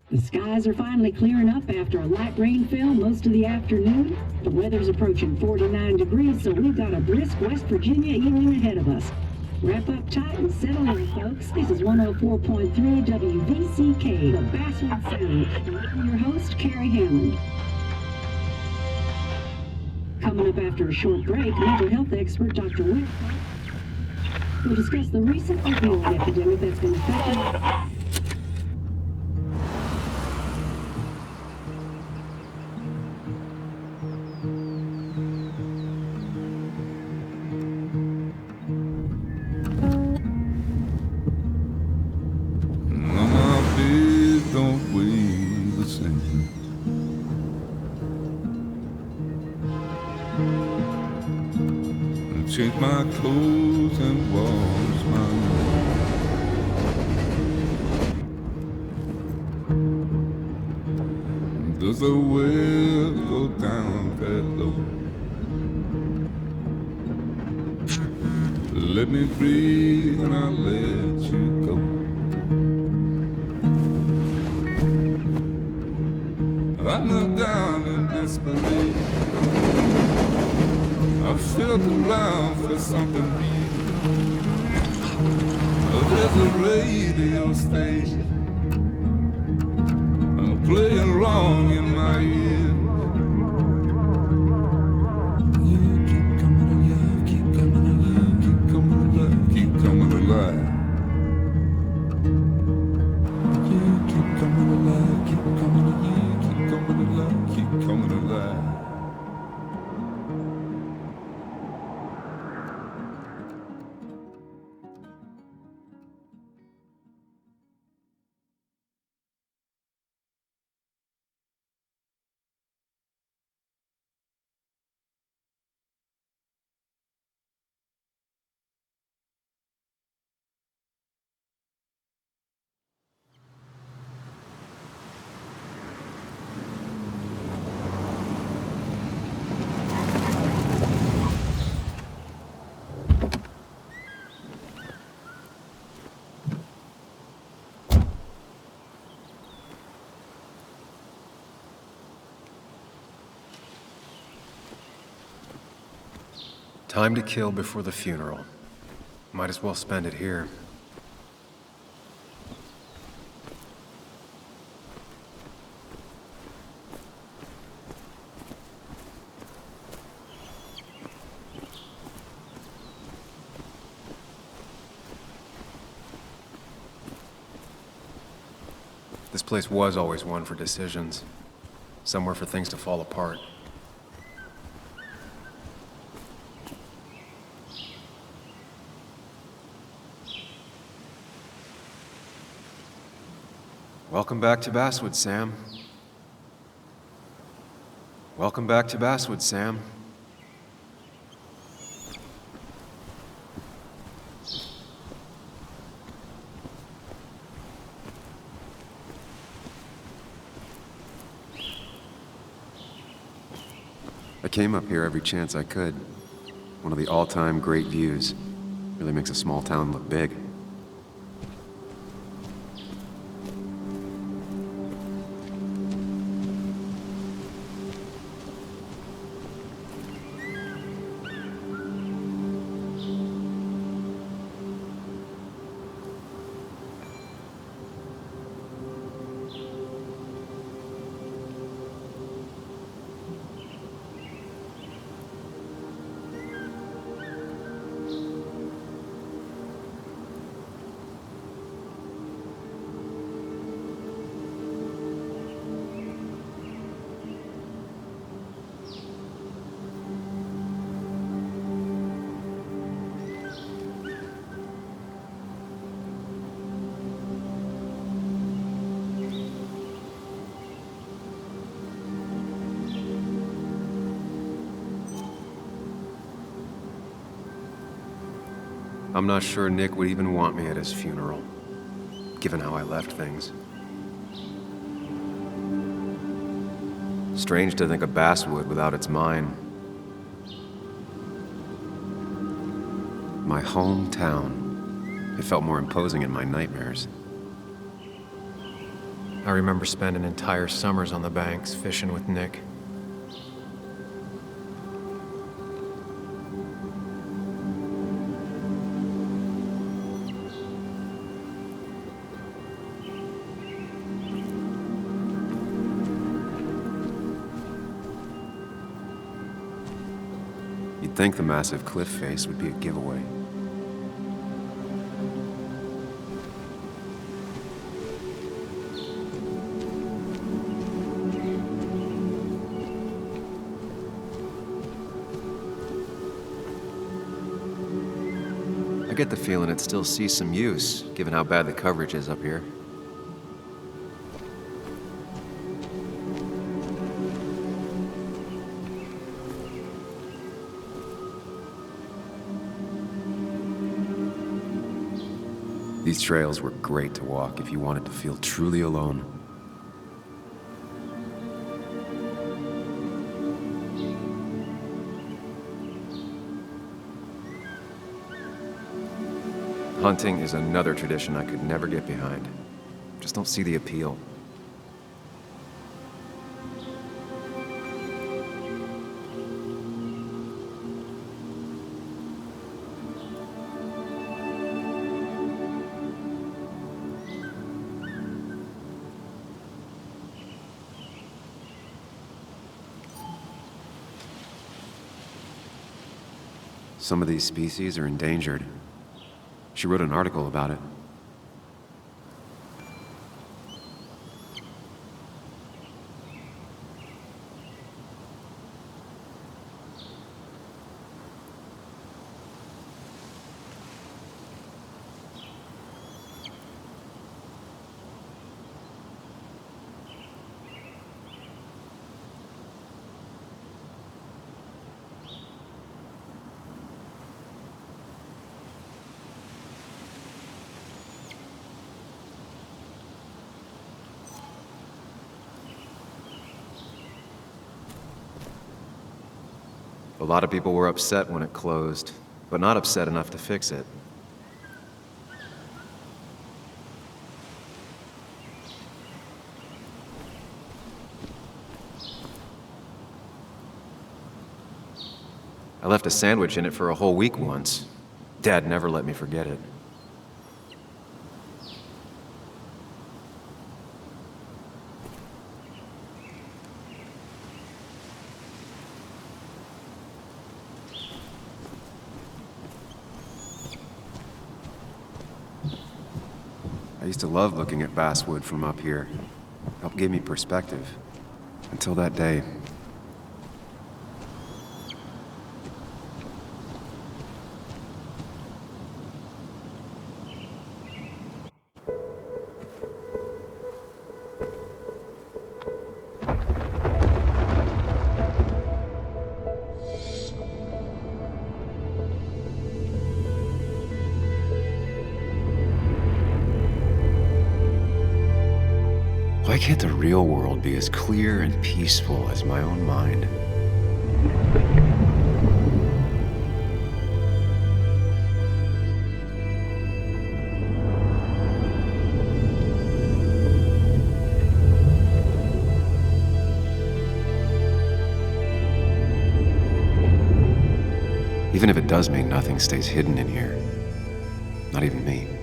The skies are finally clearing up after a light rainfall most of the afternoon. The weather's approaching 49 degrees, so we've got a brisk West Virginia evening ahead of us. Wrap up tight and settle in, folks. This is 104.3 WVCK, the Basswood Sound. And I'm your host, Carrie Hammond. Coming up after a short break, mental health expert Dr. Wick will discuss the recent opioid epidemic that's been affecting change my clothes and wash my hair. Does the well go down that low? Let me breathe and I'll let you go. I knelt down in disbelief. I felt around for something real. There's a radio station playing wrong in my ear. You keep coming alive, keep coming alive, keep coming alive, keep coming alive. You keep coming alive, keep coming alive, keep coming alive, keep coming alive. Time to kill before the funeral. Might as well spend it here. This place was always one for decisions. Somewhere for things to fall apart. Welcome back to Basswood, Sam. Welcome back to Basswood, Sam. I came up here every chance I could. One of the all-time great views. Really makes a small town look big. I'm not sure Nick would even want me at his funeral, given how I left things. Strange to think of Basswood without its mine. My hometown. It felt more imposing in my nightmares. I remember spending entire summers on the banks fishing with Nick. You'd think the massive cliff face would be a giveaway. I get the feeling it still sees some use, given how bad the coverage is up here. These trails were great to walk if you wanted to feel truly alone. Hunting is another tradition I could never get behind. Just don't see the appeal. Some of these species are endangered. She wrote an article about it. A lot of people were upset when it closed, but not upset enough to fix it. I left a sandwich in it for a whole week once. Dad never let me forget it. I used to love looking at Basswood from up here. Helped give me perspective. Until that day. Why can't the real world be as clear and peaceful as my own mind? Even if it does mean nothing stays hidden in here. Not even me.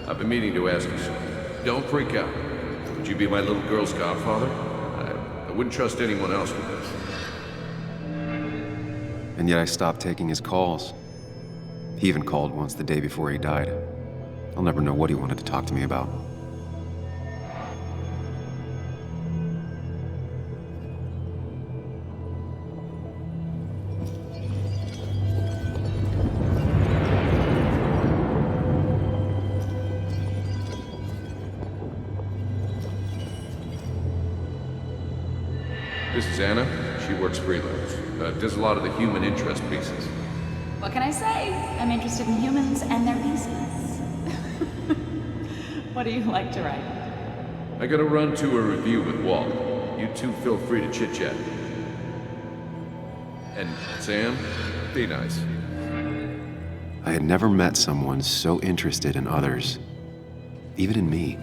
I've been meaning to ask you something. Don't freak out. Would you be my little girl's godfather? I wouldn't trust anyone else with this. And yet I stopped taking his calls. He even called once the day before he died. I'll never know what he wanted to talk to me about. This is Anna. She works freelance. Does a lot of the human interest pieces. What can I say? I'm interested in humans and their pieces. What do you like to write? I gotta run to a review with Walt. You two feel free to chit-chat. And Sam, be nice. I had never met someone so interested in others, even in me.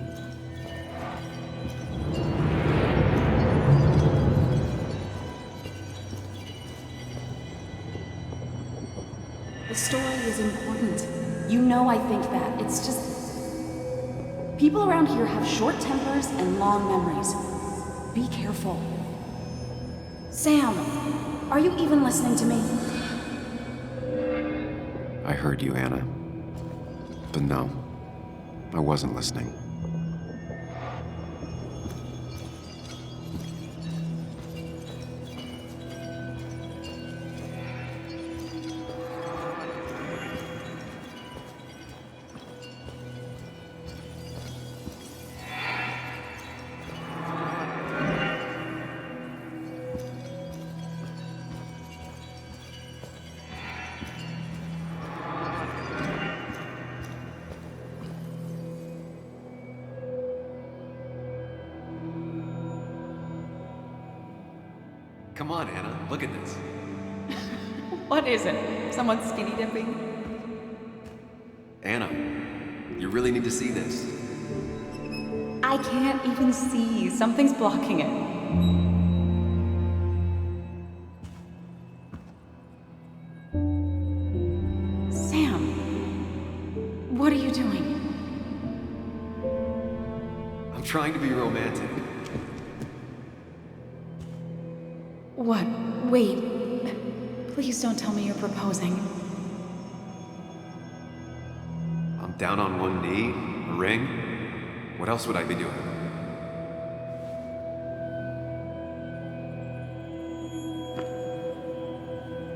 The story is important. You know I think that. It's just... people around here have short tempers and long memories. Be careful. Sam, are you even listening to me? I heard you, Anna. But no, I wasn't listening. Come on, Anna, look at this. What is it? Someone skinny dipping? Anna, you really need to see this. I can't even see. Something's blocking it. Sam, what are you doing? I'm trying to be romantic. What? Wait. Please don't tell me you're proposing. I'm down on one knee, a ring. What else would I be doing?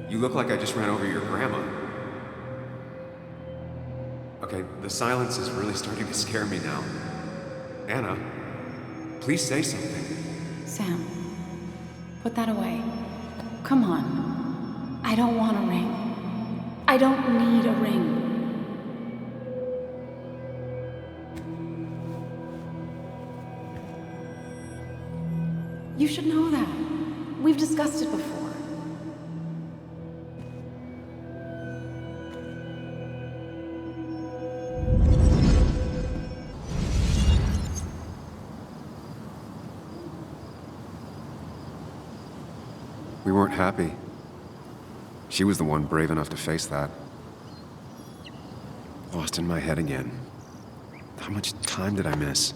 You look like I just ran over your grandma. Okay, the silence is really starting to scare me now. Anna, please say something. Sam, put that away. Come on. I don't want a ring. I don't need a ring. You should know that. We've discussed it before. We weren't happy. She was the one brave enough to face that. Lost in my head again. How much time did I miss?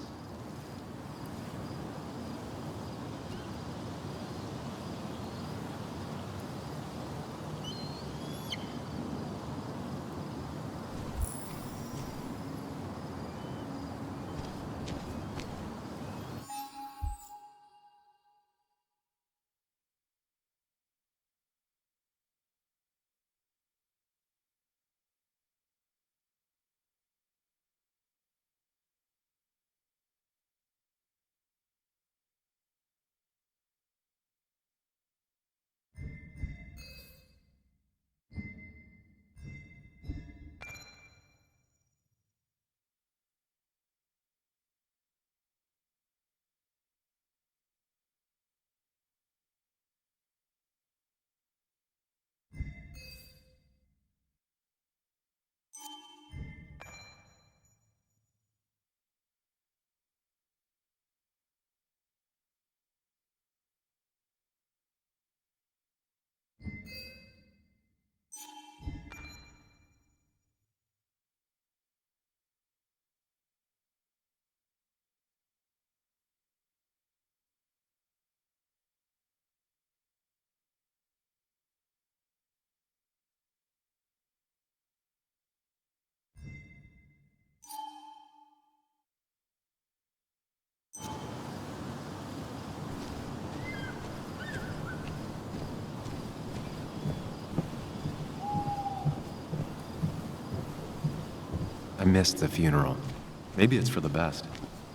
I missed the funeral. Maybe it's for the best.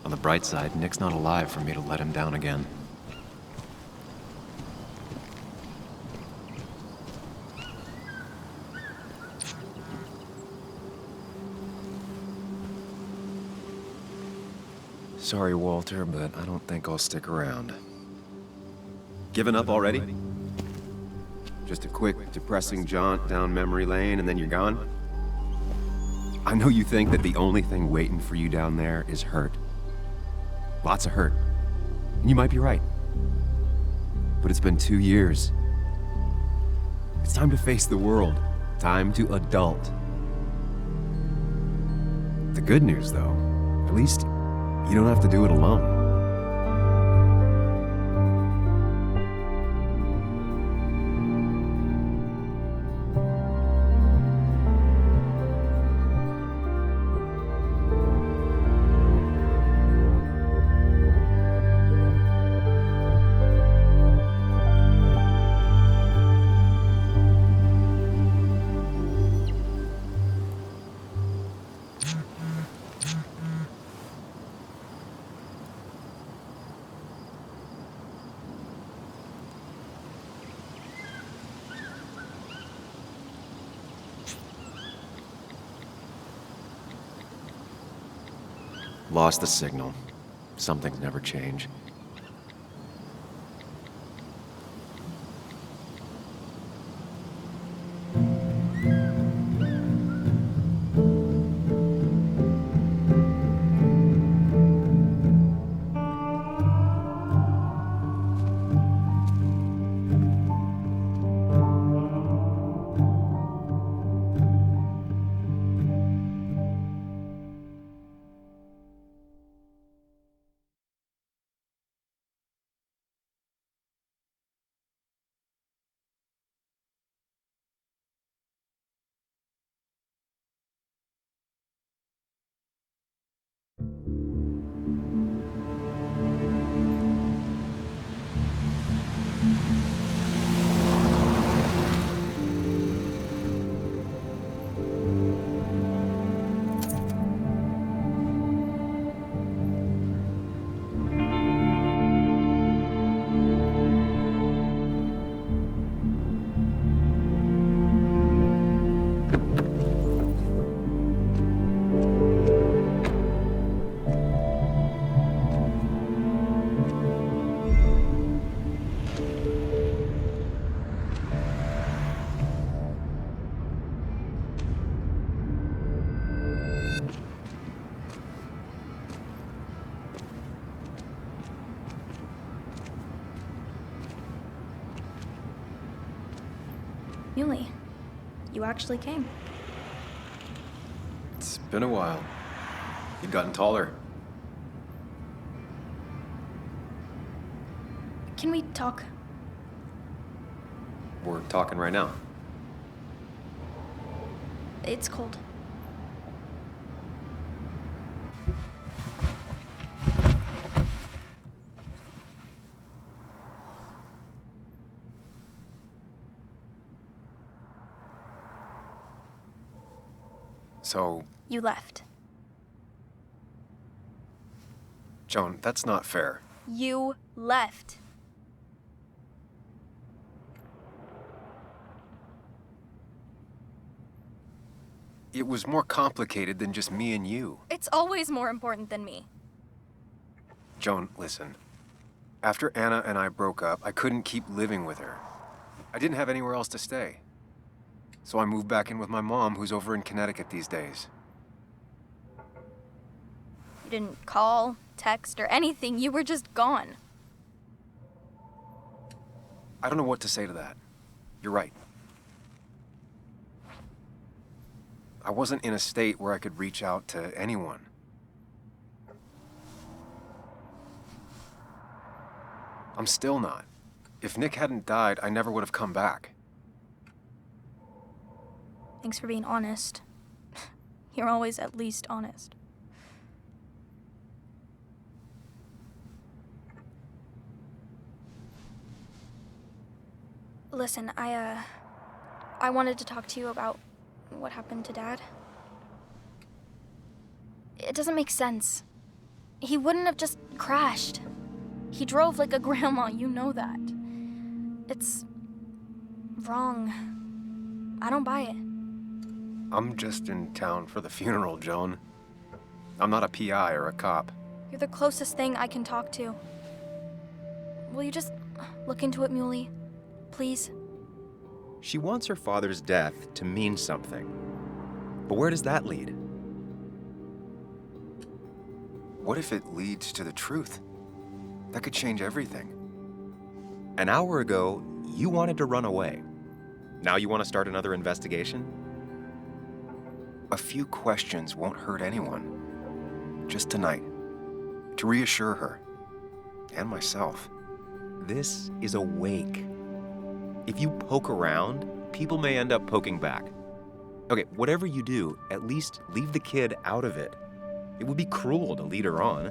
On the bright side, Nick's not alive for me to let him down again. Sorry, Walter, but I don't think I'll stick around. Given up already? Just a quick, depressing jaunt down memory lane and then you're gone? I know you think that the only thing waiting for you down there is hurt. Lots of hurt. And you might be right. But it's been 2 years. It's time to face the world. Time to adult. The good news, though, at least you don't have to do it alone. Lost the signal. Some things never change. Yuli, you actually came. It's been a while. You've gotten taller. Can we talk? We're talking right now. It's cold. So, You left. Joan, that's not fair. You left. It was more complicated than just me and you. It's always more important than me. Joan, listen. After Anna and I broke up, I couldn't keep living with her. I didn't have anywhere else to stay. So I moved back in with my mom, who's over in Connecticut these days. You didn't call, text, or anything. You were just gone. I don't know what to say to that. You're right. I wasn't in a state where I could reach out to anyone. I'm still not. If Nick hadn't died, I never would have come back. Thanks for being honest. You're always at least honest. Listen, I wanted to talk to you about what happened to Dad. It doesn't make sense. He wouldn't have just crashed. He drove like a grandma, you know that. It's wrong. I don't buy it. I'm just in town for the funeral, Joan. I'm not a PI or a cop. You're the closest thing I can talk to. Will you just look into it, Muley? Please? She wants her father's death to mean something. But where does that lead? What if it leads to the truth? That could change everything. An hour ago, you wanted to run away. Now you want to start another investigation? A few questions won't hurt anyone. Just tonight. To reassure her. And myself. This is a wake. If you poke around, people may end up poking back. Okay, whatever you do, at least leave the kid out of it. It would be cruel to lead her on.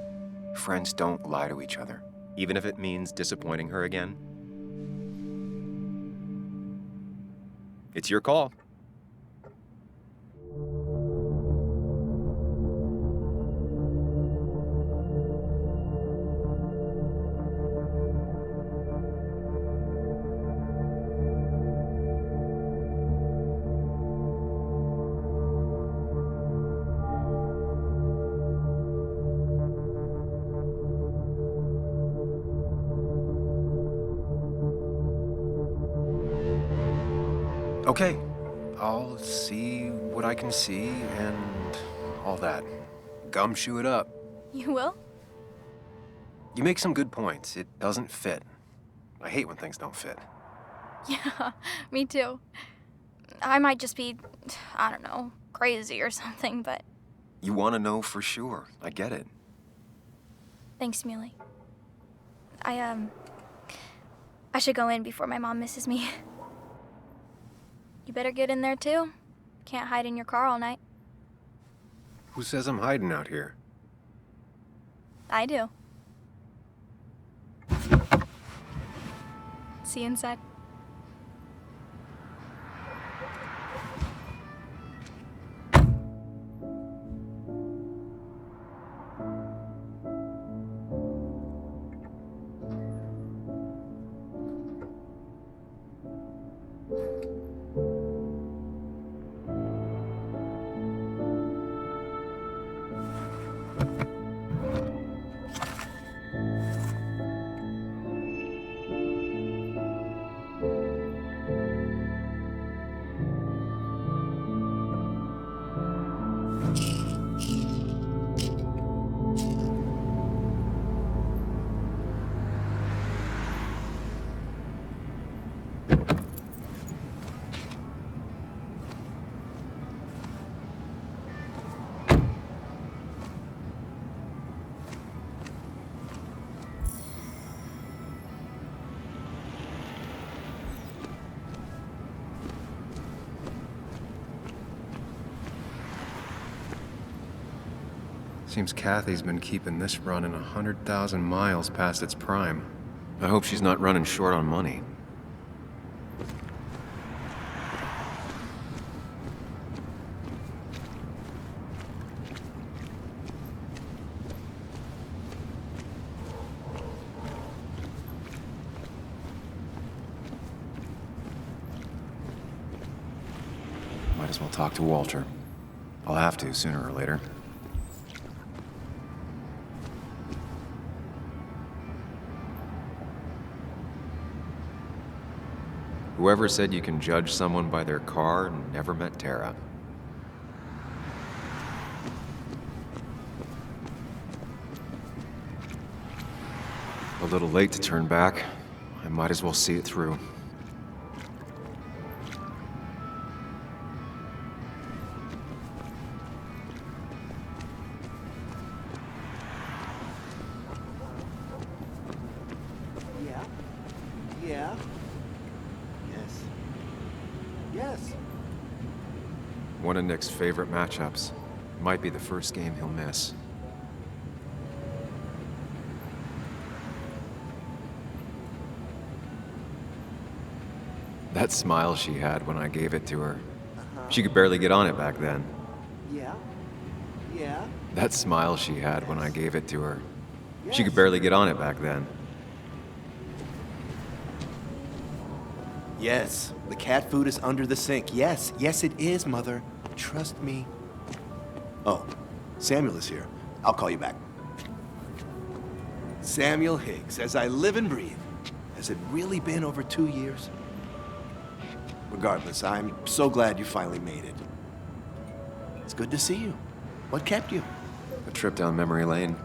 Friends don't lie to each other, even if it means disappointing her again. It's your call. Okay, I'll see what I can see and all that. Gumshoe it up. You will? You make some good points. It doesn't fit. I hate when things don't fit. Yeah, me too. I might just be, I don't know, crazy or something, but... You want to know for sure. I get it. Thanks, Muley. I should go in before my mom misses me. You better get in there, too. Can't hide in your car all night. Who says I'm hiding out here? I do. See you inside. Seems Kathy's been keeping this running 100,000 miles past its prime. I hope she's not running short on money. Might as well talk to Walter. I'll have to sooner or later. Whoever said you can judge someone by their car never met Tara. A little late to turn back. I might as well see it through. Yeah. Yes. Yes. One of Nick's favorite matchups. Might be the first game he'll miss. That smile she had when I gave it to her. She could barely get on it back then. Yeah. Yeah. That smile she had when I gave it to her. She could barely get on it back then. Yes. The cat food is under the sink. Yes. Yes, it is, Mother. Trust me. Oh, Samuel is here. I'll call you back. Samuel Higgs, as I live and breathe. Has it really been over 2 years? Regardless, I'm so glad you finally made it. It's good to see you. What kept you? A trip down memory lane.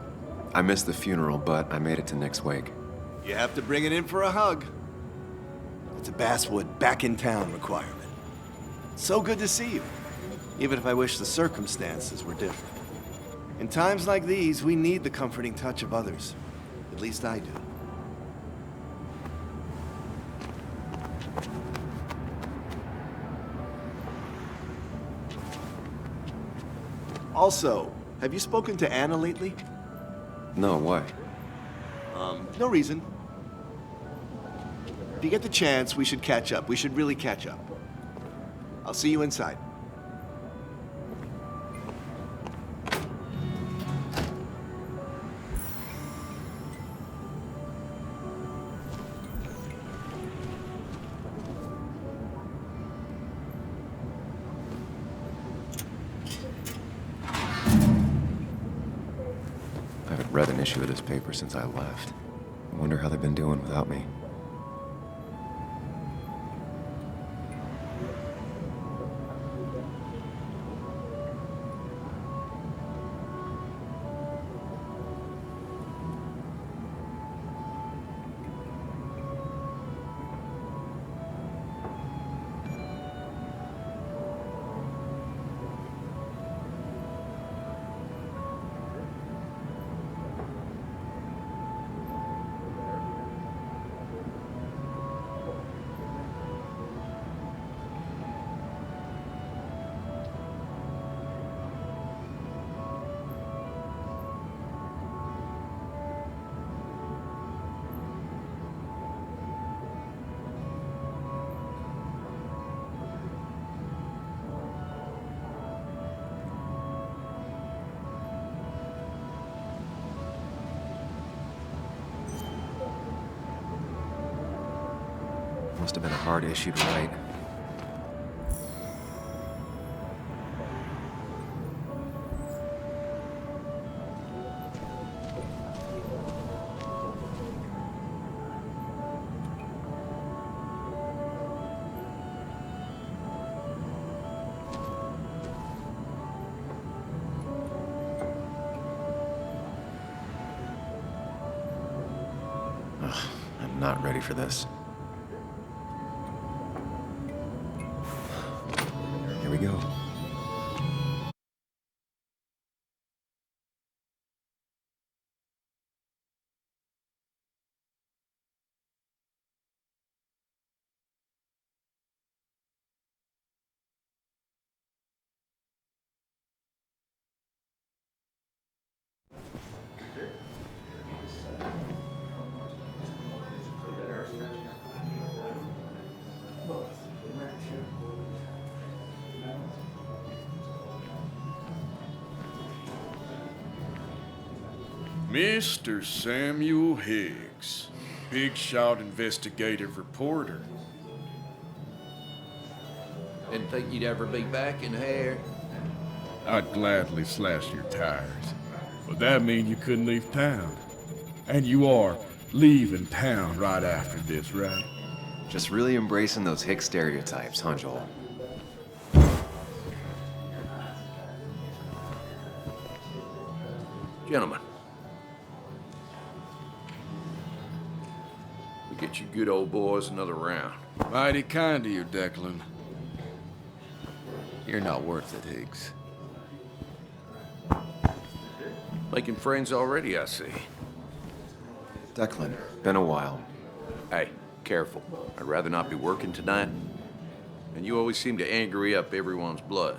I missed the funeral, but I made it to Nick's wake. You have to bring it in for a hug. It's a Basswood back in town requirement. So good to see you, even if I wish the circumstances were different. In times like these, we need the comforting touch of others. At least I do. Also, have you spoken to Anna lately? No, why? No reason. If you get the chance, we should catch up. We should really catch up. I'll see you inside. I haven't read an issue of this paper since I left. I wonder how they've been doing without me. Must have been a hard issue to write. Ugh, I'm not ready for this. Here we go. Mr. Samuel Higgs, big shot investigative reporter. Didn't think you'd ever be back in here. I'd gladly slash your tires, but that mean you couldn't leave town. And you are leaving town right after this, right? Just really embracing those hick stereotypes, huh, Joel? Gentlemen, we get you good old boys another round. Mighty kind of you, Declan. You're not worth it, Higgs. Making friends already, I see. Declan, been a while. Hey, careful. I'd rather not be working tonight. And you always seem to angry up everyone's blood.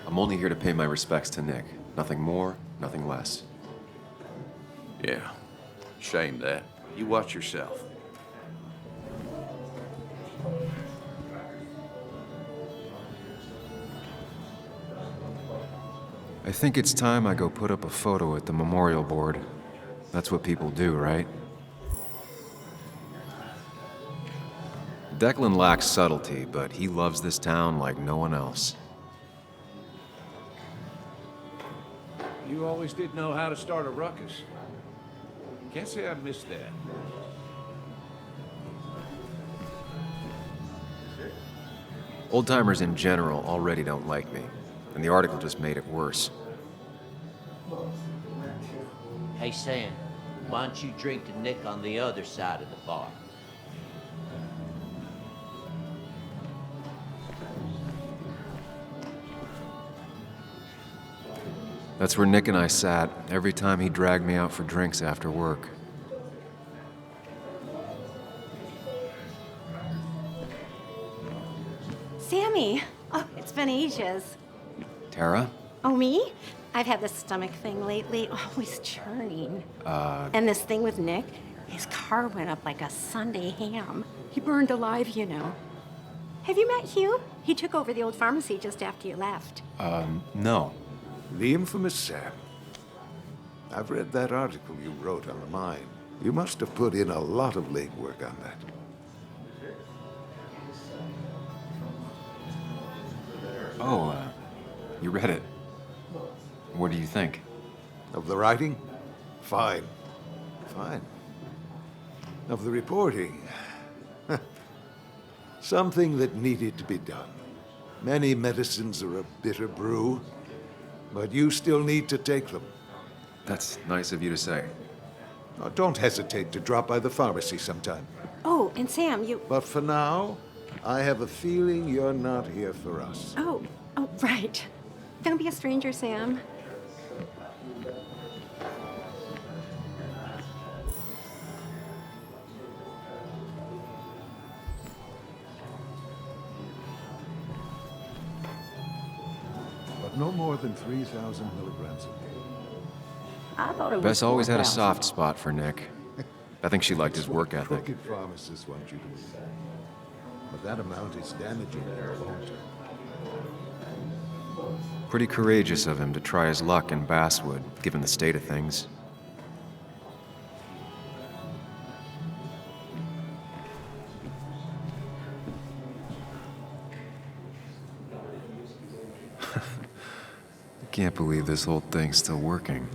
I'm only here to pay my respects to Nick. Nothing more, nothing less. Yeah, shame that. You watch yourself. I think it's time I go put up a photo at the memorial board. That's what people do, right? Declan lacks subtlety, but he loves this town like no one else. You always did know how to start a ruckus. Can't say I missed that. Old-timers in general already don't like me, and the article just made it worse. Hey, Sam, why don't you drink to Nick on the other side of the bar? That's where Nick and I sat every time he dragged me out for drinks after work. Sammy! Oh, it's been ages. Tara? Oh, me? I've had this stomach thing lately, always churning. And this thing with Nick, his car went up like a Sunday ham. He burned alive, you know. Have you met Hugh? He took over the old pharmacy just after you left. No. The infamous Sam. I've read that article you wrote on the mine. You must have put in a lot of legwork on that. Oh, you read it. What do you think? Of the writing? Fine. Fine. Of the reporting? Something that needed to be done. Many medicines are a bitter brew, but you still need to take them. That's nice of you to say. Oh, don't hesitate to drop by the pharmacy sometime. Oh, and Sam, you... But for now, I have a feeling you're not here for us. Oh, right. Don't be a stranger, Sam. But no more than 3,000 milligrams a day. I thought it was Bess always had a 4,000. soft spot for Nick. I think she liked his It's what work ethic. crooked pharmacists want you to believe. But that amount is damaging in the long term. Pretty courageous of him to try his luck in Basswood, given the state of things. I can't believe this whole thing's still working.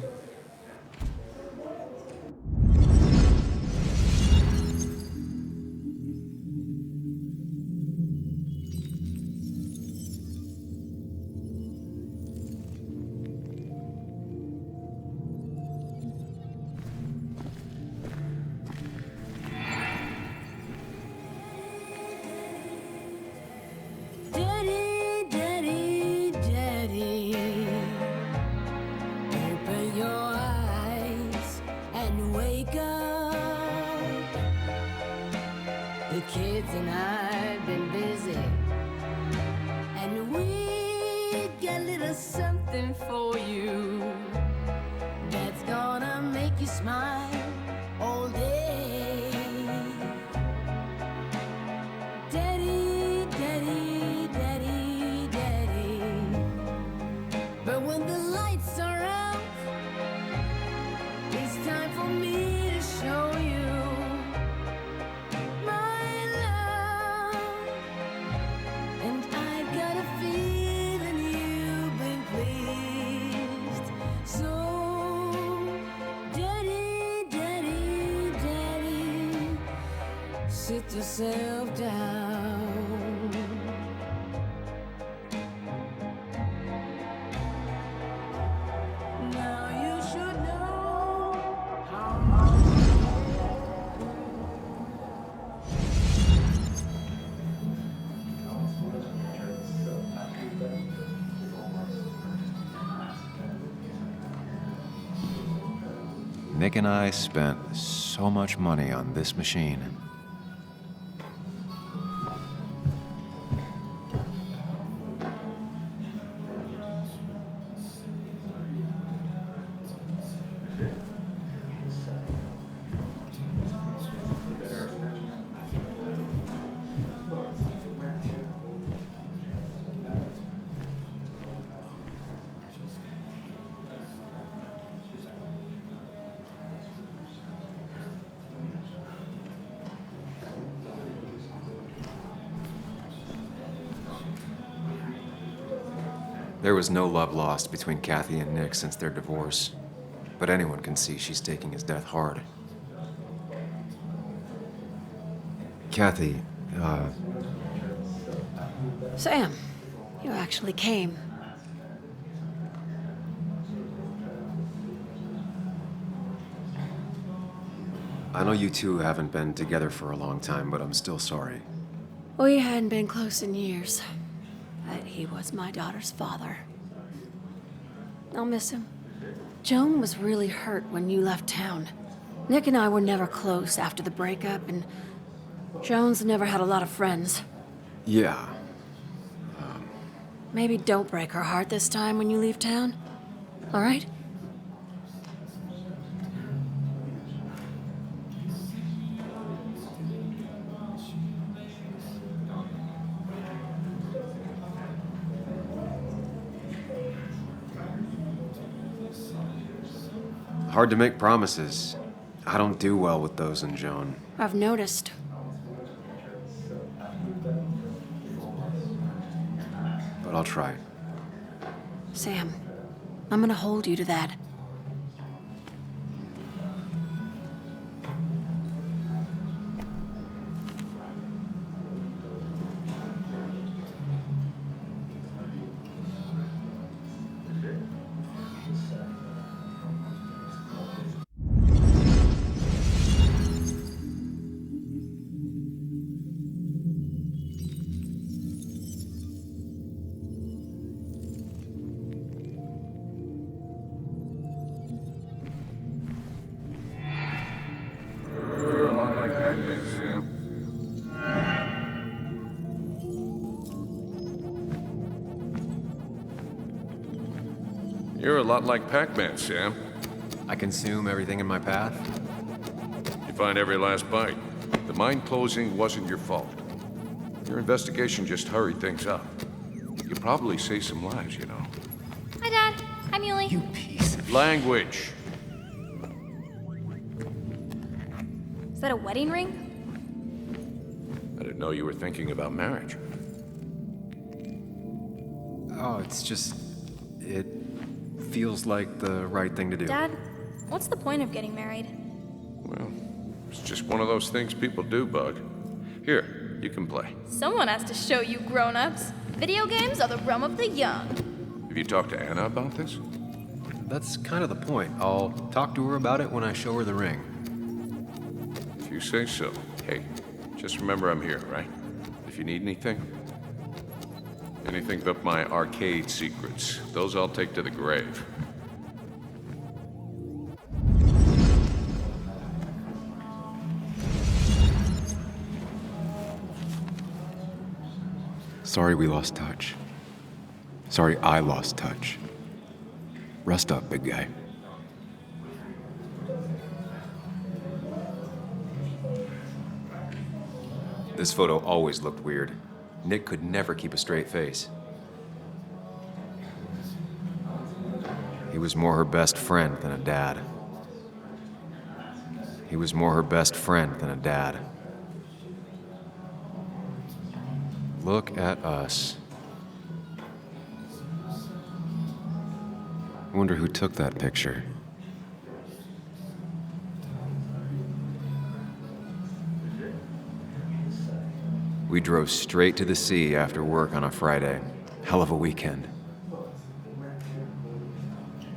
Daddy, daddy, daddy, open your eyes and wake up. The kids and I've been busy, and we got a little something for you that's gonna make you smile all day. Daddy, daddy, daddy, daddy. But when the lights are out, it's time for me to show you my love. And I've got a feeling you've been pleased. So, daddy, daddy, daddy, sit yourself down. Now you should know how much. Nick and I spent so much money on this machine. There was no love lost between Kathy and Nick since their divorce, but anyone can see she's taking his death hard. Kathy, Sam, you actually came. I know you two haven't been together for a long time, but I'm still sorry. We hadn't been close in years, but he was my daughter's father. I'll miss him. Joan was really hurt when you left town. Nick and I were never close after the breakup, and Joan's never had a lot of friends. Yeah. Maybe don't break her heart this time when you leave town, all right? Hard to make promises. I don't do well with those in Joan. I've noticed. But I'll try. Sam, I'm gonna hold you to that. You're a lot like Pac-Man, Sam. I consume everything in my path. You find every last bite. The mine closing wasn't your fault. Your investigation just hurried things up. You probably saved some lives, you know. Hi, Dad. Hi, Muley. You piece of... Language. Is that a wedding ring? I didn't know you were thinking about marriage. Oh, it's just... It feels like the right thing to do. Dad, what's the point of getting married? Well, it's just one of those things people do, Bug. Here, you can play. Someone has to show you grown-ups. Video games are the realm of the young. Have you talked to Anna about this? That's kind of the point. I'll talk to her about it when I show her the ring. If you say so. Hey, just remember I'm here, right? If you need anything. Anything but my arcade secrets. Those I'll take to the grave. Sorry we lost touch. Sorry I lost touch. Rest up, big guy. This photo always looked weird. Nick could never keep a straight face. He was more her best friend than a dad. He was more her best friend than a dad. Look at us. I wonder who took that picture. We drove straight to the sea after work on a Friday. Hell of a weekend.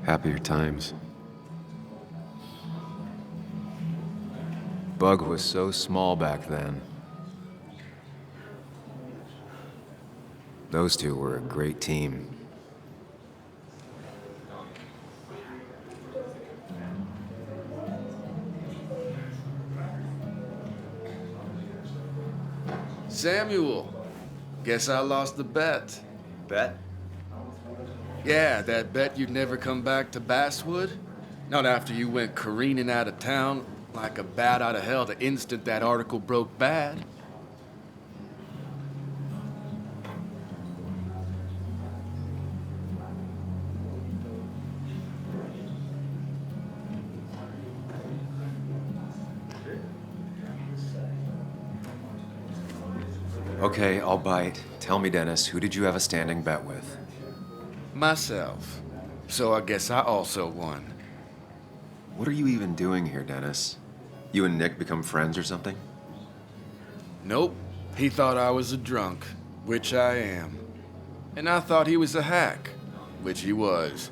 Happier times. Bug was so small back then. Those two were a great team. Samuel, guess I lost the bet. Bet? Yeah, that bet you'd never come back to Basswood. Not after you went careening out of town like a bat out of hell the instant that article broke bad. Okay, I'll bite. Tell me, Dennis, who did you have a standing bet with? Myself. So I guess I also won. What are you even doing here, Dennis? You and Nick become friends or something? Nope. He thought I was a drunk, which I am. And I thought he was a hack, which he was.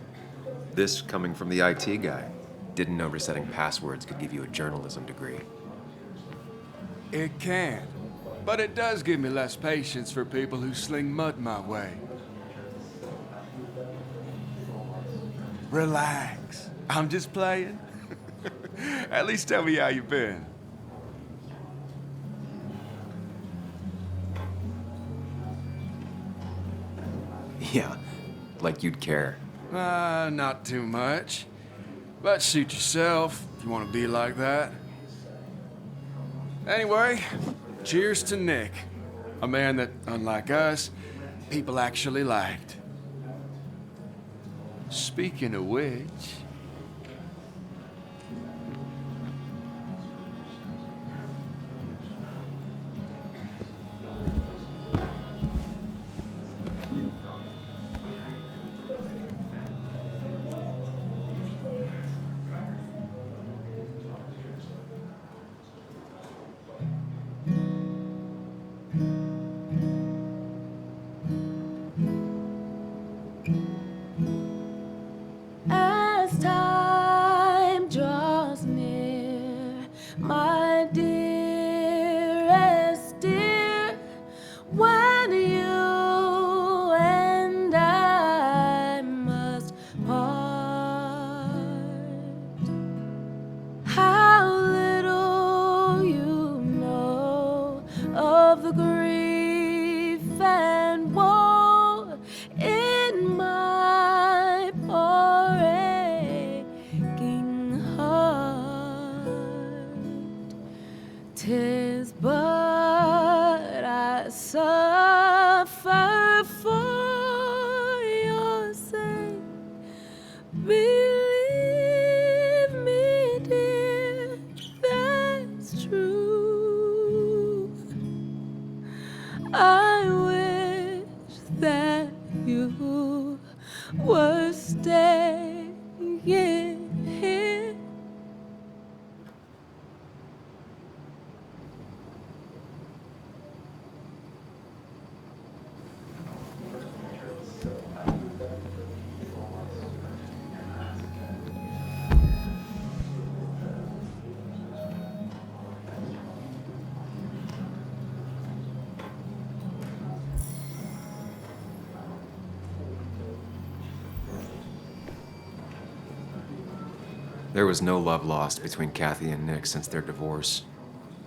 This coming from the IT guy. Didn't know resetting passwords could give you a journalism degree. It can. But it does give me less patience for people who sling mud my way. Relax. I'm just playing. At least tell me how you been. Yeah, like you'd care. Not too much. But suit yourself if you want to be like that. Anyway, cheers to Nick. A man that, unlike us, people actually liked. Speaking of which... As time draws near, my dearest dear, when you and I must part, how little you know of the grief and woe in my poor aching heart. 'Tis but I suffer for your sake. Believe me, dear, that's true. I wish that you were staying here. There was no love lost between Kathy and Nick since their divorce,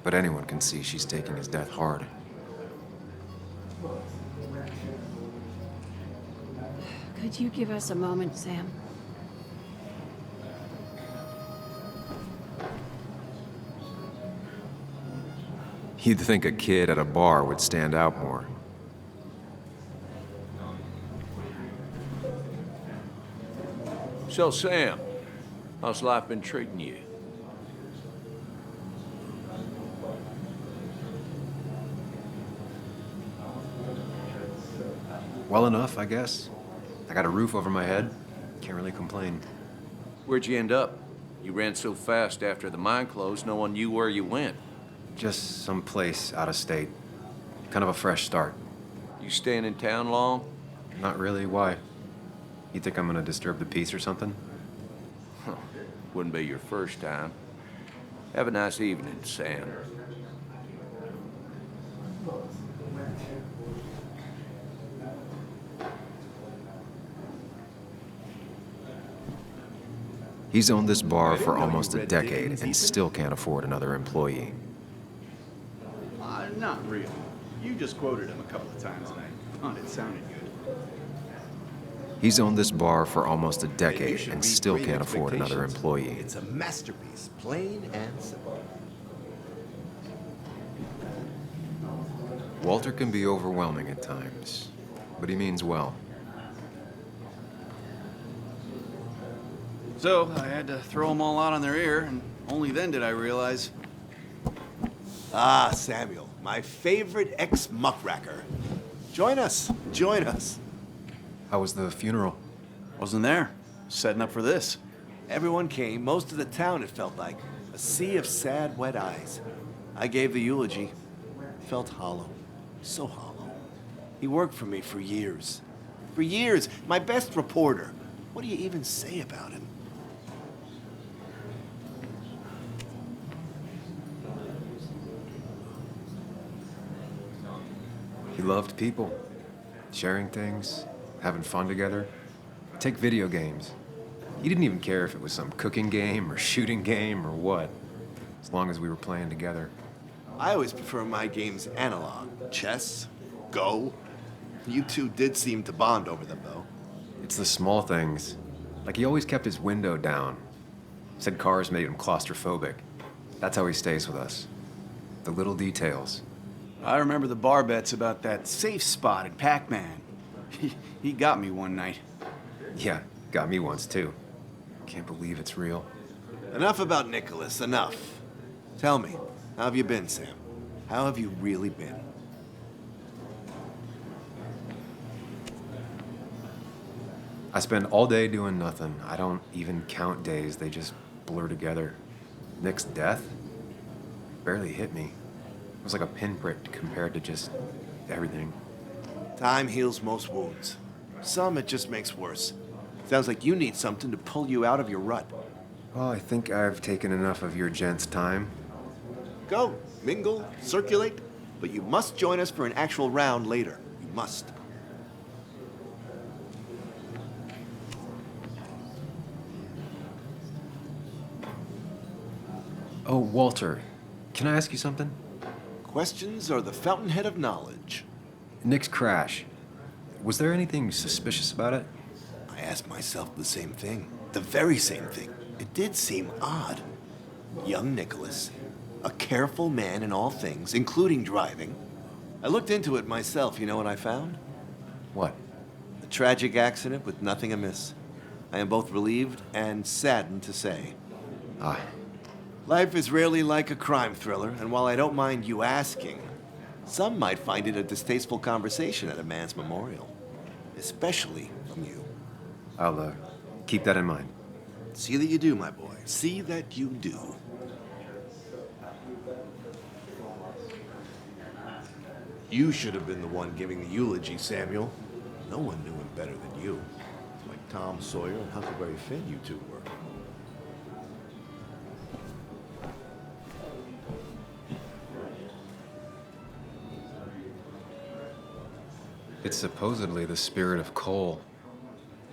but anyone can see she's taking his death hard. Could you give us a moment, Sam? You'd think a kid at a bar would stand out more. So, Sam, how's life been treating you? Well enough, I guess. I got a roof over my head. Can't really complain. Where'd you end up? You ran so fast after the mine closed, no one knew where you went. Just someplace out of state. Kind of a fresh start. You staying in town long? Not really. Why? You think I'm gonna disturb the peace or something? Huh. Wouldn't be your first time. Have a nice evening, Sam. He's owned this bar for almost a decade and still can't afford another employee. Not really. You just quoted him a couple of times and I thought it sounded good. He's owned this bar for almost a decade and still can't afford another employee. It's a masterpiece, plain and simple. Walter can be overwhelming at times, but he means well. So I had to throw them all out on their ear, and only then did I realize. Ah, Samuel, my favorite ex-muckracker. Join us, join us. How was the funeral? Wasn't there. Setting up for this. Everyone came, most of the town, it felt like. A sea of sad, wet eyes. I gave the eulogy. Felt hollow. So hollow. He worked for me for years. For years. My best reporter. What do you even say about him? He loved people. Sharing things. Having fun together. Take video games. He didn't even care if it was some cooking game or shooting game or what. As long as we were playing together. I always prefer my games analog. Chess, Go. You two did seem to bond over them, though. It's the small things. Like he always kept his window down. Said cars made him claustrophobic. That's how he stays with us. The little details. I remember the bar bets about that safe spot at Pac-Man. He got me one night. Yeah, got me once too. Can't believe it's real. Enough about Nicholas, enough. Tell me, how have you been, Sam? How have you really been? I spend all day doing nothing. I don't even count days, they just blur together. Nick's death barely hit me. It was like a pinprick compared to just everything. Time heals most wounds. Some it just makes worse. Sounds like you need something to pull you out of your rut. Well, I think I've taken enough of your gents' time. Go, mingle, circulate, but you must join us for an actual round later. You must. Oh, Walter, can I ask you something? Questions are the fountainhead of knowledge. Nick's crash. Was there anything suspicious about it? I asked myself the same thing. The very same thing. It did seem odd. Young Nicholas, a careful man in all things, including driving. I looked into it myself. You know what I found? What? A tragic accident with nothing amiss. I am both relieved and saddened to say. Ah. Life is rarely like a crime thriller, and while I don't mind you asking, some might find it a distasteful conversation at a man's memorial. Especially from you. I'll, keep that in mind. See that you do, my boy. See that you do. You should have been the one giving the eulogy, Samuel. No one knew him better than you. It's like Tom Sawyer and Huckleberry Finn you two were. It's supposedly the spirit of coal.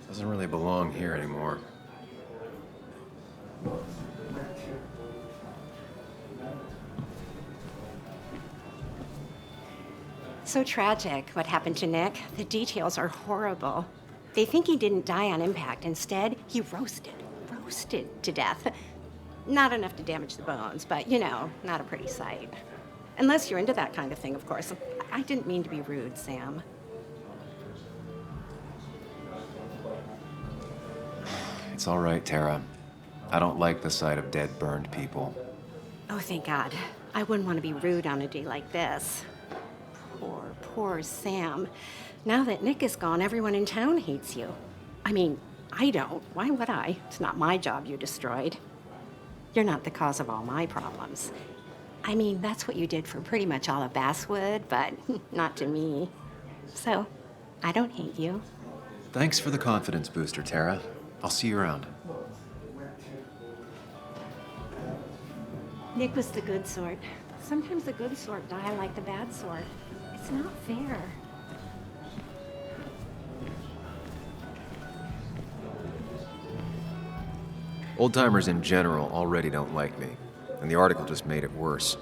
Doesn't really belong here anymore. So tragic, what happened to Nick. The details are horrible. They think he didn't die on impact. Instead, he roasted to death. Not enough to damage the bones, but, you know, not a pretty sight. Unless you're into that kind of thing, of course. I didn't mean to be rude, Sam. It's all right, Tara. I don't like the sight of dead, burned people. Oh, thank God. I wouldn't want to be rude on a day like this. Poor Sam. Now that Nick is gone, everyone in town hates you. I mean, I don't. Why would I? It's not my job you destroyed. You're not the cause of all my problems. I mean, that's what you did for pretty much all of Basswood, but not to me. So, I don't hate you. Thanks for the confidence booster, Tara. I'll see you around. Nick was the good sort. Sometimes the good sort die like the bad sort. It's not fair. Old-timers in general already don't like me, and the article just made it worse.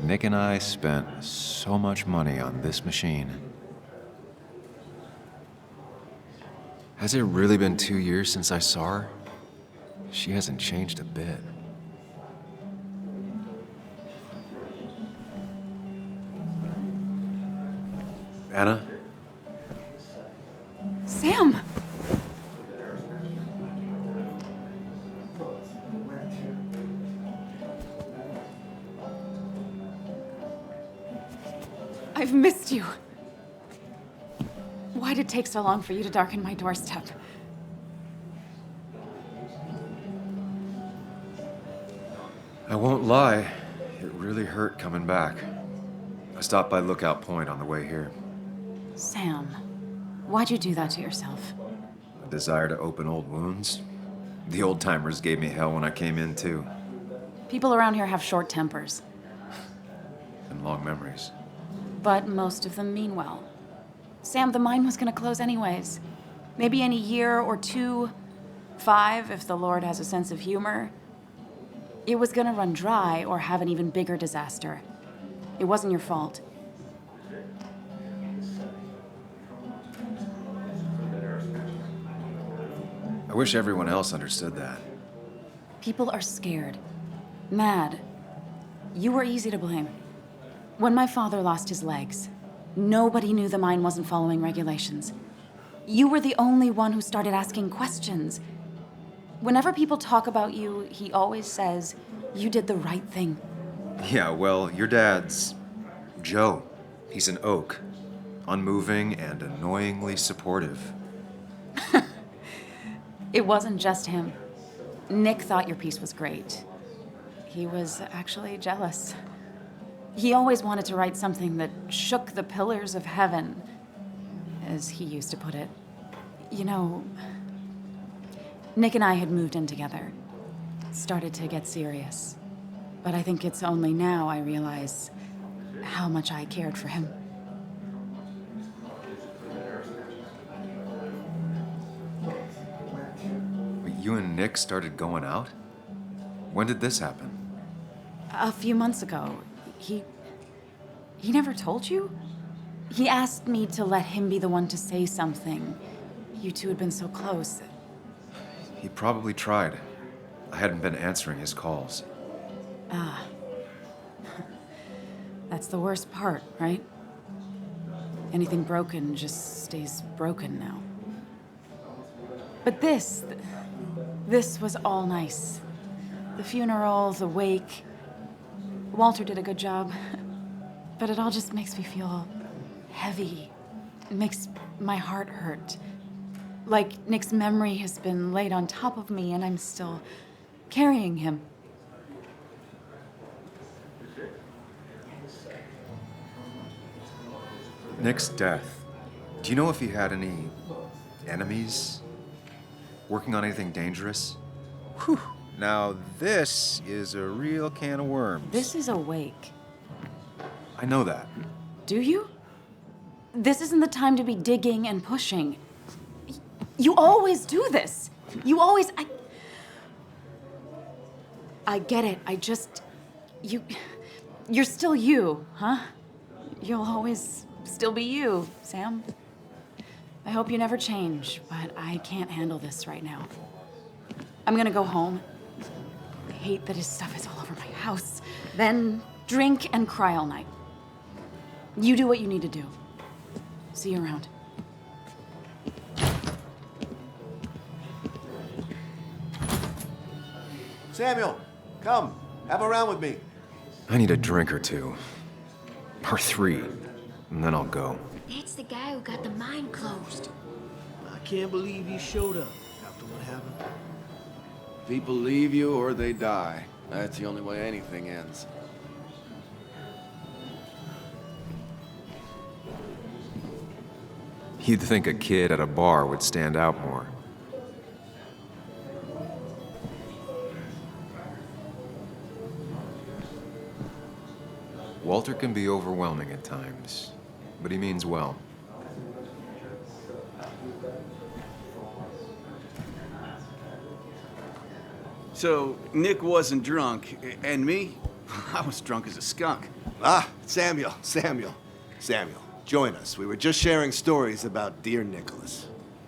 Nick and I spent so much money on this machine. Has it really been 2 years since I saw her? She hasn't changed a bit. Anna? Sam! I've missed you. Why'd it take so long for you to darken my doorstep? I won't lie, it really hurt coming back. I stopped by Lookout Point on the way here. Sam, why'd you do that to yourself? A desire to open old wounds. The old-timers gave me hell when I came in, too. People around here have short tempers. And long memories. But most of them mean well. Sam, the mine was gonna close anyways. Maybe in a year or 2, 5, if the Lord has a sense of humor. It was gonna run dry or have an even bigger disaster. It wasn't your fault. I wish everyone else understood that. People are scared. Mad. You were easy to blame. When my father lost his legs, nobody knew the mine wasn't following regulations. You were the only one who started asking questions. Whenever people talk about you, he always says, you did the right thing. Yeah, well, your dad's Joe. He's an oak. Unmoving and annoyingly supportive. It wasn't just him. Nick thought your piece was great. He was actually jealous. He always wanted to write something that shook the pillars of heaven, as he used to put it. You know, Nick and I had moved in together. Started to get serious. But I think it's only now I realize how much I cared for him. You and Nick started going out? When did this happen? A few months ago. He never told you? He asked me to let him be the one to say something. You two had been so close. He probably tried. I hadn't been answering his calls. Ah. That's the worst part, right? Anything broken just stays broken now. But this was all nice. The funeral, the wake. Walter did a good job. But it all just makes me feel heavy. It makes my heart hurt. Like Nick's memory has been laid on top of me and I'm still carrying him. Nick's death. Do you know if he had any enemies? Working on anything dangerous? Whew. Now this is a real can of worms. This is a wake. I know that. Do you? This isn't the time to be digging and pushing. You always do this. You always... I get it. You're still you, huh? You'll always still be you, Sam. I hope you never change, but I can't handle this right now. I'm gonna go home. I hate that his stuff is all over my house. Then drink and cry all night. You do what you need to do. See you around. Samuel, come. Have a round with me. I need a drink or two. Or 3. And then I'll go. That's the guy who got the mine closed. I can't believe you showed up after what happened. People leave you or they die. That's the only way anything ends. You'd think a kid at a bar would stand out more. Walter can be overwhelming at times, but he means well. So, Nick wasn't drunk, and me? I was drunk as a skunk. Ah, Samuel, join us. We were just sharing stories about dear Nicholas.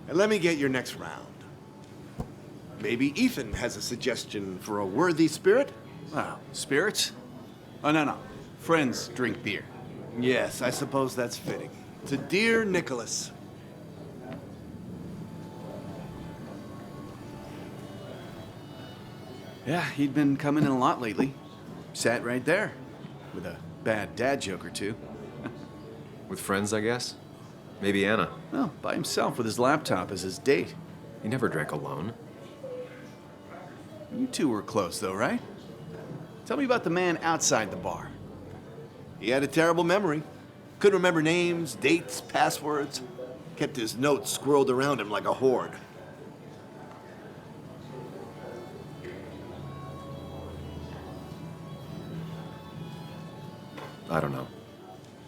And let me get your next round. Maybe Ethan has a suggestion for a worthy spirit? Wow, spirits? Oh, no. Friends drink beer. Yes, I suppose that's fitting. To dear Nicholas. Yeah, he'd been coming in a lot lately. Sat right there, with a bad dad joke or two. With friends, I guess? Maybe Anna. Well, by himself with his laptop as his date. He never drank alone. You two were close, though, right? Tell me about the man outside the bar. He had a terrible memory. Couldn't remember names, dates, passwords. Kept his notes squirreled around him like a hoard. I don't know.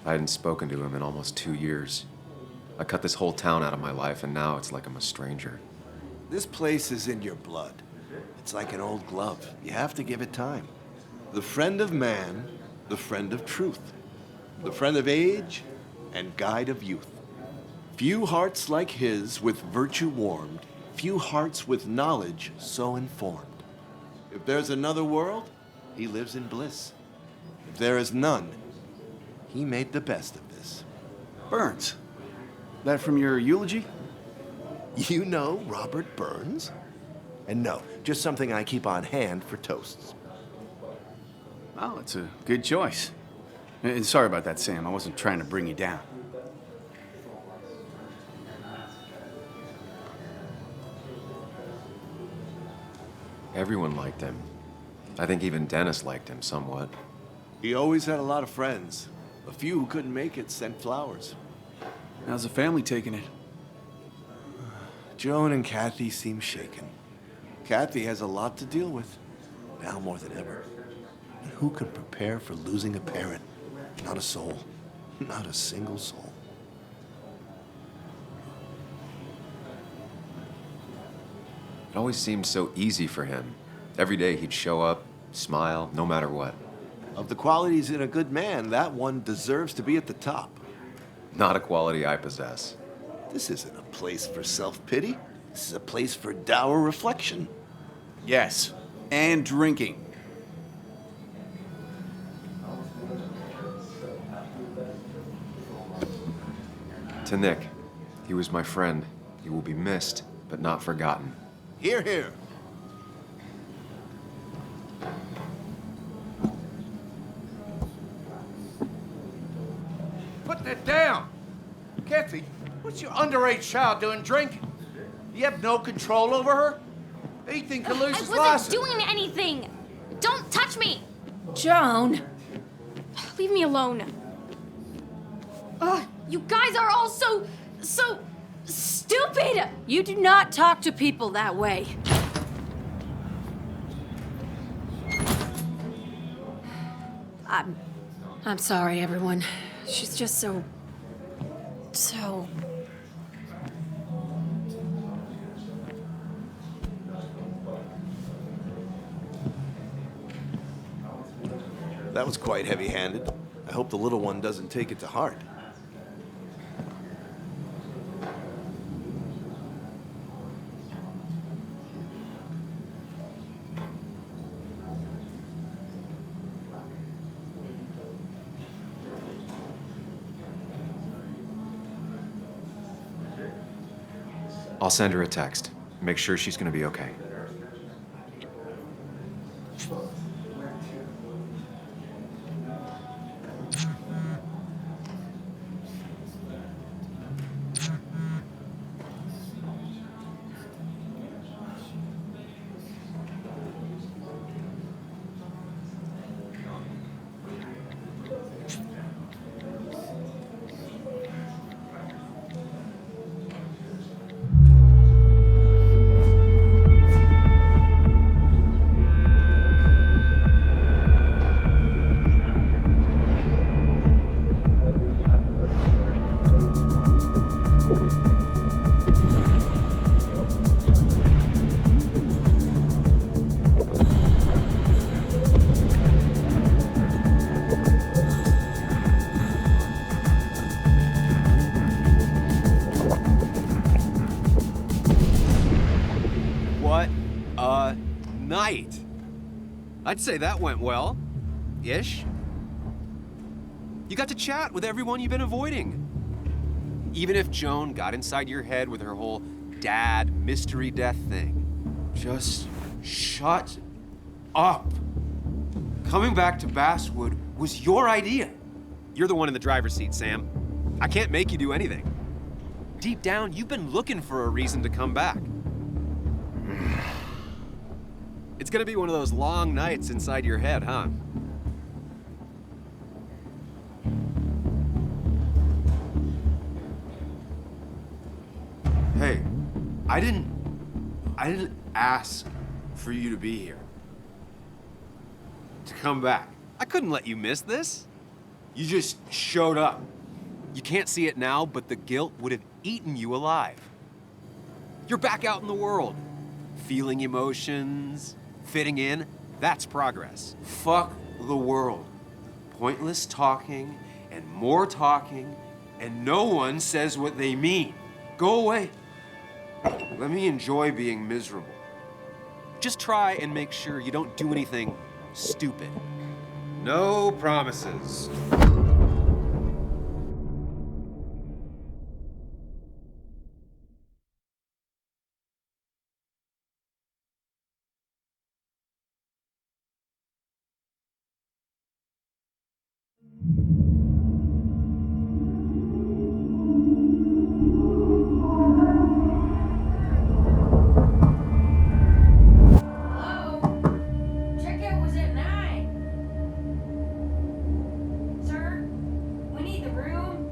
I hadn't spoken to him in almost 2 years. I cut this whole town out of my life, and now it's like I'm a stranger. This place is in your blood. It's like an old glove. You have to give it time. The friend of man, the friend of truth. The friend of age, and guide of youth. Few hearts like his with virtue warmed, few hearts with knowledge so informed. If there's another world, he lives in bliss. If there is none, he made the best of this. Burns. That from your eulogy? You know Robert Burns? And no, just something I keep on hand for toasts. Well, it's a good choice. And sorry about that, Sam. I wasn't trying to bring you down. Everyone liked him. I think even Dennis liked him somewhat. He always had a lot of friends. A few who couldn't make it sent flowers. How's the family taking it? Joan and Kathy seem shaken. Kathy has a lot to deal with, now more than ever. And who can prepare for losing a parent? Not a soul. Not a single soul. It always seemed so easy for him. Every day he'd show up, smile, no matter what. Of the qualities in a good man, that one deserves to be at the top. Not a quality I possess. This isn't a place for self-pity. This is a place for dour reflection. Yes, and drinking. To Nick, he was my friend. He will be missed, but not forgotten. Hear, hear. Put that down! Kathy, what's your underage child doing drinking? You have no control over her? Ethan can lose his I license. wasn't doing anything! Don't touch me! Joan! Leave me alone. Ugh, you guys are all so stupid! You do not talk to people that way. I'm sorry, everyone. She's just so... That was quite heavy-handed. I hope the little one doesn't take it to heart. I'll send her a text. Make sure she's gonna be okay. Night. I'd say that went well. Ish. You got to chat with everyone you've been avoiding. Even if Joan got inside your head with her whole dad mystery death thing. Just shut up. Coming back to Basswood was your idea. You're the one in the driver's seat, Sam. I can't make you do anything. Deep down, you've been looking for a reason to come back. It's gonna be one of those long nights inside your head, huh? Hey, I didn't ask for you to be here. To come back. I couldn't let you miss this. You just showed up. You can't see it now, but the guilt would have eaten you alive. You're back out in the world. Feeling emotions, fitting in, that's progress. Fuck the world. Pointless talking and more talking, and no one says what they mean. Go away. Let me enjoy being miserable. Just try and make sure you don't do anything stupid. No promises. Checkout was at 9. Sir, we need the room.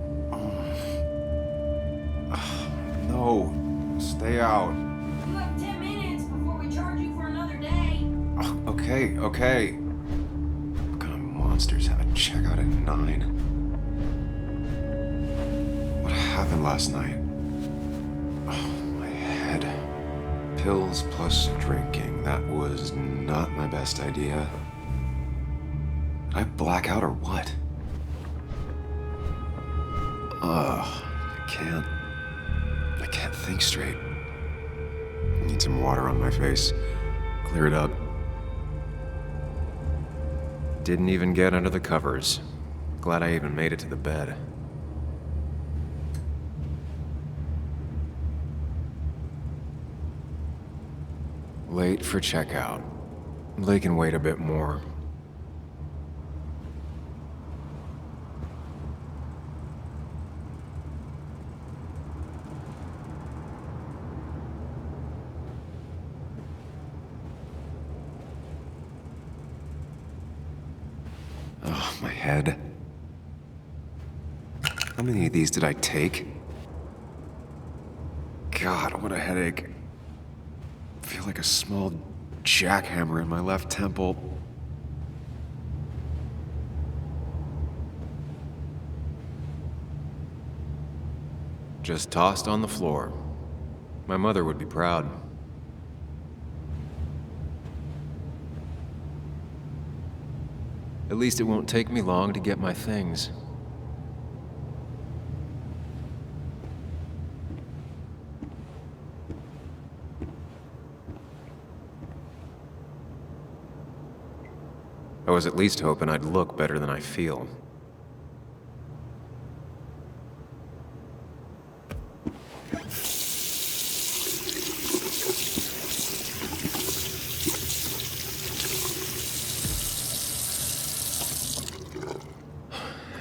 No, stay out. You have 10 minutes before we charge you for another day. Okay. What kind of monsters have a checkout at 9? What happened last night? Oh, my head. Pills plus drinking. That was not my best idea. Did I black out or what? I can't think straight. I need some water on my face. Clear it up. Didn't even get under the covers. Glad I even made it to the bed. Late for checkout. They can wait a bit more. Oh, my head. How many of these did I take? God, what a headache. I feel like a small jackhammer in my left temple. Just tossed on the floor. My mother would be proud. At least it won't take me long to get my things. I was at least hoping I'd look better than I feel.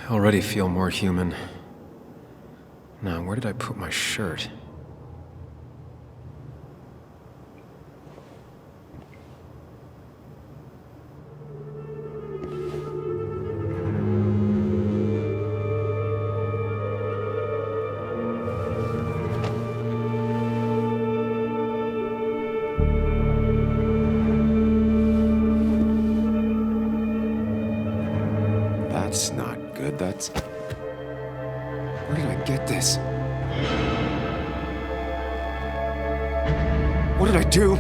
I already feel more human. Now, where did I put my shirt? That's not good. That's... Where did I get this? What did I do?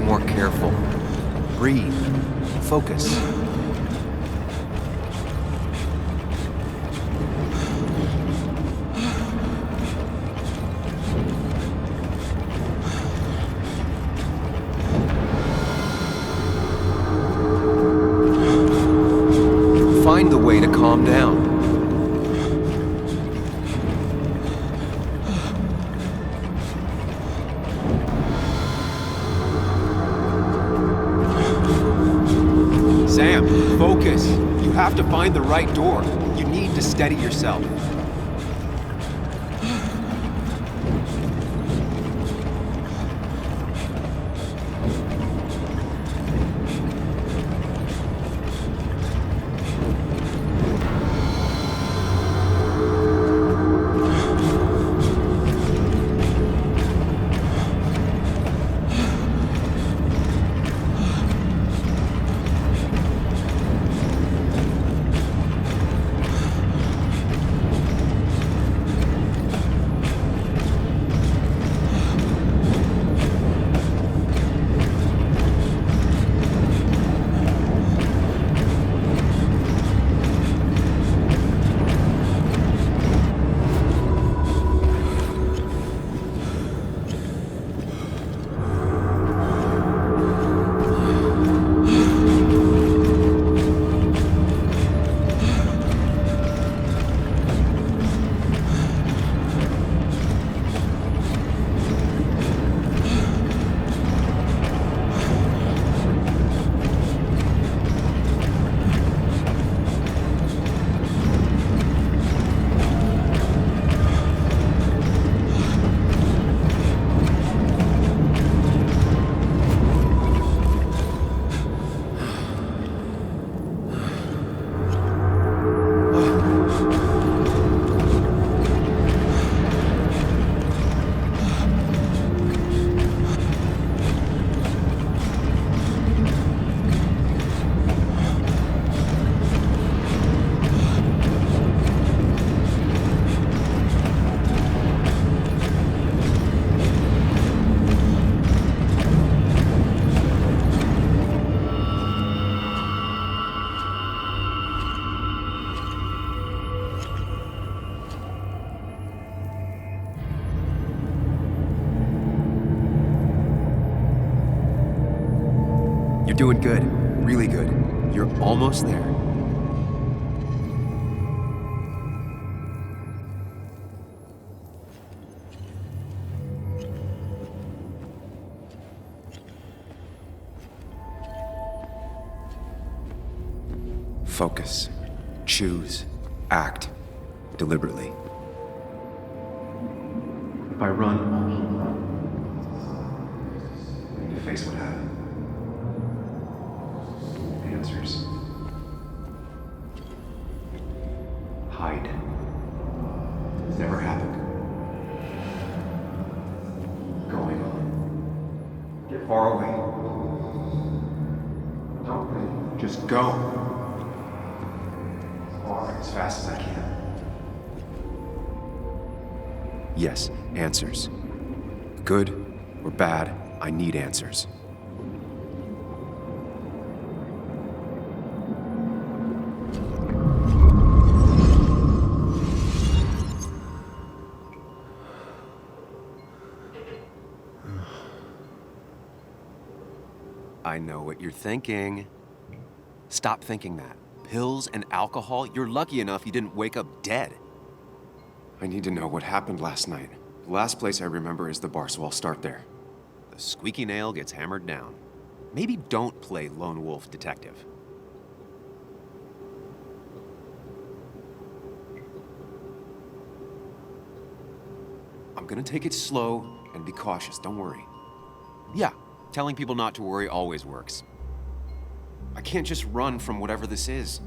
more careful. Breathe. Focus. Find the way to calm down. Sam, focus. You have to find the right door. You need to steady yourself. You're doing good. Really good. You're almost there. Focus. Choose. Act. Deliberately. If I run, I need to face what happened. Answers. Hide. It's never happened. Going on. Get far away. Don't wait. Just go. Far, as fast as I can. Yes, answers. Good or bad, I need answers. I know what you're thinking. Stop thinking that. Pills and alcohol, you're lucky enough you didn't wake up dead. I need to know what happened last night. The last place I remember is the bar, so I'll start there. The squeaky nail gets hammered down. Maybe don't play lone wolf detective. I'm gonna take it slow and be cautious, don't worry. Yeah, telling people not to worry always works. I can't just run from whatever this is.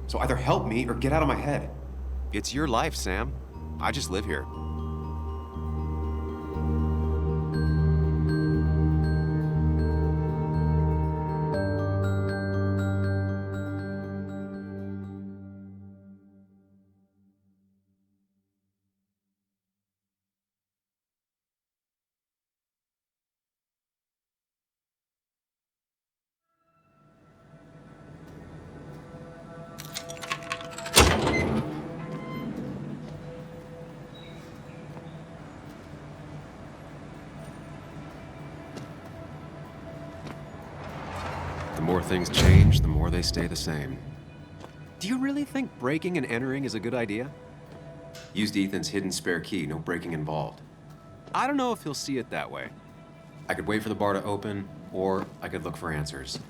So either help me or get out of my head. It's your life, Sam. I just live here. The more things change, the more they stay the same. Do you really think breaking and entering is a good idea? Used Ethan's hidden spare key, no breaking involved. I don't know if he'll see it that way. I could wait for the bar to open, or I could look for answers.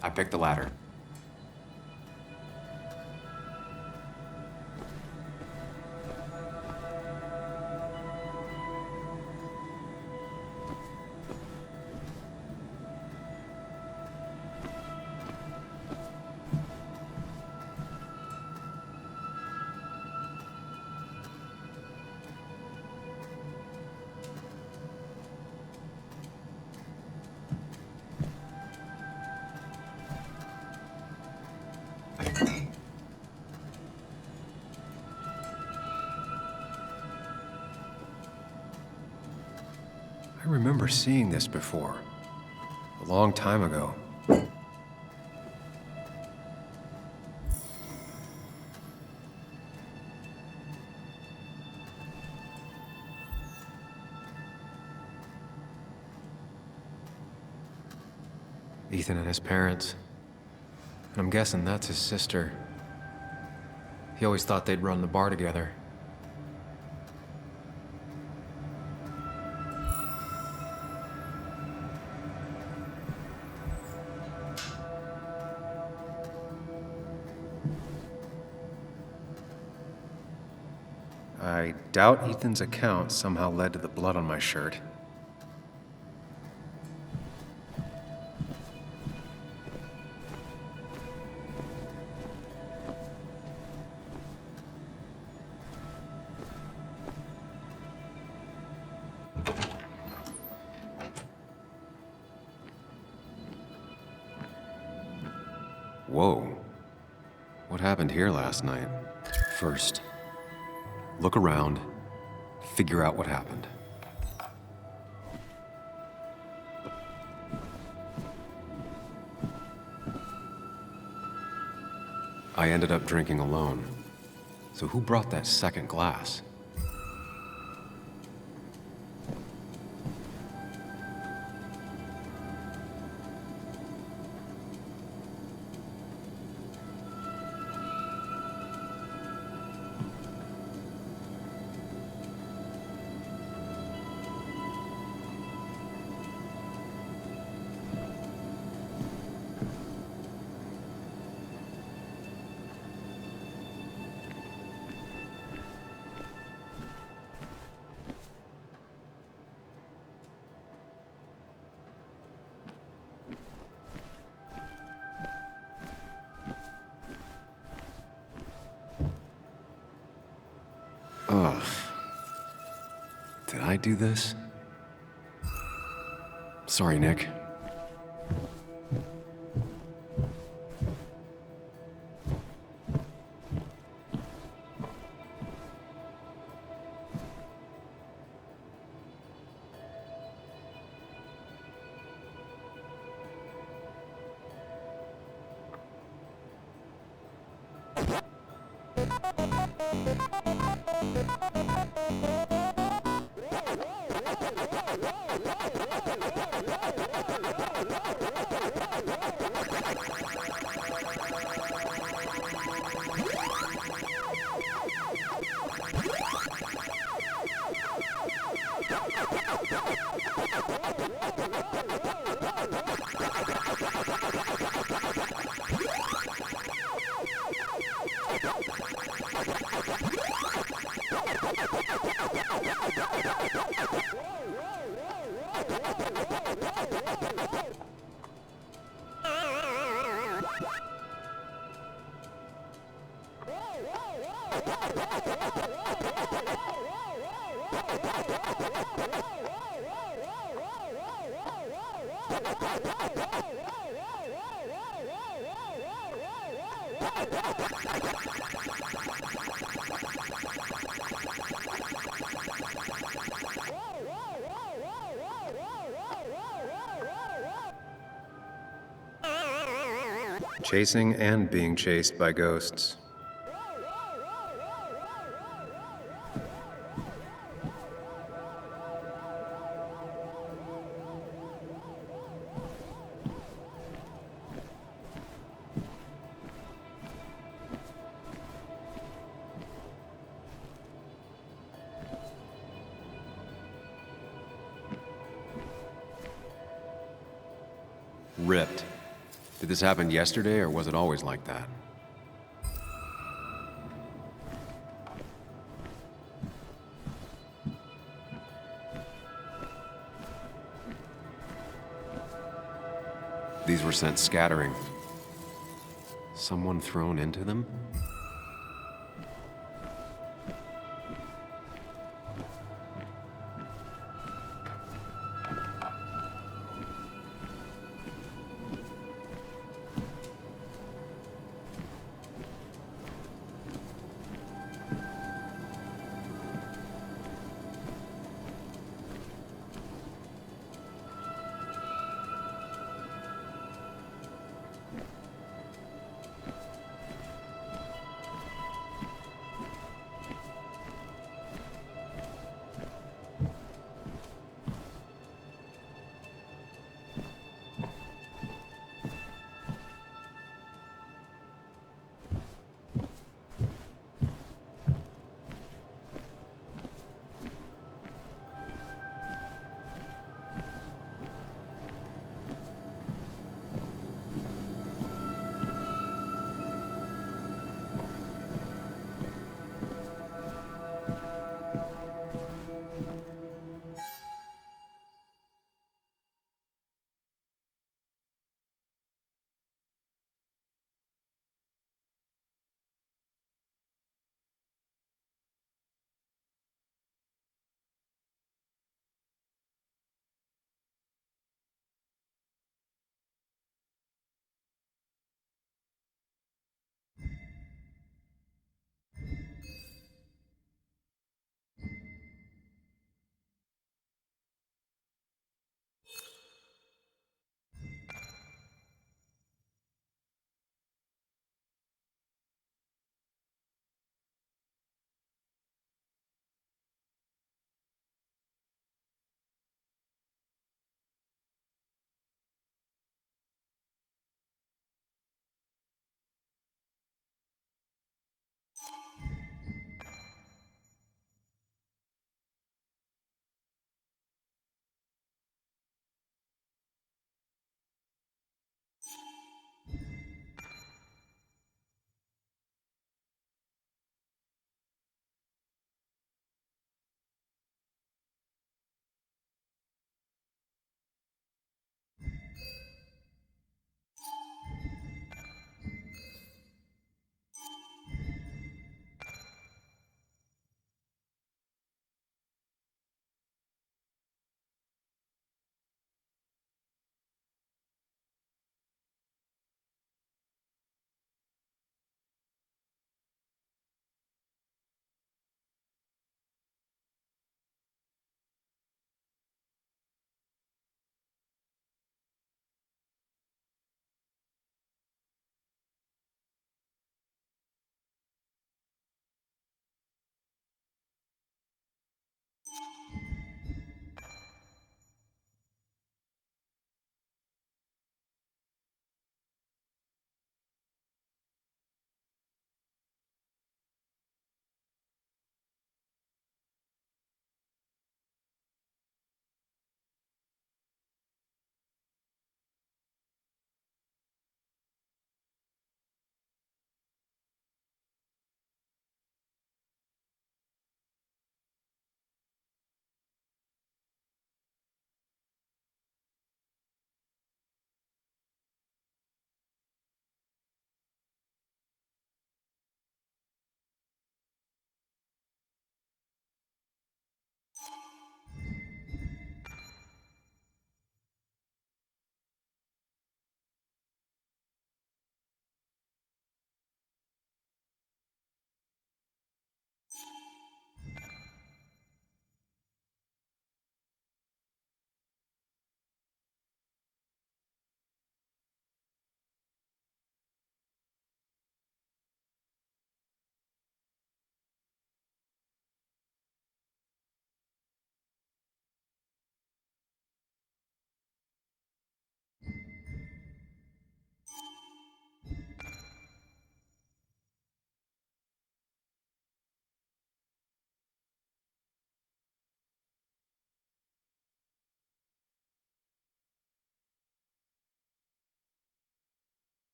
I picked the latter. I remember seeing this before, a long time ago. Ethan and his parents. And I'm guessing that's his sister. He always thought they'd run the bar together. I doubt Ethan's account somehow led to the blood on my shirt. Whoa. What happened here last night? First, look around, figure out what happened. I ended up drinking alone. So who brought that second glass? Ugh. Did I do this? Sorry, Nick. Chasing and being chased by ghosts. Ripped. Did this happen yesterday, or was it always like that? These were sent scattering. Someone thrown into them?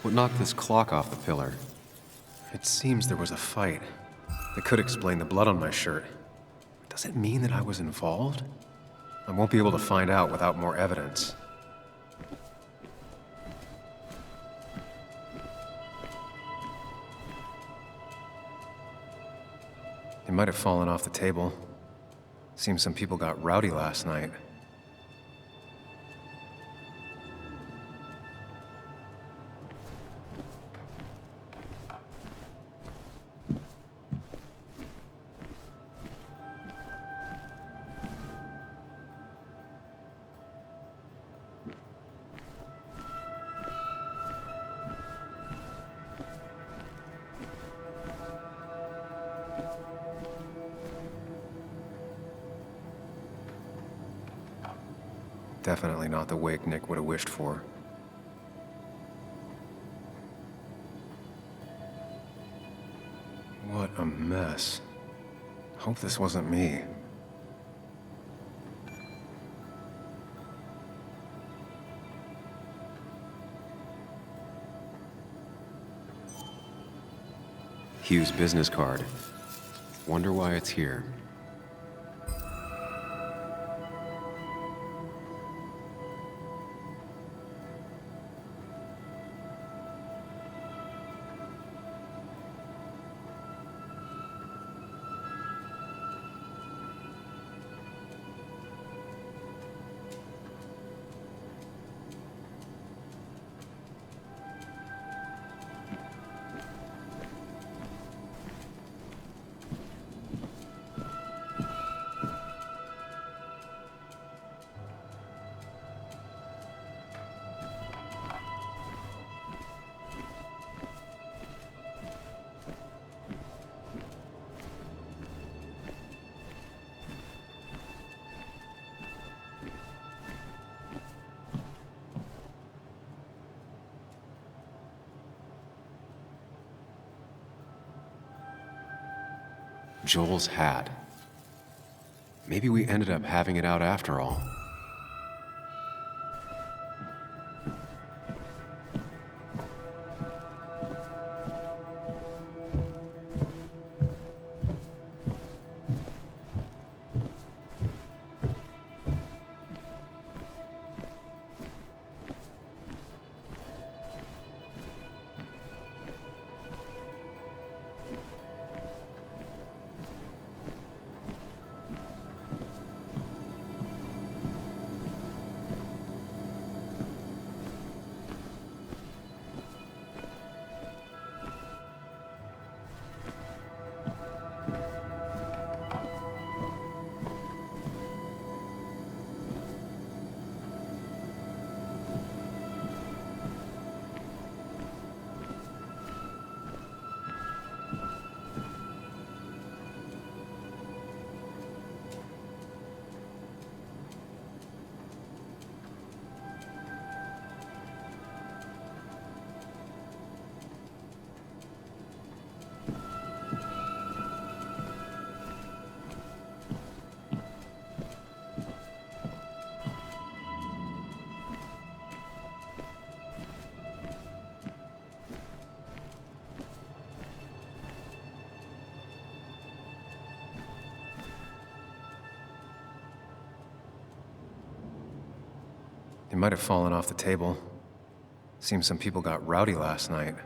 What knocked this clock off the pillar? It seems there was a fight. It could explain the blood on my shirt. Does it mean that I was involved? I won't be able to find out without more evidence. It might have fallen off the table. Seems some people got rowdy last night. Definitely not the wake Nick would have wished for. What a mess. Hope this wasn't me. Hugh's business card. Wonder why it's here. Joel's hat. Maybe we ended up having it out after all. It might have fallen off the table. Seems some people got rowdy last night.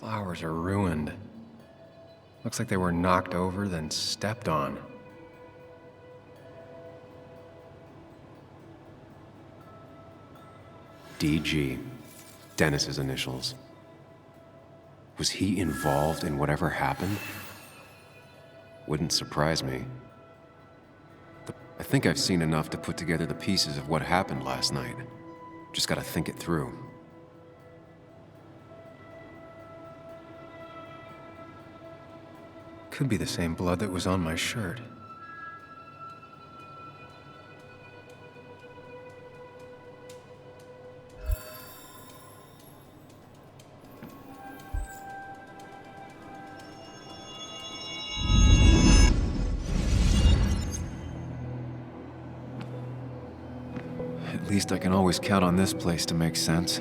flowers are ruined. Looks like they were knocked over, then stepped on. DG. Dennis's initials. Was he involved in whatever happened? Wouldn't surprise me. I think I've seen enough to put together the pieces of what happened last night. Just gotta think it through. Could be the same blood that was on my shirt. At least I can always count on this place to make sense.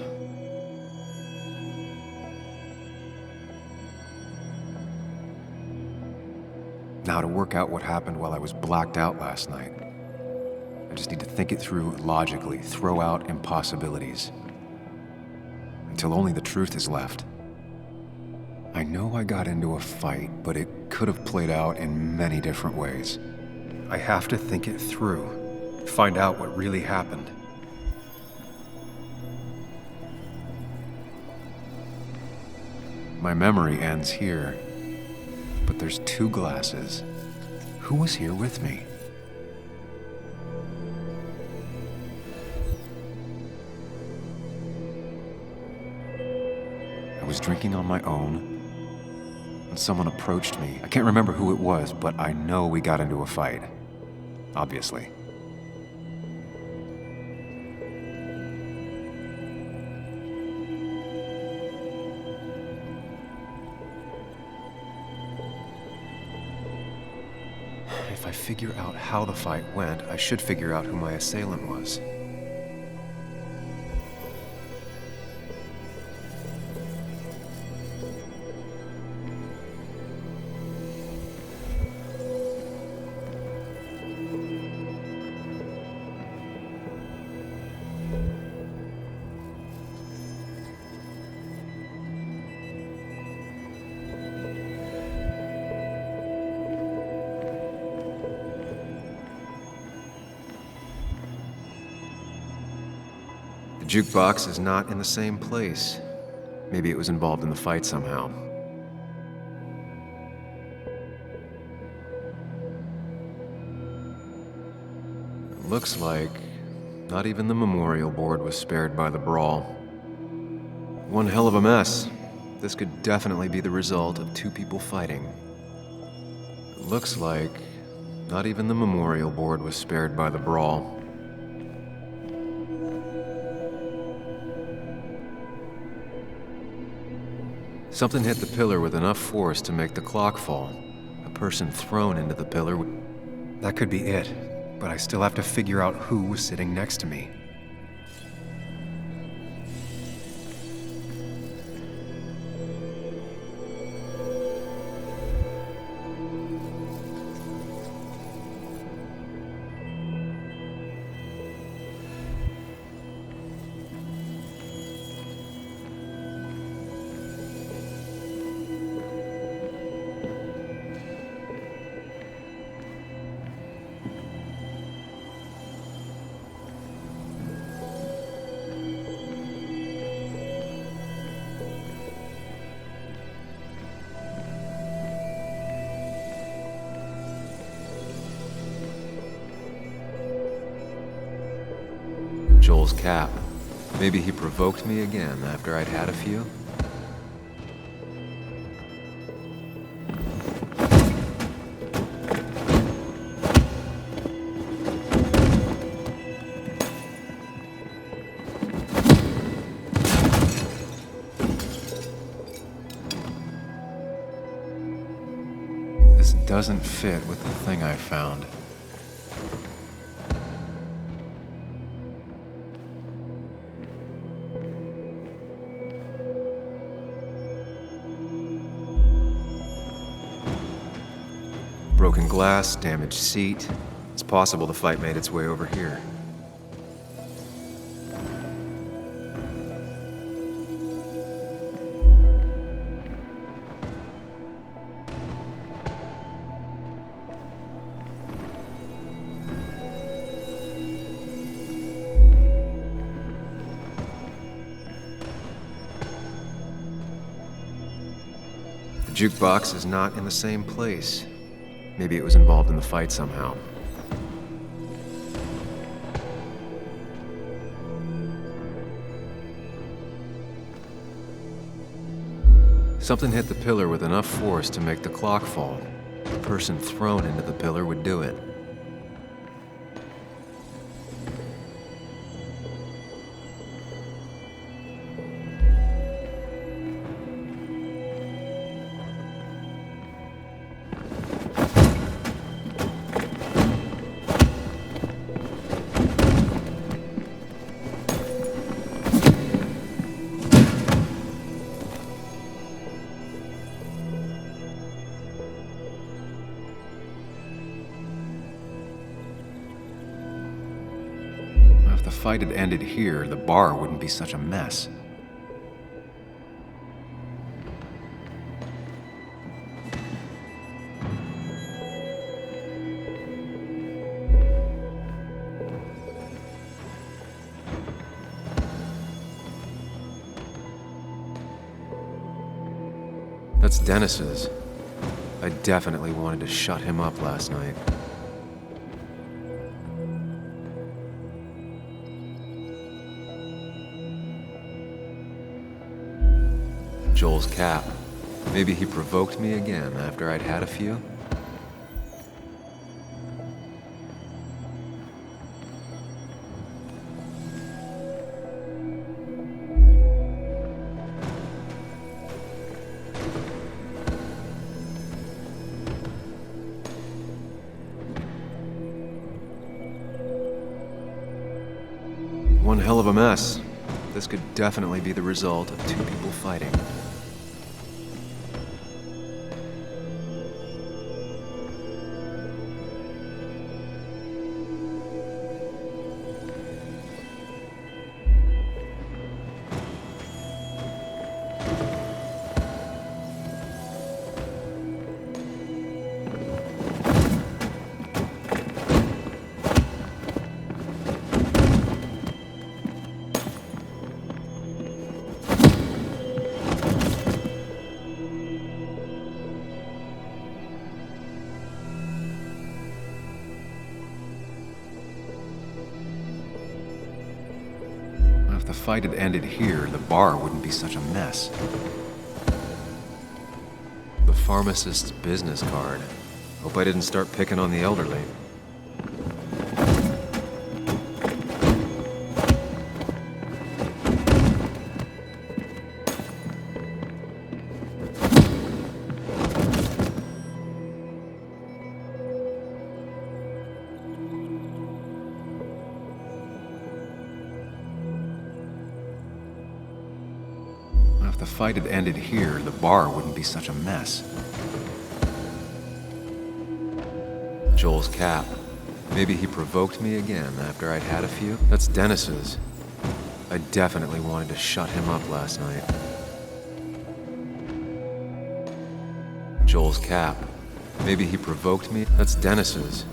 Now to work out what happened while I was blacked out last night. I just need to think it through logically, throw out impossibilities. Until only the truth is left. I know I got into a fight, but it could have played out in many different ways. I have to think it through, find out what really happened. My memory ends here, but there's 2 glasses. Who was here with me? I was drinking on my own, and someone approached me. I can't remember who it was, but I know we got into a fight. Obviously. If I figure out how the fight went, I should figure out who my assailant was. The jukebox is not in the same place. Maybe it was involved in the fight somehow. It looks like not even the memorial board was spared by the brawl. One hell of a mess. This could definitely be the result of 2 people fighting. It looks like not even the memorial board was spared by the brawl. Something hit the pillar with enough force to make the clock fall. A person thrown into the pillar. That could be it, but I still have to figure out who was sitting next to me. Joel's cap. Maybe he provoked me again after I'd had a few? This doesn't fit with the thing I found. Broken glass, damaged seat. It's possible the fight made its way over here. jukebox is not in the same place. Maybe it was involved in the fight somehow. Something hit the pillar with enough force to make the clock fall. The person thrown into the pillar would do it. If the fight had ended here, the bar wouldn't be such a mess. That's Dennis's. I definitely wanted to shut him up last night. Joel's cap. Maybe he provoked me again after I'd had a few? One hell of a mess. This could definitely be the result of two people fighting. If the fight had ended here, the bar wouldn't be such a mess. The pharmacist's business card. Hope I didn't start picking on the elderly. If the fight had ended here, the bar wouldn't be such a mess. Joel's cap. Maybe he provoked me again after I'd had a few? That's Dennis's. I definitely wanted to shut him up last night. Joel's cap. Maybe he provoked me? That's Dennis's.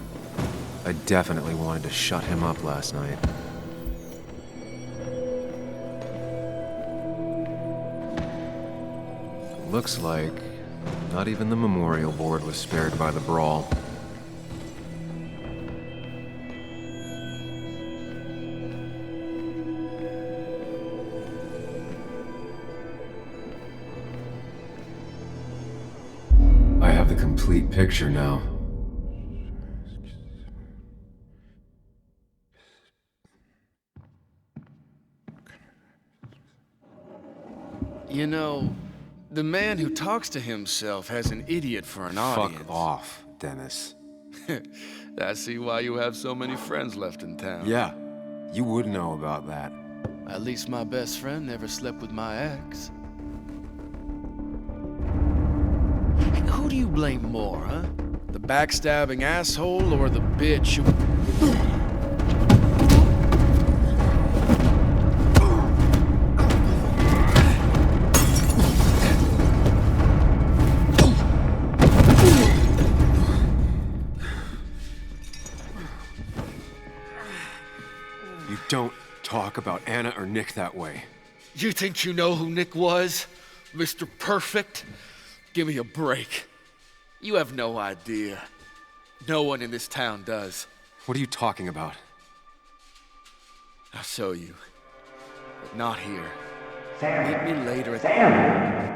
I definitely wanted to shut him up last night. Looks like not even the memorial board was spared by the brawl. I have the complete picture now. You know, the man who talks to himself has an idiot for an audience. Fuck off, Dennis. I see why you have so many friends left in town. Yeah, you would know about that. At least my best friend never slept with my ex. Who do you blame more, huh? The backstabbing asshole or the bitch who... Don't talk about Anna or Nick that way. You think you know who Nick was? Mr. Perfect? Give me a break. You have no idea. No one in this town does. What are you talking about? I'll show you. But not here. Sam. Meet me later at Sam.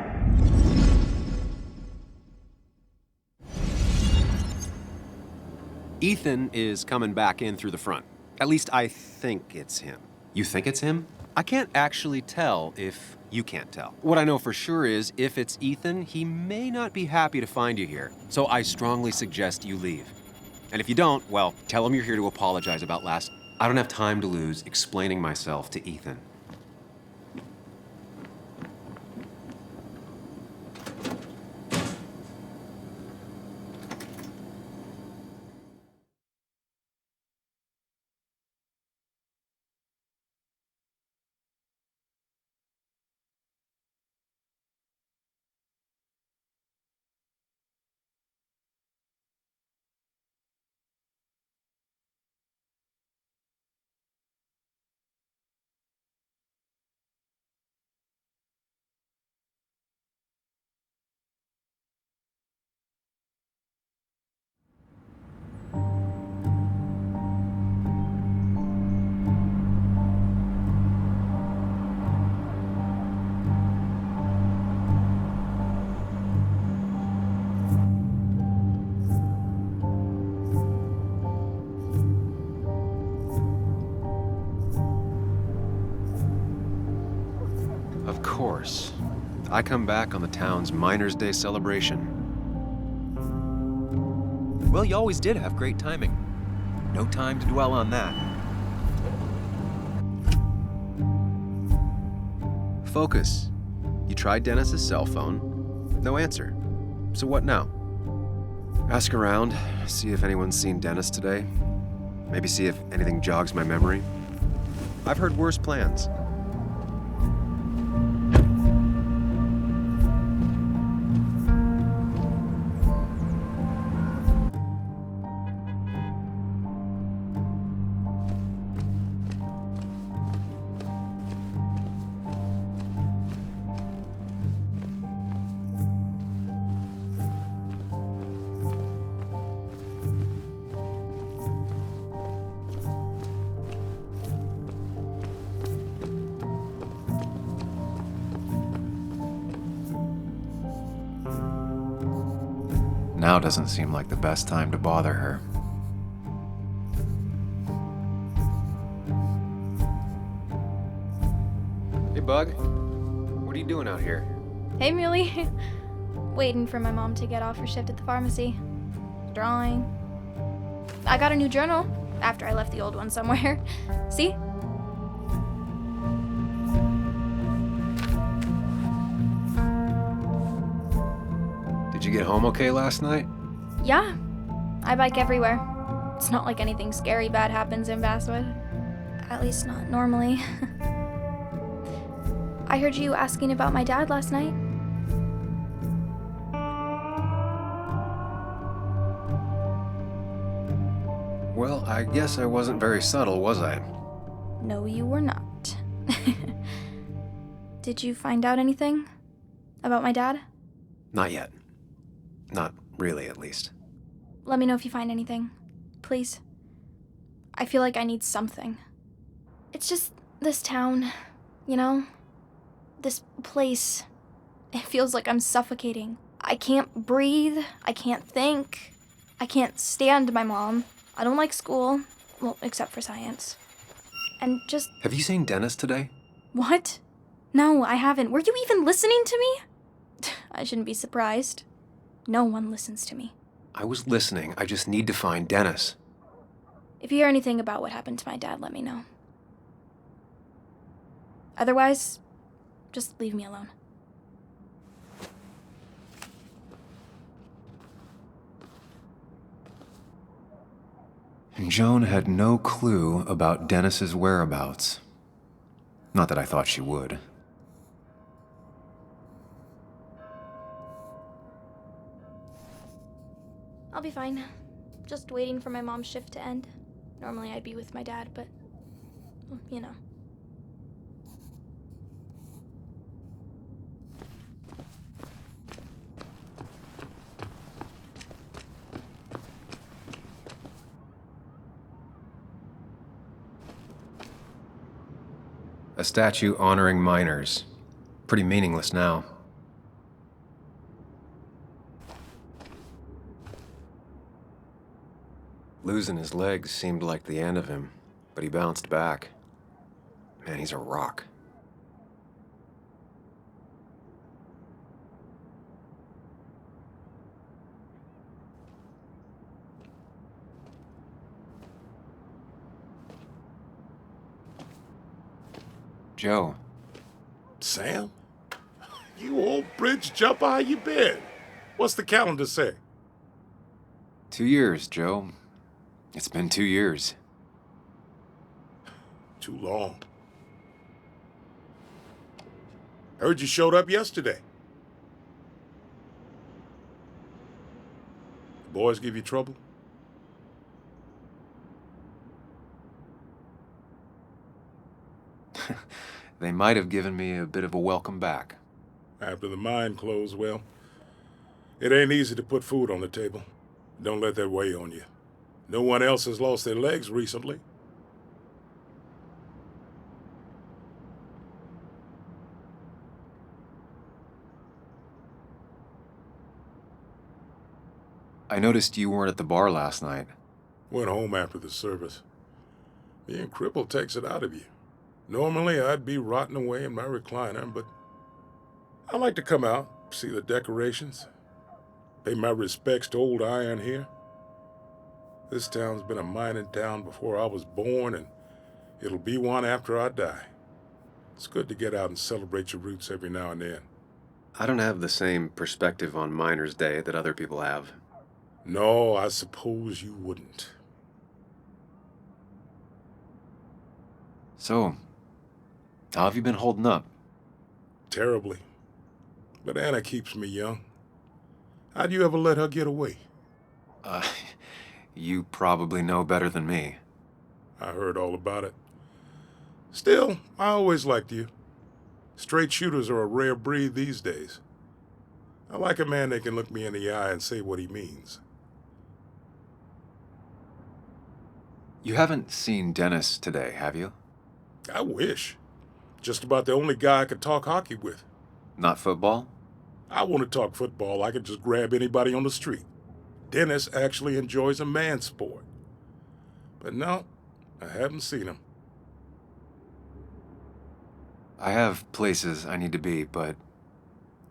Ethan is coming back in through the front. At least I think it's him. You think it's him? I can't actually tell if you can't tell. What I know for sure is if it's Ethan, he may not be happy to find you here. So I strongly suggest you leave. And if you don't, well, tell him you're here to apologize about last. I don't have time to lose explaining myself to Ethan. Of course. I come back on the town's Miners' Day celebration. Well, you always did have great timing. No time to dwell on that. Focus. You tried Dennis's cell phone. No answer. So what now? Ask around, see if anyone's seen Dennis today. Maybe see if anything jogs my memory. I've heard worse plans. Now doesn't seem like the best time to bother her. Hey, Bug. What are you doing out here? Hey, Muley. Waiting for my mom to get off her shift at the pharmacy. Drawing. I got a new journal after I left the old one somewhere. See? Did you get home okay last night? Yeah. I bike everywhere. It's not like anything scary bad happens in Basswood. At least not normally. I heard you asking about my dad last night. Well, I guess I wasn't very subtle, was I? No, you were not. Did you find out anything about my dad? Not yet. Not really, at least. Let me know if you find anything. Please. I feel like I need something. It's just this town, you know? This place. It feels like I'm suffocating. I can't breathe. I can't think. I can't stand my mom. I don't like school. Well, except for science. And just... Have you seen Dennis today? What? No, I haven't. Were you even listening to me? I shouldn't be surprised. No one listens to me. I was listening. I just need to find Dennis. If you hear anything about what happened to my dad, let me know. Otherwise, just leave me alone. Joan had no clue about Dennis's whereabouts. Not that I thought she would. I'll be fine. Just waiting for my mom's shift to end. Normally I'd be with my dad, but, well, you know. A statue honoring miners. Pretty meaningless now. Losing his legs seemed like the end of him, but he bounced back. Man, he's a rock. Joe. Sam? You old bridge jumper, how you been? What's the calendar say? 2 years, Joe. It's been 2 years. Too long. Heard you showed up yesterday. The boys give you trouble? They might have given me a bit of a welcome back. After the mine closed, well, it ain't easy to put food on the table. Don't let that weigh on you. No one else has lost their legs recently. I noticed you weren't at the bar last night. Went home after the service. Being crippled takes it out of you. Normally, I'd be rotting away in my recliner, but I like to come out, see the decorations, pay my respects to old iron here. This town's been a mining town before I was born, and it'll be one after I die. It's good to get out and celebrate your roots every now and then. I don't have the same perspective on Miners' Day that other people have. No, I suppose you wouldn't. So, how have you been holding up? Terribly. But Anna keeps me young. How'd you ever let her get away? You probably know better than me. I heard all about it. Still, I always liked you. Straight shooters are a rare breed these days. I like a man that can look me in the eye and say what he means. You haven't seen Dennis today, have you? I wish. Just about the only guy I could talk hockey with. Not football? I want to talk football. I could just grab anybody on the street. Dennis actually enjoys a man's sport. But no, I haven't seen him. I have places I need to be, but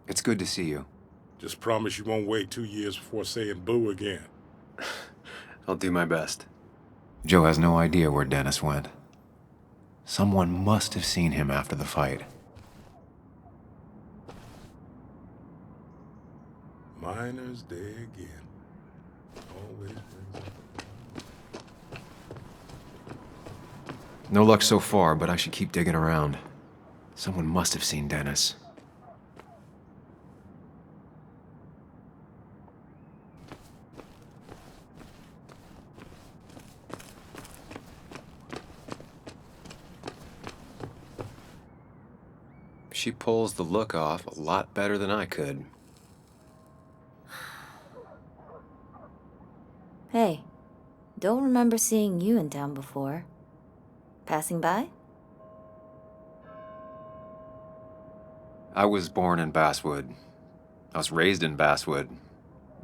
it's good to see you. Just promise you won't wait 2 years before saying boo again. I'll do my best. Joe has no idea where Dennis went. Someone must have seen him after the fight. Miners' Day again. Always brings up. No luck so far, but I should keep digging around. Someone must have seen Dennis. She pulls the look off a lot better than I could. Hey, don't remember seeing you in town before. Passing by? I was born in Basswood. I was raised in Basswood,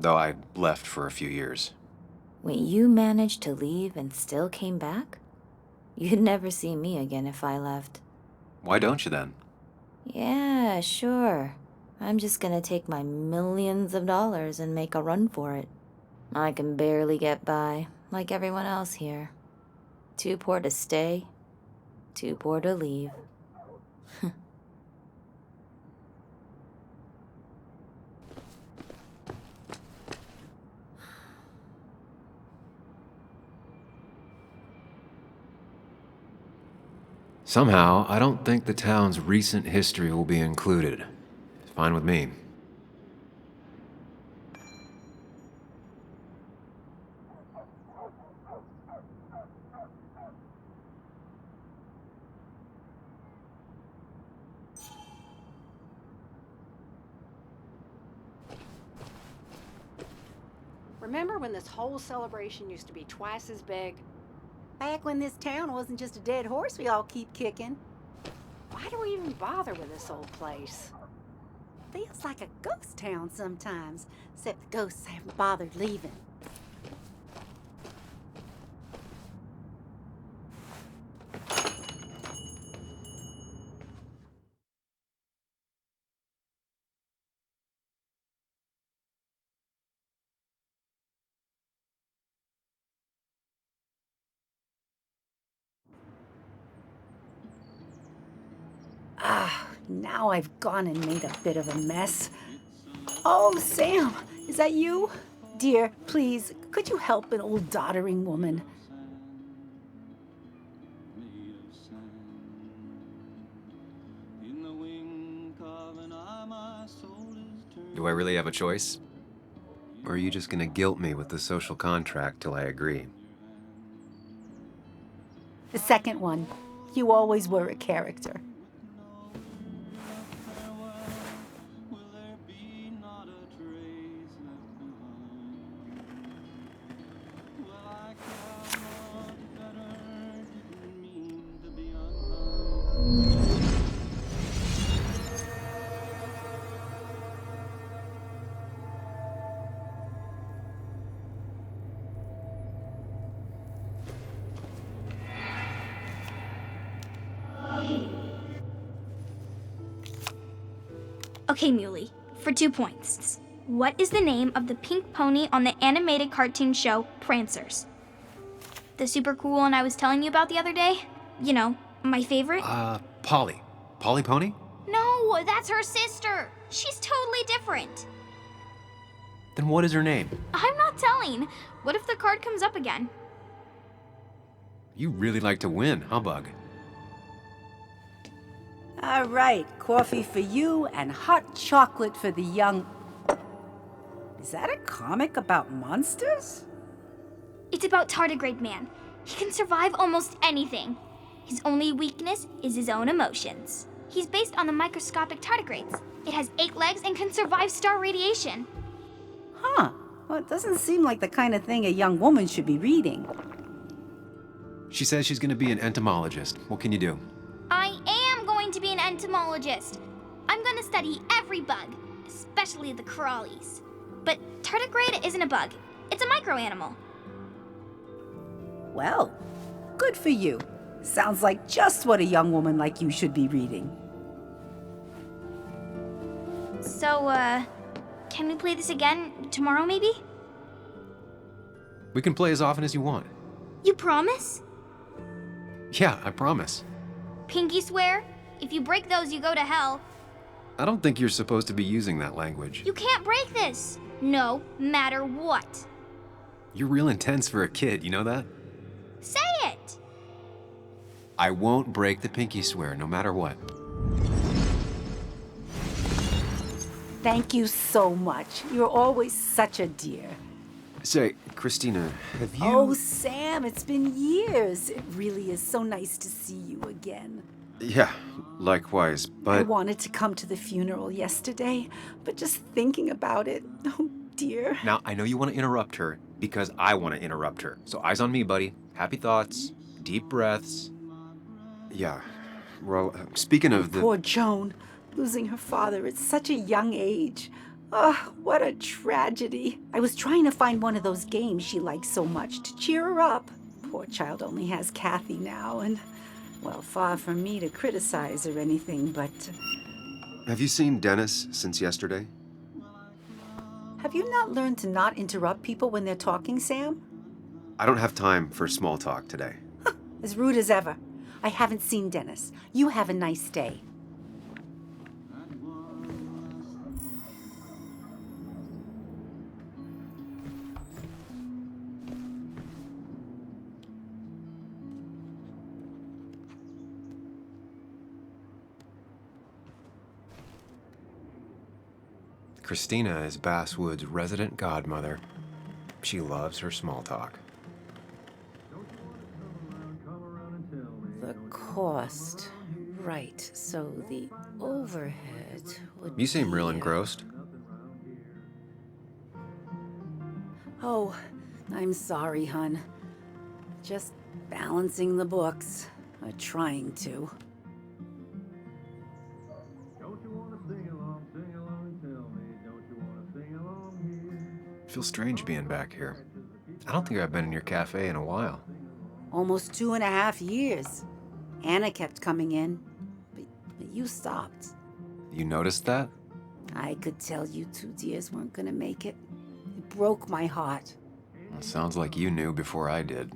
though I left for a few years. Wait, you managed to leave and still came back? You'd never see me again if I left. Why don't you then? Yeah, sure. I'm just gonna take my millions of dollars and make a run for it. I can barely get by, like everyone else here. Too poor to stay, too poor to leave. Somehow, I don't think the town's recent history will be included. It's fine with me. Remember when this whole celebration used to be twice as big? Back when this town wasn't just a dead horse we all keep kicking. Why do we even bother with this old place? Feels like a ghost town sometimes, except the ghosts haven't bothered leaving. Now I've gone and made a bit of a mess. Oh, Sam, is that you? Dear, please, could you help an old doddering woman? Do I really have a choice? Or are you just gonna guilt me with the social contract till I agree? The second one. You always were a character. Okay, Muley, for 2 points. What is the name of the pink pony on the animated cartoon show Prancers? The super cool one I was telling you about the other day? You know, my favorite? Polly. Polly Pony? No, that's her sister. She's totally different. Then what is her name? I'm not telling. What if the card comes up again? You really like to win, huh, Bug? All right, coffee for you and hot chocolate for the young... Is that a comic about monsters? It's about Tardigrade Man. He can survive almost anything. His only weakness is his own emotions. He's based on the microscopic tardigrades. It has 8 legs and can survive star radiation. Huh. Well, it doesn't seem like the kind of thing a young woman should be reading. She says she's gonna be an entomologist. What can you do? I am going to be an entomologist. I'm going to study every bug, especially the crawlies. But tardigrade isn't a bug. It's a microanimal. Well, good for you. Sounds like just what a young woman like you should be reading. So, can we play this again tomorrow, maybe? We can play as often as you want. You promise? Yeah, I promise. Pinky swear? If you break those, you go to hell. I don't think you're supposed to be using that language. You can't break this. No matter what. You're real intense for a kid, you know that? Say it! I won't break the pinky swear, no matter what. Thank you so much. You're always such a dear. Say, Christina, have you... Oh, Sam, it's been years. It really is so nice to see you again. Yeah, likewise, but... I wanted to come to the funeral yesterday, but just thinking about it, oh dear. Now, I know you want to interrupt her, because I want to interrupt her. So eyes on me, buddy. Happy thoughts, deep breaths. Yeah, well, speaking of the... Poor Joan, losing her father at such a young age. Oh, what a tragedy. I was trying to find one of those games she likes so much to cheer her up. Poor child only has Kathy now, and, well, far from me to criticize or anything, but... Have you seen Dennis since yesterday? Have you not learned to not interrupt people when they're talking, Sam? I don't have time for small talk today. As rude as ever. I haven't seen Dennis. You have a nice day. Christina is Basswood's resident godmother. She loves her small talk. The cost. Right, so the overhead would You seem real be, engrossed. Oh, I'm sorry, hun. Just balancing the books. Or trying to. feels strange being back here. I don't think I've been in your cafe in a while. Almost 2.5 years. Anna kept coming in, but you stopped. You noticed that? I could tell you two dears weren't gonna make it. It broke my heart. Well, sounds like you knew before I did.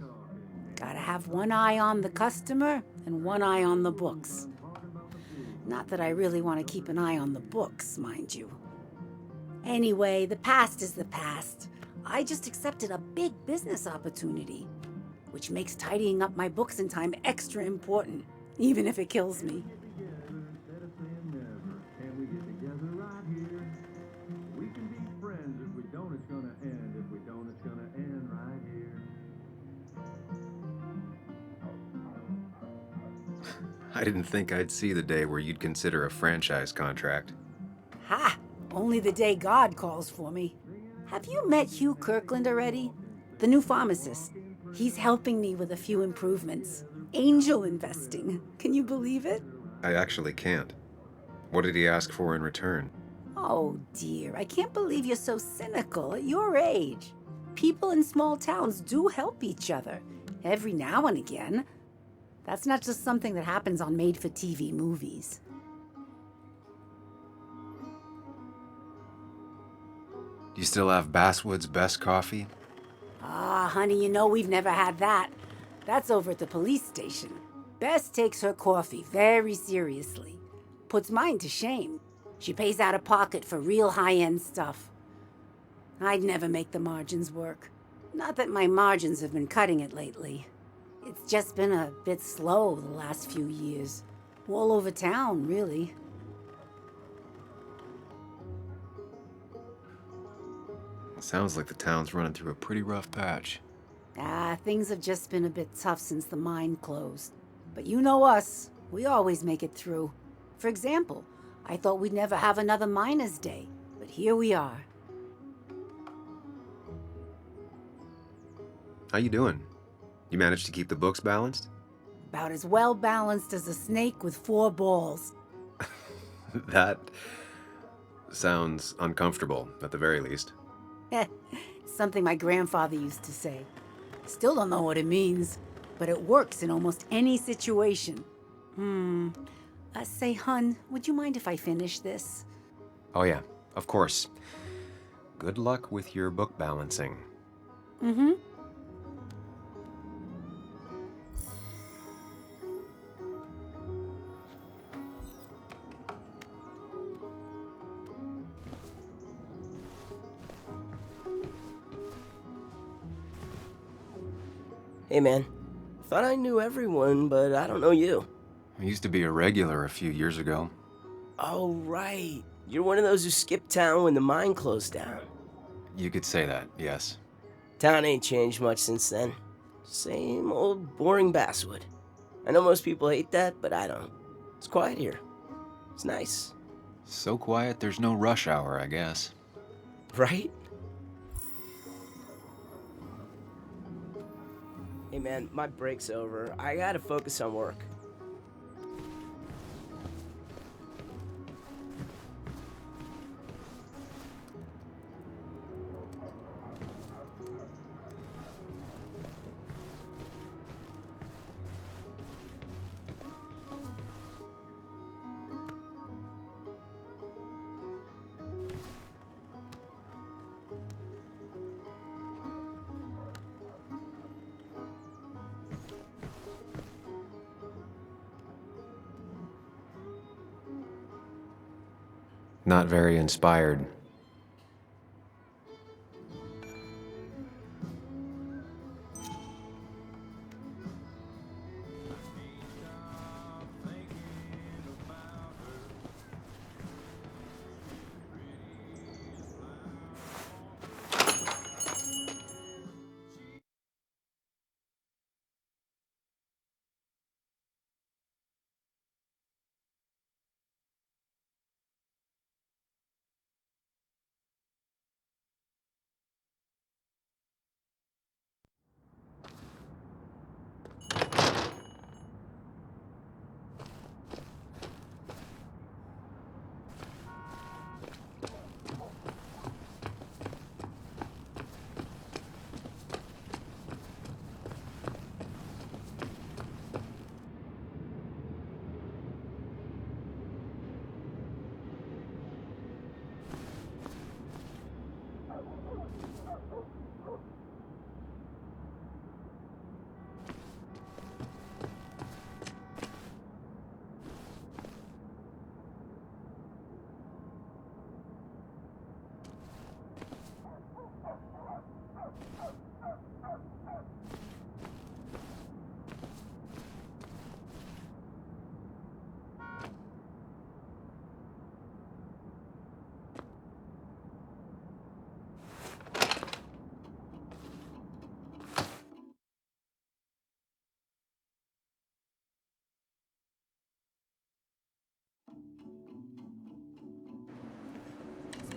Gotta have one eye on the customer and one eye on the books. Not that I really want to keep an eye on the books, mind you. Anyway, the past is the past. I just accepted a big business opportunity, which makes tidying up my books in time extra important, even if it kills me. I didn't think I'd see the day where you'd consider a franchise contract. Ha! Only the day God calls for me. Have you met Hugh Kirkland already? The new pharmacist. He's helping me with a few improvements. Angel investing. Can you believe it? I actually can't. What did he ask for in return? Oh dear, I can't believe you're so cynical at your age. People in small towns do help each other, every now and again. That's not just something that happens on made-for-TV movies. Do you still have Basswood's best coffee? Ah, honey, you know we've never had that. That's over at the police station. Bess takes her coffee very seriously. Puts mine to shame. She pays out of pocket for real high-end stuff. I'd never make the margins work. Not that my margins have been cutting it lately. It's just been a bit slow the last few years. All over town, really. It sounds like the town's running through a pretty rough patch. Ah, things have just been a bit tough since the mine closed. But you know us. We always make it through. For example, I thought we'd never have another Miners' Day, but here we are. How you doing? You managed to keep the books balanced? About as well balanced as a snake with 4 balls. That sounds uncomfortable, at the very least. Something my grandfather used to say. Still don't know what it means, but it works in almost any situation. Say, hun, would you mind if I finish this? Oh yeah, of course. Good luck with your book balancing. Mm-hmm. Hey man, thought I knew everyone, but I don't know you. I used to be a regular a few years ago. Oh right, you're one of those who skipped town when the mine closed down. You could say that, yes. Town ain't changed much since then. Same old boring Basswood. I know most people hate that, but I don't. It's quiet here. It's nice. So quiet there's no rush hour, I guess. Right? Hey man, my break's over. I gotta focus on work. Not very inspired.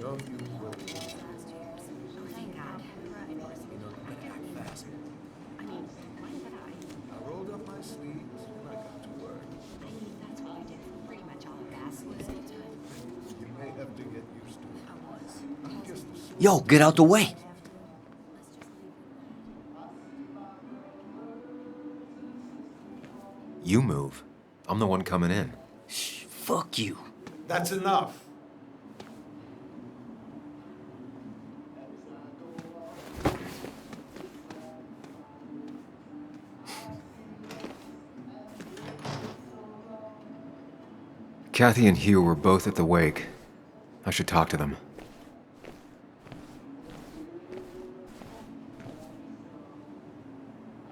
Thank God. You know, you gotta act fast. I mean, why would I? I rolled up my sleeves and I got to work. I mean, that's what I did for pretty much all of Basswood at the time. You may have to get used to it. I'm just a Yo, get out the way! You move. I'm the one coming in. Fuck you. That's enough. Kathy and Hugh were both at the wake. I should talk to them.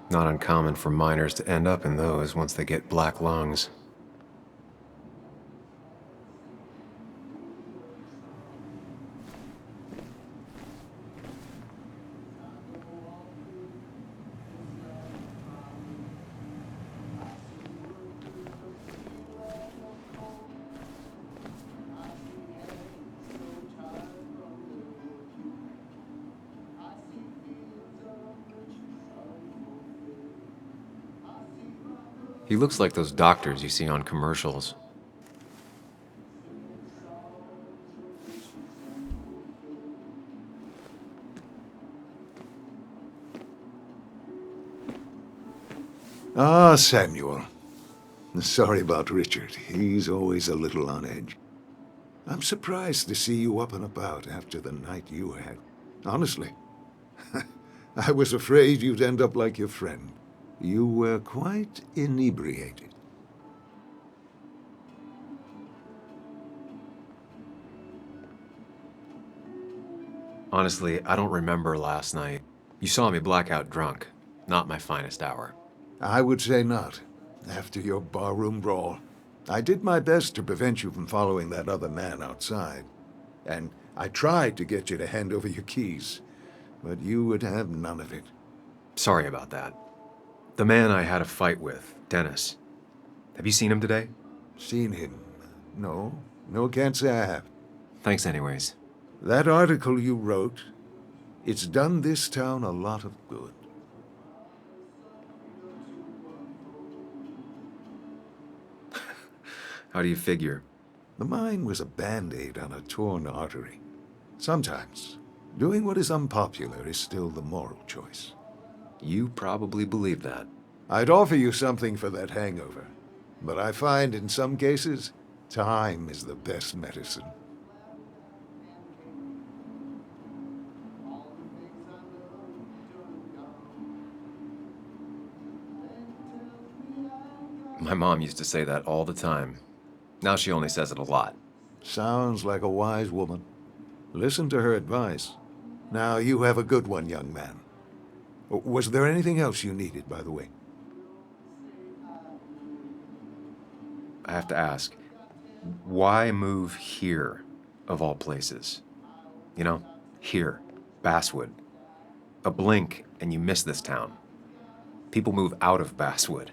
Not uncommon for miners to end up in those once they get black lungs. He looks like those doctors you see on commercials. Ah, Samuel. Sorry about Richard. He's always a little on edge. I'm surprised to see you up and about after the night you had. Honestly. I was afraid you'd end up like your friend. You were quite inebriated. Honestly, I don't remember last night. You saw me blackout drunk. Not my finest hour. I would say not. After your barroom brawl. I did my best to prevent you from following that other man outside. And I tried to get you to hand over your keys. But you would have none of it. Sorry about that. The man I had a fight with, Dennis. Have you seen him today? Seen him? No. No, can't say I have. Thanks anyways. That article you wrote, it's done this town a lot of good. How do you figure? The mine was a band-aid on a torn artery. Sometimes, doing what is unpopular is still the moral choice. You probably believe that. I'd offer you something for that hangover, but I find in some cases, time is the best medicine. My mom used to say that all the time. Now she only says it a lot. Sounds like a wise woman. Listen to her advice. Now you have a good one, young man. Was there anything else you needed, by the way? I have to ask, why move here, of all places? You know, here, Basswood. A blink and you miss this town. People move out of Basswood,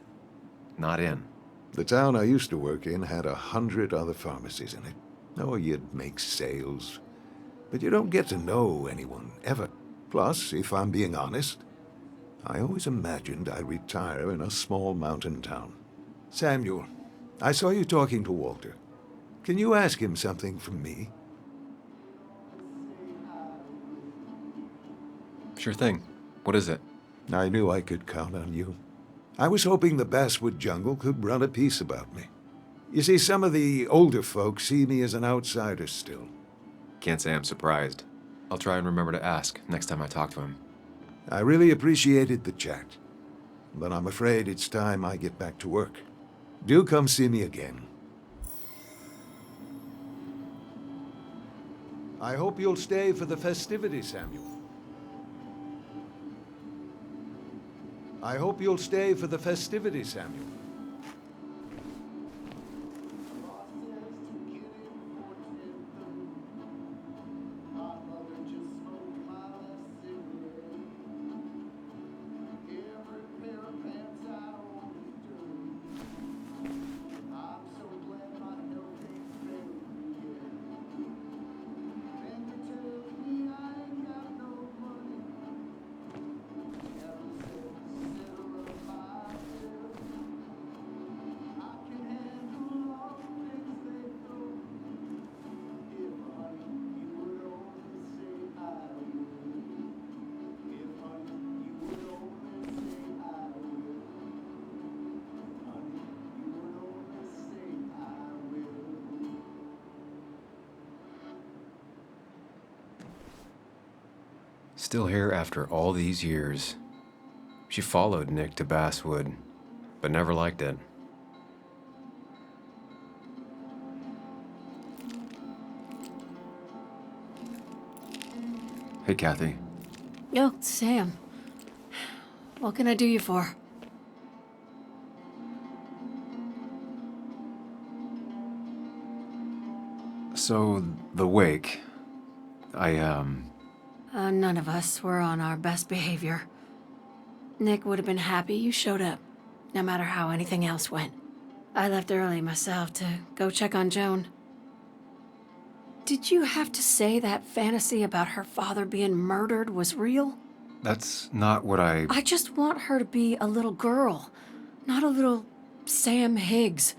not in. The town I used to work in had 100 other pharmacies in it. Oh, you'd make sales. But you don't get to know anyone, ever. Plus, if I'm being honest, I always imagined I'd retire in a small mountain town. Samuel, I saw you talking to Walter. Can you ask him something from me? Sure thing. What is it? I knew I could count on you. I was hoping the Basswood jungle could run a piece about me. You see, some of the older folks see me as an outsider still. Can't say I'm surprised. I'll try and remember to ask next time I talk to him. I really appreciated the chat, but I'm afraid it's time I get back to work. Do come see me again. I hope you'll stay for the festivities, Samuel. I hope you'll stay for the festivities, Samuel. Still here after all these years. She followed Nick to Basswood, but never liked it. Hey, Kathy. Oh, Sam. What can I do you for? So, the wake. None of us were on our best behavior. Nick would have been happy you showed up, no matter how anything else went. I left early myself to go check on Joan. Did you have to say that fantasy about her father being murdered was real? That's not what I just want her to be a little girl, not a little Sam Higgs,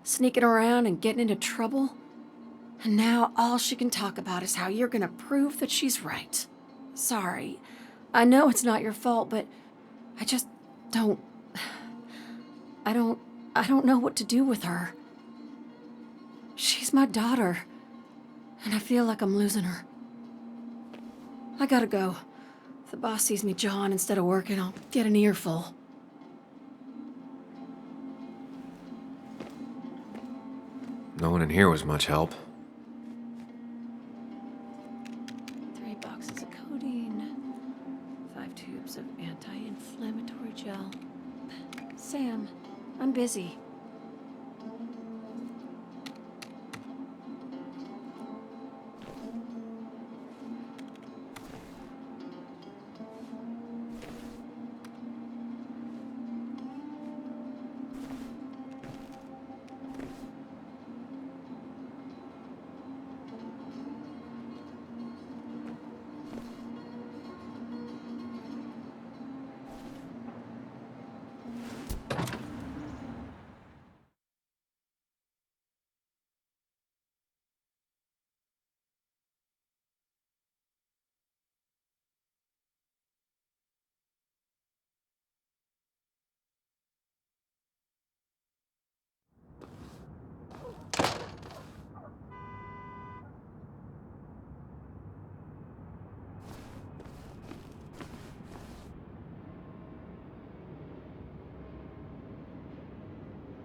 sneaking around and getting into trouble. And now all she can talk about is how you're gonna prove that she's right. Sorry. I know it's not your fault, but I just don't... I don't know what to do with her. She's my daughter, and I feel like I'm losing her. I gotta go. If the boss sees me jawing instead of working, I'll get an earful. No one in here was much help. 3 boxes of codeine, 5 tubes of anti-inflammatory gel. Sam, I'm busy.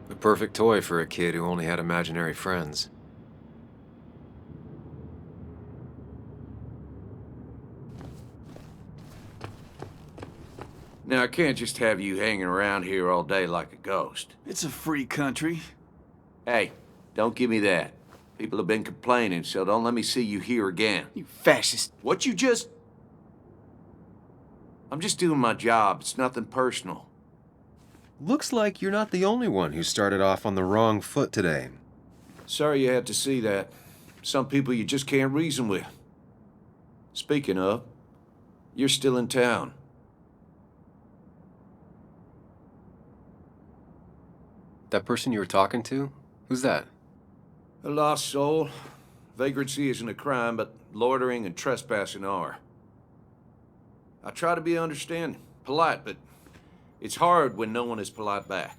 The perfect toy for a kid who only had imaginary friends. Now, I can't just have you hanging around here all day like a ghost. It's a free country. Hey, don't give me that. People have been complaining, so don't let me see you here again. You fascist. What you just... I'm just doing my job. It's nothing personal. Looks like you're not the only one who started off on the wrong foot today. Sorry you had to see that. Some people you just can't reason with. Speaking of, you're still in town. That person you were talking to? Who's that? A lost soul. Vagrancy isn't a crime, but loitering and trespassing are. I try to be understanding, polite, but it's hard when no one is polite back.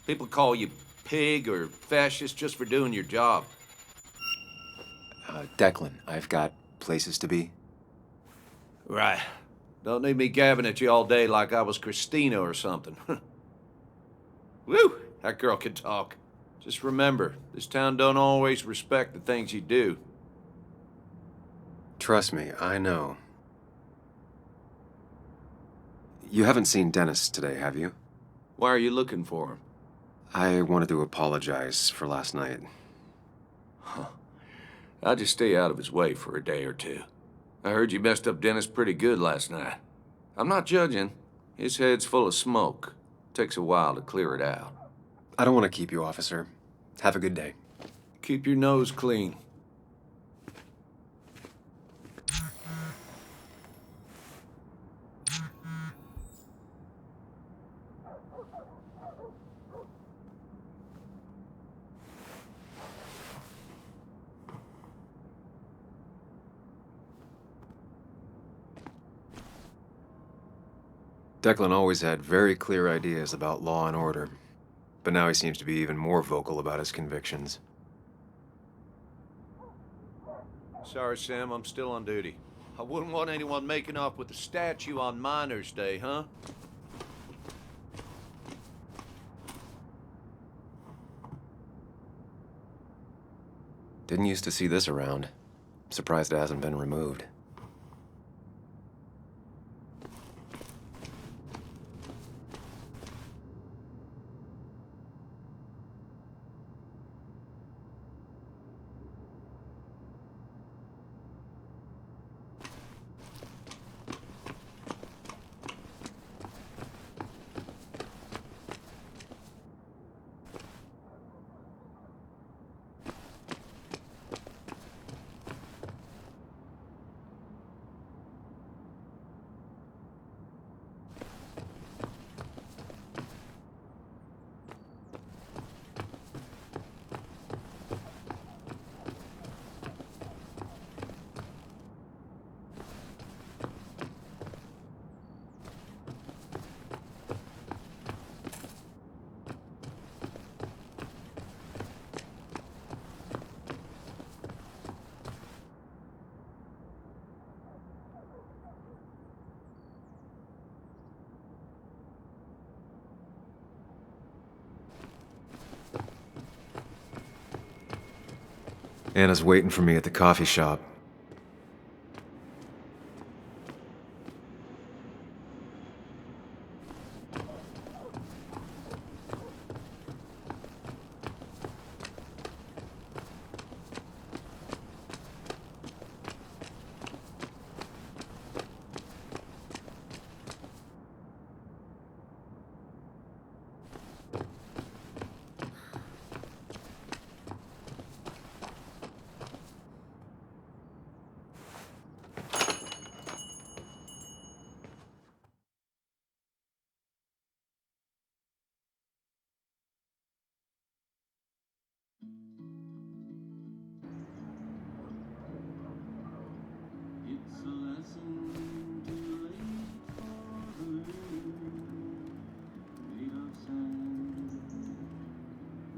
People call you pig or fascist just for doing your job. Declan, I've got places to be. Right. Don't need me gabbing at you all day like I was Christina or something. Woo! That girl can talk. Just remember, this town don't always respect the things you do. Trust me, I know. You haven't seen Dennis today, have you? Why are you looking for him? I wanted to apologize for last night. I'll just stay out of his way for a day or two. I heard you messed up Dennis pretty good last night. I'm not judging. His head's full of smoke. Takes a while to clear it out. I don't want to keep you, officer. Have a good day. Keep your nose clean. Declan always had very clear ideas about law and order, but now he seems to be even more vocal about his convictions. Sorry, Sam, I'm still on duty. I wouldn't want anyone making off with a statue on Miners' Day, huh? Didn't used to see this around. Surprised it hasn't been removed. Anna's waiting for me at the coffee shop.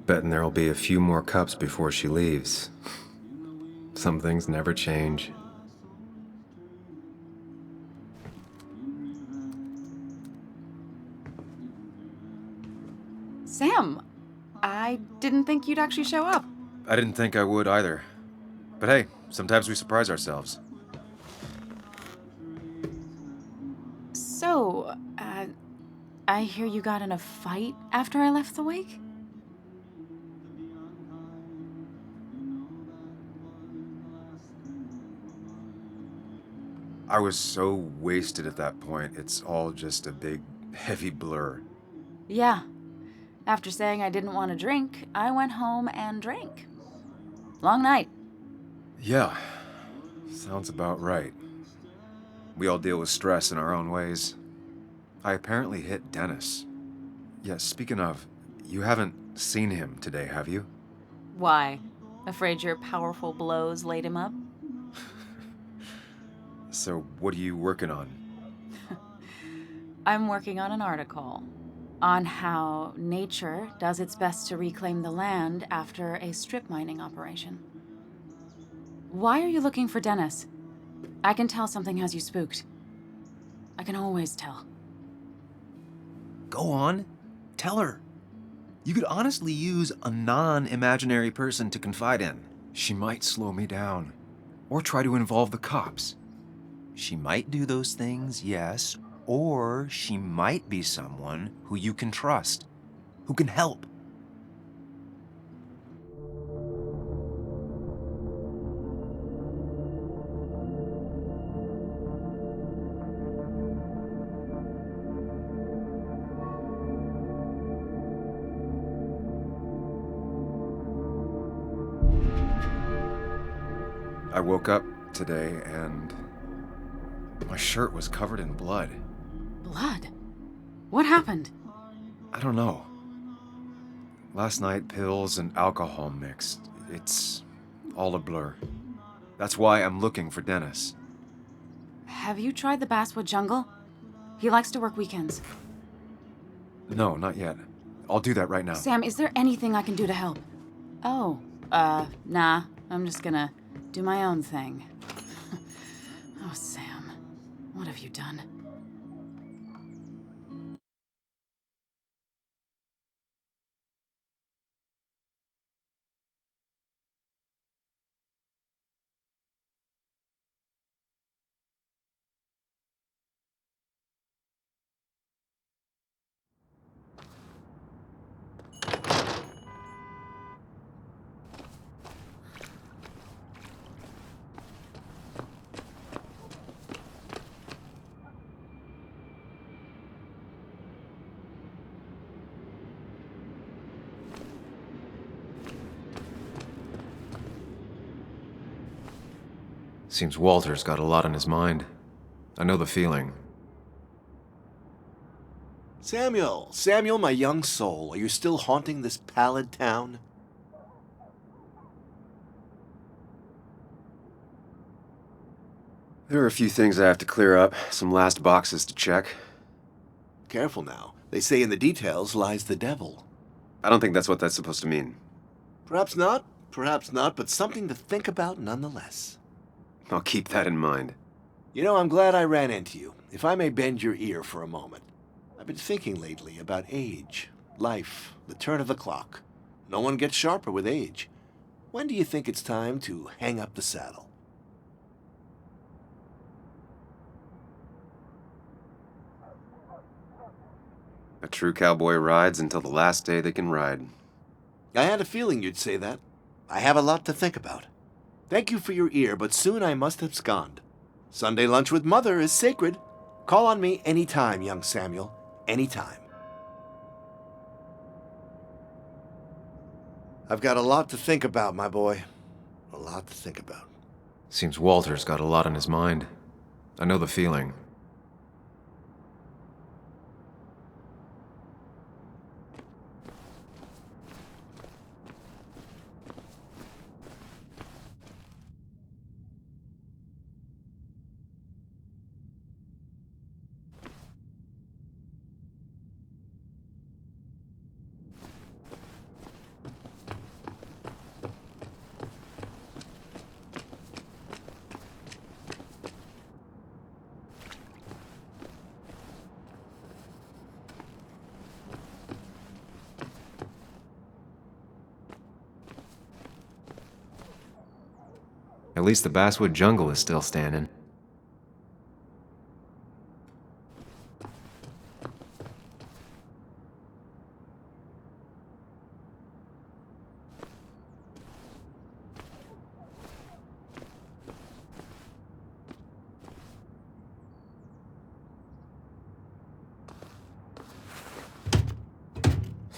Betting there'll be a few more cups before she leaves. Some things never change. Sam, I didn't think you'd actually show up. I didn't think I would either. But hey, sometimes we surprise ourselves. So, I hear you got in a fight after I left the wake? I was so wasted at that point, it's all just a big, heavy blur. Yeah. After saying I didn't want to drink, I went home and drank. Long night. Yeah, sounds about right. We all deal with stress in our own ways. I apparently hit Dennis. Yeah, speaking of, you haven't seen him today, have you? Why? Afraid your powerful blows laid him up? So, what are you working on? I'm working on an article on how nature does its best to reclaim the land after a strip mining operation. Why are you looking for Dennis? I can tell something has you spooked. I can always tell. Go on. Tell her. You could honestly use a non-imaginary person to confide in. She might slow me down. Or try to involve the cops. She might do those things, yes. Or she might be someone who you can trust. Who can help. I woke up today and my shirt was covered in blood. Blood? What happened? I don't know. Last night, pills and alcohol mixed. It's all a blur. That's why I'm looking for Dennis. Have you tried the Basswood jungle? He likes to work weekends. No, not yet. I'll do that right now. Sam, is there anything I can do to help? Oh, nah. I'm just gonna do my own thing. Oh, Sam. What have you done? Seems Walter's got a lot on his mind. I know the feeling. Samuel, my young soul, are you still haunting this pallid town? There are a few things I have to clear up, some last boxes to check. Careful now. They say in the details lies the devil. I don't think that's what that's supposed to mean. Perhaps not, but something to think about nonetheless. I'll keep that in mind. You know, I'm glad I ran into you, if I may bend your ear for a moment. I've been thinking lately about age, life, the turn of the clock. No one gets sharper with age. When do you think it's time to hang up the saddle? A true cowboy rides until the last day they can ride. I had a feeling you'd say that. I have a lot to think about. Thank you for your ear, but soon I must abscond. Sunday lunch with Mother is sacred. Call on me any time, young Samuel. Any time. I've got a lot to think about, my boy. A lot to think about. Seems Walter's got a lot on his mind. I know the feeling. At least the Basswood jungle is still standing.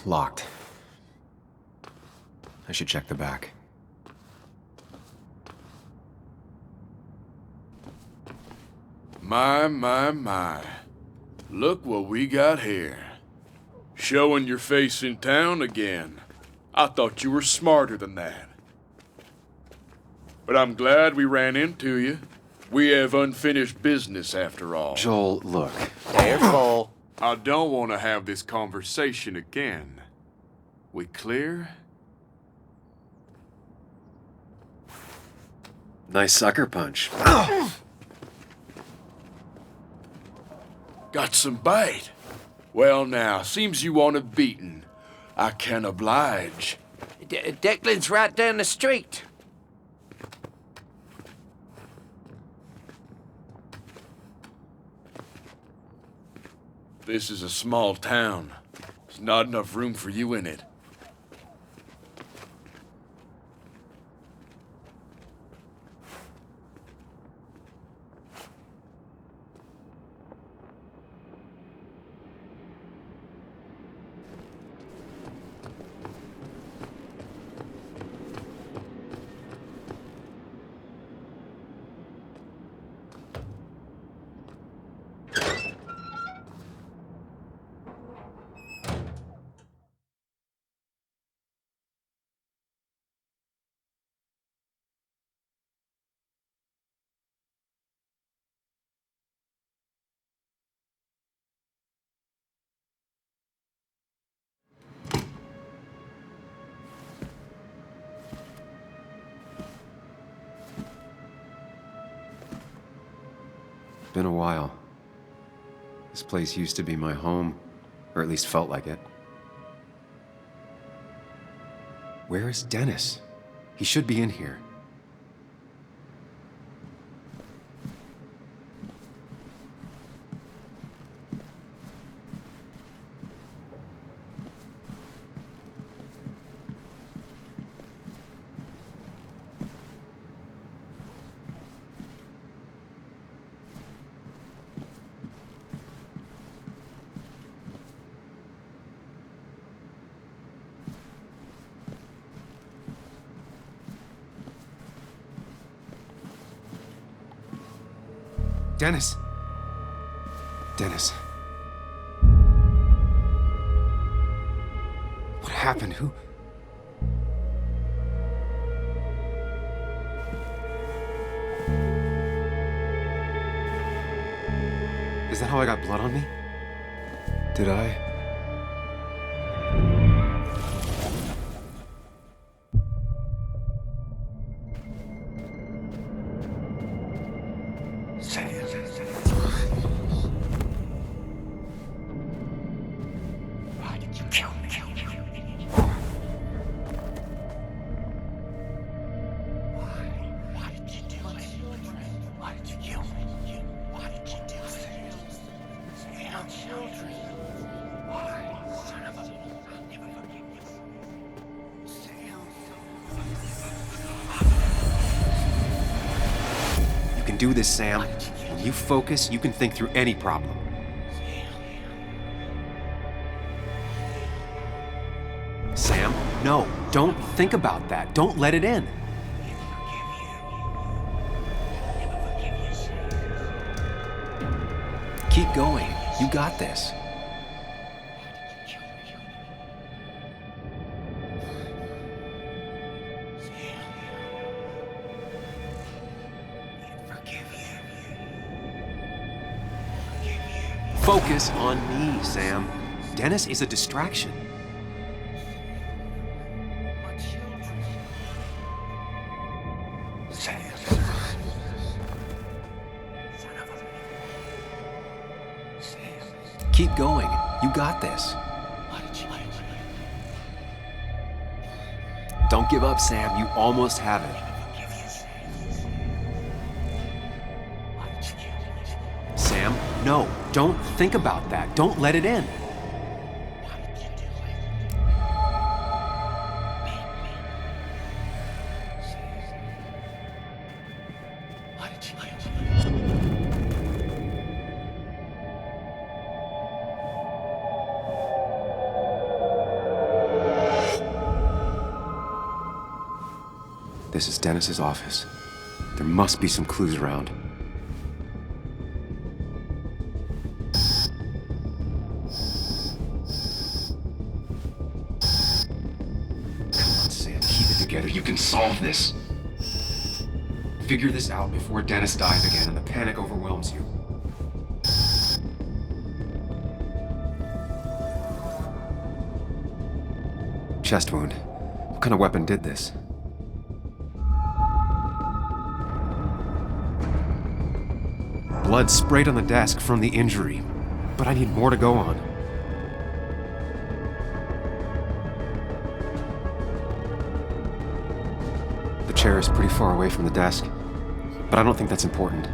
Locked. I should check the back. My. Look what we got here. Showing your face in town again. I thought you were smarter than that. But I'm glad we ran into you. We have unfinished business after all. Joel, look. Careful. I don't want to have this conversation again. We clear? Nice sucker punch. Got some bite. Well now, seems you want a beating. I can oblige. Declan's right down the street. This is a small town. There's not enough room for you in it. been a while. This place used to be my home, or at least felt like it. Where is Dennis? He should be in here. Dennis! Dennis. What happened? Who? Is that how I got blood on me? Did I? Do this, Sam. When you focus, you can think through any problem. Sam, no, don't think about that. Don't let it in. Keep going. You got this. Focus on me, Sam. Dennis is a distraction. Keep going. You got this. Don't give up, Sam. You almost have it. Sam, no. Don't think about that. Don't let it in. This is Dennis's office. There must be some clues around. You can solve this. Figure this out before Dennis dies again and the panic overwhelms you. Chest wound. What kind of weapon did this? Blood sprayed on the desk from the injury, but I need more to go on. The chair is pretty far away from the desk, but I don't think that's important.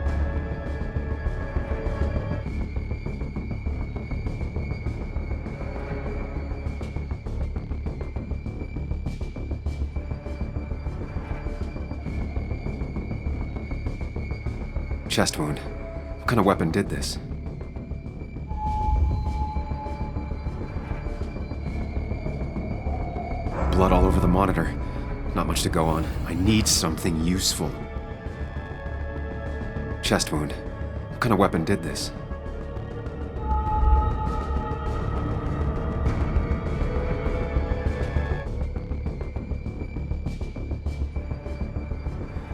Chest wound. What kind of weapon did this? Blood all over the monitor. Not much to go on. I need something useful. Chest wound. What kind of weapon did this?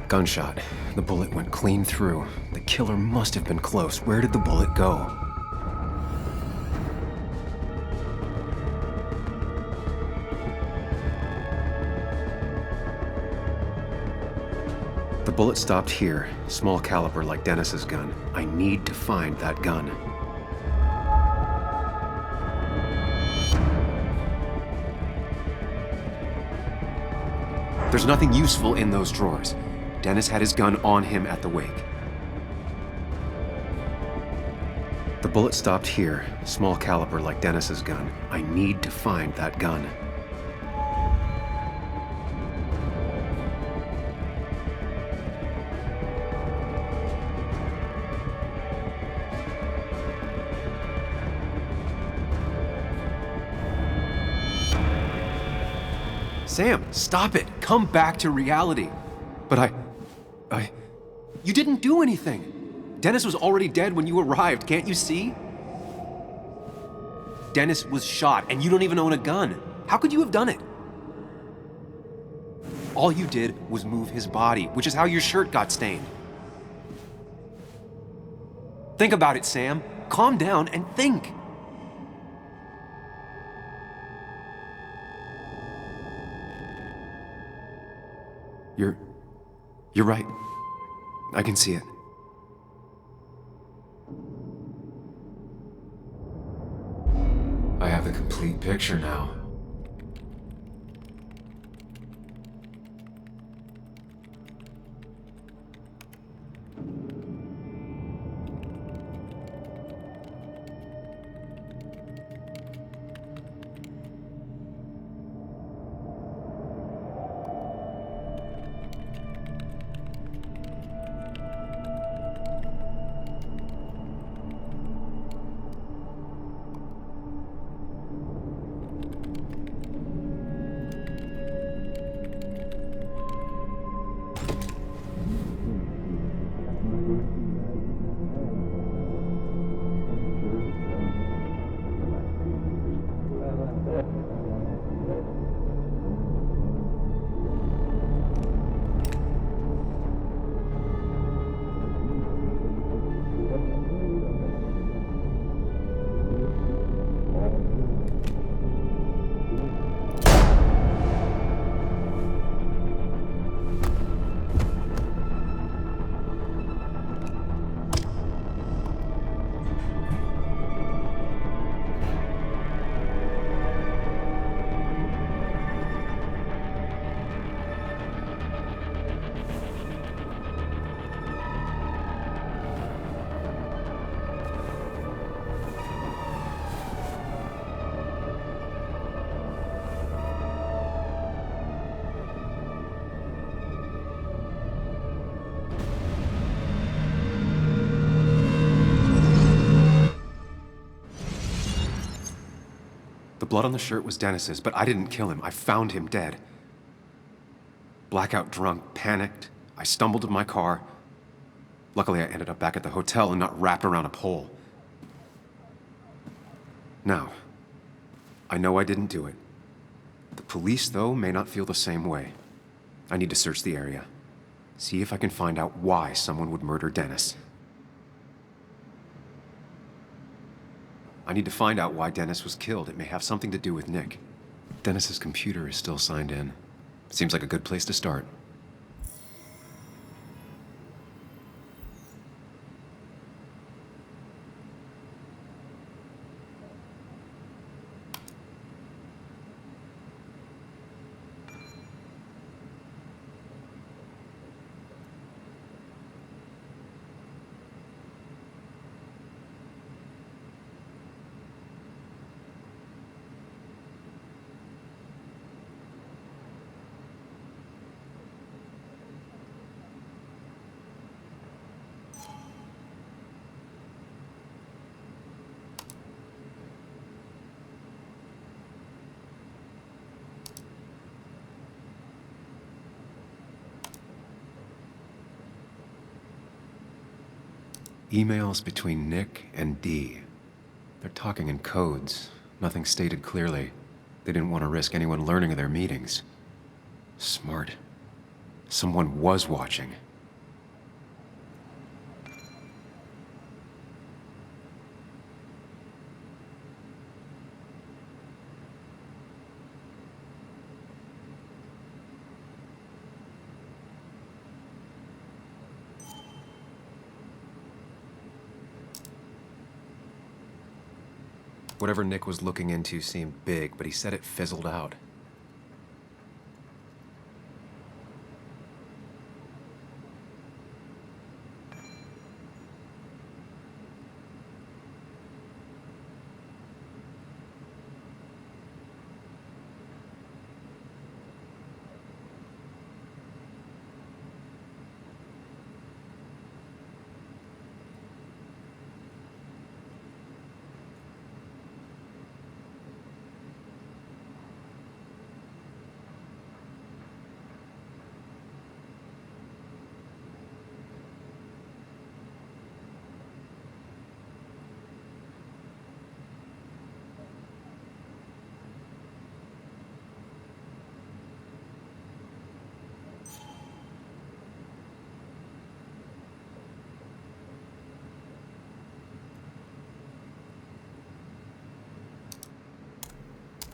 Gunshot. The bullet went clean through. The killer must have been close. Where did the bullet go? The bullet stopped here, small caliber like Dennis's gun. I need to find that gun. There's nothing useful in those drawers. Dennis had his gun on him at the wake. The bullet stopped here, small caliber like Dennis's gun. I need to find that gun. Sam, stop it! Come back to reality! But you didn't do anything! Dennis was already dead when you arrived, can't you see? Dennis was shot, and you don't even own a gun. How could you have done it? All you did was move his body, which is how your shirt got stained. Think about it, Sam. Calm down and think. You're right. I can see it. I have the complete picture now. The blood on the shirt was Dennis's, but I didn't kill him. I found him dead. Blackout drunk, panicked. I stumbled to my car. Luckily, I ended up back at the hotel and not wrapped around a pole. Now, I know I didn't do it. The police, though, may not feel the same way. I need to search the area. See if I can find out why someone would murder Dennis. I need to find out why Dennis was killed. It may have something to do with Nick. Dennis's computer is still signed in. Seems like a good place to start. Emails between Nick and Dee. They're talking in codes. Nothing stated clearly. They didn't want to risk anyone learning of their meetings. Smart. Someone was watching. Whatever Nick was looking into seemed big, but he said it fizzled out.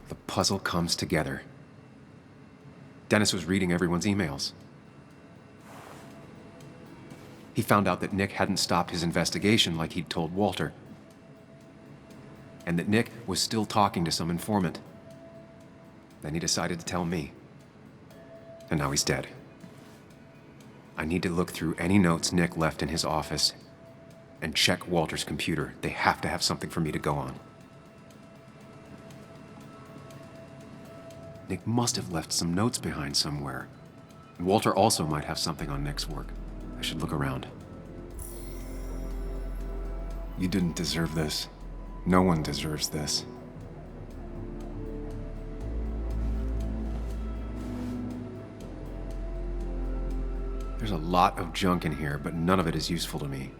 The puzzle comes together. Dennis was reading everyone's emails. He found out that Nick hadn't stopped his investigation like he'd told Walter. And that Nick was still talking to some informant. Then he decided to tell me. And now he's dead. I need to look through any notes Nick left in his office and check Walter's computer. They have to have something for me to go on. Nick must have left some notes behind somewhere. And Walter also might have something on Nick's work. I should look around. You didn't deserve this. No one deserves this. There's a lot of junk in here, but none of it is useful to me.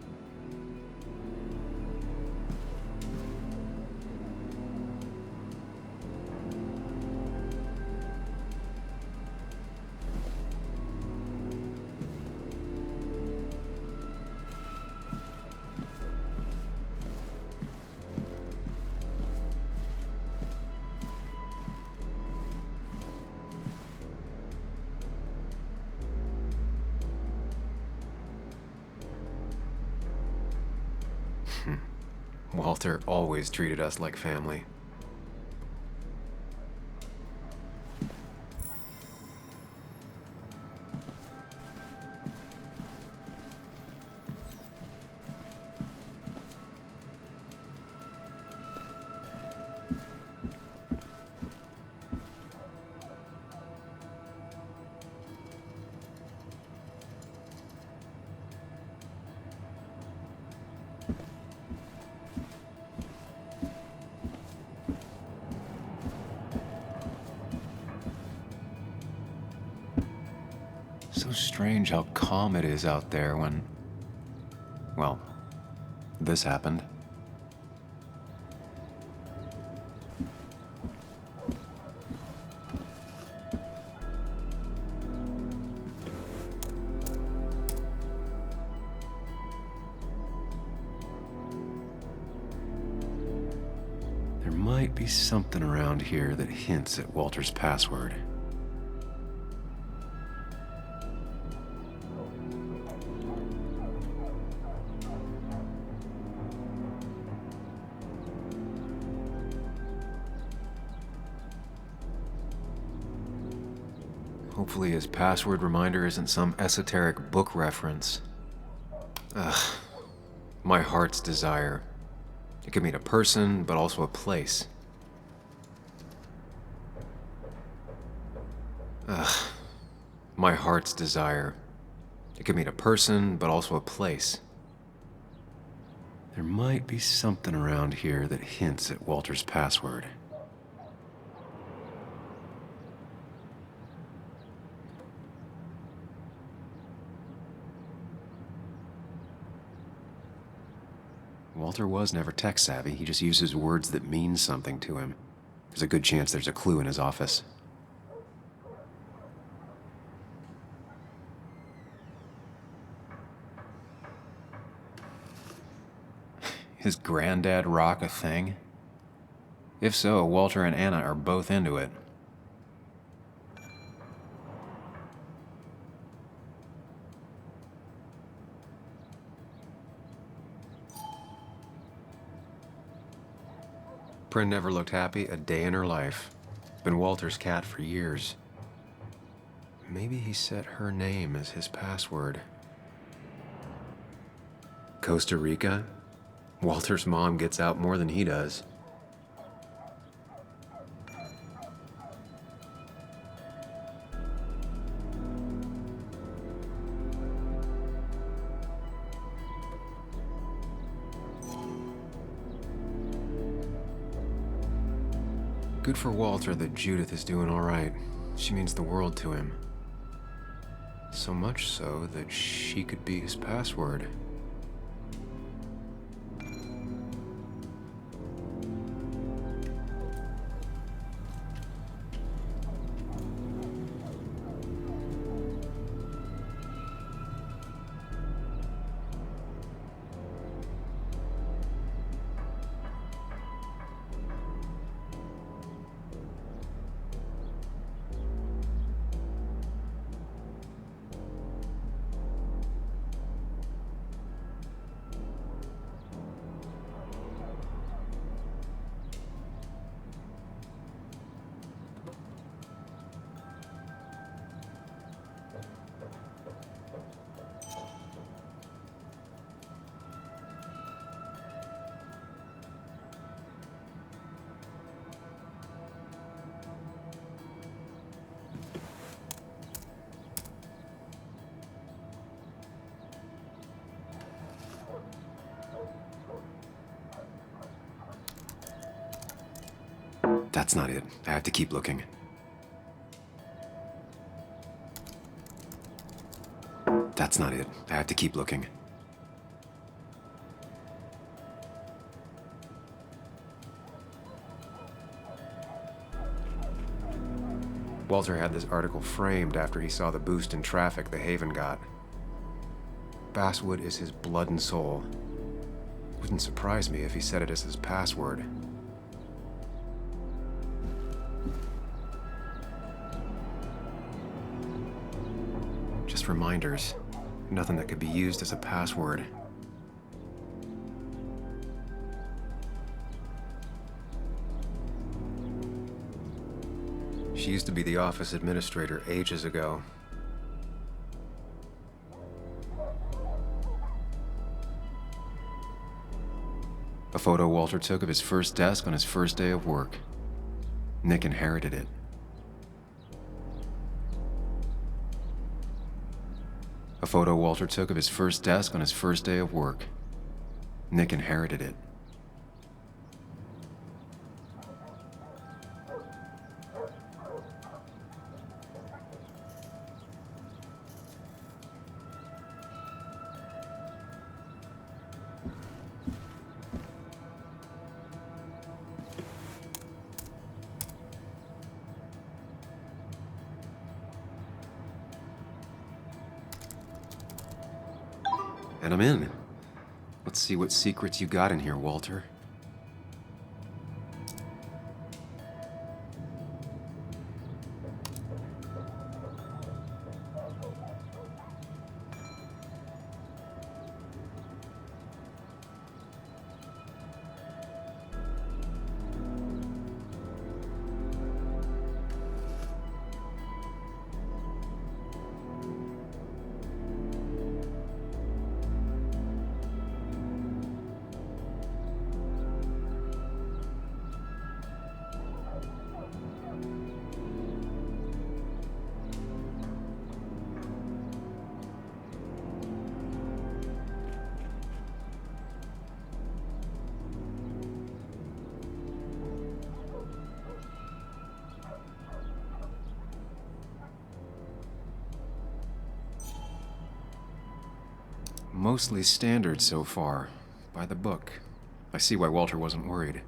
Walter always treated us like family. So strange how calm it is out there when, well, this happened. There might be something around here that hints at Walter's password. Hopefully his password reminder isn't some esoteric book reference. Ugh. My heart's desire. It could mean a person, but also a place. Ugh. My heart's desire. It could mean a person, but also a place. There might be something around here that hints at Walter's password. Walter was never tech-savvy. He just uses words that mean something to him. There's a good chance there's a clue in his office. Is Granddad rock a thing? If so, Walter and Anna are both into it. Prin never looked happy a day in her life. Been Walter's cat for years. Maybe he set her name as his password. Costa Rica? Walter's mom gets out more than he does. Good for Walter that Judith is doing all right. She means the world to him. So much so that she could be his password. That's not it. I have to keep looking. That's not it. I have to keep looking. Walter had this article framed after he saw the boost in traffic the Haven got. Basswood is his blood and soul. Wouldn't surprise me if he set it as his password. Just reminders. Nothing that could be used as a password. She used to be the office administrator ages ago. A photo Walter took of his first desk on his first day of work. Nick inherited it. A photo Walter took of his first desk on his first day of work. Nick inherited it. And I'm in. Let's see what secrets you got in here, Walter. Mostly standard so far, by the book. I see why Walter wasn't worried.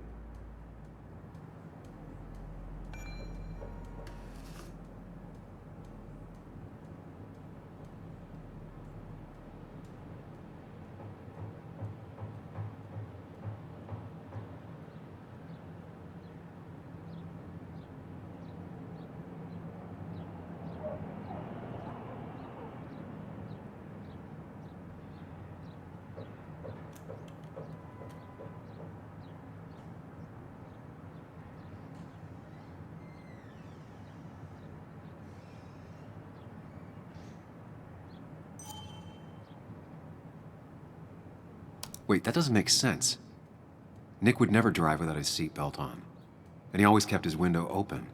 Wait, that doesn't make sense. Nick would never drive without his seatbelt on. And he always kept his window open.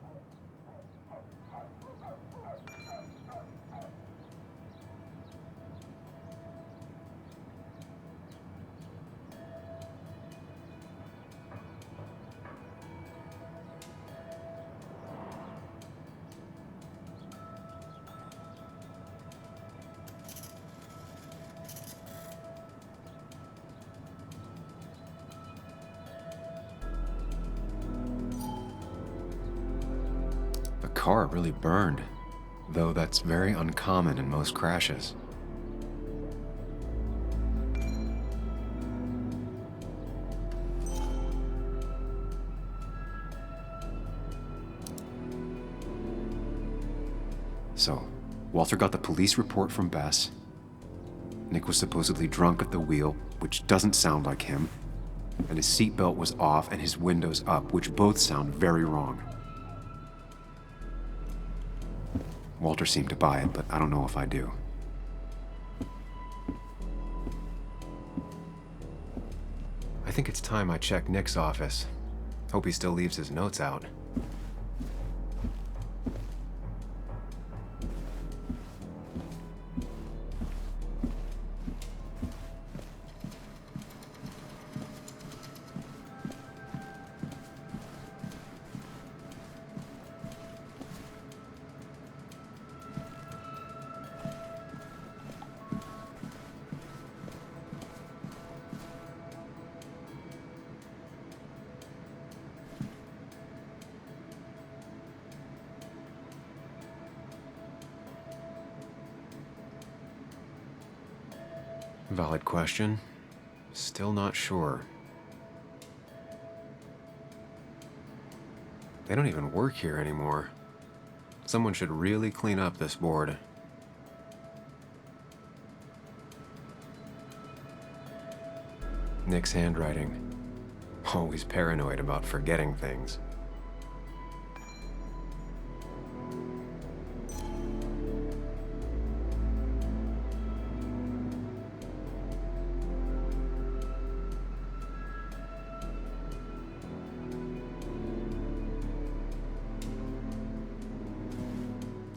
The car really burned, though that's very uncommon in most crashes. So, Walter got the police report from Bess. Nick was supposedly drunk at the wheel, which doesn't sound like him, and his seatbelt was off and his windows up, which both sound very wrong. Walter seemed to buy it, but I don't know if I do. I think it's time I check Nick's office. Hope he still leaves his notes out. Valid question. Still not sure. They don't even work here anymore. Someone should really clean up this board. Nick's handwriting. Always paranoid about forgetting things.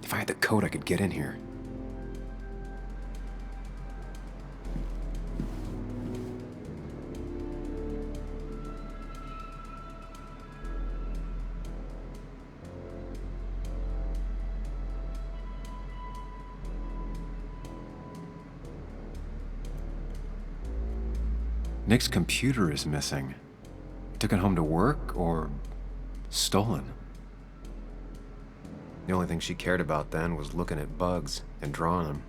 If I had the code, I could get in here. Nick's computer is missing. Took it home to work or stolen? The only thing she cared about then was looking at bugs and drawing them.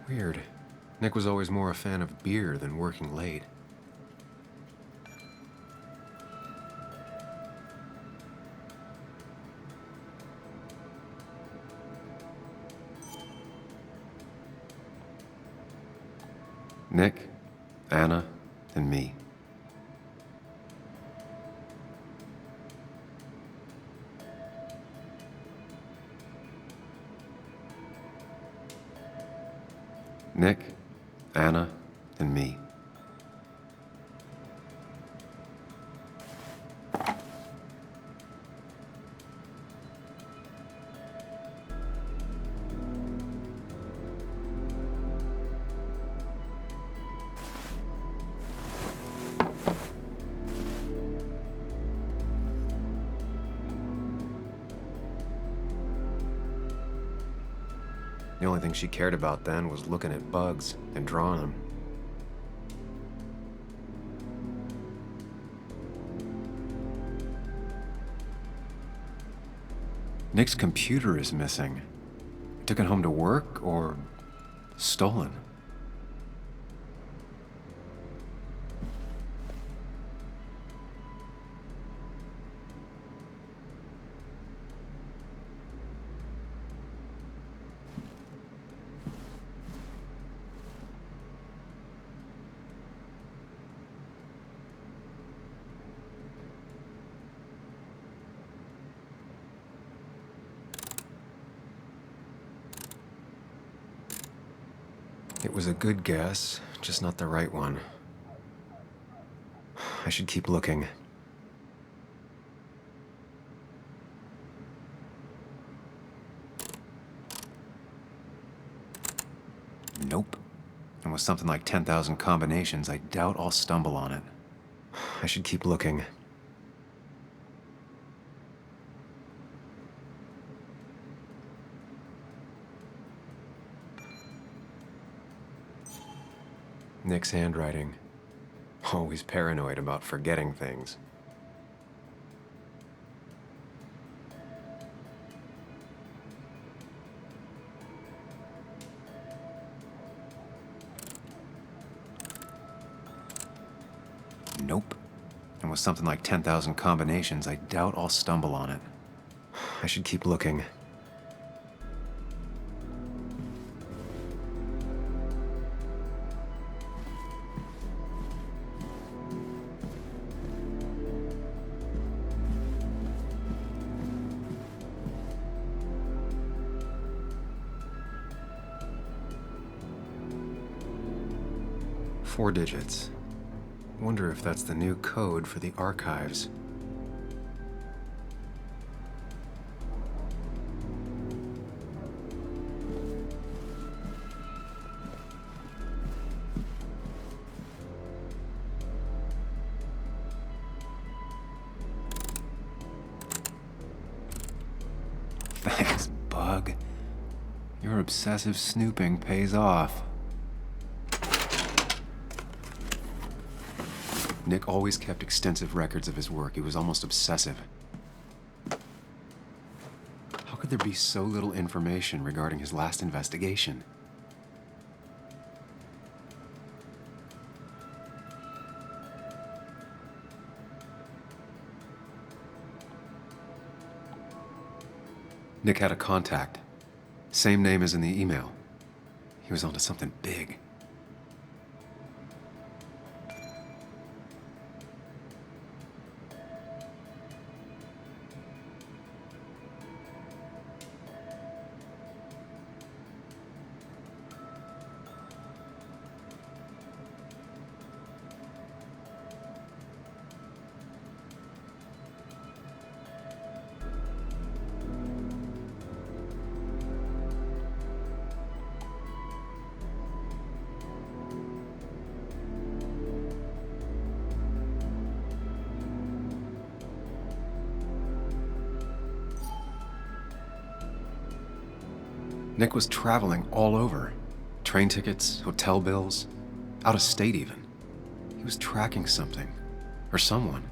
Weird. Nick was always more a fan of beer than working late. Nick, Anna, and me. Nick, Anna, and me. The only thing she cared about then was looking at bugs and drawing them. Nick's computer is missing. Took it home to work or stolen? It was a good guess, just not the right one. I should keep looking. Nope. And with something like 10,000 combinations, I doubt I'll stumble on it. I should keep looking. Nick's handwriting. Always paranoid about forgetting things. Nope. And with something like 10,000 combinations, I doubt I'll stumble on it. I should keep looking. Four digits. Wonder if that's the new code for the archives. Thanks, Bug. Your obsessive snooping pays off. Nick always kept extensive records of his work. He was almost obsessive. How could there be so little information regarding his last investigation? Nick had a contact. Same name as in the email. He was onto something big. Nick was traveling all over. Train tickets, hotel bills, out of state even. He was tracking something, or someone.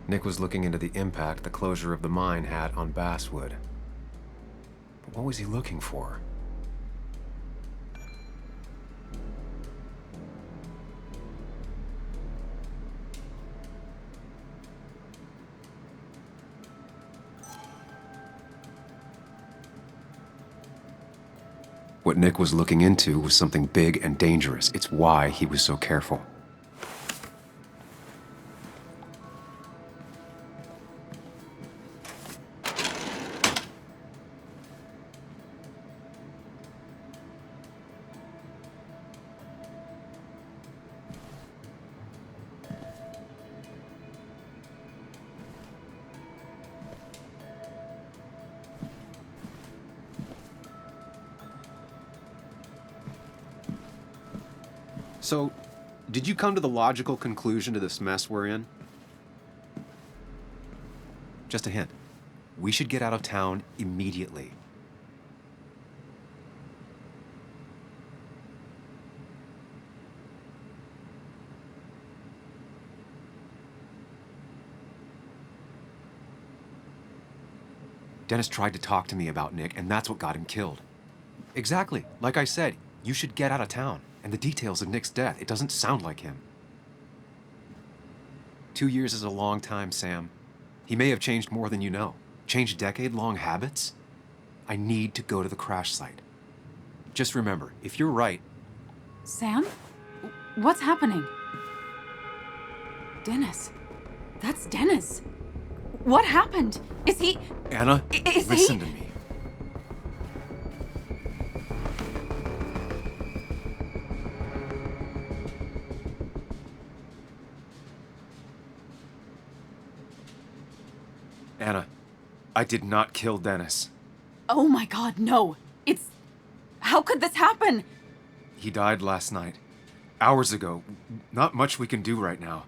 Nick was looking into the impact the closure of the mine had on Basswood. But what was he looking for? What Nick was looking into was something big and dangerous. It's why he was so careful. So, did you come to the logical conclusion to this mess we're in? Just a hint. We should get out of town immediately. Dennis tried to talk to me about Nick, and that's what got him killed. Exactly. Like I said, you should get out of town. And the details of Nick's death, it doesn't sound like him. 2 years is a long time, Sam. He may have changed more than you know. Changed decade-long habits? I need to go to the crash site. Just remember, if you're right, Sam? What's happening? Dennis. That's Dennis. What happened? Is he... Anna, listen to me. Anna, I did not kill Dennis. Oh my God, no. It's... How could this happen? He died last night. Hours ago. Not much we can do right now.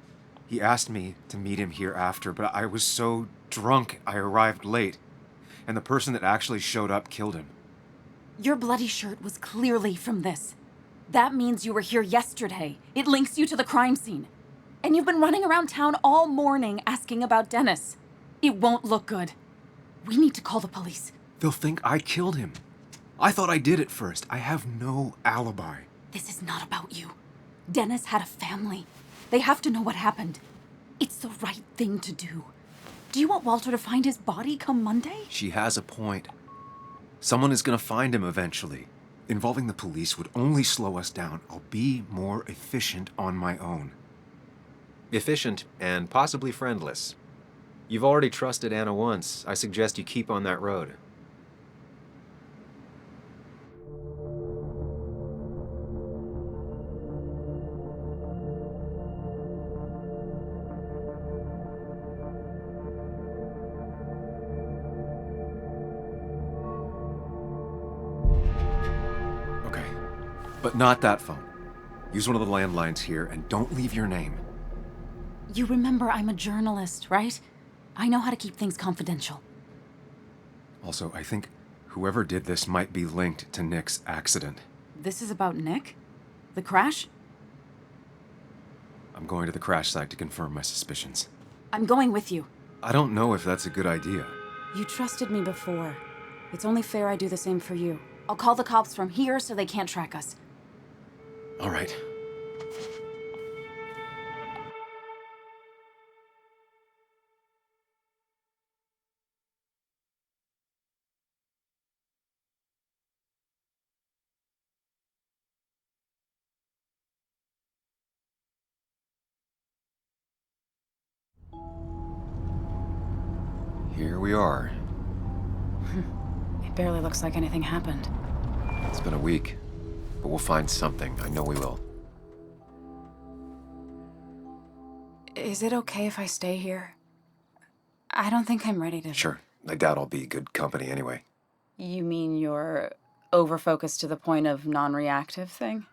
He asked me to meet him here after, but I was so drunk I arrived late. And the person that actually showed up killed him. Your bloody shirt was clearly from this. That means you were here yesterday. It links you to the crime scene. And you've been running around town all morning asking about Dennis. It won't look good. We need to call the police. They'll think I killed him. I thought I did at first. I have no alibi. This is not about you. Dennis had a family. They have to know what happened. It's the right thing to do. Do you want Walter to find his body come Monday? She has a point. Someone is gonna find him eventually. Involving the police would only slow us down. I'll be more efficient on my own. Efficient and possibly friendless. You've already trusted Anna once. I suggest you keep on that road. Okay, but not that phone. Use one of the landlines here and don't leave your name. You remember I'm a journalist, right? I know how to keep things confidential. Also, I think whoever did this might be linked to Nick's accident. This is about Nick? The crash? I'm going to the crash site to confirm my suspicions. I'm going with you. I don't know if that's a good idea. You trusted me before. It's only fair I do the same for you. I'll call the cops from here so they can't track us. All right. Here we are. It barely looks like anything happened. It's been a week, but we'll find something. I know we will. Is it okay if I stay here? I don't think I'm ready to... Sure. I doubt I'll be good company anyway. You mean you're over-focused to the point of non-reactive thing?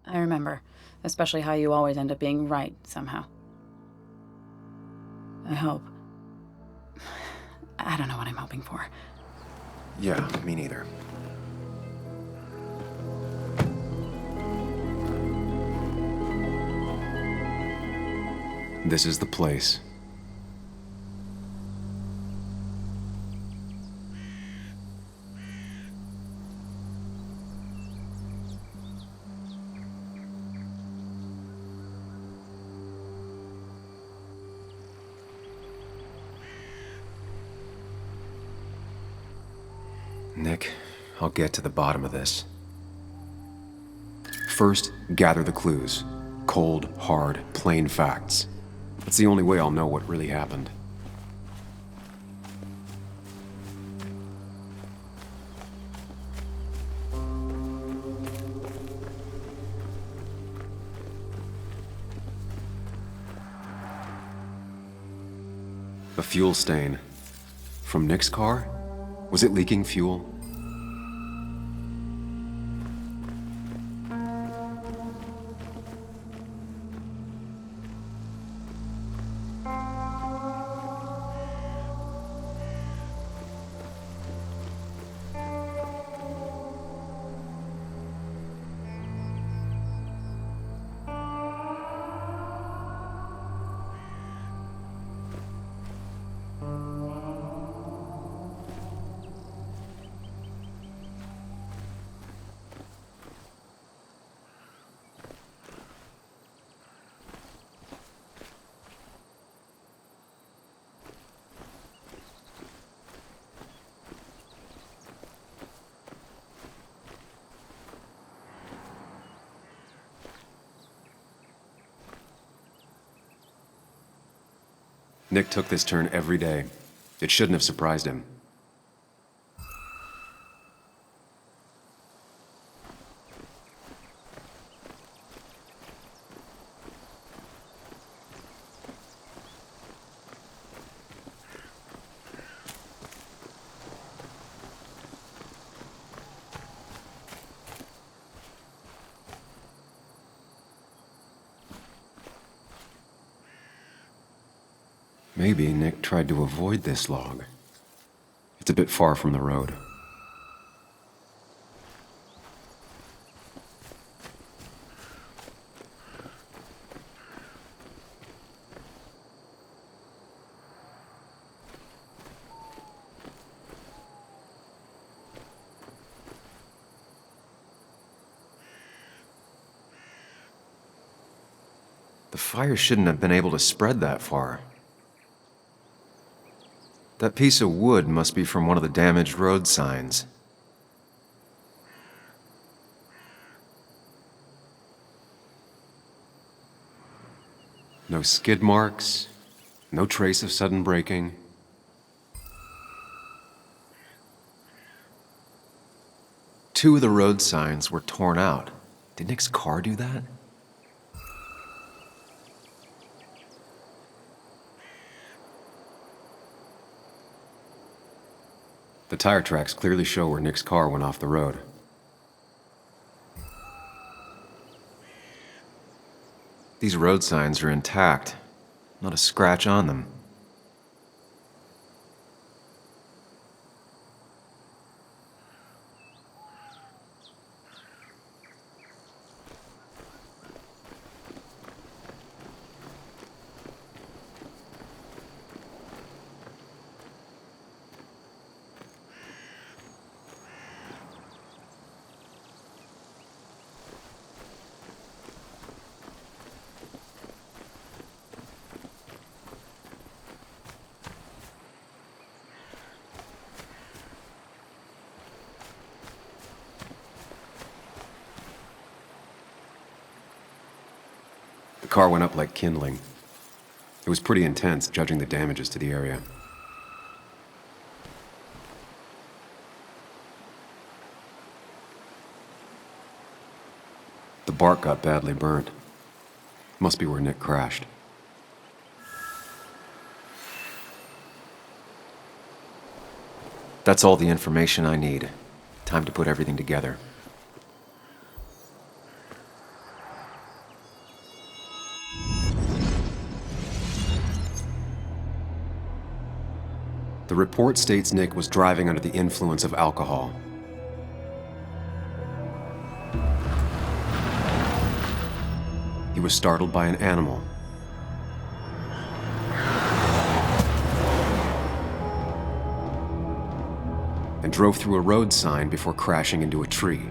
I remember, especially how you always end up being right somehow. I hope. I don't know what I'm hoping for. Yeah, me neither. This is the place. Nick, I'll get to the bottom of this. First, gather the clues. Cold, hard, plain facts. That's the only way I'll know what really happened. A fuel stain. From Nick's car? Was it leaking fuel? Nick took this turn every day. It shouldn't have surprised him. Maybe Nick tried to avoid this log. It's a bit far from the road. The fire shouldn't have been able to spread that far. That piece of wood must be from one of the damaged road signs. No skid marks, no trace of sudden braking. Two of the road signs were torn out. Did Nick's car do that? The tire tracks clearly show where Nick's car went off the road. These road signs are intact, not a scratch on them. The car went up like kindling. It was pretty intense, judging the damages to the area. The bark got badly burnt. Must be where Nick crashed. That's all the information I need. Time to put everything together. The report states Nick was driving under the influence of alcohol. He was startled by an animal. And drove through a road sign before crashing into a tree.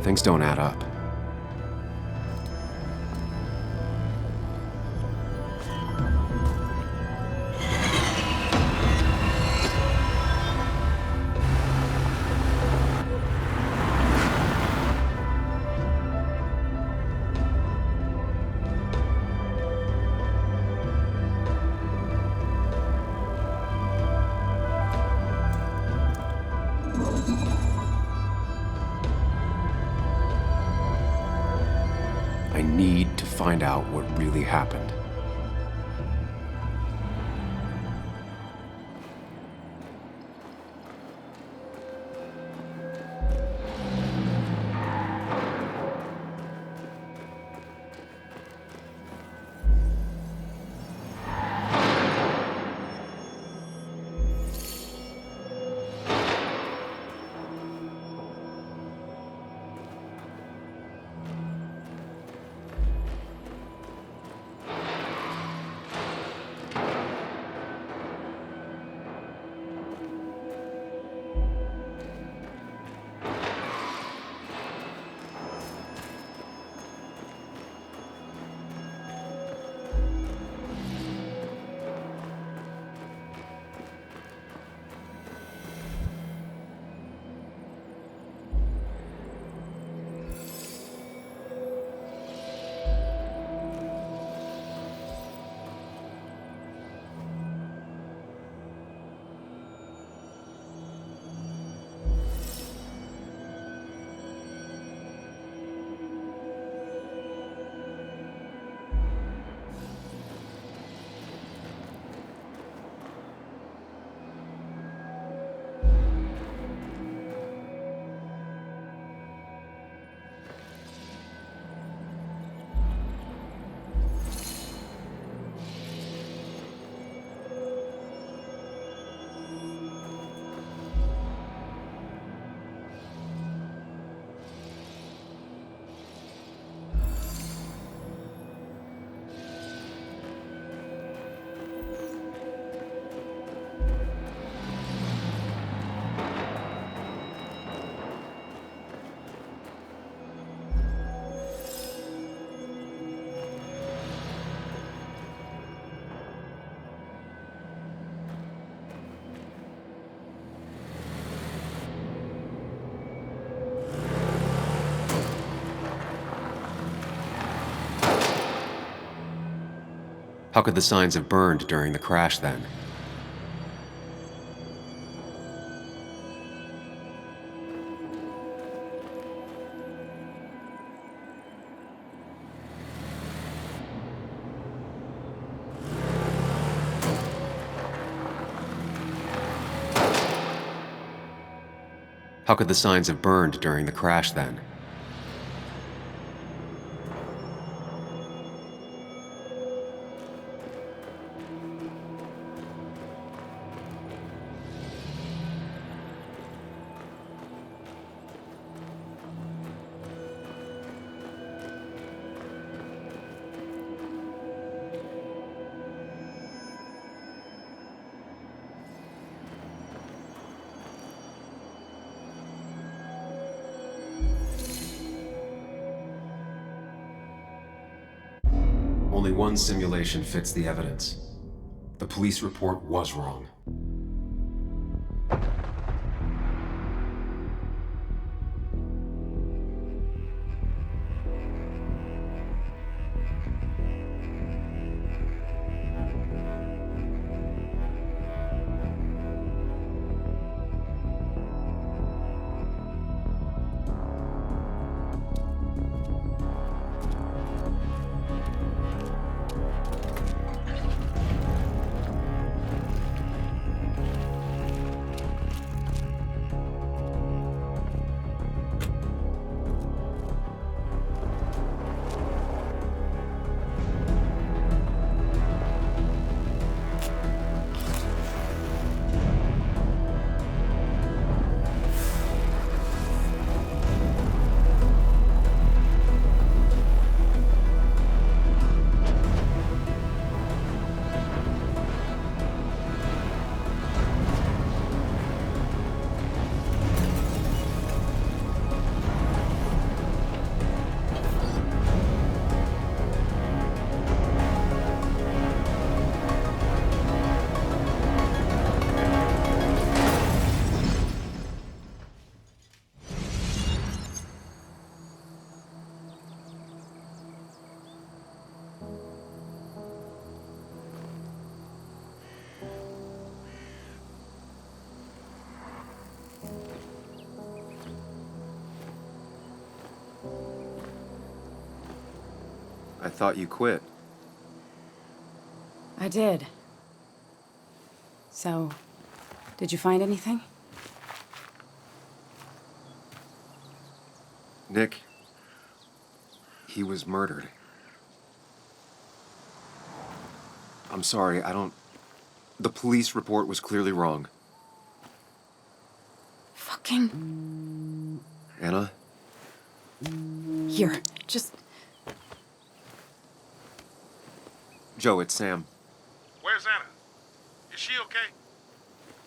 Things don't add up. I need to find out what really happened. How could the signs have burned during the crash then? How could the signs have burned during the crash then? Only one simulation fits the evidence. The police report was wrong. I thought you quit. I did. So, did you find anything? Nick, he was murdered. I'm sorry, the police report was clearly wrong. Fucking... Anna? Here, just... Joe, it's Sam. Where's Anna? Is she okay?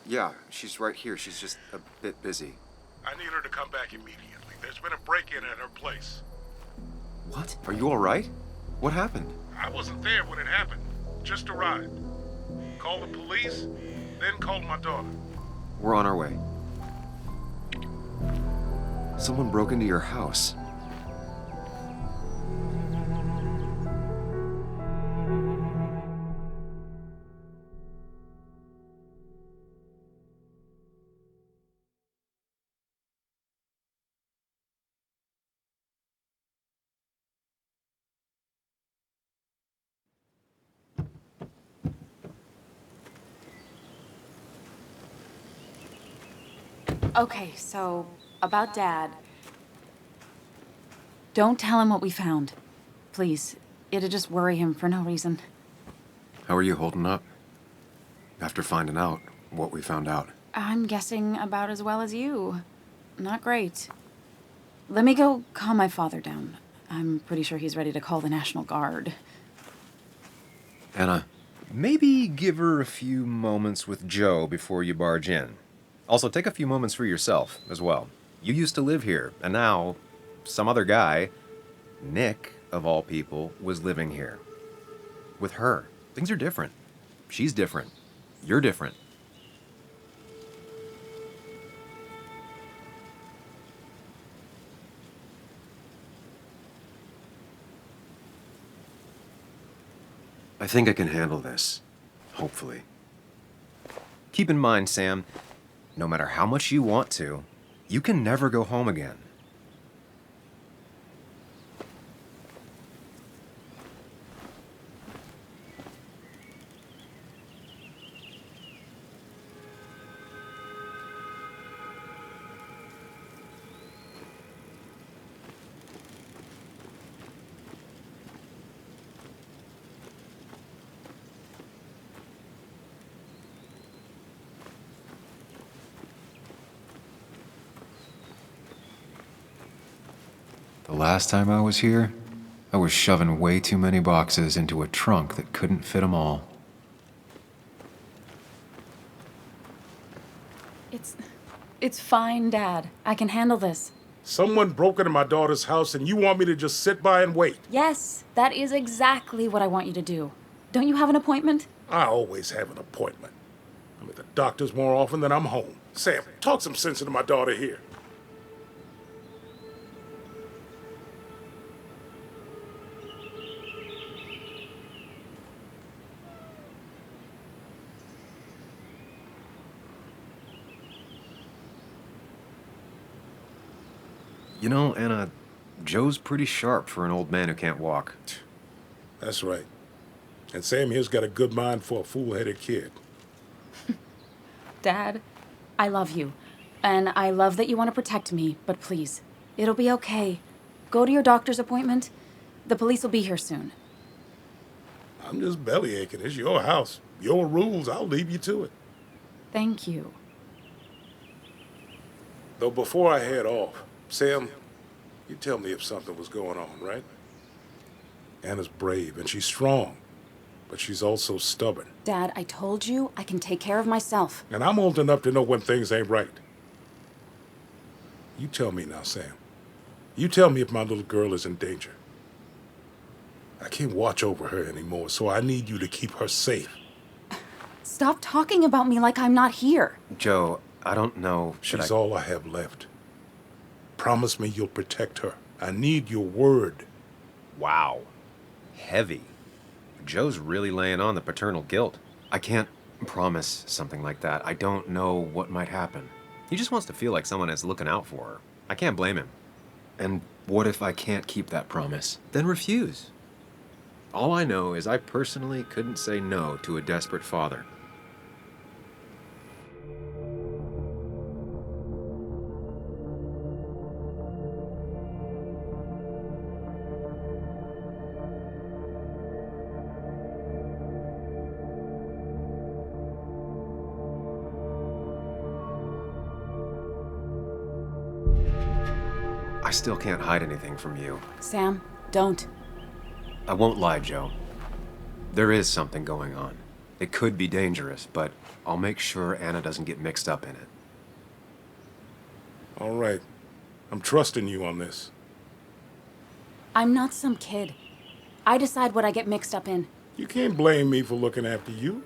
Yeah, she's right here. She's just a bit busy. I need her to come back immediately. There's been a break-in at her place. What? Are you all right? What happened? I wasn't there when it happened. Just arrived. Called the police, then called my daughter. We're on our way. Someone broke into your house. Okay, so, about Dad. Don't tell him what we found. Please. It'd just worry him for no reason. How are you holding up? After finding out what we found out. I'm guessing about as well as you. Not great. Let me go calm my father down. I'm pretty sure he's ready to call the National Guard. Anna, maybe give her a few moments with Joe before you barge in. Also, take a few moments for yourself as well. You used to live here, and now some other guy, Nick, of all people, was living here. With her. Things are different. She's different. You're different. I think I can handle this. Hopefully. Keep in mind, Sam, no matter how much you want to, you can never go home again. The last time I was here, I was shoving way too many boxes into a trunk that couldn't fit them all. It's fine, Dad. I can handle this. Someone broke into my daughter's house and you want me to just sit by and wait? Yes, that is exactly what I want you to do. Don't you have an appointment? I always have an appointment. I'm at the doctor's more often than I'm home. Sam, talk some sense into my daughter here. You know, Anna, Joe's pretty sharp for an old man who can't walk. That's right. And Sam here's got a good mind for a fool-headed kid. Dad, I love you. And I love that you want to protect me, but please, it'll be okay. Go to your doctor's appointment. The police will be here soon. I'm just bellyaching. It's your house. Your rules. I'll leave you to it. Thank you. Though before I head off, Sam, you tell me if something was going on, right? Anna's brave and she's strong, but she's also stubborn. Dad, I told you I can take care of myself. And I'm old enough to know when things ain't right. You tell me now, Sam. You tell me if my little girl is in danger. I can't watch over her anymore, so I need you to keep her safe. Stop talking about me like I'm not here. Joe, I don't know. She's all I have left. Promise me you'll protect her. I need your word. Wow. Heavy. Joe's really laying on the paternal guilt. I can't promise something like that. I don't know what might happen. He just wants to feel like someone is looking out for her. I can't blame him. And what if I can't keep that promise? Then refuse. All I know is I personally couldn't say no to a desperate father. I still can't hide anything from you. Sam, don't. I won't lie, Joe. There is something going on. It could be dangerous, but I'll make sure Anna doesn't get mixed up in it. All right. I'm trusting you on this. I'm not some kid. I decide what I get mixed up in. You can't blame me for looking after you.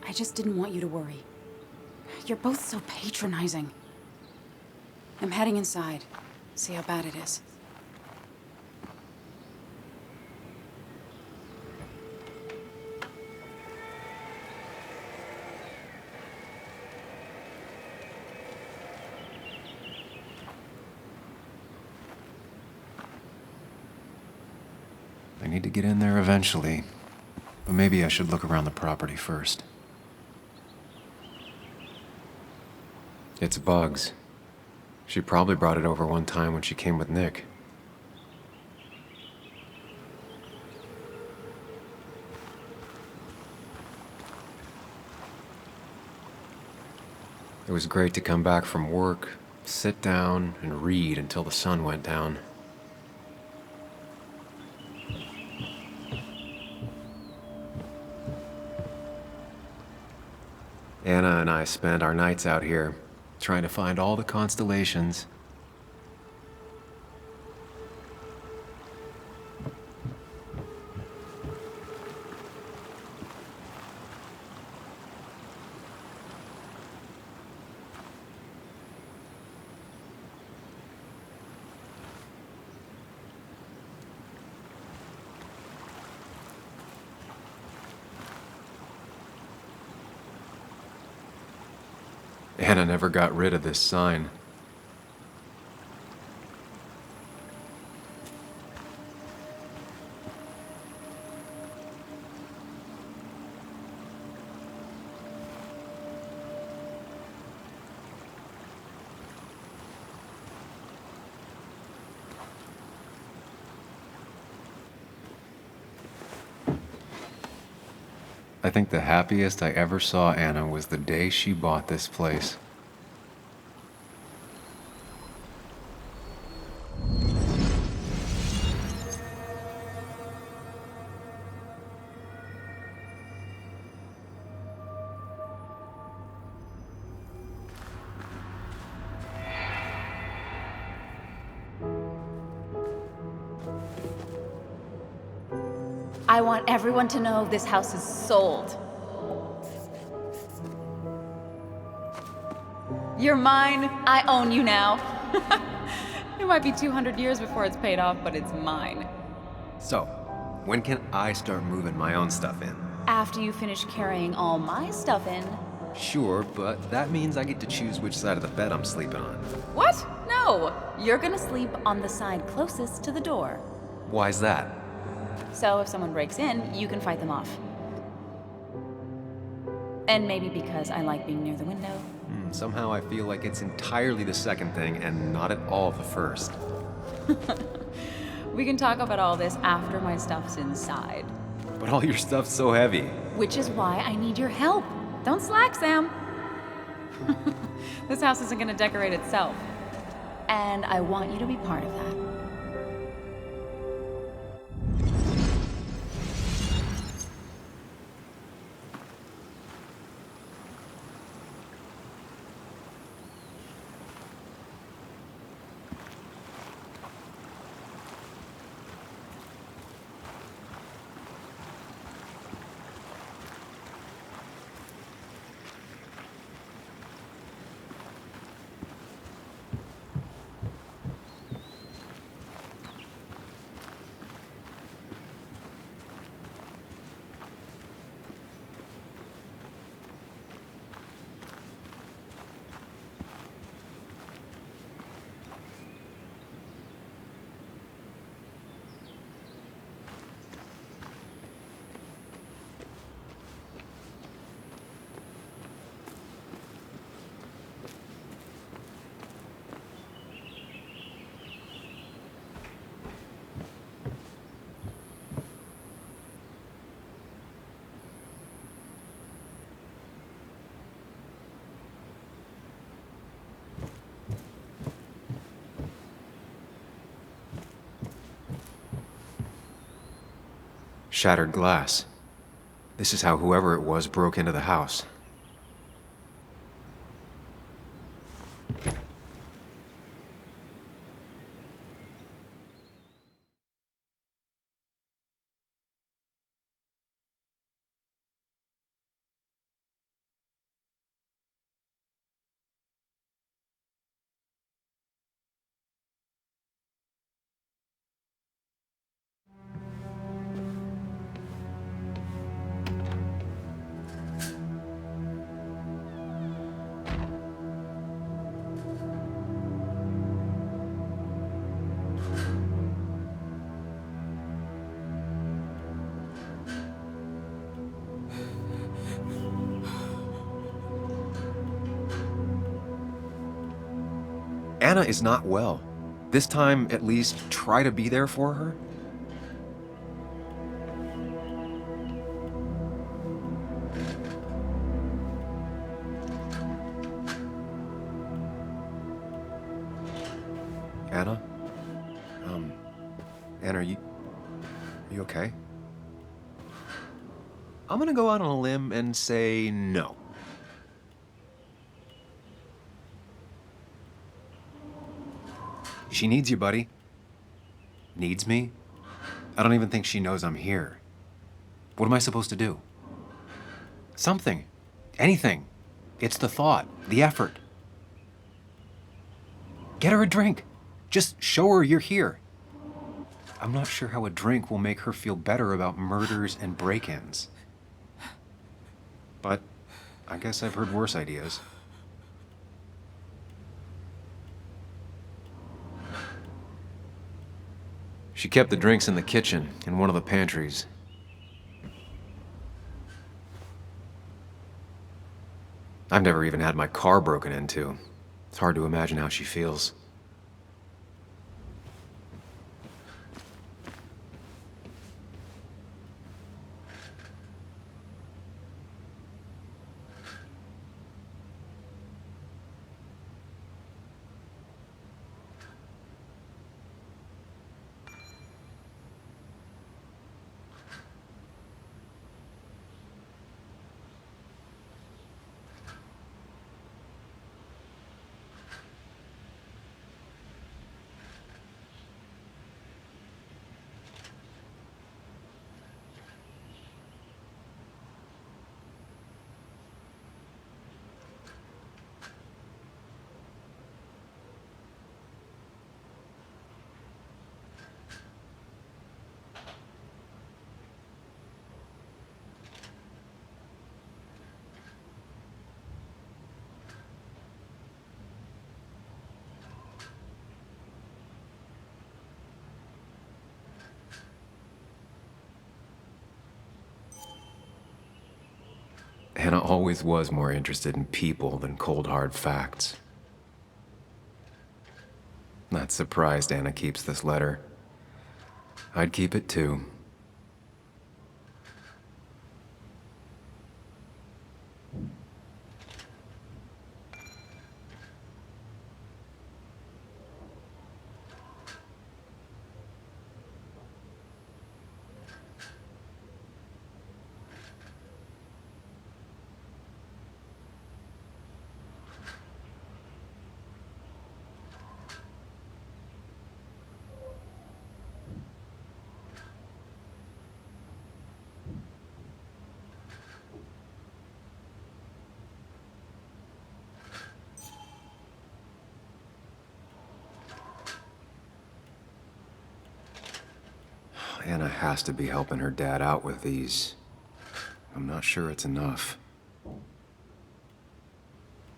I just didn't want you to worry. You're both so patronizing. I'm heading inside. See how bad it is. I need to get in there eventually, but maybe I should look around the property first. It's Bugs. She probably brought it over one time when she came with Nick. It was great to come back from work, sit down, and read until the sun went down. Anna and I spend our nights out here, trying to find all the constellations. Anna never got rid of this sign. I think the happiest I ever saw Anna was the day she bought this place. I want everyone to know this house is sold. You're mine. I own you now. It might be 200 years before it's paid off, but it's mine. So, when can I start moving my own stuff in? After you finish carrying all my stuff in. Sure, but that means I get to choose which side of the bed I'm sleeping on. What? No! You're gonna sleep on the side closest to the door. Why's that? So if someone breaks in, you can fight them off. And maybe because I like being near the window. Somehow I feel like it's entirely the second thing and not at all the first. We can talk about all this after my stuff's inside. But all your stuff's so heavy. Which is why I need your help. Don't slack, Sam. This house isn't gonna decorate itself. And I want you to be part of that. Shattered glass. This is how whoever it was broke into the house. Anna is not well. This time, at least, try to be there for her. Anna? Anna, are you okay? I'm gonna go out on a limb and say no. She needs you, buddy. Needs me? I don't even think she knows I'm here. What am I supposed to do? Something. Anything. It's the thought, the effort. Get her a drink. Just show her you're here. I'm not sure how a drink will make her feel better about murders and break-ins. But I guess I've heard worse ideas. She kept the drinks in the kitchen, in one of the pantries. I've never even had my car broken into. It's hard to imagine how she feels. Anna always was more interested in people than cold hard facts. Not surprised Anna keeps this letter. I'd keep it too. Anna has to be helping her dad out with these. I'm not sure it's enough.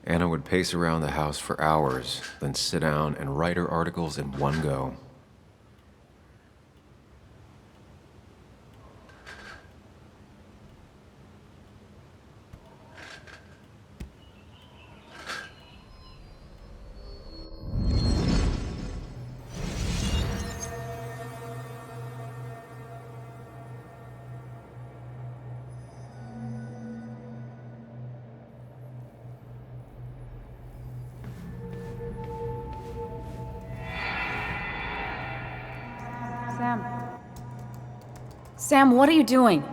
Anna would pace around the house for hours, then sit down and write her articles in one go. Sam, what are you doing?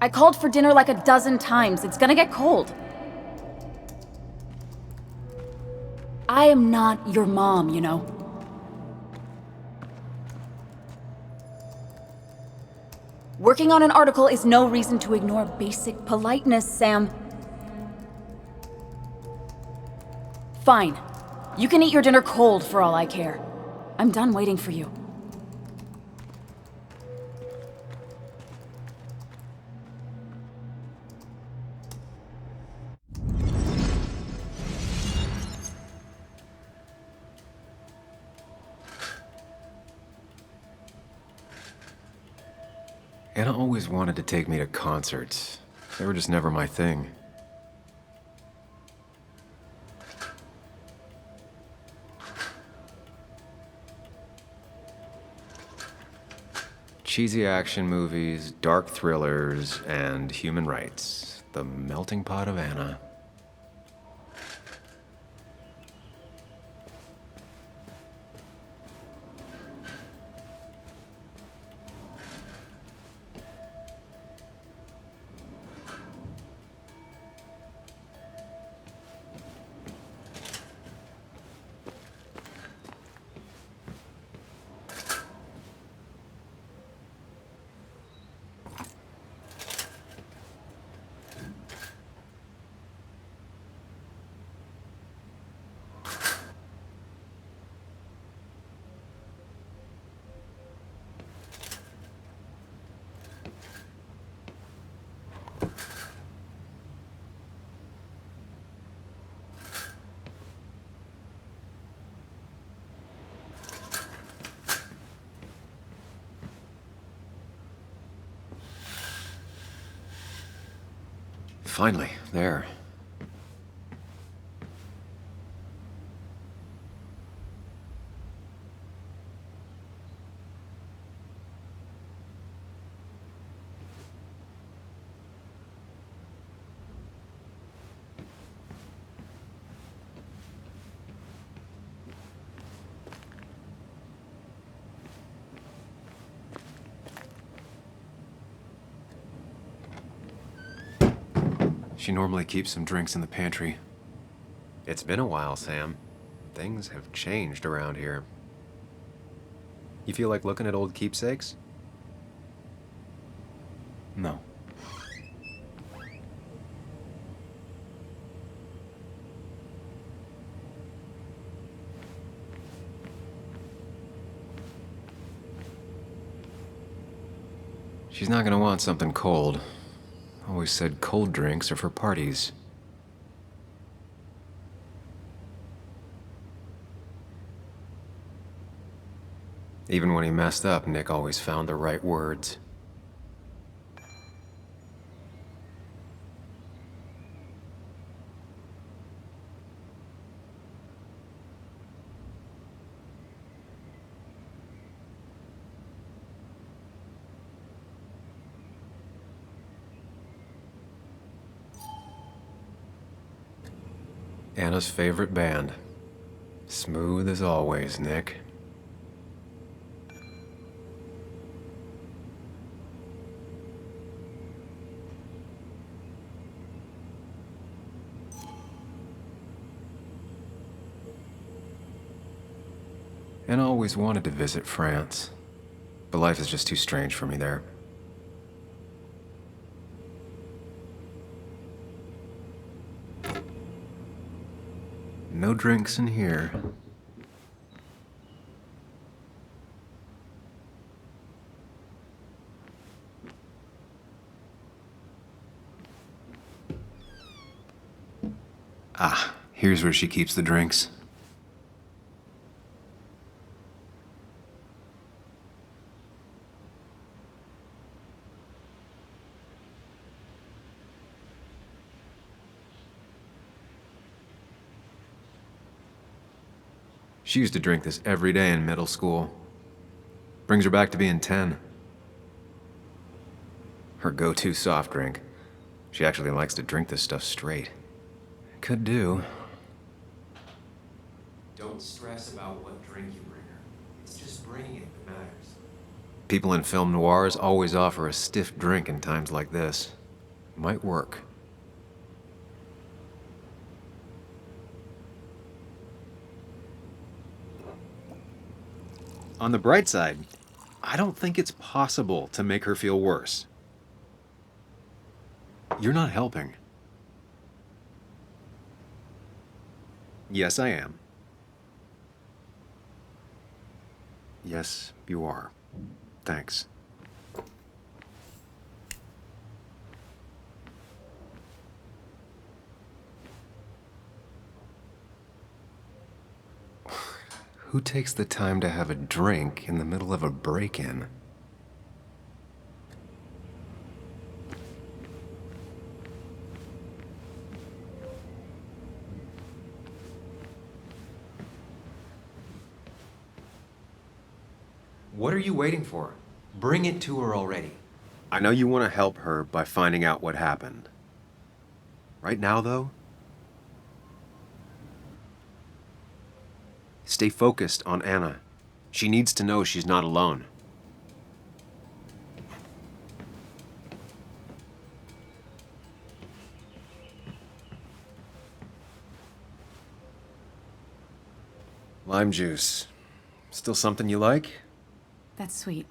I called for dinner like a dozen times. It's gonna get cold. I am not your mom, you know. Working on an article is no reason to ignore basic politeness, Sam. Fine. You can eat your dinner cold for all I care. I'm done waiting for you. Anna always wanted to take me to concerts. They were just never my thing. Cheesy action movies, dark thrillers, and human rights. The melting pot of Anna. Finally, there. She normally keeps some drinks in the pantry. It's been a while, Sam. Things have changed around here. You feel like looking at old keepsakes? No. She's not gonna want something cold. Always said cold drinks are for parties. Even when he messed up, Nick always found the right words. Anna's favorite band. Smooth as always, Nick. Anna always wanted to visit France, but life is just too strange for me there. No drinks in here. Ah, here's where she keeps the drinks. She used to drink this every day in middle school. Brings her back to being 10. Her go-to soft drink. She actually likes to drink this stuff straight. Could do. Don't stress about what drink you bring her. It's just bringing it that matters. People in film noirs always offer a stiff drink in times like this. Might work. On the bright side, I don't think it's possible to make her feel worse. You're not helping. Yes, I am. Yes, you are. Thanks. Who takes the time to have a drink in the middle of a break-in? What are you waiting for? Bring it to her already. I know you want to help her by finding out what happened. Right now, though, stay focused on Anna. She needs to know she's not alone. Lime juice. Still something you like? That's sweet.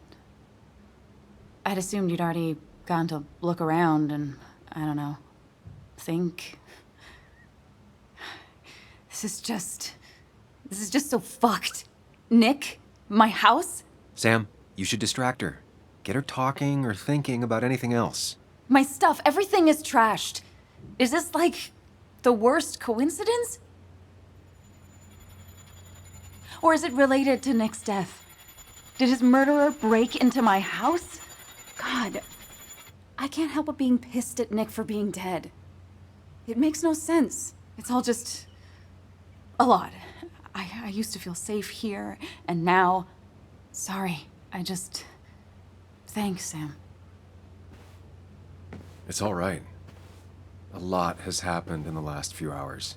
I'd assumed you'd already gone to look around and, I don't know, think. This is just so fucked. Nick? My house? Sam, you should distract her. Get her talking or thinking about anything else. My stuff, everything is trashed. Is this like the worst coincidence? Or is it related to Nick's death? Did his murderer break into my house? God, I can't help but being pissed at Nick for being dead. It makes no sense. It's all just a lot. I used to feel safe here, and now... Sorry, Thanks, Sam. It's all right. A lot has happened in the last few hours.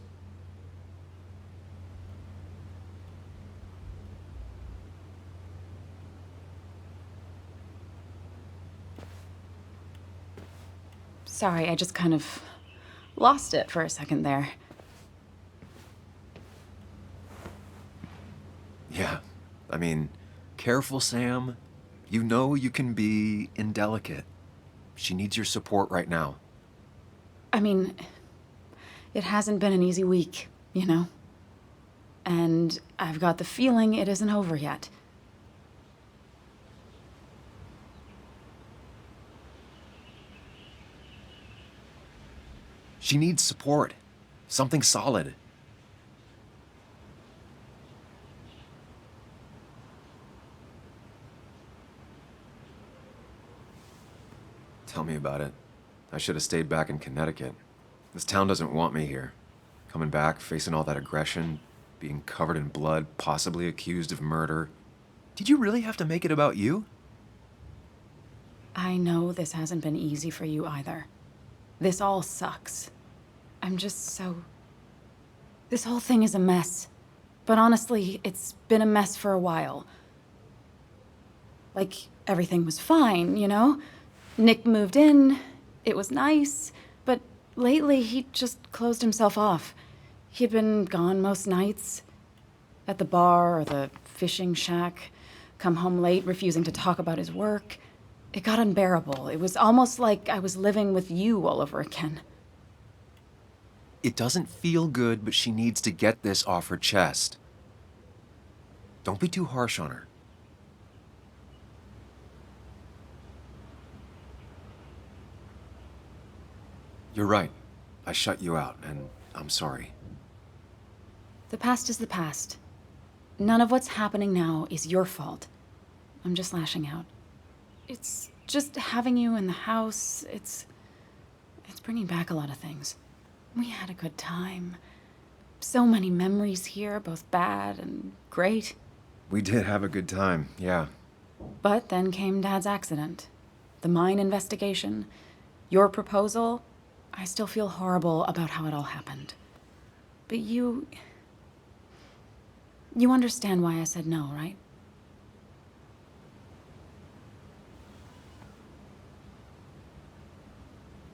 Sorry, I just kind of lost it for a second there. Yeah, I mean, careful, Sam. You know you can be indelicate. She needs your support right now. I mean, it hasn't been an easy week, you know? And I've got the feeling it isn't over yet. She needs support. Something solid. Tell me about it. I should have stayed back in Connecticut. This town doesn't want me here. Coming back, facing all that aggression, being covered in blood, possibly accused of murder. Did you really have to make it about you? I know this hasn't been easy for you either. This all sucks. I'm just so... This whole thing is a mess. But honestly, it's been a mess for a while. Like, everything was fine, you know? Nick moved in, it was nice, but lately he just closed himself off. He'd been gone most nights. At the bar or the fishing shack, come home late, refusing to talk about his work. It got unbearable. It was almost like I was living with you all over again. It doesn't feel good, but she needs to get this off her chest. Don't be too harsh on her. You're right. I shut you out, and I'm sorry. The past is the past. None of what's happening now is your fault. I'm just lashing out. It's just having you in the house, it's bringing back a lot of things. We had a good time. So many memories here, both bad and great. We did have a good time, yeah. But then came Dad's accident. The mine investigation. Your proposal. I still feel horrible about how it all happened. But you understand why I said no, right?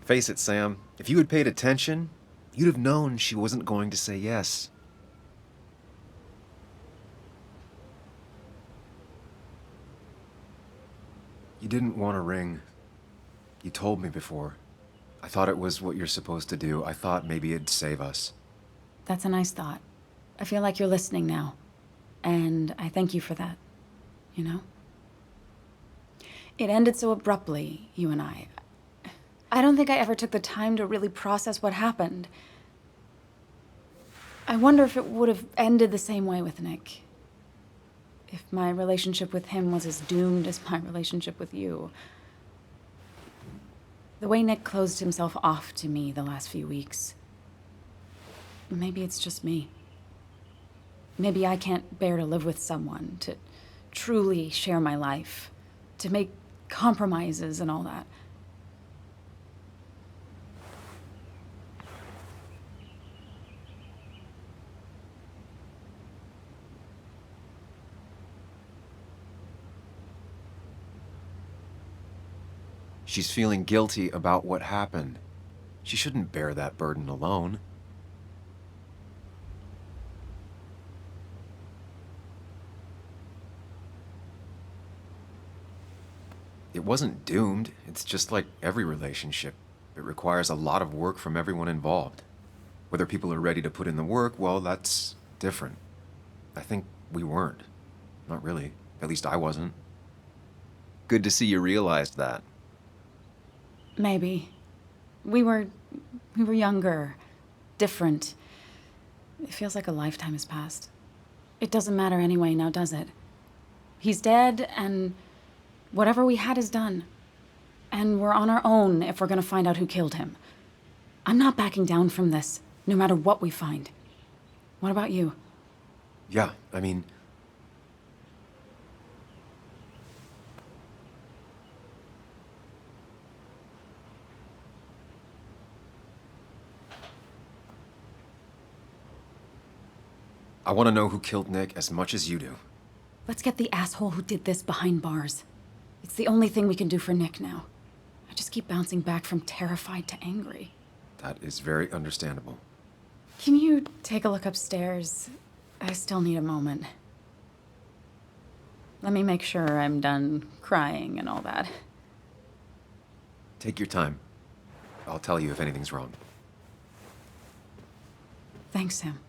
Face it, Sam. If you had paid attention, you'd have known she wasn't going to say yes. You didn't want a ring. You told me before. I thought it was what you're supposed to do. I thought maybe it'd save us. That's a nice thought. I feel like you're listening now. And I thank you for that. You know? It ended so abruptly, you and I. I don't think I ever took the time to really process what happened. I wonder if it would have ended the same way with Nick. If my relationship with him was as doomed as my relationship with you. The way Nick closed himself off to me the last few weeks. Maybe it's just me. Maybe I can't bear to live with someone, to truly share my life, to make compromises and all that. She's feeling guilty about what happened. She shouldn't bear that burden alone. It wasn't doomed. It's just like every relationship. It requires a lot of work from everyone involved. Whether people are ready to put in the work, well, that's different. I think we weren't. Not really. At least I wasn't. Good to see you realized that. Maybe. We were younger, different. It feels like a lifetime has passed. It doesn't matter anyway now, does it? He's dead, and whatever we had is done. And we're on our own if we're gonna find out who killed him. I'm not backing down from this, no matter what we find. What about you? Yeah, I mean... I want to know who killed Nick as much as you do. Let's get the asshole who did this behind bars. It's the only thing we can do for Nick now. I just keep bouncing back from terrified to angry. That is very understandable. Can you take a look upstairs? I still need a moment. Let me make sure I'm done crying and all that. Take your time. I'll tell you if anything's wrong. Thanks, Sam.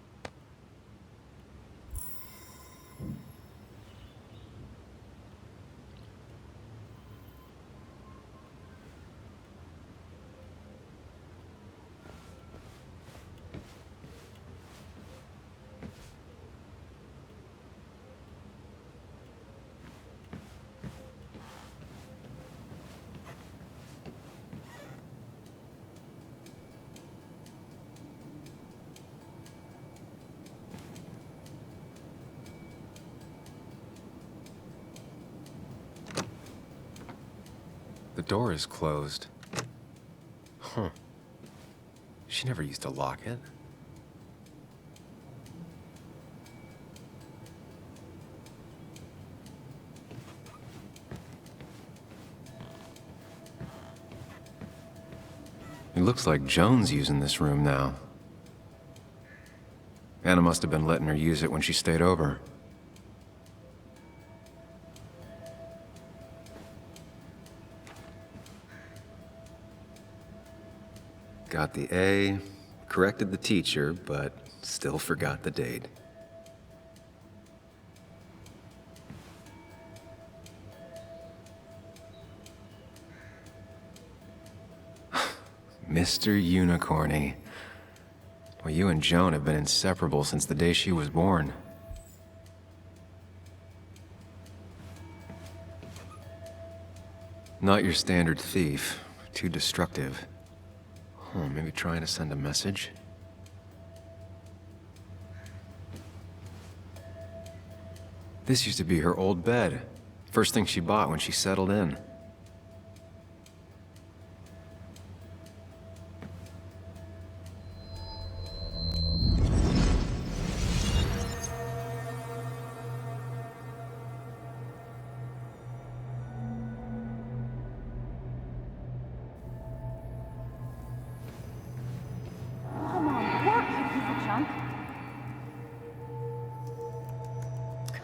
The door is closed. Huh. She never used to lock it. It looks like Joan's using this room now. Anna must have been letting her use it when she stayed over. Got the A, corrected the teacher, but still forgot the date. Mr. Unicorny. Well, you and Joan have been inseparable since the day she was born. Not your standard thief. Too destructive. Oh, maybe trying to send a message? This used to be her old bed. First thing she bought when she settled in.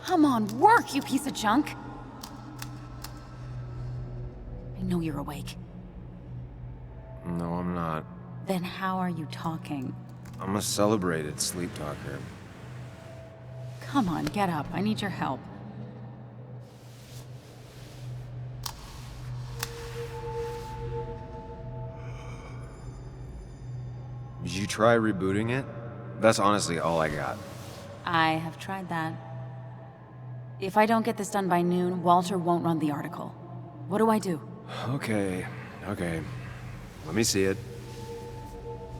Come on, work, you piece of junk! I know you're awake. No, I'm not. Then how are you talking? I'm a celebrated sleep talker. Come on, get up. I need your help. Did you try rebooting it? That's honestly all I got. I have tried that. If I don't get this done by noon, Walter won't run the article. What do I do? Okay. Let me see it.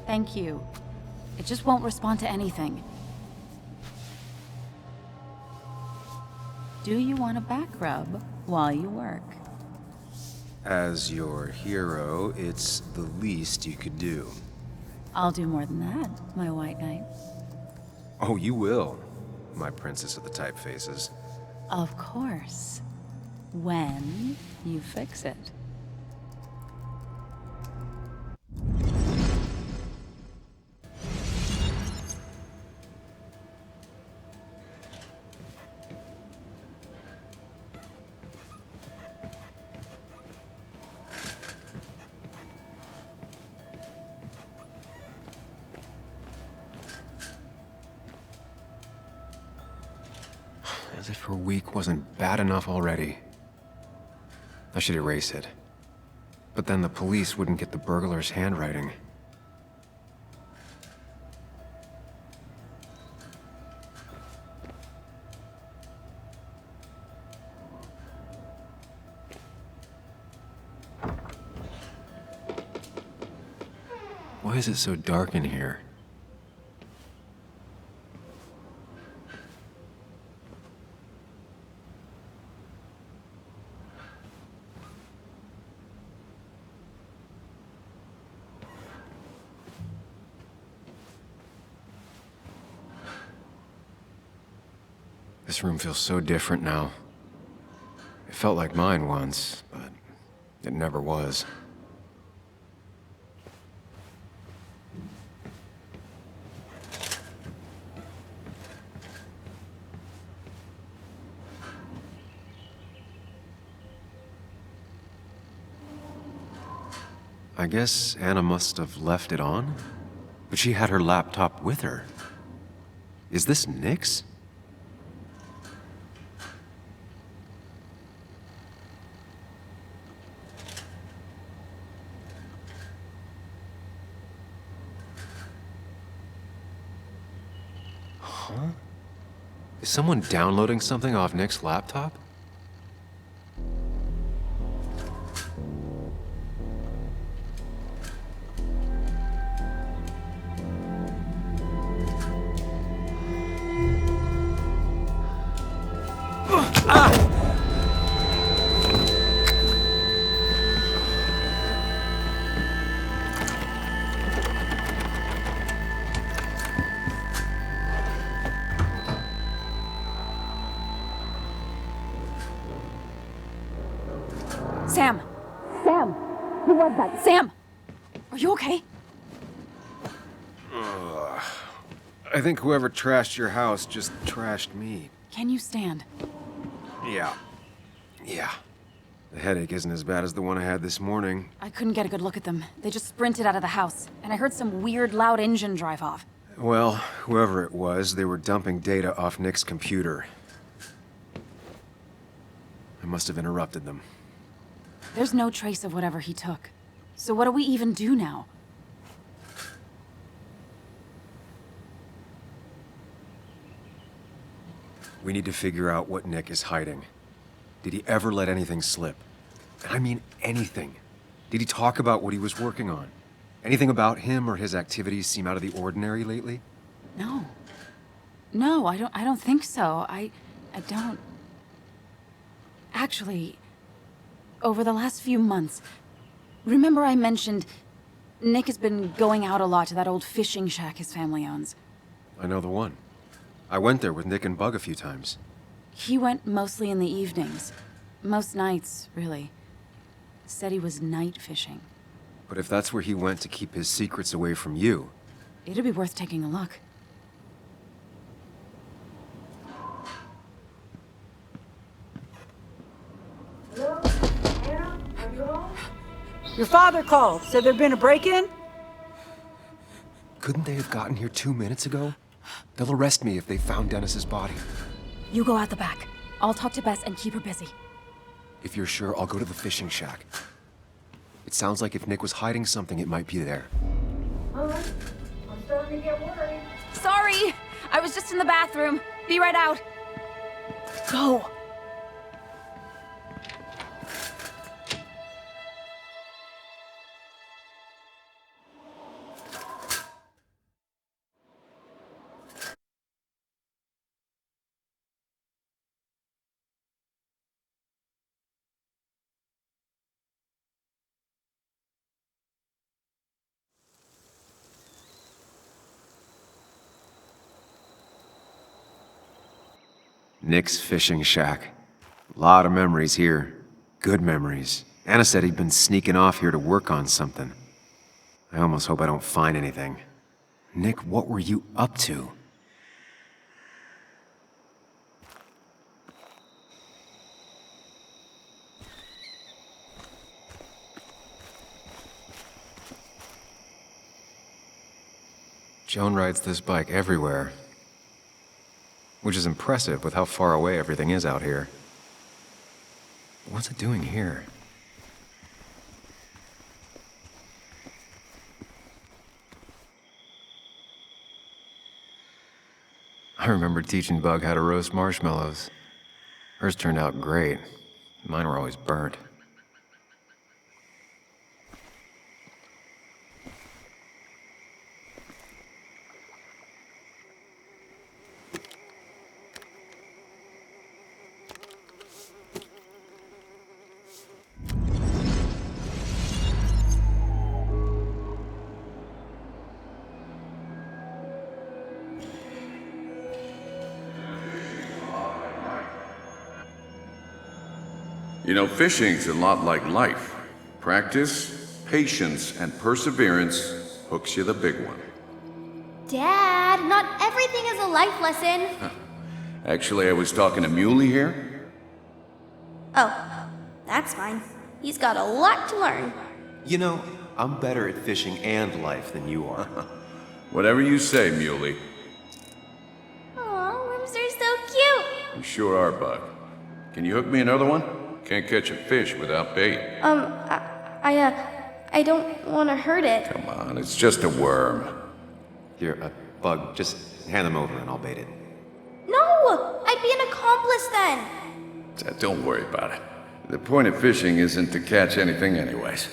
Thank you. It just won't respond to anything. Do you want a back rub while you work? As your hero, it's the least you could do. I'll do more than that, my white knight. Oh, you will, my princess of the typefaces. Of course. When you fix it. As if her week wasn't bad enough already. I should erase it. But then the police wouldn't get the burglar's handwriting. Why is it so dark in here? This room feels so different now. It felt like mine once, but it never was. I guess Anna must have left it on, but she had her laptop with her. Is this Nick's? Huh? Is someone downloading something off Nick's laptop? Sam! Sam! Who was that? Sam! Are you okay? I think whoever trashed your house just trashed me. Can you stand? Yeah. The headache isn't as bad as the one I had this morning. I couldn't get a good look at them. They just sprinted out of the house, and I heard some weird, loud engine drive off. Well, whoever it was, they were dumping data off Nick's computer. I must have interrupted them. There's no trace of whatever he took. So what do we even do now? We need to figure out what Nick is hiding. Did he ever let anything slip? I mean anything. Did he talk about what he was working on? Anything about him or his activities seem out of the ordinary lately? No. No, I don't think so. I don't... Actually, over the last few months, remember I mentioned Nick has been going out a lot to that old fishing shack his family owns. I know the one. I went there with Nick and Bug a few times. He went mostly in the evenings. Most nights, really. Said he was night fishing. But if that's where he went to keep his secrets away from you... It'd be worth taking a look. Hello? Anna? Are you home? Your father called. Said there'd been a break-in? Couldn't they have gotten here 2 minutes ago? They'll arrest me if they found Dennis's body. You go out the back. I'll talk to Bess and keep her busy. If you're sure, I'll go to the fishing shack. It sounds like if Nick was hiding something, it might be there. All right. I'm starting to get worried. Sorry! I was just in the bathroom. Be right out. Go! Nick's fishing shack. Lot of memories here. Good memories. Anna said he'd been sneaking off here to work on something. I almost hope I don't find anything. Nick, what were you up to? Joan rides this bike everywhere. Which is impressive with how far away everything is out here. What's it doing here? I remember teaching Bug how to roast marshmallows. Hers turned out great. Mine were always burnt. You know, fishing's a lot like life. Practice, patience, and perseverance hooks you the big one. Dad, not everything is a life lesson. Actually, I was talking to Muley here. Oh, that's fine. He's got a lot to learn. You know, I'm better at fishing and life than you are. Whatever you say, Muley. Aw, worms are so cute. You sure are, Bug. Can you hook me another one? Can't catch a fish without bait. I don't want to hurt it. Come on, it's just a worm. Here, Bug, just hand them over and I'll bait it. No! I'd be an accomplice then. Don't worry about it. The point of fishing isn't to catch anything anyways.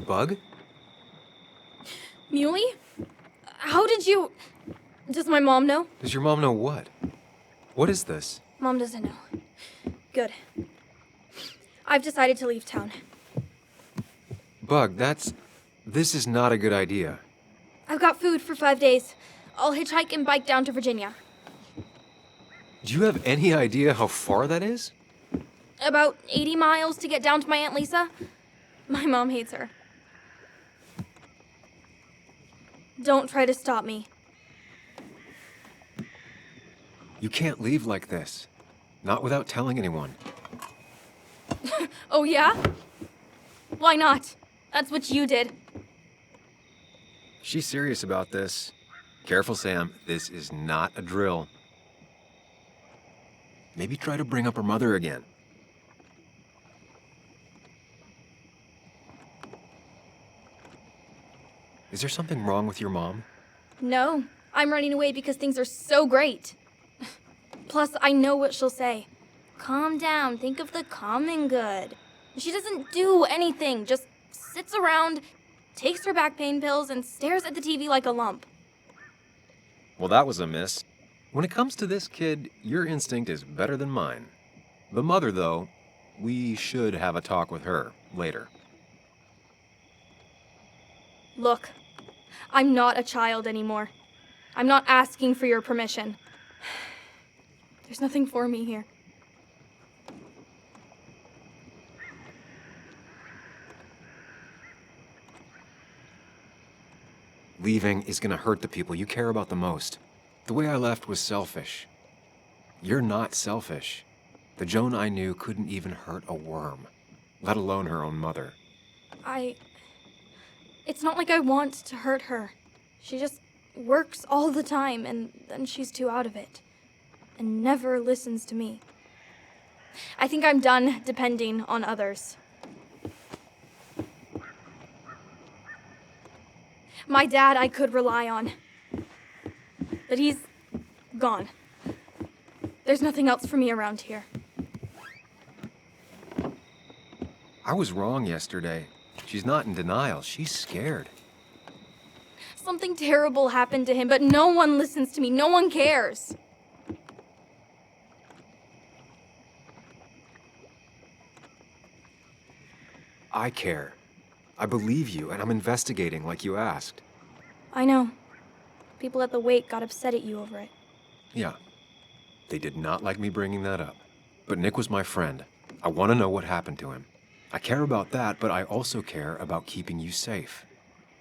Bug? Muley? How did you... Does my mom know? Does your mom know what? What is this? Mom doesn't know. Good. I've decided to leave town. Bug, this is not a good idea. I've got food for 5 days. I'll hitchhike and bike down to Virginia. Do you have any idea how far that is? About 80 miles to get down to my Aunt Lisa. My mom hates her. Don't try to stop me. You can't leave like this. Not without telling anyone. Oh, yeah? Why not? That's what you did. She's serious about this. Careful, Sam. This is not a drill. Maybe try to bring up her mother again. Is there something wrong with your mom? No, I'm running away because things are so great. Plus, I know what she'll say. Calm down, think of the common good. She doesn't do anything, just sits around, takes her back pain pills, and stares at the TV like a lump. Well, that was a miss. When it comes to this kid, your instinct is better than mine. The mother, though, we should have a talk with her later. Look, I'm not a child anymore. I'm not asking for your permission. There's nothing for me here. Leaving is gonna hurt the people you care about the most. The way I left was selfish. You're not selfish. The Joan I knew couldn't even hurt a worm, let alone her own mother. It's not like I want to hurt her. She just works all the time, and then she's too out of it. And never listens to me. I think I'm done depending on others. My dad I could rely on. But he's gone. There's nothing else for me around here. I was wrong yesterday. She's not in denial. She's scared. Something terrible happened to him, but no one listens to me. No one cares. I care. I believe you, and I'm investigating like you asked. I know. People at the wake got upset at you over it. Yeah. They did not like me bringing that up. But Nick was my friend. I want to know what happened to him. I care about that, but I also care about keeping you safe.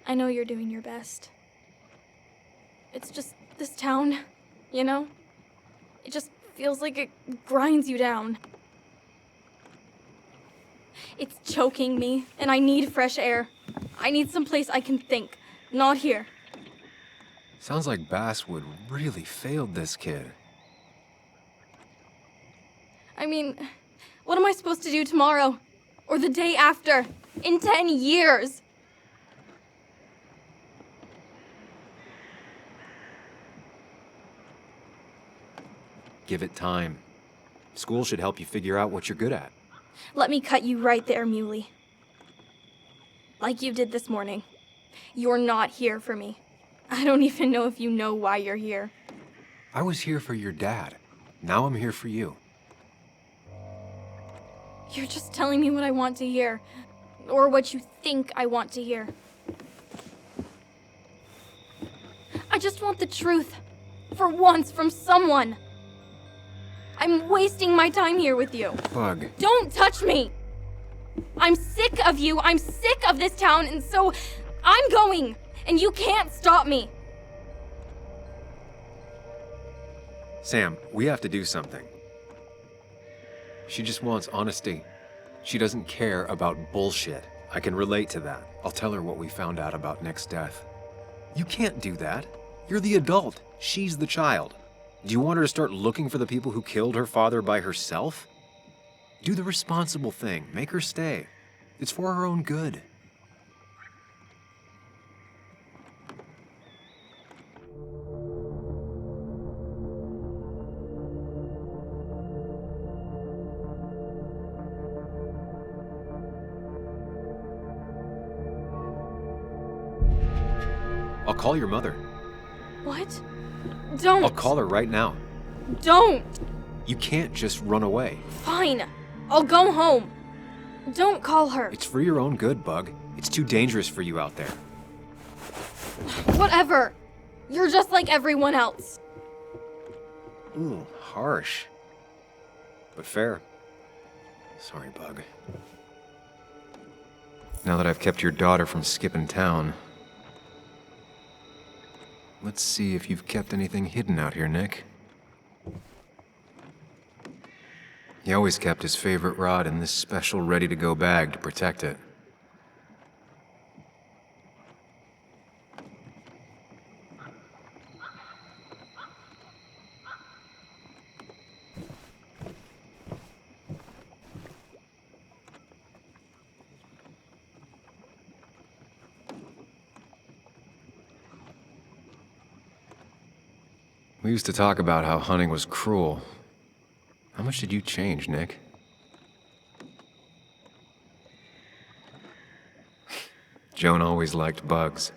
I know you're doing your best. It's just this town, you know? It just feels like it grinds you down. It's choking me, and I need fresh air. I need someplace I can think, not here. Sounds like Basswood really failed this kid. I mean, what am I supposed to do tomorrow? Or the day after? In 10 years? Give it time. School should help you figure out what you're good at. Let me cut you right there, Muley. Like you did this morning. You're not here for me. I don't even know if you know why you're here. I was here for your dad. Now I'm here for you. You're just telling me what I want to hear. Or what you think I want to hear. I just want the truth. For once, from someone. I'm wasting my time here with you. Bug. Don't touch me! I'm sick of you, I'm sick of this town, and so I'm going, and you can't stop me. Sam, we have to do something. She just wants honesty. She doesn't care about bullshit. I can relate to that. I'll tell her what we found out about Nick's death. You can't do that. You're the adult. She's the child. Do you want her to start looking for the people who killed her father by herself? Do the responsible thing. Make her stay. It's for her own good. I'll call your mother. What? Don't. I'll call her right now. Don't. You can't just run away. Fine. I'll go home. Don't call her. It's for your own good, Bug. It's too dangerous for you out there. Whatever. You're just like everyone else. Ooh, harsh. But fair. Sorry, Bug. Now that I've kept your daughter from skipping town, let's see if you've kept anything hidden out here, Nick. He always kept his favorite rod in this special ready-to-go bag to protect it. We used to talk about how hunting was cruel. How much did you change, Nick? Joan always liked bugs.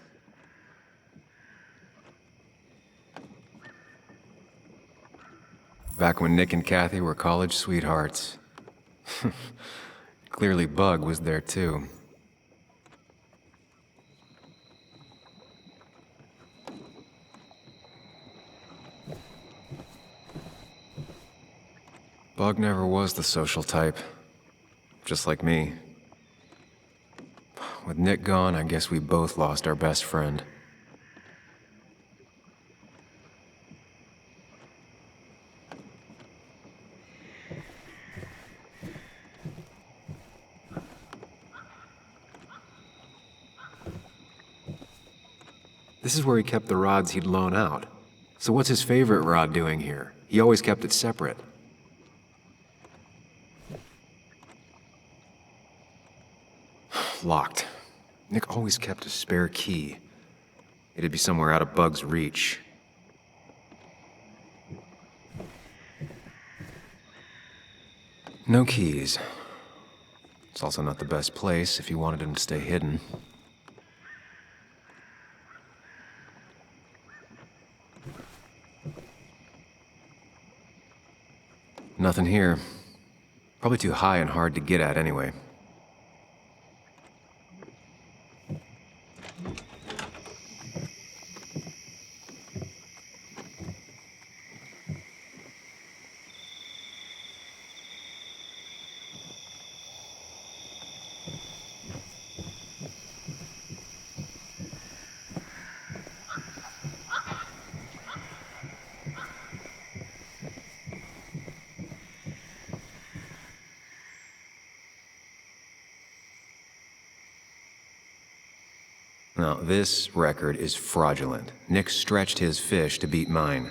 Back when Nick and Kathy were college sweethearts. Clearly Bug was there too. Bug never was the social type. Just like me. With Nick gone, I guess we both lost our best friend. This is where he kept the rods he'd loan out. So what's his favorite rod doing here? He always kept it separate. Locked. Nick always kept a spare key. It'd be somewhere out of Bug's reach. No keys. It's also not the best place if you wanted him to stay hidden. Nothing here. Probably too high and hard to get at anyway. Now, this record is fraudulent. Nick stretched his fish to beat mine.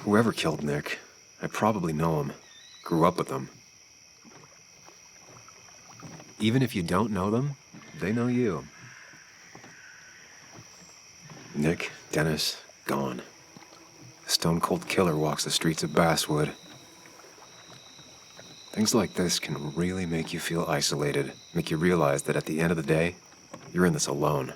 Whoever killed Nick, I probably know him. Grew up with them. Even if you don't know them, they know you. Nick, Dennis, gone. stone-cold killer walks the streets of Basswood. Things like this can really make you feel isolated, make you realize that at the end of the day, you're in this alone.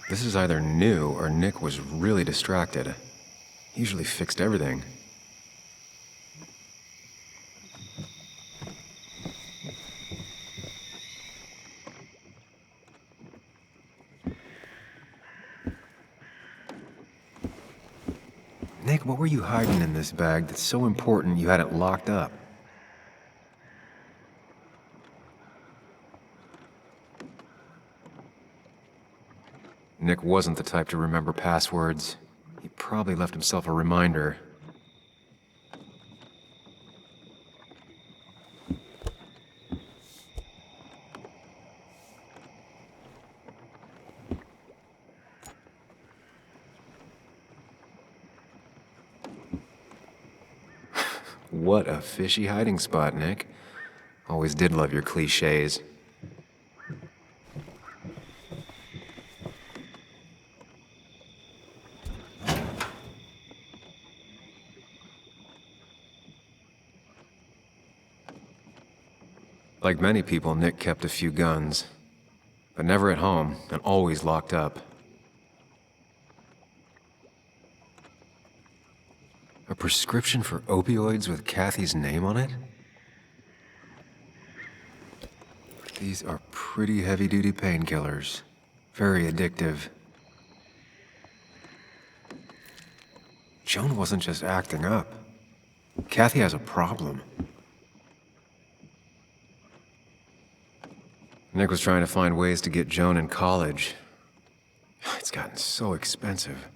This is either new or Nick was really distracted. He usually fixed everything. Nick, what were you hiding in this bag that's so important you had it locked up? Nick wasn't the type to remember passwords. He probably left himself a reminder. What a fishy hiding spot, Nick. Always did love your cliches. Like many people, Nick kept a few guns, but never at home and always locked up. A prescription for opioids with Kathy's name on it? These are pretty heavy-duty painkillers. Very addictive. Joan wasn't just acting up. Kathy has a problem. Nick was trying to find ways to get Joan in college. It's gotten so expensive.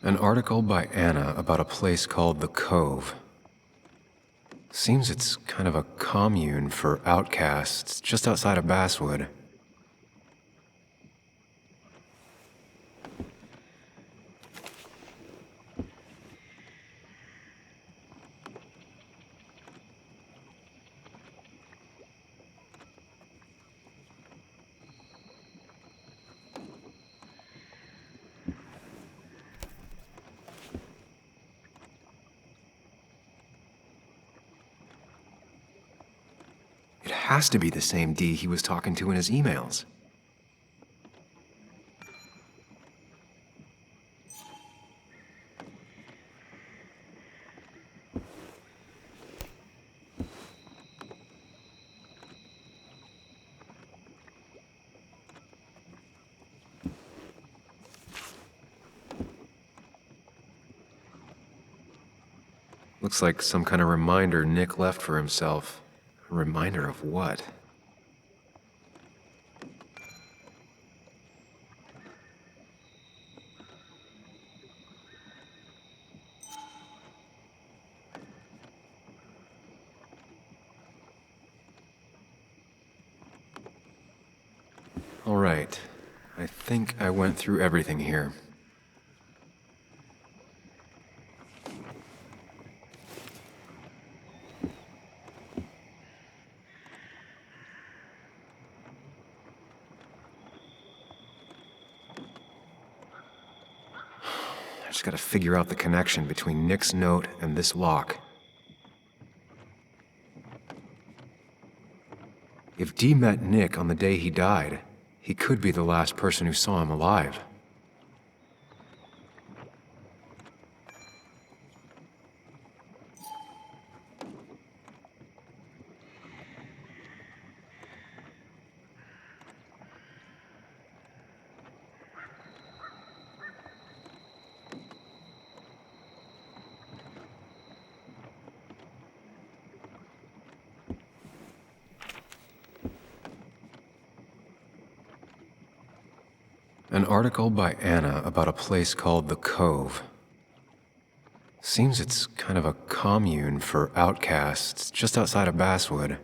An article by Anna about a place called the Cove. Seems it's kind of a commune for outcasts just outside of Basswood. It has to be the same D he was talking to in his emails. Looks like some kind of reminder Nick left for himself. A reminder of what? All right. I think I went through everything here. I just gotta figure out the connection between Nick's note and this lock. If Dee met Nick on the day he died, he could be the last person who saw him alive. An article by Anna about a place called the Cove. Seems it's kind of a commune for outcasts just outside of Basswood.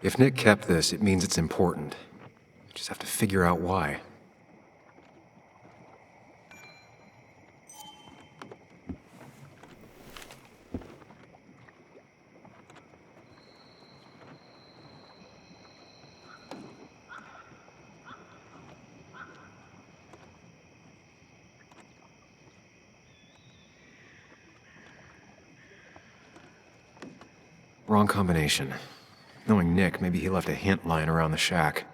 If Nick kept this, it means it's important. Just have to figure out why. Wrong combination. Knowing Nick, maybe he left a hint lying around the shack.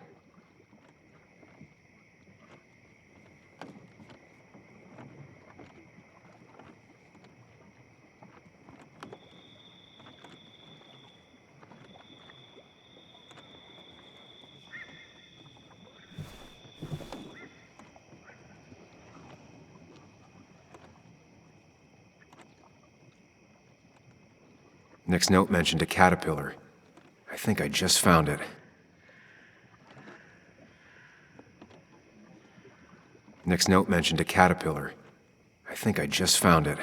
Nick's note mentioned a caterpillar. I think I just found it. Nick's note mentioned a caterpillar. I think I just found it.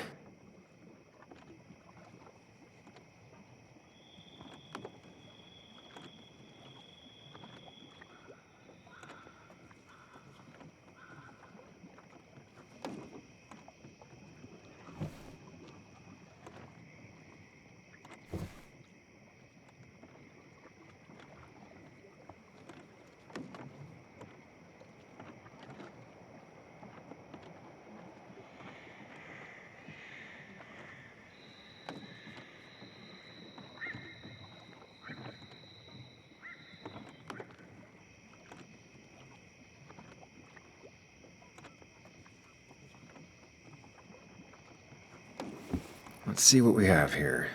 Let's see what we have here.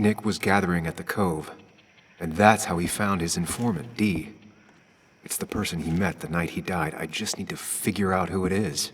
Nick was gathering at the Cove, and that's how he found his informant, Dee. It's the person he met the night he died. I just need to figure out who it is.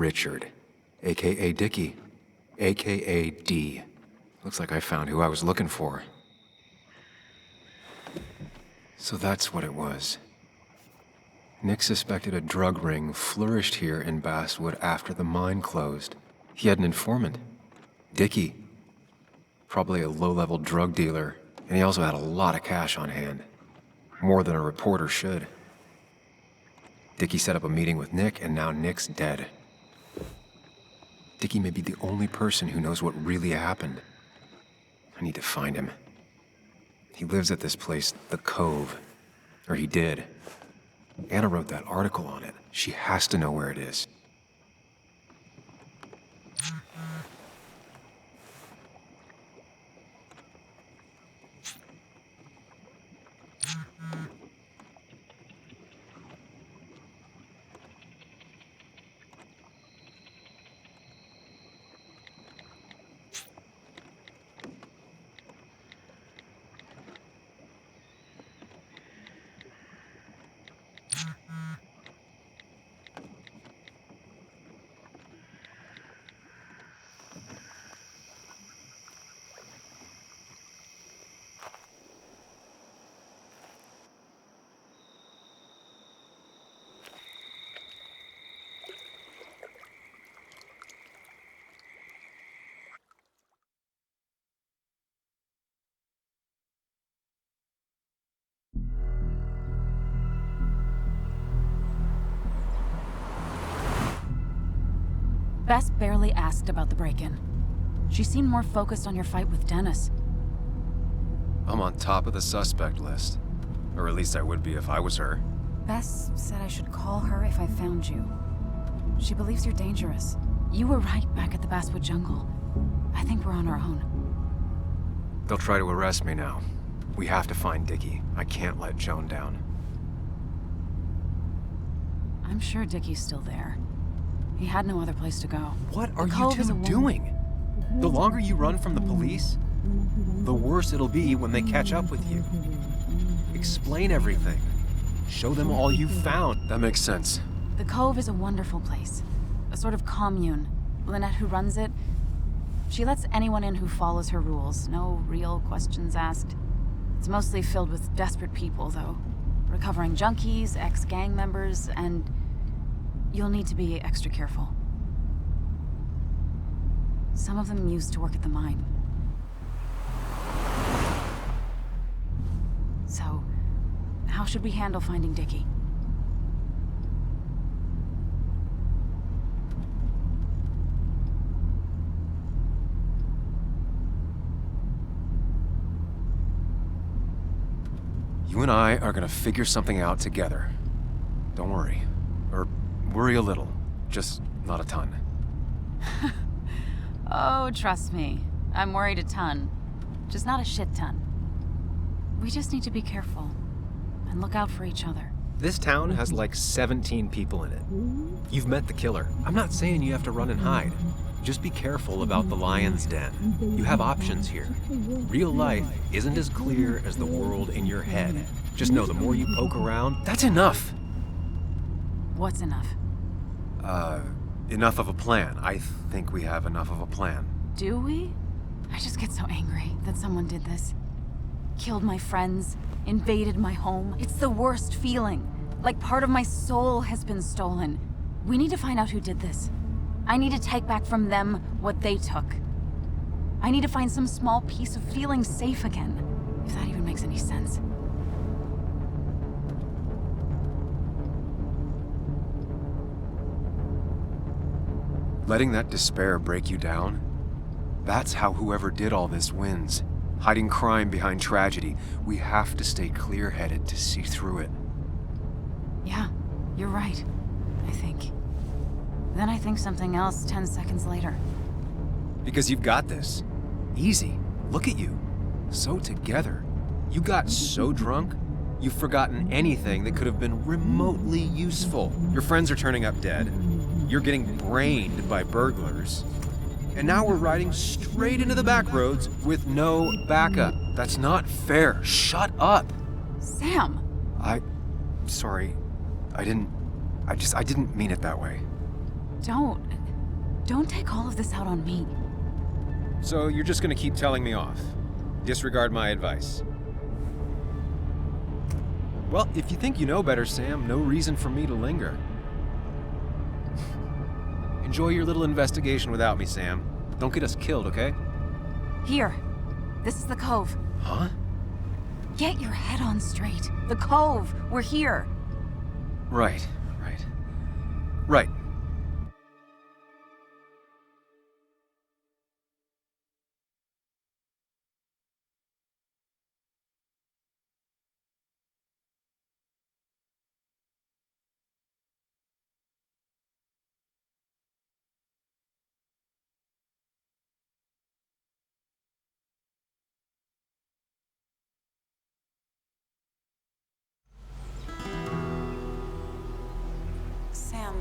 Richard, a.k.a. Dickie, a.k.a. D. Looks like I found who I was looking for. So that's what it was. Nick suspected a drug ring flourished here in Basswood after the mine closed. He had an informant, Dickie. Probably a low-level drug dealer, and he also had a lot of cash on hand. More than a reporter should. Dickie set up a meeting with Nick, and now Nick's dead. Dickie may be the only person who knows what really happened. I need to find him. He lives at this place, the Cove. Or he did. Anna wrote that article on it. She has to know where it is. Bess barely asked about the break-in. She seemed more focused on your fight with Dennis. I'm on top of the suspect list. Or at least I would be if I was her. Bess said I should call her if I found you. She believes you're dangerous. You were right back at the Basswood jungle. I think we're on our own. They'll try to arrest me now. We have to find Dickie. I can't let Joan down. I'm sure Dickie's still there. He had no other place to go. What are you two doing? The longer you run from the police, the worse it'll be when they catch up with you. Explain everything. Show them all you found. That makes sense. The Cove is a wonderful place. A sort of commune. Lynette, who runs it, she lets anyone in who follows her rules. No real questions asked. It's mostly filled with desperate people, though. Recovering junkies, ex-gang members, and you'll need to be extra careful. Some of them used to work at the mine. So, how should we handle finding Dickie? You and I are gonna figure something out together. Don't worry. Or worry a little. Just not a ton. Oh, trust me. I'm worried a ton. Just not a shit ton. We just need to be careful. And look out for each other. This town has like 17 people in it. You've met the killer. I'm not saying you have to run and hide. Just be careful about the lion's den. You have options here. Real life isn't as clear as the world in your head. Just know the more you poke around, that's enough. What's enough? Enough of a plan. I think we have enough of a plan. Do we? I just get so angry that someone did this. Killed my friends, invaded my home. It's the worst feeling. Like part of my soul has been stolen. We need to find out who did this. I need to take back from them what they took. I need to find some small piece of feeling safe again, if that even makes any sense. Letting that despair break you down? That's how whoever did all this wins. Hiding crime behind tragedy. We have to stay clear-headed to see through it. Yeah, you're right, I think. Then I think something else 10 seconds later. Because you've got this. Easy. Look at you. So together. You got so drunk, you've forgotten anything that could have been remotely useful. Your friends are turning up dead. You're getting brained by burglars. And now we're riding straight into the back roads with no backup. That's not fair. Shut up. Sam! Sorry. I didn't mean it that way. Don't take all of this out on me. So you're just gonna keep telling me off? Disregard my advice? Well, if you think you know better, Sam, no reason for me to linger. Enjoy your little investigation without me, Sam. Don't get us killed, okay? Here. This is the Cove. Huh? Get your head on straight. The Cove. We're here. Right. Right. Sam,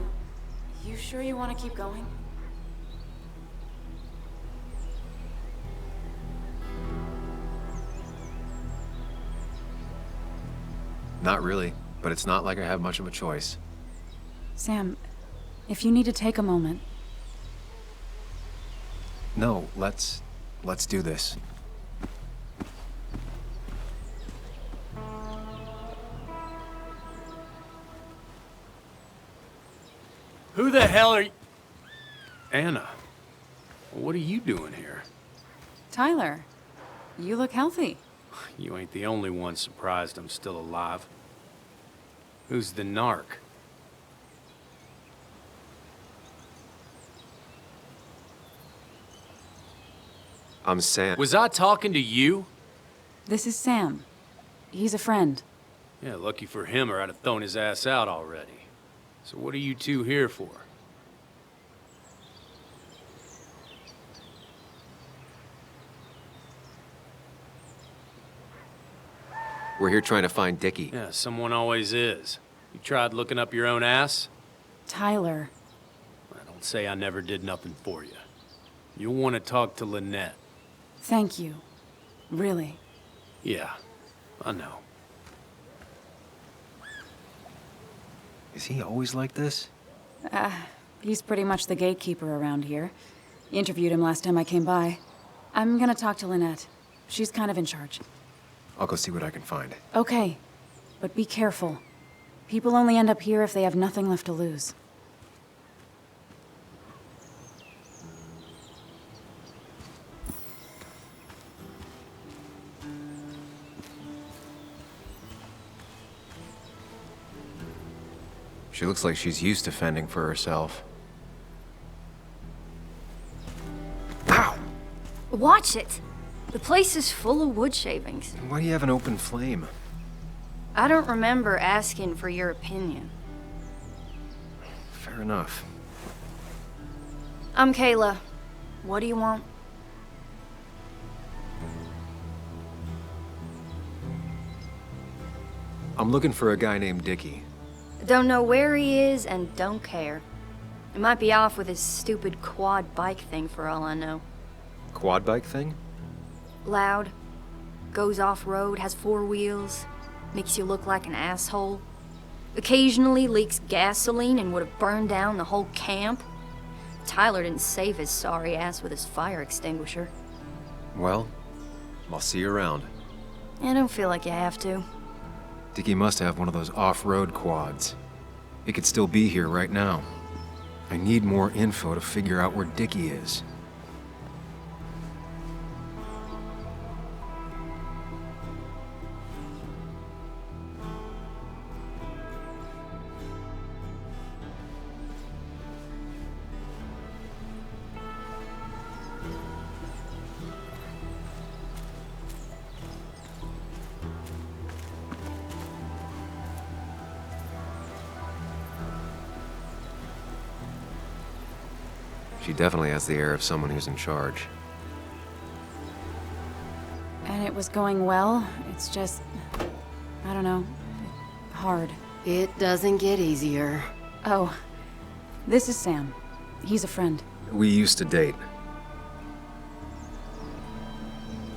you sure you want to keep going? Not really, but it's not like I have much of a choice. Sam, if you need to take a moment. No, let's do this. Who the hell are you? Anna, what are you doing here? Tyler, you look healthy. You ain't the only one surprised I'm still alive. Who's the narc? I'm Sam. Was I talking to you? This is Sam. He's a friend. Yeah, lucky for him, or I'd have thrown his ass out already. So what are you two here for? We're here trying to find Dickie. Yeah, someone always is. You tried looking up your own ass? Tyler. Don't say I never did nothing for you. You'll want to talk to Lynette. Thank you. Really. Yeah, I know. Is he always like this? He's pretty much the gatekeeper around here. Interviewed him last time I came by. I'm gonna talk to Lynette. She's kind of in charge. I'll go see what I can find. Okay, but be careful. People only end up here if they have nothing left to lose. She looks like she's used to fending for herself. Ow! Watch it! The place is full of wood shavings. Why do you have an open flame? I don't remember asking for your opinion. Fair enough. I'm Kayla. What do you want? I'm looking for a guy named Dickie. Don't know where he is and don't care. He might be off with his stupid quad bike thing for all I know. Quad bike thing? Loud. Goes off-road, has 4 wheels. Makes you look like an asshole. Occasionally leaks gasoline and would have burned down the whole camp. Tyler didn't save his sorry ass with his fire extinguisher. Well, I'll see you around. I don't feel like you have to. Dickie must have one of those off-road quads. He could still be here right now. I need more info to figure out where Dickie is. She definitely has the air of someone who's in charge. And it was going well. It's just, I don't know, hard. It doesn't get easier. Oh, this is Sam. He's a friend. We used to date.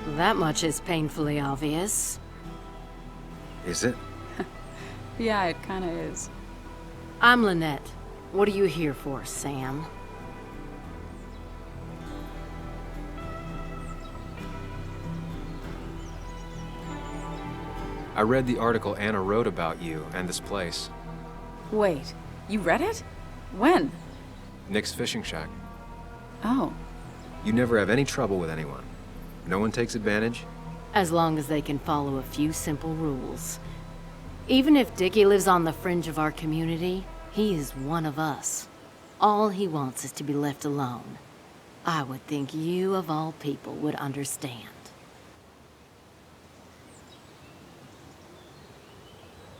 That much is painfully obvious. Is it? Yeah, it kinda is. I'm Lynette. What are you here for, Sam? I read the article Anna wrote about you and this place. Wait, you read it? When? Nick's fishing shack. Oh. You never have any trouble with anyone. No one takes advantage. As long as they can follow a few simple rules. Even if Dickie lives on the fringe of our community, he is one of us. All he wants is to be left alone. I would think you, of all people, would understand.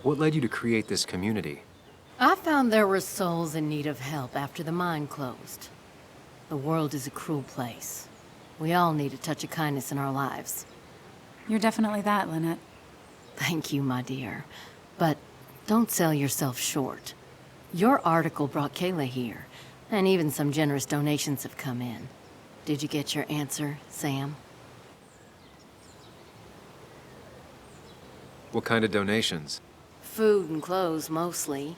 What led you to create this community? I found there were souls in need of help after the mine closed. The world is a cruel place. We all need a touch of kindness in our lives. You're definitely that, Lynette. Thank you, my dear. But don't sell yourself short. Your article brought Kayla here, and even some generous donations have come in. Did you get your answer, Sam? What kind of donations? Food and clothes, mostly.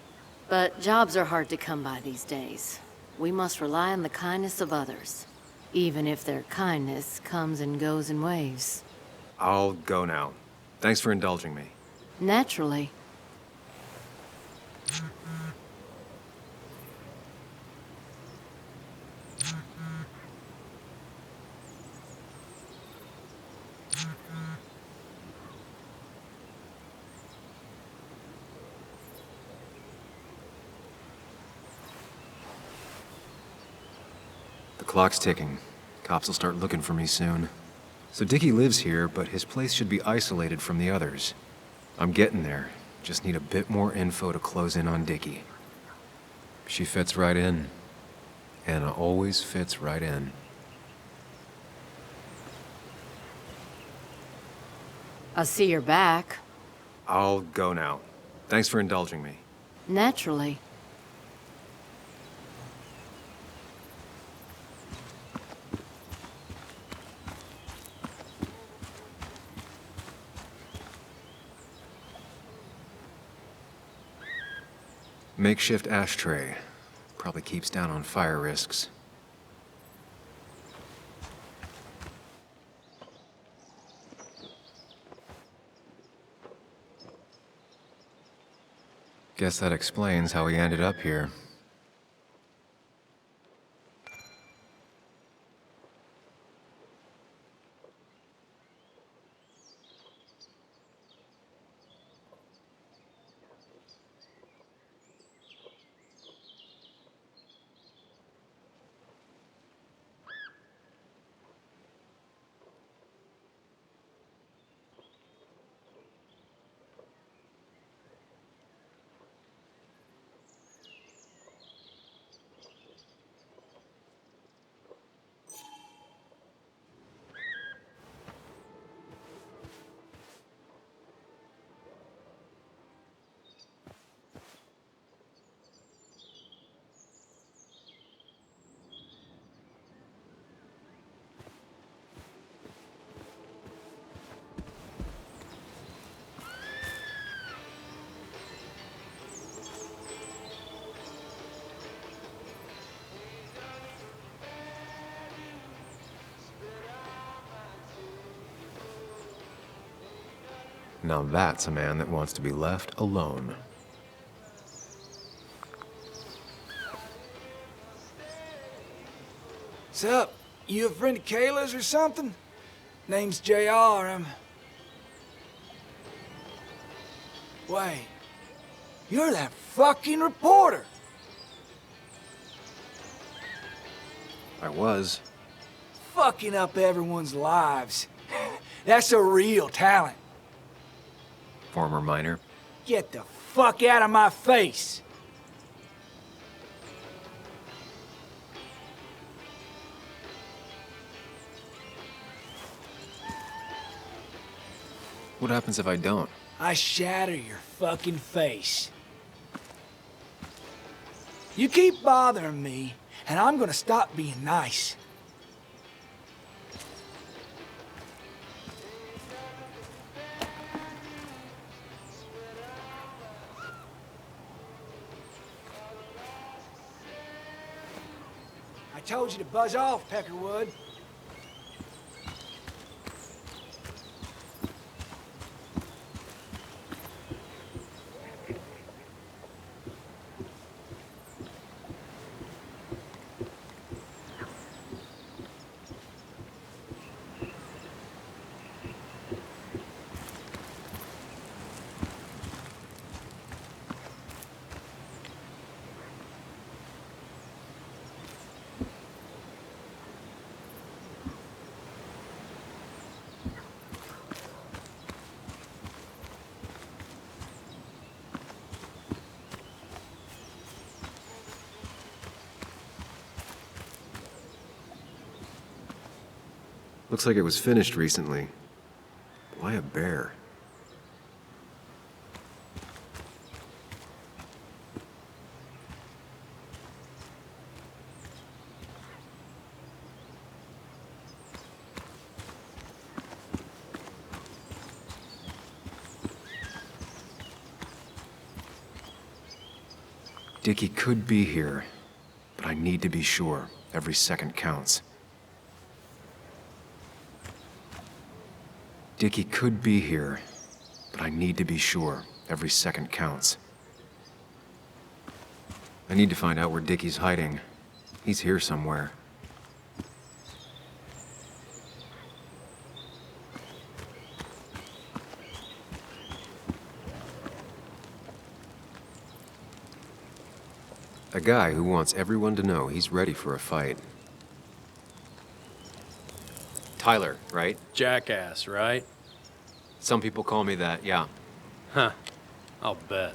But jobs are hard to come by these days. We must rely on the kindness of others, even if their kindness comes and goes in waves. I'll go now. Thanks for indulging me. Naturally. The clock's ticking. Cops will start looking for me soon. So Dickie lives here, but his place should be isolated from the others. I'm getting there. Just need a bit more info to close in on Dickie. She fits right in. Anna always fits right in. I see you're back. I'll go now. Thanks for indulging me. Naturally. Makeshift ashtray. Probably keeps down on fire risks. Guess that explains how he ended up here. Now that's a man that wants to be left alone. Sup? You a friend of Kayla's or something? Name's JR. Wait. You're that fucking reporter! I was. Fucking up everyone's lives. That's a real talent. Former miner. Get the fuck out of my face! What happens if I don't? I shatter your fucking face. You keep bothering me, and I'm gonna stop being nice. I told you to buzz off, Peckerwood. Looks like it was finished recently. Why a bear? Dickie could be here, but I need to be sure. Every second counts. Dickie could be here, but I need to be sure. Every second counts. I need to find out where Dickie's hiding. He's here somewhere. A guy who wants everyone to know he's ready for a fight. Tyler, right? Jackass, right? Some people call me that, yeah. Huh. I'll bet.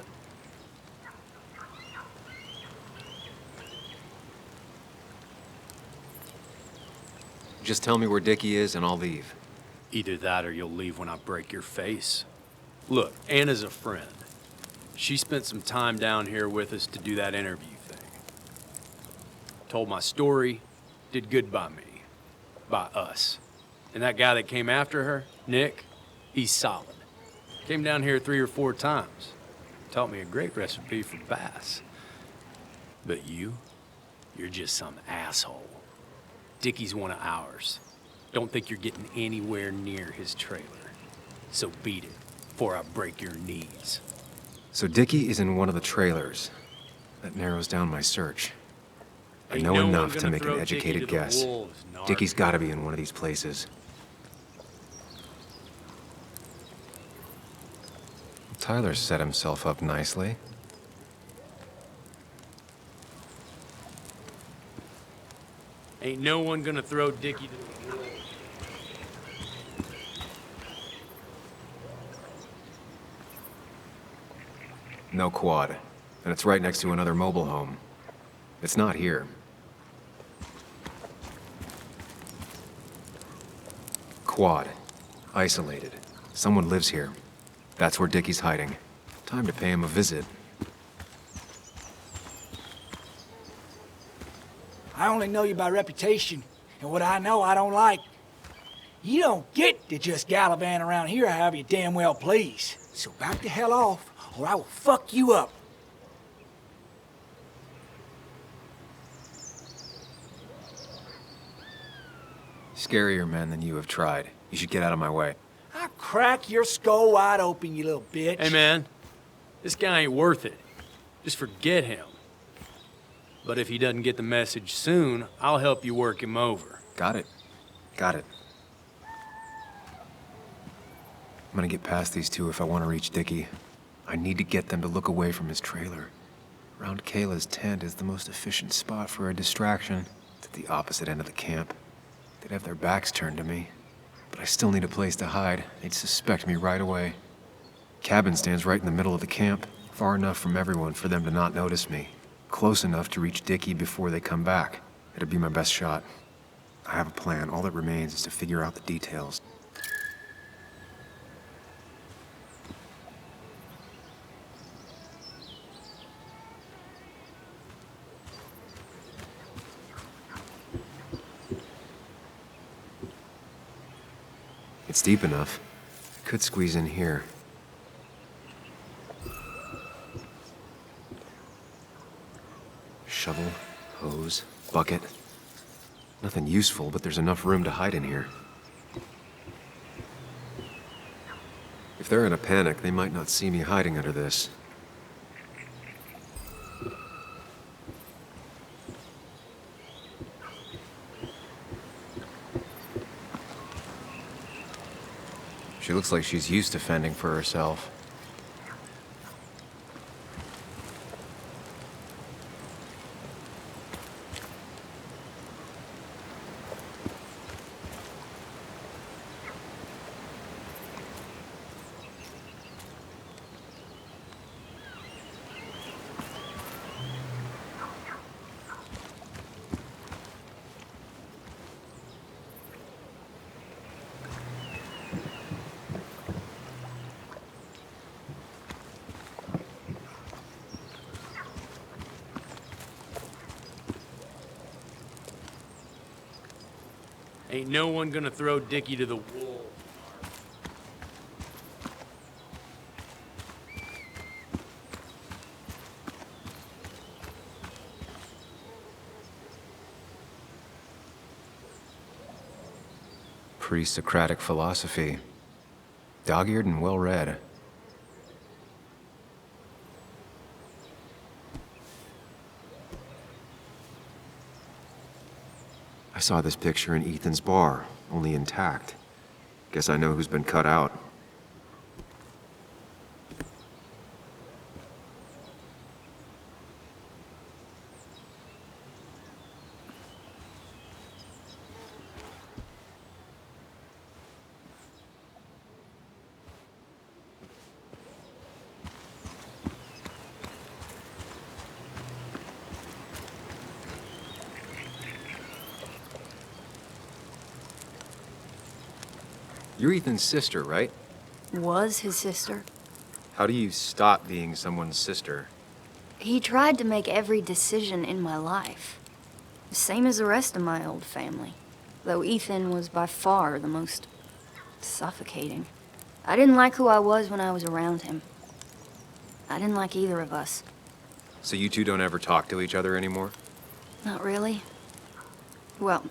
Just tell me where Dickie is and I'll leave. Either that or you'll leave when I break your face. Look, Anna's a friend. She spent some time down here with us to do that interview thing. Told my story, did good by me. By us. And that guy that came after her, Nick, he's solid. Came down here 3 or 4 times. Taught me a great recipe for bass. But you're just some asshole. Dickie's one of ours. Don't think you're getting anywhere near his trailer. So beat it, before I break your knees. So Dickie is in one of the trailers. That narrows down my search. I know enough to make an educated guess. Dickie's gotta be in one of these places. Tyler set himself up nicely. Ain't no one gonna throw Dickie to the wolves. No quad. And it's right next to another mobile home. It's not here. Quad. Isolated. Someone lives here. That's where Dickie's hiding. Time to pay him a visit. I only know you by reputation, and what I know I don't like. You don't get to just gallivant around here however you damn well please. So back the hell off, or I will fuck you up. Scarier men than you have tried. You should get out of my way. I'll crack your skull wide open, you little bitch. Hey man, this guy ain't worth it. Just forget him. But if he doesn't get the message soon, I'll help you work him over. Got it. Got it. I'm gonna get past these two if I want to reach Dickie. I need to get them to look away from his trailer. Around Kayla's tent is the most efficient spot for a distraction. It's at the opposite end of the camp. They'd have their backs turned to me. But I still need a place to hide. They'd suspect me right away. Cabin stands right in the middle of the camp, far enough from everyone for them to not notice me. Close enough to reach Dickie before they come back. It'd be my best shot. I have a plan. All that remains is to figure out the details. It's deep enough. Could squeeze in here. Shovel, hose, bucket. Nothing useful, but there's enough room to hide in here. If they're in a panic, they might not see me hiding under this. She looks like she's used to fending for herself. Ain't no one gonna throw Dickie to the wolves. Pre-Socratic philosophy. Dog-eared and well-read. I saw this picture in Ethan's bar, only intact. Guess I know who's been cut out. You're Ethan's sister, right? Was his sister. How do you stop being someone's sister? He tried to make every decision in my life. The same as the rest of my old family. Though Ethan was by far the most suffocating. I didn't like who I was when I was around him. I didn't like either of us. So you two don't ever talk to each other anymore? Not really. Well,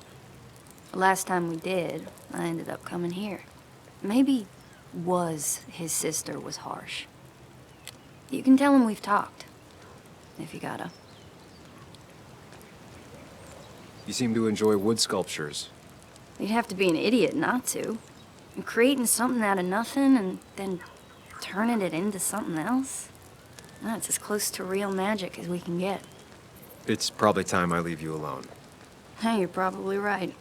the last time we did, I ended up coming here. Maybe was his sister was harsh. You can tell him we've talked, if you gotta. You seem to enjoy wood sculptures. You'd have to be an idiot not to. And creating something out of nothing and then turning it into something else? That's as close to real magic as we can get. It's probably time I leave you alone. Hey, you're probably right.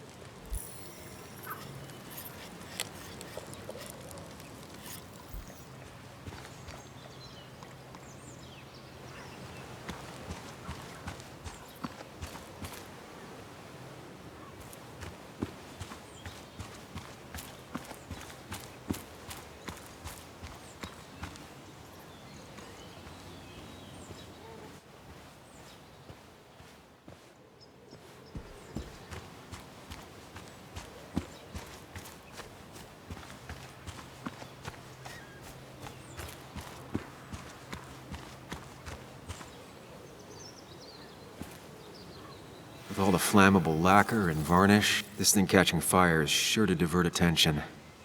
With all the flammable lacquer and varnish, this thing catching fire is sure to divert attention.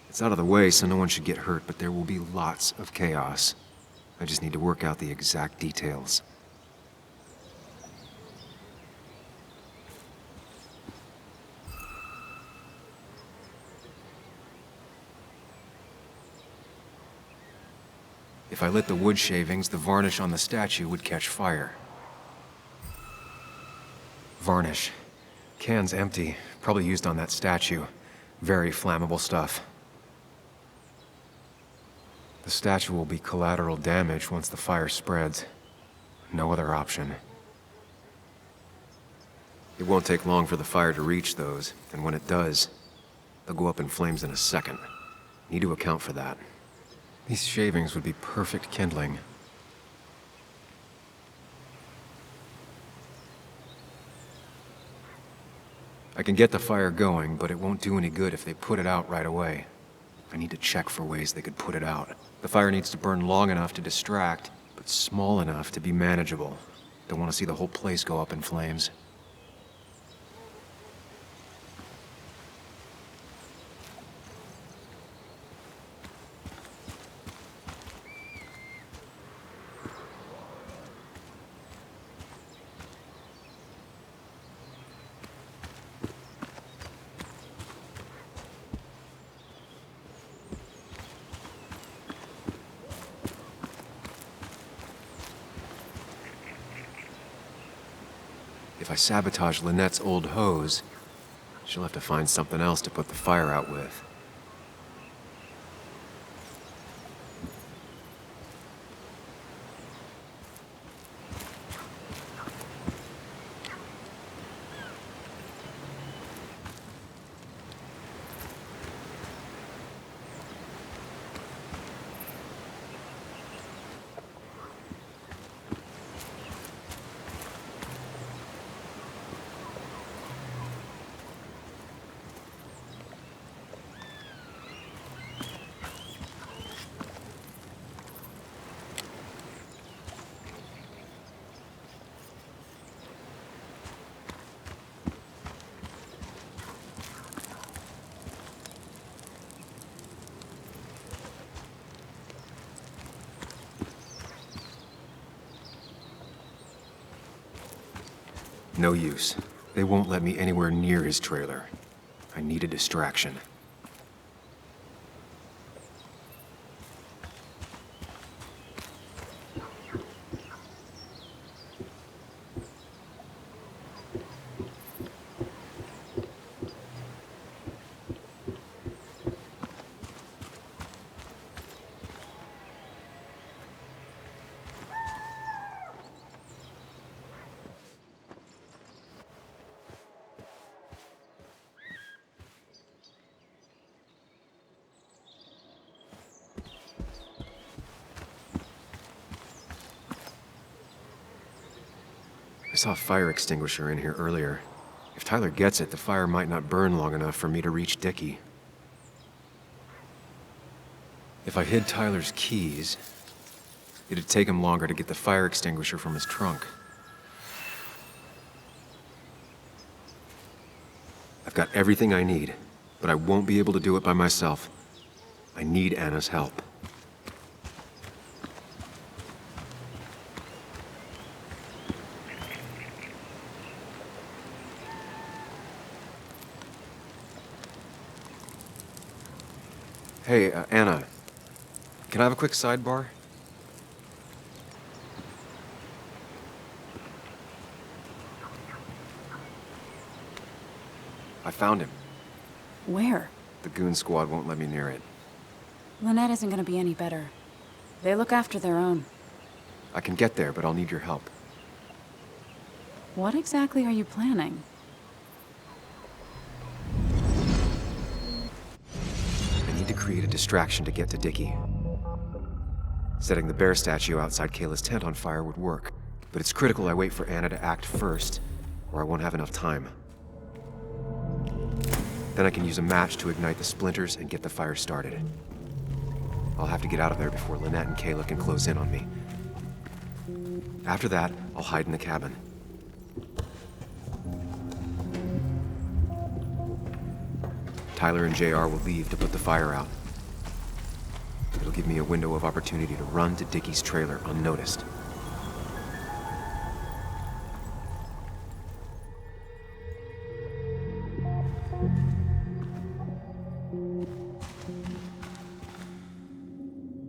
It's out of the way, so no one should get hurt, but there will be lots of chaos. I just need to work out the exact details. If I lit the wood shavings, the varnish on the statue would catch fire. Varnish. Can's empty. Probably used on that statue. Very flammable stuff. The statue will be collateral damage once the fire spreads. No other option. It won't take long for the fire to reach those, and when it does, they'll go up in flames in a second. Need to account for that. These shavings would be perfect kindling. I can get the fire going, but it won't do any good if they put it out right away. I need to check for ways they could put it out. The fire needs to burn long enough to distract, but small enough to be manageable. Don't want to see the whole place go up in flames. If I sabotage Lynette's old hose, she'll have to find something else to put the fire out with. No use. They won't let me anywhere near his trailer. I need a distraction. saw a fire extinguisher in here earlier. If Tyler gets it, the fire might not burn long enough for me to reach Dickie. If I hid Tyler's keys, it'd take him longer to get the fire extinguisher from his trunk. I've got everything I need, but I won't be able to do it by myself. I need Anna's help. Hey, Anna. Can I have a quick sidebar? I found him. Where? The goon squad won't let me near it. Lynette isn't gonna be any better. They look after their own. I can get there, but I'll need your help. What exactly are you planning? I need to create a distraction to get to Dickie. Setting the bear statue outside Kayla's tent on fire would work, but it's critical I wait for Anna to act first, or I won't have enough time. Then I can use a match to ignite the splinters and get the fire started. I'll have to get out of there before Lynette and Kayla can close in on me. After that, I'll hide in the cabin. Tyler and JR will leave to put the fire out. It'll give me a window of opportunity to run to Dickie's trailer unnoticed.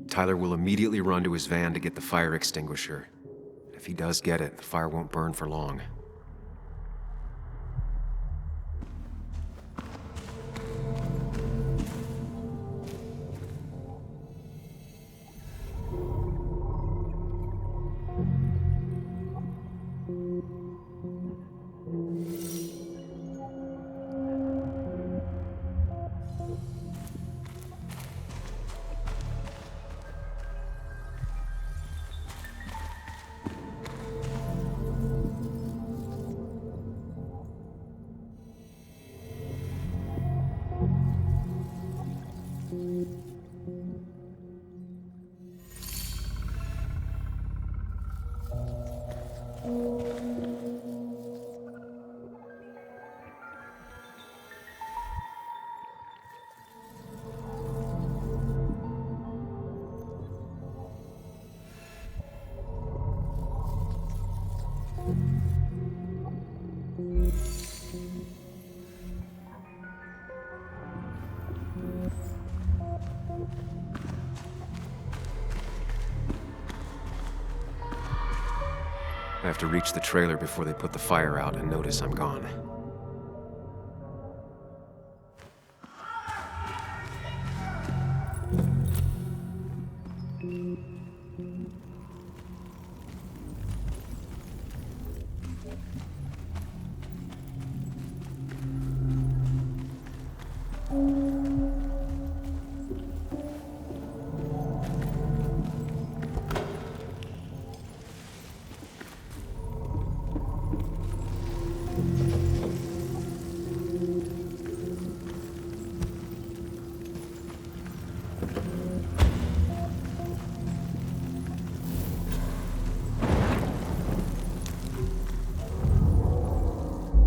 Tyler will immediately run to his van to get the fire extinguisher. If he does get it, the fire won't burn for long. I have to reach the trailer before they put the fire out and notice I'm gone.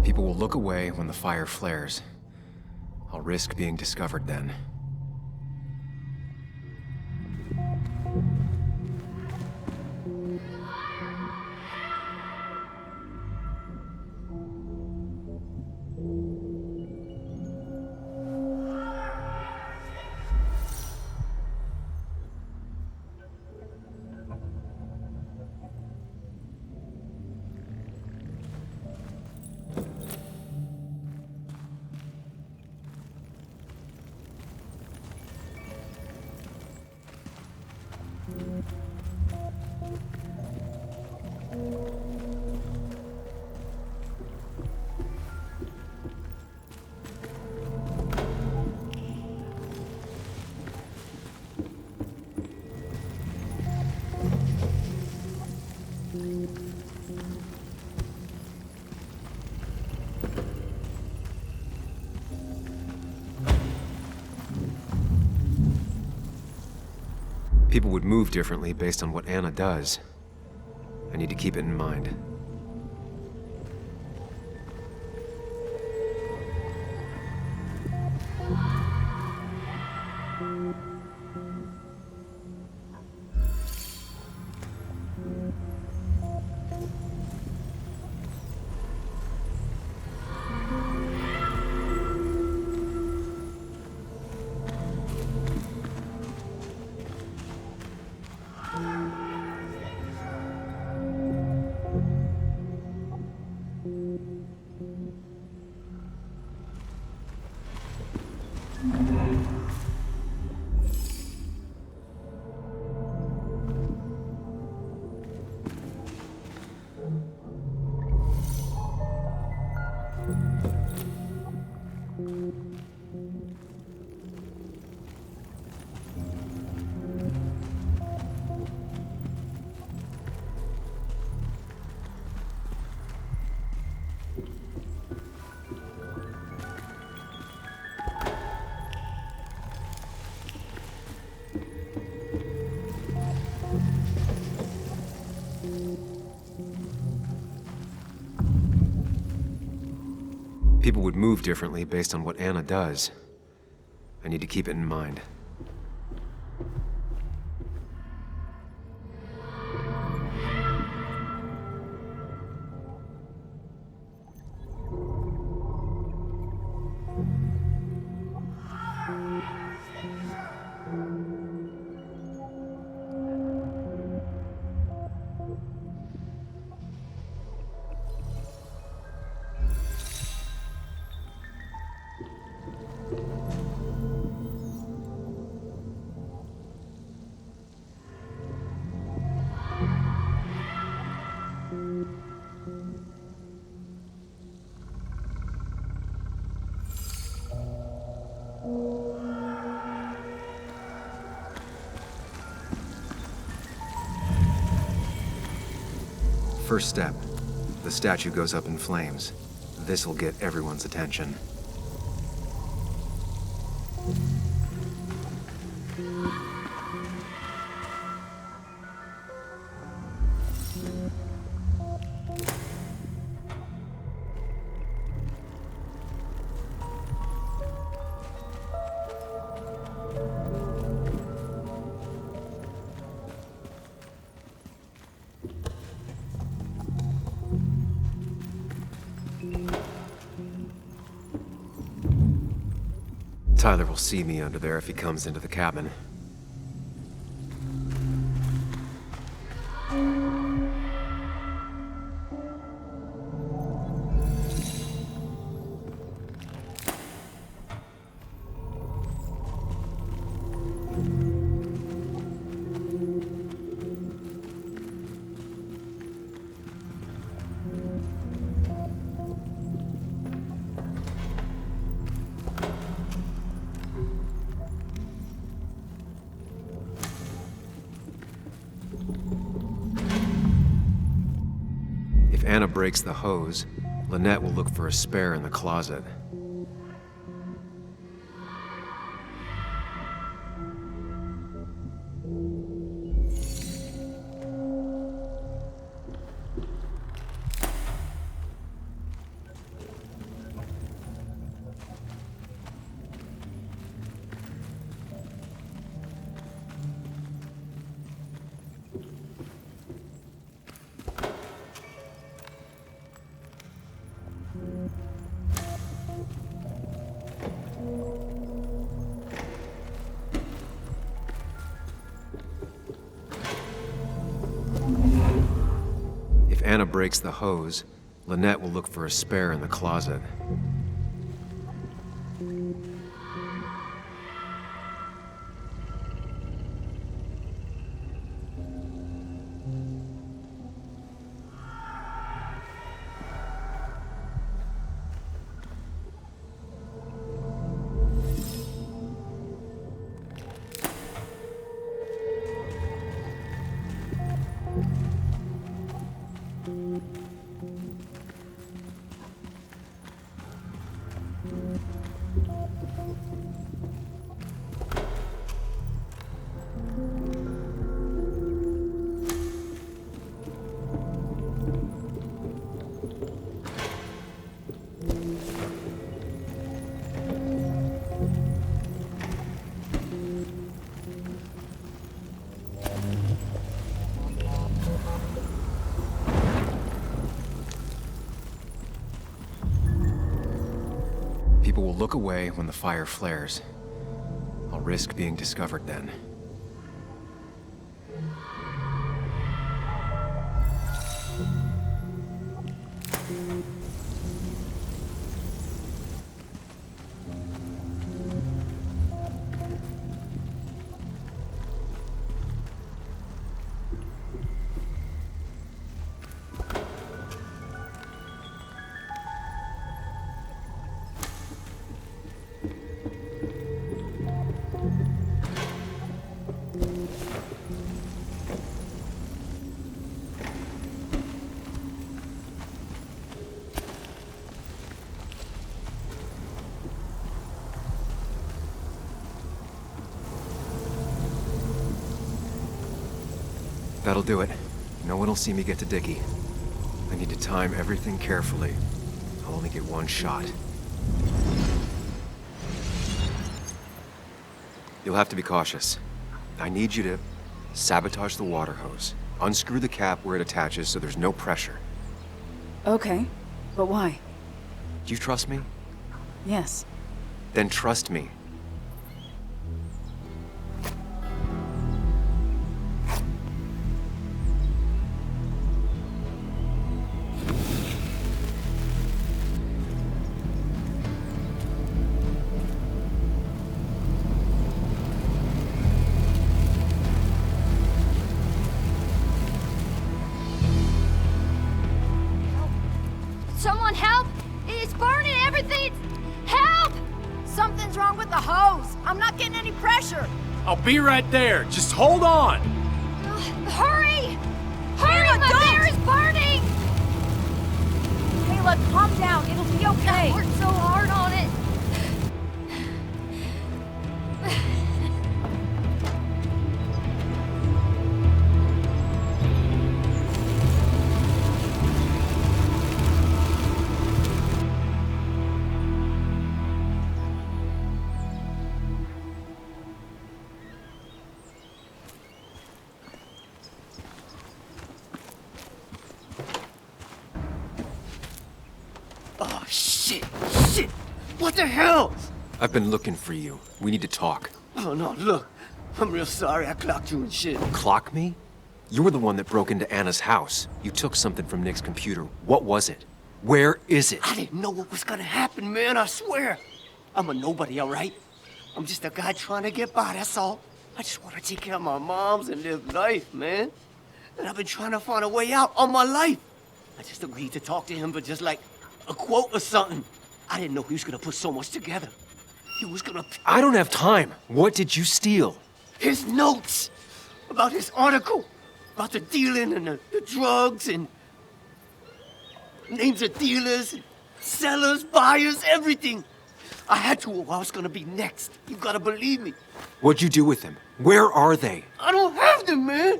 People will look away when the fire flares. I'll risk being discovered then. People would move differently based on what Anna does. I need to keep it in mind. People would move differently based on what Anna does. I need to keep it in mind. First step. The statue goes up in flames. This'll get everyone's attention. Tyler will see me under there if he comes into the cabin. If Anna breaks the hose, Lynette will look for a spare in the closet. If Anna breaks the hose, Lynette will look for a spare in the closet. People will look away when the fire flares. I'll risk being discovered then. That'll do it. No one will see me get to Dickie. I need to time everything carefully. I'll only get one shot. You'll have to be cautious. I need you to sabotage the water hose. Unscrew the cap where it attaches so there's no pressure. Okay, but why? Do you trust me? Yes. Then trust me. Someone help! It's burning everything! Help! Something's wrong with the hose. I'm not getting any pressure. I'll be right there. Just hold on. Hurry! Hurry! My bear is burning! Kayla, calm down. It'll be okay. I worked so hard on it. Oh, shit! Shit! What the hell? I've been looking for you. We need to talk. Oh, no, look. I'm real sorry I clocked you and shit. Clock me? You were the one that broke into Anna's house. You took something from Nick's computer. What was it? Where is it? I didn't know what was gonna happen, man, I swear. I'm a nobody, all right? I'm just a guy trying to get by, that's all. I just want to take care of my moms and live life, man. And I've been trying to find a way out all my life. I just agreed to talk to him for just like a quote or something. I didn't know he was gonna put so much together. He was gonna... I don't have time. What did you steal? His notes about his article, about the dealing and the drugs and names of dealers, and sellers, buyers, everything. I had to or I was gonna be next. You gotta believe me. What'd you do with them? Where are they? I don't have them, man.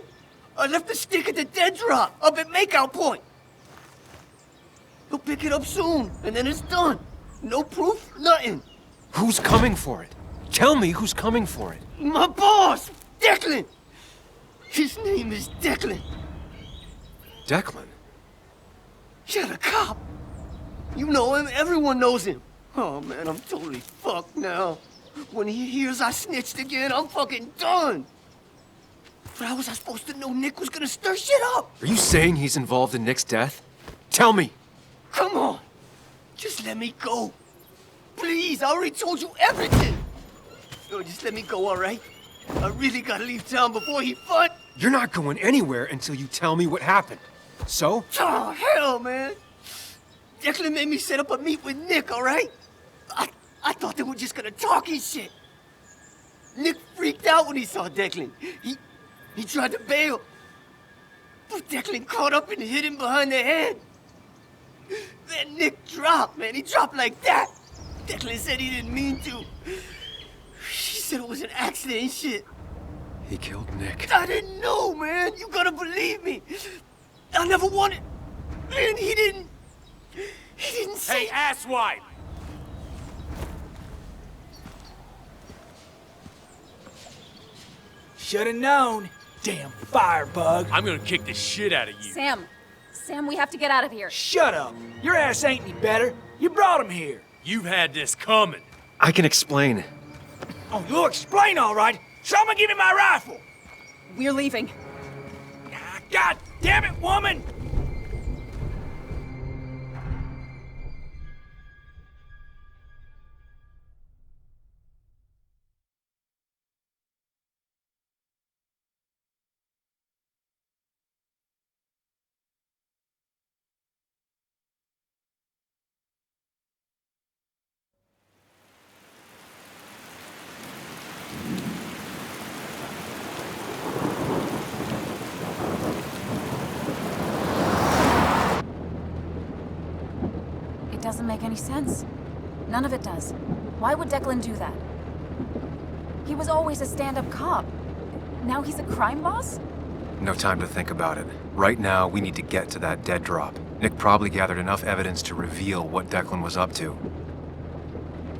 I left the stick at the dead drop up at Makeout Point. He'll pick it up soon, and then it's done. No proof, nothing. Who's coming for it? Tell me who's coming for it. My boss, Declan. His name is Declan. Declan? You're the cop. You know him, everyone knows him. Oh, man, I'm totally fucked now. When he hears I snitched again, I'm fucking done. But how was I supposed to know Nick was gonna stir shit up? Are you saying he's involved in Nick's death? Tell me! Come on. Just let me go. Please, I already told you everything. No, just let me go, all right? I really gotta leave town before he fought. You're not going anywhere until you tell me what happened. So? Oh, hell, man. Declan made me set up a meet with Nick, all right? I thought they were just gonna talk his shit. Nick freaked out when he saw Declan. He tried to bail. But Declan caught up and hit him behind the head. Then Nick dropped, man. He dropped like that. Declan said he didn't mean to. She said it was an accident and shit. He killed Nick. I didn't know, man. You gotta believe me. I never wanted... Man, he didn't say... Hey, asswipe! Should've known. Damn firebug. I'm gonna kick the shit out of you. Sam, we have to get out of here. Shut up. Your ass ain't any better. You brought him here. You've had this coming. I can explain. Oh, you'll explain all right. Someone give me my rifle. We're leaving. God damn it, woman! It doesn't make any sense. None of it does. Why would Declan do that? He was always a stand-up cop. Now he's a crime boss? No time to think about it. Right now, we need to get to that dead drop. Nick probably gathered enough evidence to reveal what Declan was up to.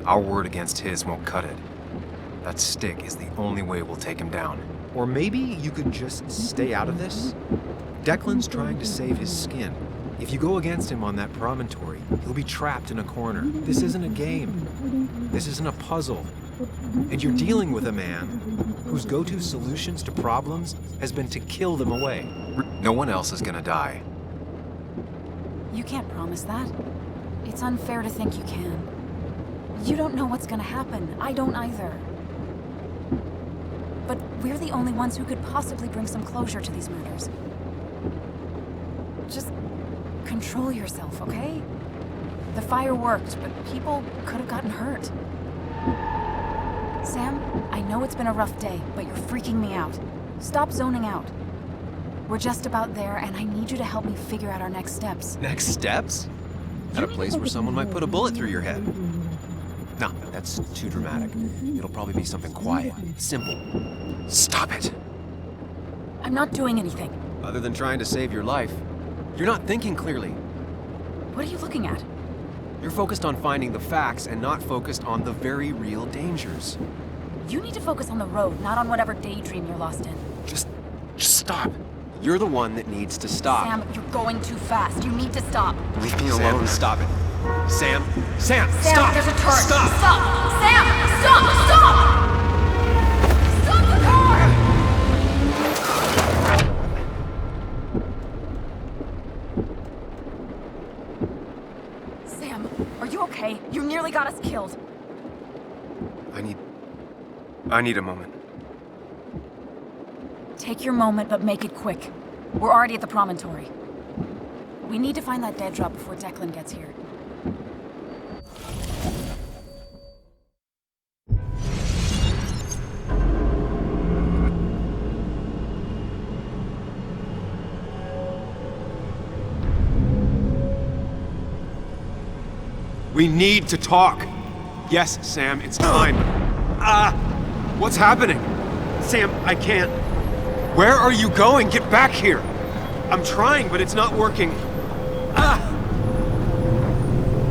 Our word against his won't cut it. That stick is the only way we'll take him down. Or maybe you could just stay out of this? Declan's trying to save his skin. If you go against him on that promontory, he'll be trapped in a corner. This isn't a game. This isn't a puzzle. And you're dealing with a man whose go-to solutions to problems has been to kill them away. No one else is gonna die. You can't promise that. It's unfair to think you can. You don't know what's gonna happen. I don't either. But we're the only ones who could possibly bring some closure to these murders. Just control yourself, okay? The fire worked, but people could have gotten hurt. Sam, I know it's been a rough day, but you're freaking me out. Stop zoning out. We're just about there, and I need you to help me figure out our next steps. Next steps? At a place where someone might put a bullet through your head. No, that's too dramatic. It'll probably be something quiet, simple. Stop it! I'm not doing anything. Other than trying to save your life, you're not thinking clearly. What are you looking at? You're focused on finding the facts and not focused on the very real dangers. You need to focus on the road, not on whatever daydream you're lost in. Just stop. You're the one that needs to stop. Sam, you're going too fast. You need to stop. Leave me alone. Stop it. Sam, Sam, stop! There's a turret. Stop! Stop! Sam, stop! Stop! Stop the car! Sam, are you okay? You nearly got us killed. I need a moment. Take your moment, but make it quick. We're already at the promontory. We need to find that dead drop before Declan gets here. We need to talk. Yes, Sam, it's time. What's happening? Sam, I can't. Where are you going? Get back here. I'm trying, but it's not working.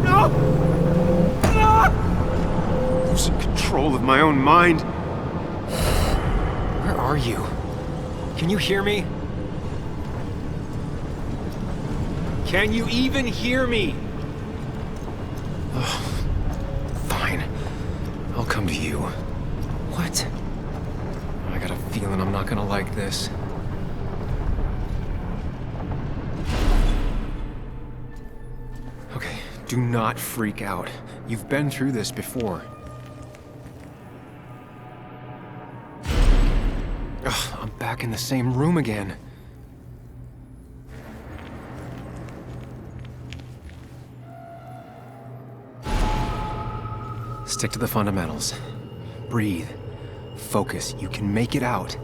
No! Losing control of my own mind. Where are you? Can you hear me? Can you even hear me? Fine. I'll come to you. What? I got a feeling I'm not gonna like this. Okay, do not freak out. You've been through this before. Ugh, I'm back in the same room again. Stick to the fundamentals. Breathe. Focus. You can make it out.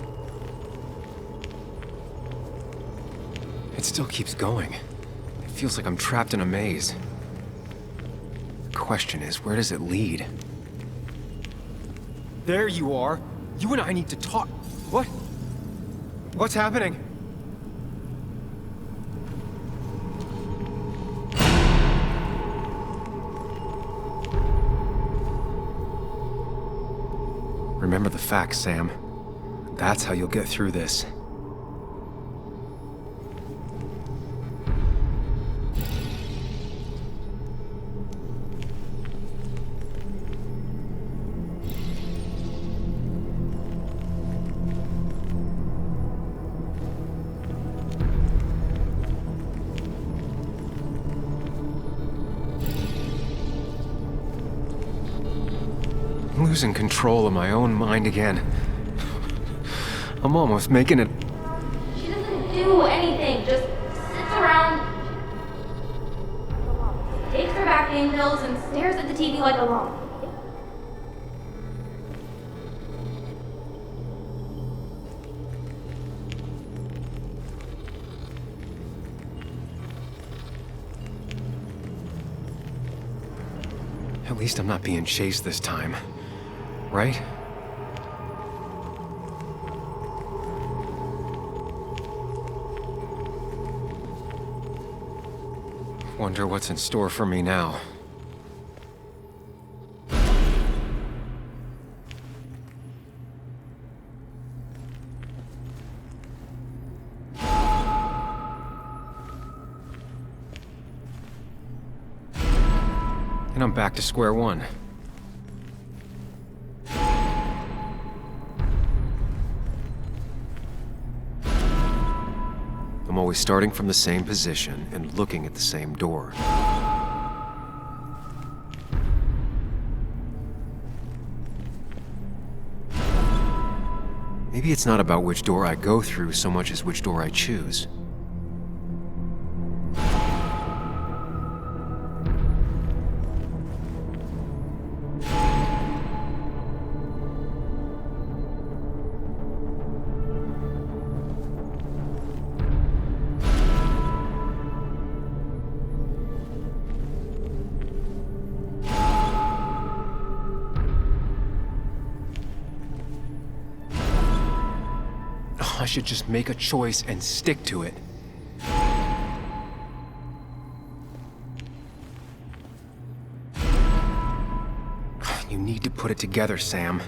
It still keeps going. It feels like I'm trapped in a maze. The question is, where does it lead? There you are. You and I need to talk. What? What's happening? Remember the facts, Sam. That's how you'll get through this. I'm losing control of my own mind again. I'm almost making it. She doesn't do anything, just sits around, takes her back pain pills, and stares at the TV like a lump. At least I'm not being chased this time, right? Wonder what's in store for me now. And I'm back to square one. I'm always starting from the same position and looking at the same door. Maybe it's not about which door I go through so much as which door I choose. I should just make a choice and stick to it. You need to put it together, Sam.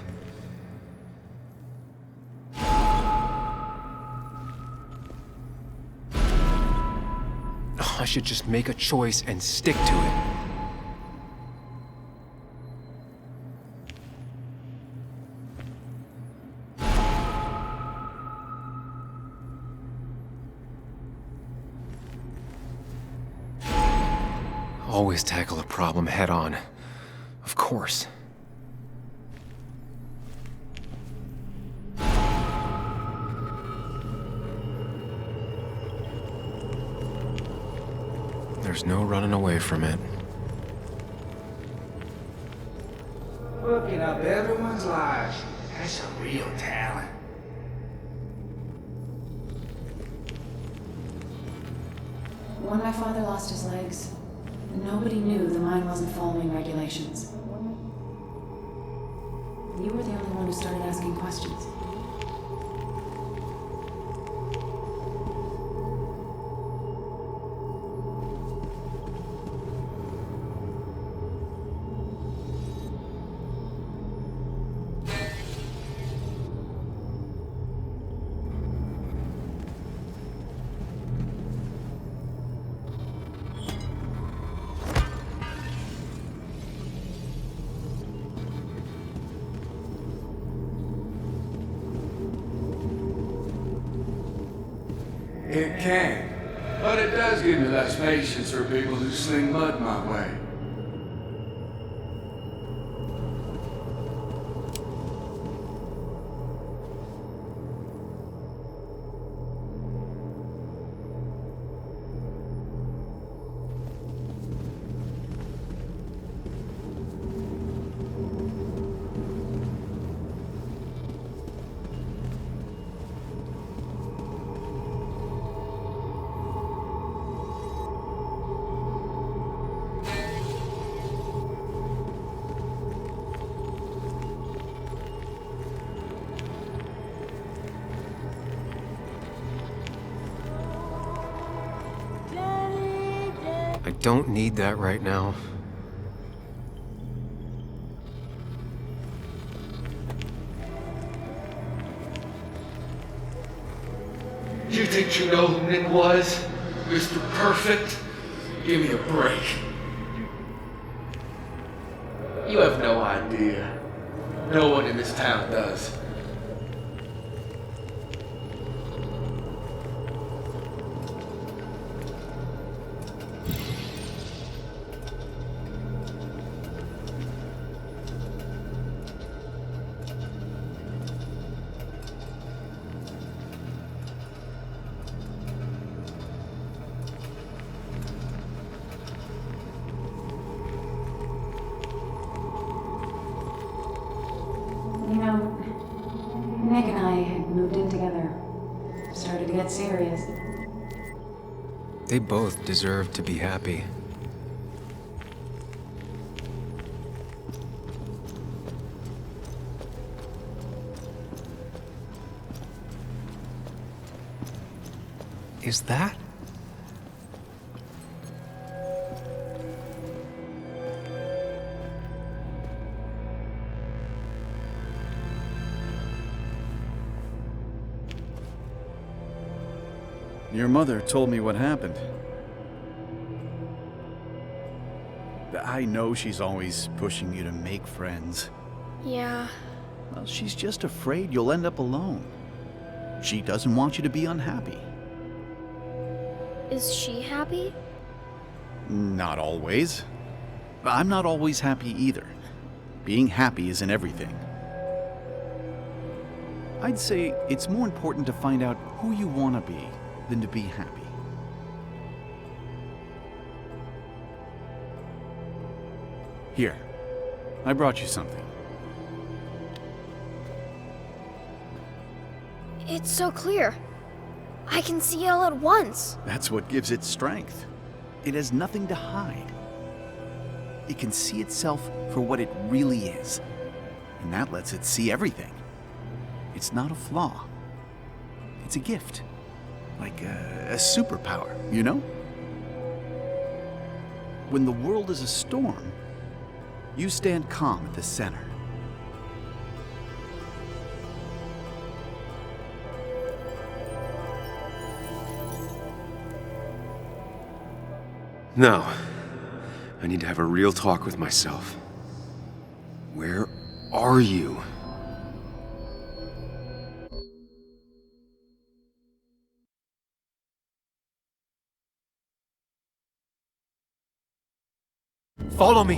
I should just make a choice and stick to it. Always tackle a problem head on. Of course. There's no running away from it. Looking up everyone's lives. That's a real talent. When my father lost his legs, nobody knew the mine wasn't following regulations. You were the only one who started asking questions. It can, but it does give me less patience for people who sling mud my way. I don't need that right now. You think you know who Nick was? Mr. Perfect? Give me a break. You have no idea. No one in this town does. get serious. They both deserve to be happy. Is that? Your mother told me what happened. I know she's always pushing you to make friends. Yeah. Well, she's just afraid you'll end up alone. She doesn't want you to be unhappy. Is she happy? Not always. I'm not always happy either. Being happy isn't everything. I'd say it's more important to find out who you want to be than to be happy. Here, I brought you something. It's so clear. I can see it all at once. That's what gives it strength. It has nothing to hide. It can see itself for what it really is, and that lets it see everything. It's not a flaw. It's a gift. Like a superpower, you know? When the world is a storm, you stand calm at the center. Now, I need to have a real talk with myself. Where are you? Follow me!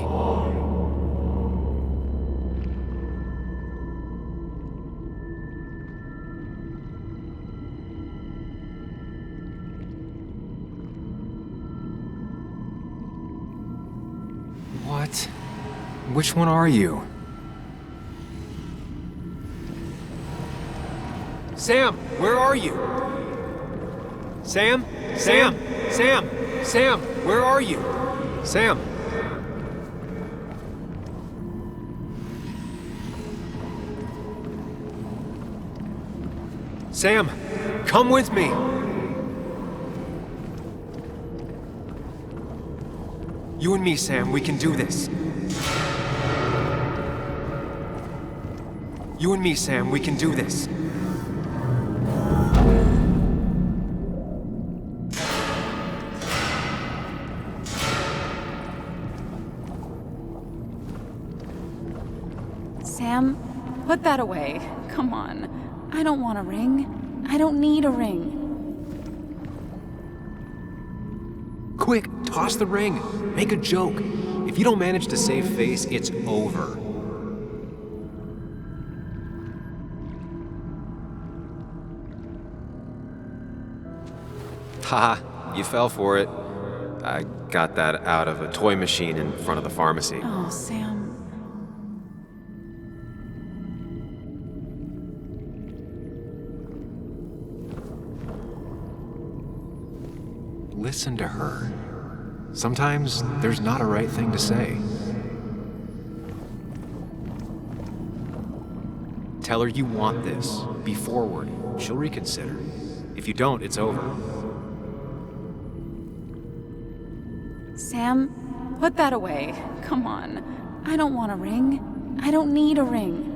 What? Which one are you? Sam, where are you? Sam? Sam! Sam! Sam, where are you? Sam! Sam, come with me! You and me, Sam, we can do this. You and me, Sam, we can do this. Sam, put that away. Come on. I don't want a ring. I don't need a ring. Quick, toss the ring. Make a joke. If you don't manage to save face, it's over. Haha, you fell for it. I got that out of a toy machine in front of the pharmacy. Oh, Sam. Listen to her. Sometimes there's not a right thing to say. Tell her you want this. Be forward. She'll reconsider. If you don't, it's over. Sam, put that away. Come on. I don't want a ring. I don't need a ring.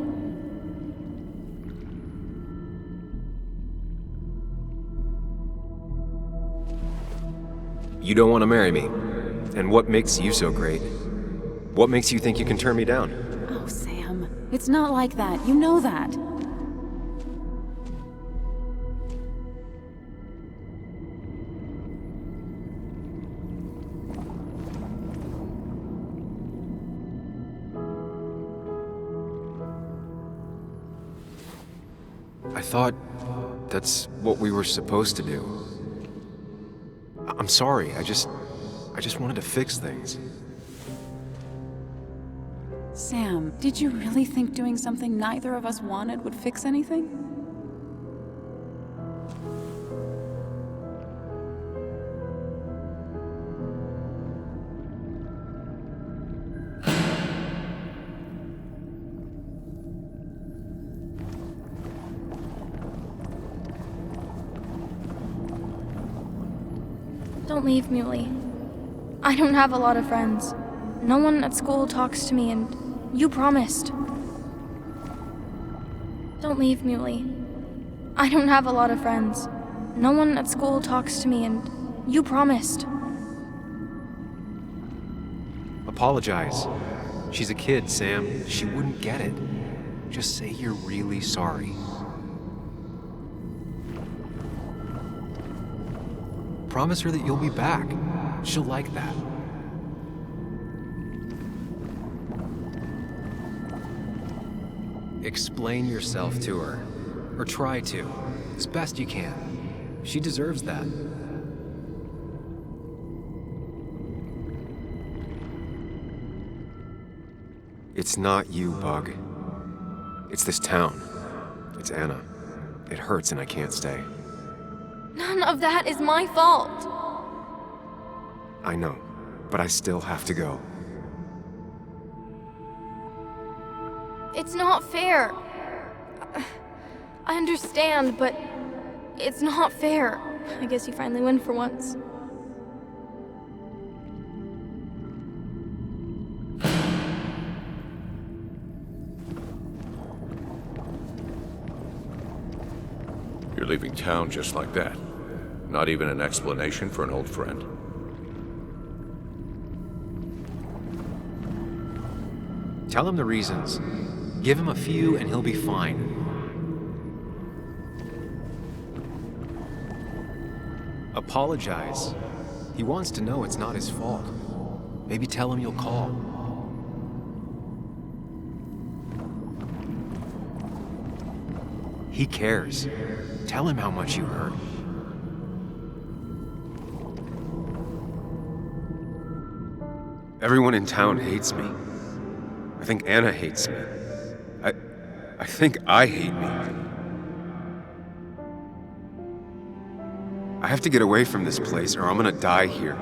You don't want to marry me. And what makes you so great? What makes you think you can turn me down? Oh, Sam. It's not like that. You know that. I thought that's what we were supposed to do. I'm sorry, I just wanted to fix things. Sam, did you really think doing something neither of us wanted would fix anything? Don't leave, Muley. I don't have a lot of friends. No one at school talks to me, and you promised. Don't leave, Muley. I don't have a lot of friends. No one at school talks to me, and you promised. Apologize. She's a kid, Sam. She wouldn't get it. Just say you're really sorry. Promise her that you'll be back. She'll like that. Explain yourself to her. Or try to. As best you can. She deserves that. It's not you, Bug. It's this town. It's Anna. It hurts and I can't stay. None of that is my fault. I know, but I still have to go. It's not fair. I understand, but it's not fair. I guess you finally win for once. You're leaving town just like that. Not even an explanation for an old friend. Tell him the reasons. Give him a few and he'll be fine. Apologize. He wants to know it's not his fault. Maybe tell him you'll call. He cares. Tell him how much you hurt. Everyone in town hates me. I think Anna hates me. I think I hate me. I have to get away from this place or I'm gonna die here.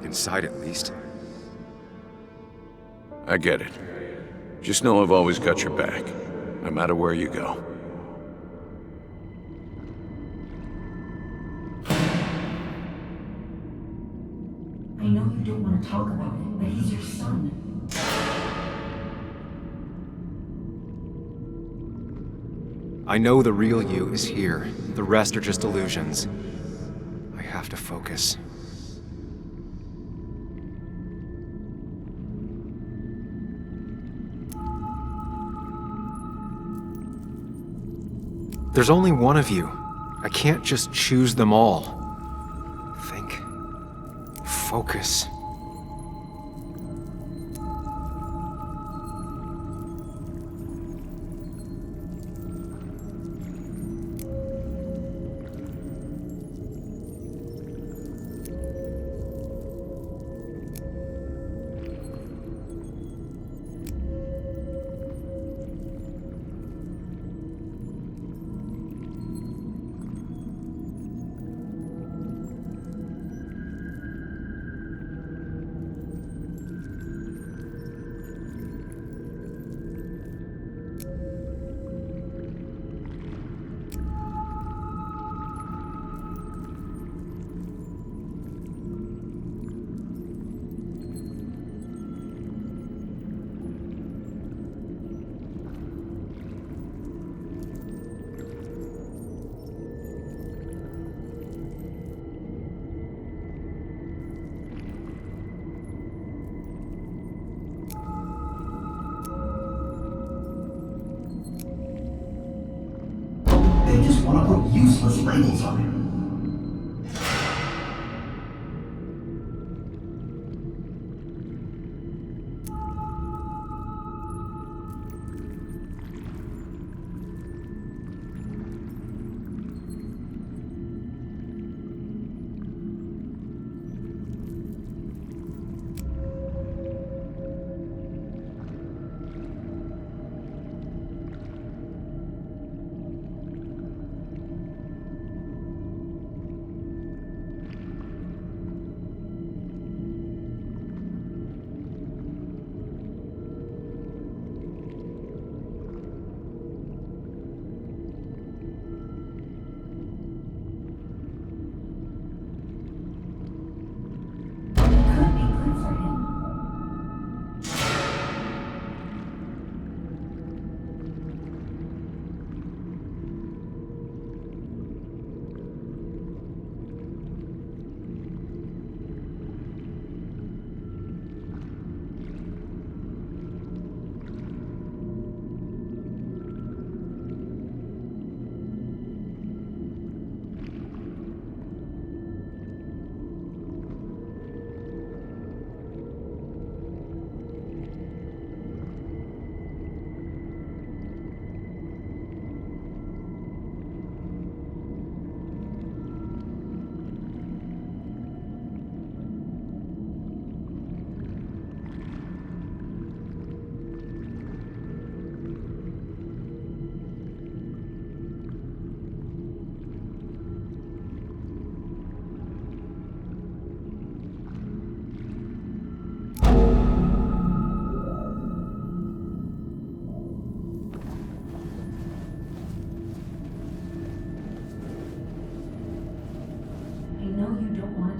Inside at least. I get it. Just know I've always got your back, no matter where you go. I know you don't want to talk about it, but he's your son. I know the real you is here. The rest are just illusions. I have to focus. There's only one of you. I can't just choose them all. Think. Focus. They just want to put useless labels on him.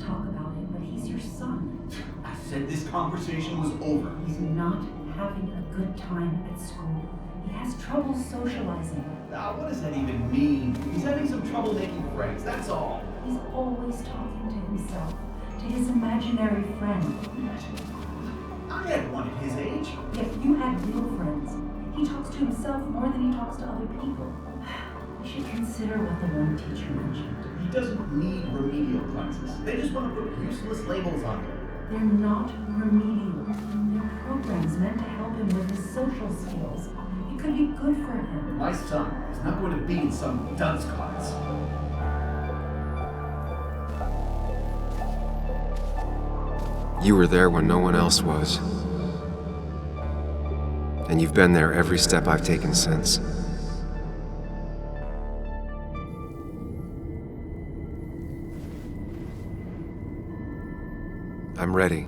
to talk about it, but he's your son. I said this conversation was over. He's not having a good time at school. He has trouble socializing. What does that even mean? He's having some trouble making friends, that's all. He's always talking to himself, to his imaginary friend. I had one at his age. If you had real friends, he talks to himself more than he talks to other people. We should consider what the one teacher mentioned. He doesn't need remedial classes. They just want to put useless labels on him. They're not remedial. They're programs meant to help him with his social skills. It could be good for him. My son is not going to be in some dunce class. You were there when no one else was. And you've been there every step I've taken since. I'm ready.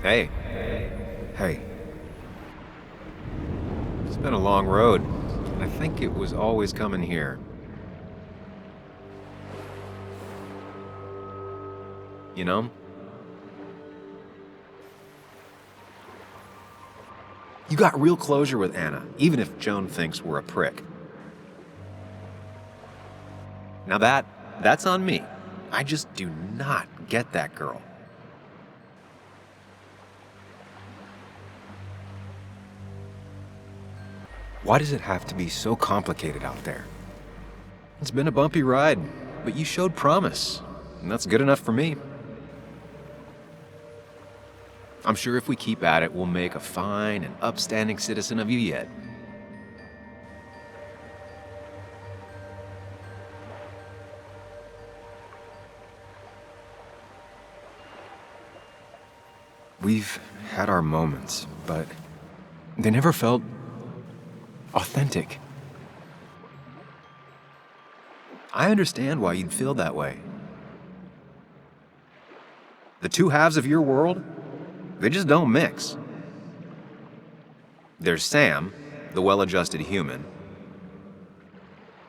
Hey. Hey. It's been a long road. I think it was always coming here. You know? You got real closure with Anna, even if Joan thinks we're a prick. Now that's on me. I just do not get that girl. Why does it have to be so complicated out there? It's been a bumpy ride, but you showed promise, and that's good enough for me. I'm sure if we keep at it, we'll make a fine and upstanding citizen of you yet. We've had our moments, but they never felt authentic. I understand why you'd feel that way. The two halves of your world, they just don't mix. There's Sam, the well-adjusted human,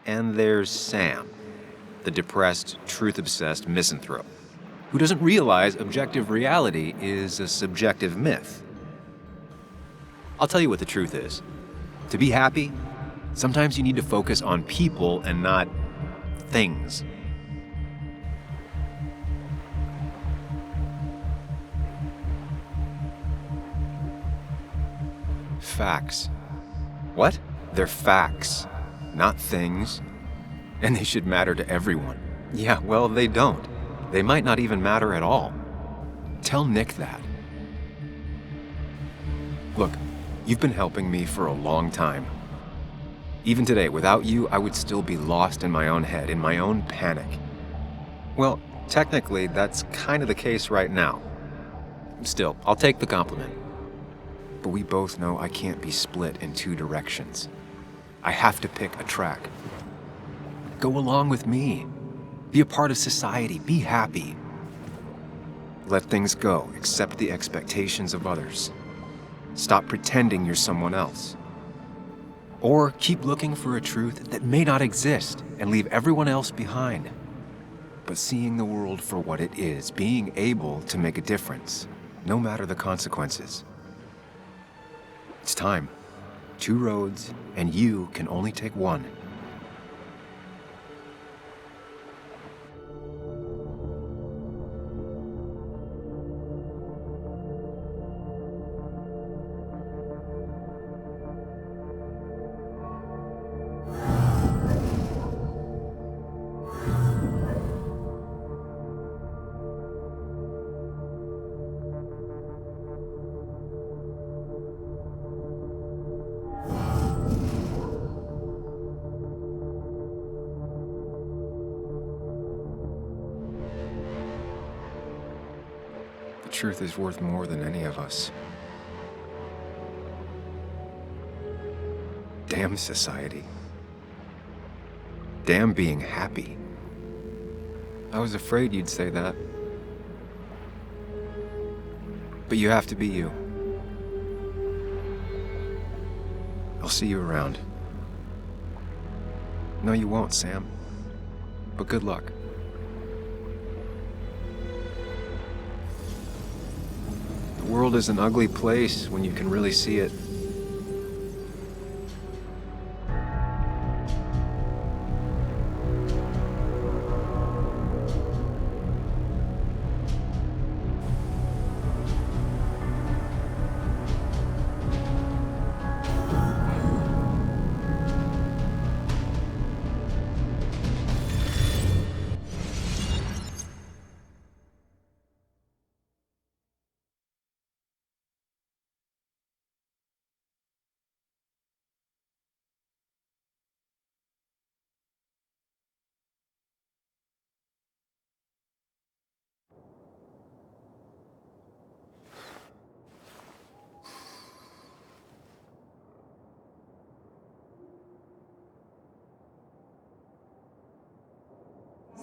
and there's Sam, the depressed, truth-obsessed misanthrope, who doesn't realize objective reality is a subjective myth. I'll tell you what the truth is. To be happy, sometimes you need to focus on people and not things. Facts. What? They're facts, not things. And they should matter to everyone. Yeah, well, they don't. They might not even matter at all. Tell Nick that. Look, you've been helping me for a long time. Even today, without you, I would still be lost in my own head, in my own panic. Well, technically, that's kind of the case right now. Still, I'll take the compliment. But we both know I can't be split in two directions. I have to pick a track. Go along with me. Be a part of society. Be happy. Let things go. Accept the expectations of others. Stop pretending you're someone else. Or keep looking for a truth that may not exist and leave everyone else behind. But seeing the world for what it is, being able to make a difference, no matter the consequences. It's time. 2 roads, and you can only take one. The truth is worth more than any of us. Damn society. Damn being happy. I was afraid you'd say that. But you have to be you. I'll see you around. No, you won't, Sam. But good luck. The world is an ugly place when you can really see it.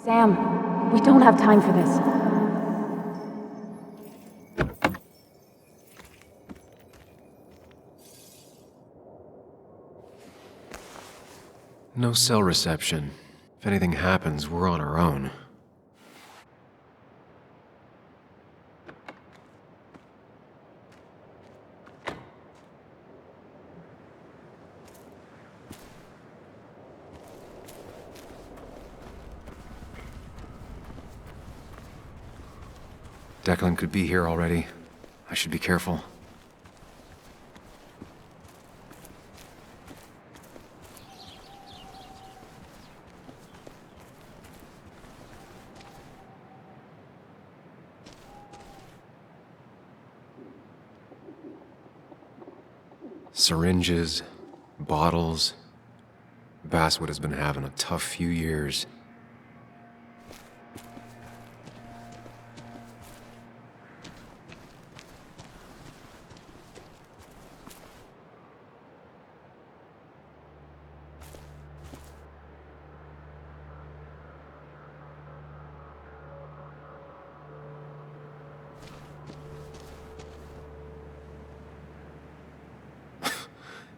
Sam, we don't have time for this. No cell reception. If anything happens, we're on our own. Declan could be here already. I should be careful. Syringes, bottles. Basswood has been having a tough few years.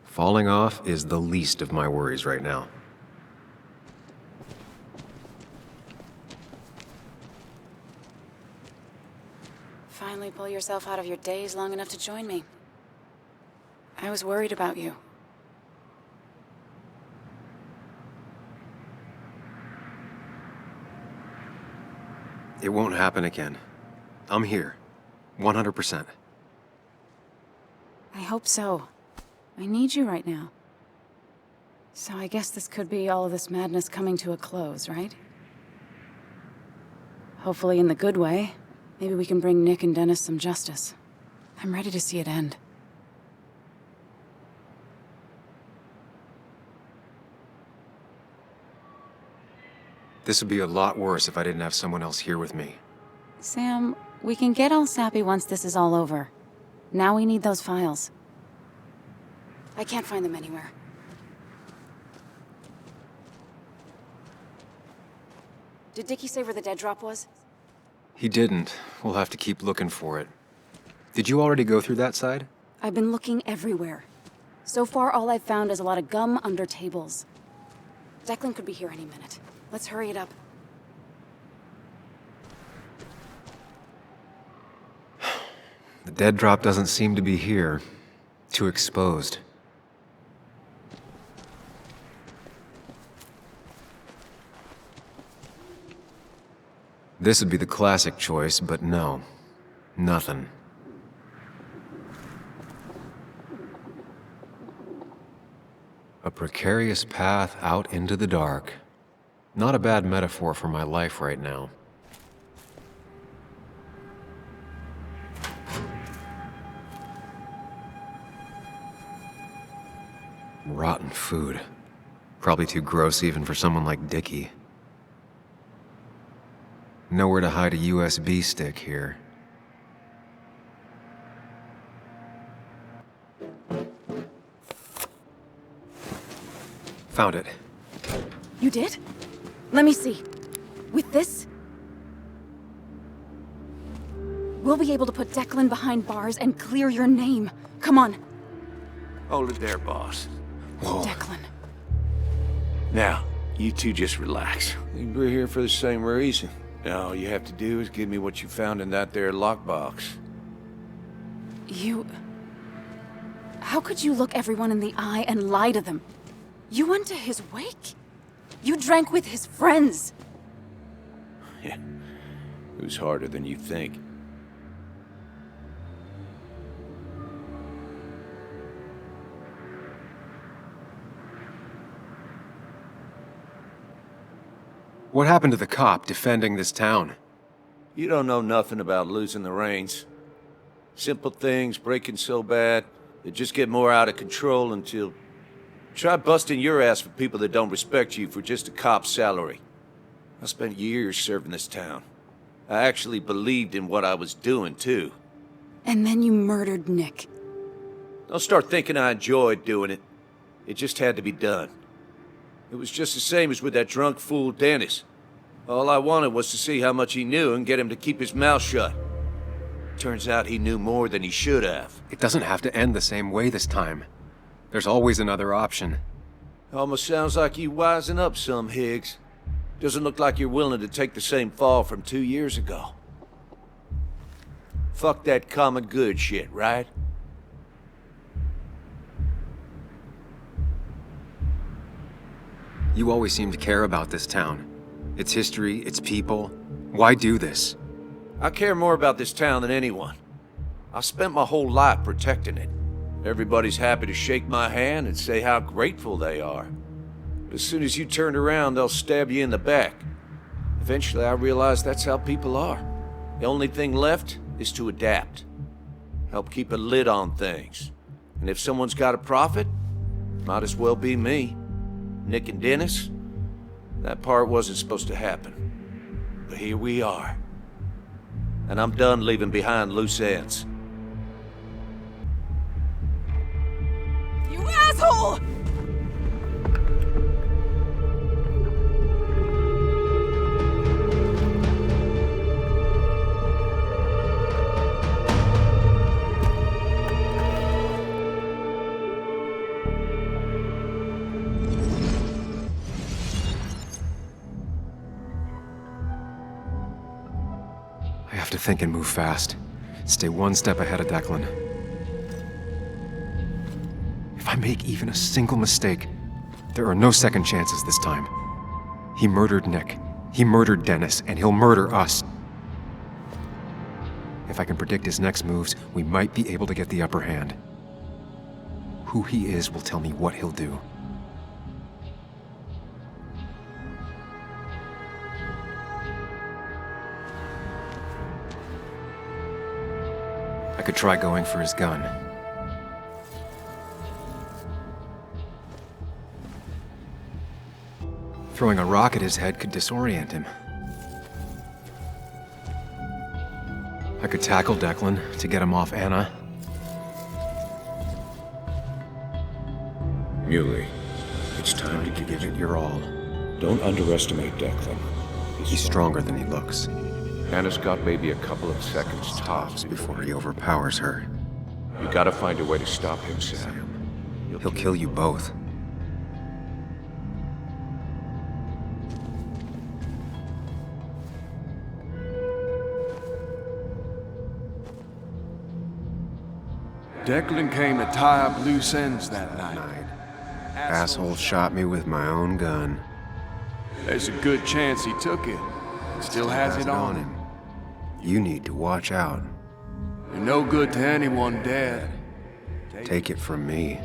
Falling off is the least of my worries right now. Finally pull yourself out of your daze long enough to join me. I was worried about you. It won't happen again. I'm here. 100%. I hope so. I need you right now. So I guess this could be all of this madness coming to a close, right? Hopefully in the good way. Maybe we can bring Nick and Dennis some justice. I'm ready to see it end. This would be a lot worse if I didn't have someone else here with me. Sam, we can get all sappy once this is all over. Now we need those files. I can't find them anywhere. Did Dickie say where the dead drop was? He didn't. We'll have to keep looking for it. Did you already go through that side? I've been looking everywhere. So far, all I've found is a lot of gum under tables. Declan could be here any minute. Let's hurry it up. The dead drop doesn't seem to be here. Too exposed. This would be the classic choice, but no. Nothing. A precarious path out into the dark. Not a bad metaphor for my life right now. Rotten food. Probably too gross even for someone like Dickie. Nowhere to hide a USB stick here. Found it. You did? Let me see. With this, we'll be able to put Declan behind bars and clear your name. Come on. Hold it there, boss. Whoa. Declan. Now, you two just relax. We're here for the same reason. All you have to do is give me what you found in that there lockbox. You... How could you look everyone in the eye and lie to them? You went to his wake? You drank with his friends. Yeah, it was harder than you think. What happened to the cop defending this town? You don't know nothing about losing the reins. Simple things breaking so bad, they just get more out of control until... Try busting your ass for people that don't respect you for just a cop's salary. I spent years serving this town. I actually believed in what I was doing, too. And then you murdered Nick. Don't start thinking I enjoyed doing it. It just had to be done. It was just the same as with that drunk fool Dennis. All I wanted was to see how much he knew and get him to keep his mouth shut. Turns out he knew more than he should have. It doesn't have to end the same way this time. There's always another option. Almost sounds like you wising up some, Higgs. Doesn't look like you're willing to take the same fall from 2 years ago. Fuck that common good shit, right? You always seem to care about this town. Its history, its people. Why do this? I care more about this town than anyone. I spent my whole life protecting it. Everybody's happy to shake my hand and say how grateful they are. But as soon as you turn around, they'll stab you in the back. Eventually, I realized that's how people are. The only thing left is to adapt. Help keep a lid on things. And if someone's got a profit, might as well be me. Nick and Dennis, that part wasn't supposed to happen. But here we are. And I'm done leaving behind loose ends. You asshole! I have to think and move fast. Stay one step ahead of Declan. If I make even a single mistake, there are no second chances this time. He murdered Nick, he murdered Dennis, and he'll murder us. If I can predict his next moves, we might be able to get the upper hand. Who he is will tell me what he'll do. I could try going for his gun. Throwing a rock at his head could disorient him. I could tackle Declan to get him off Anna. Muley, it's time to give it your all. Don't underestimate Declan. He's stronger than he looks. Anna's got maybe a couple of seconds tops before he overpowers her. You gotta find a way to stop him, Sam. He'll kill you both. Declan came to tie up loose ends that night. Asshole shot me with my own gun. There's a good chance he took it. Still has it on him. You need to watch out. You're no good to anyone dead. Take it from me.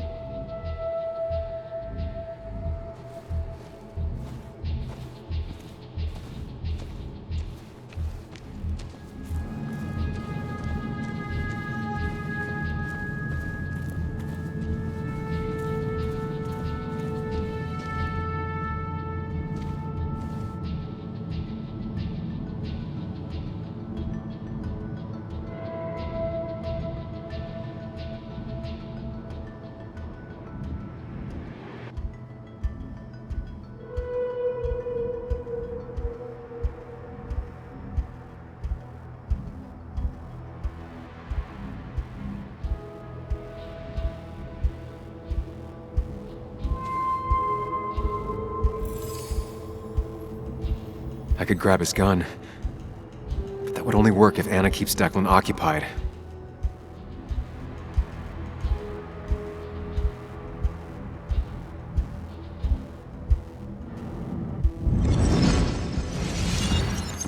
I could grab his gun, but that would only work if Anna keeps Declan occupied.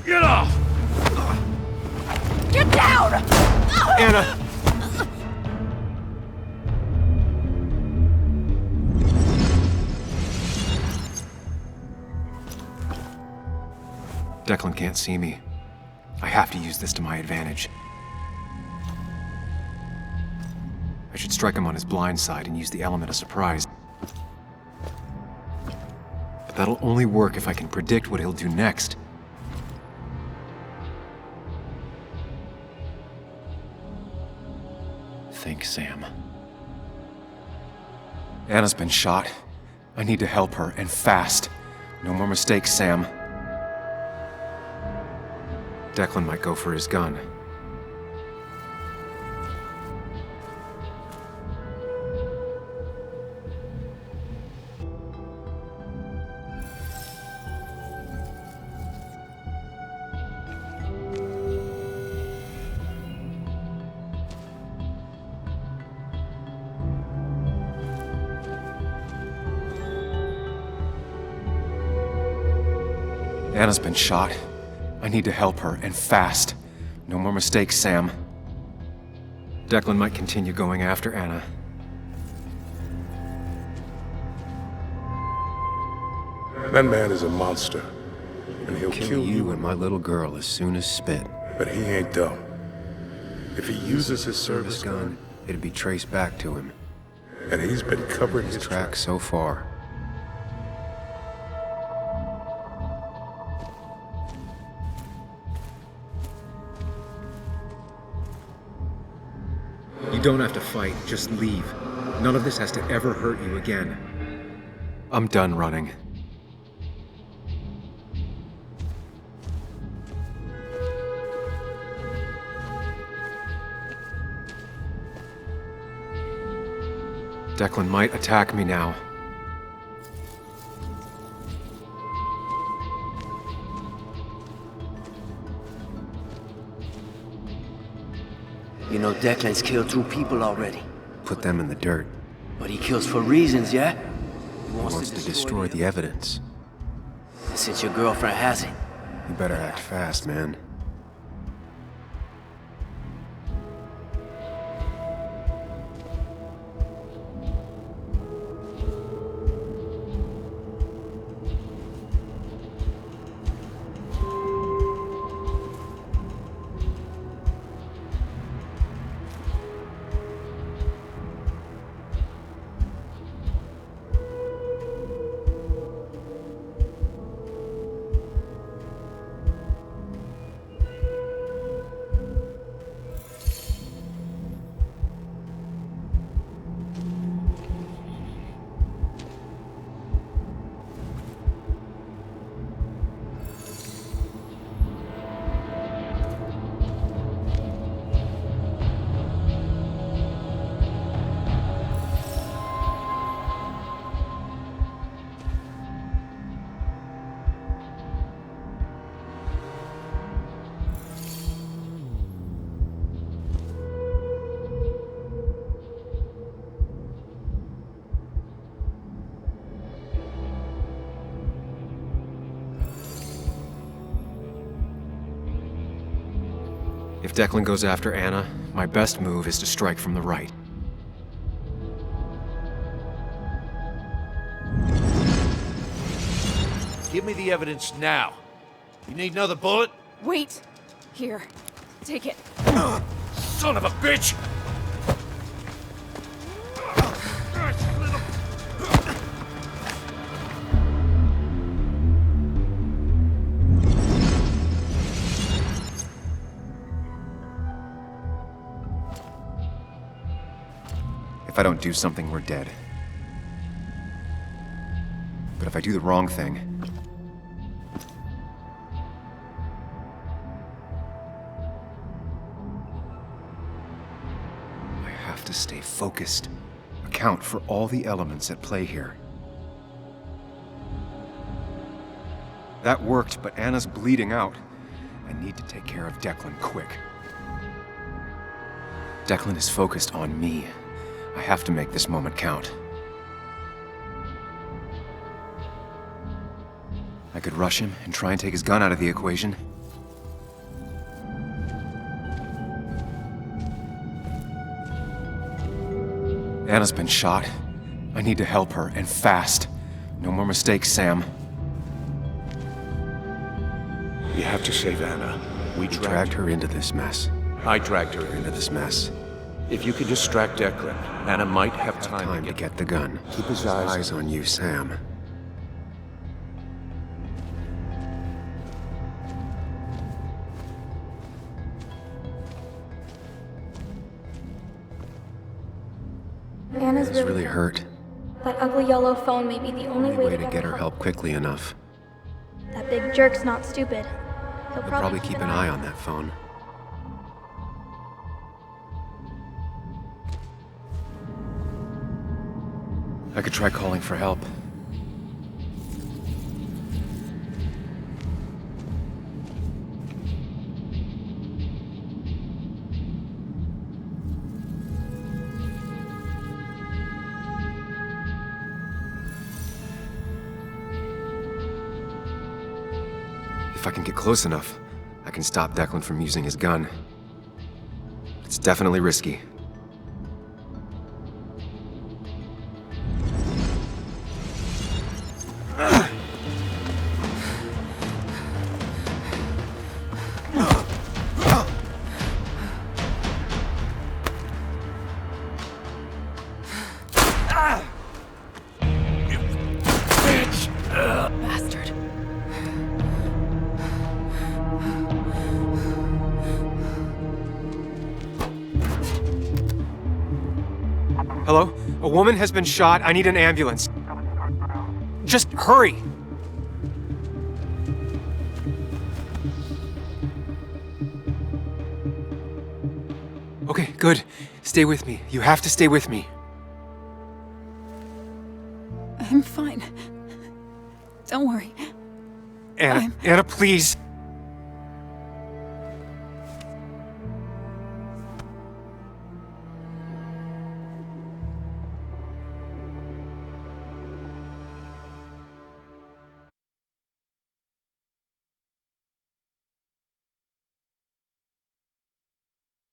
Get off! Get down! Anna! Declan can't see me. I have to use this to my advantage. I should strike him on his blind side and use the element of surprise. But that'll only work if I can predict what he'll do next. Think, Sam. Anna's been shot. I need to help her, and fast. No more mistakes, Sam. Declan might go for his gun. Anna's been shot. I need to help her, and fast. No more mistakes, Sam. Declan might continue going after Anna. That man is a monster, and he'll kill you and my little girl as soon as spit. But he ain't dumb. If he uses his service gun, it'd be traced back to him. And he's been covering his tracks so far. You don't have to fight, just leave. None of this has to ever hurt you again. I'm done running. Declan might attack me now. You know Declan's killed 2 people already. Put them in the dirt. But he kills for reasons, yeah? He wants to destroy the evidence. And since your girlfriend has it... You better act fast, man. If Declan goes after Anna, my best move is to strike from the right. Give me the evidence now. You need another bullet? Wait. Here. Take it. Son of a bitch! If I don't do something, we're dead. But if I do the wrong thing... I have to stay focused. Account for all the elements at play here. That worked, but Anna's bleeding out. I need to take care of Declan quick. Declan is focused on me. I have to make this moment count. I could rush him and try and take his gun out of the equation. Anna's been shot. I need to help her, and fast. No more mistakes, Sam. You have to save Anna. We dragged her into this mess. I dragged her Into this mess. If you could distract Declan, Anna might have time to get the gun. Keep his eyes on you, Sam. Anna's It's really hurt. That ugly yellow phone may be the only way to get her help quickly enough. That big jerk's not stupid. He'll I'll probably keep an eye on that phone. I could try calling for help. If I can get close enough, I can stop Declan from using his gun. It's definitely risky. Bastard. Hello? A woman has been shot. I need an ambulance. Just hurry! Okay, good. Stay with me. You have to stay with me. I'm fine. Don't worry. Anna, Anna, please.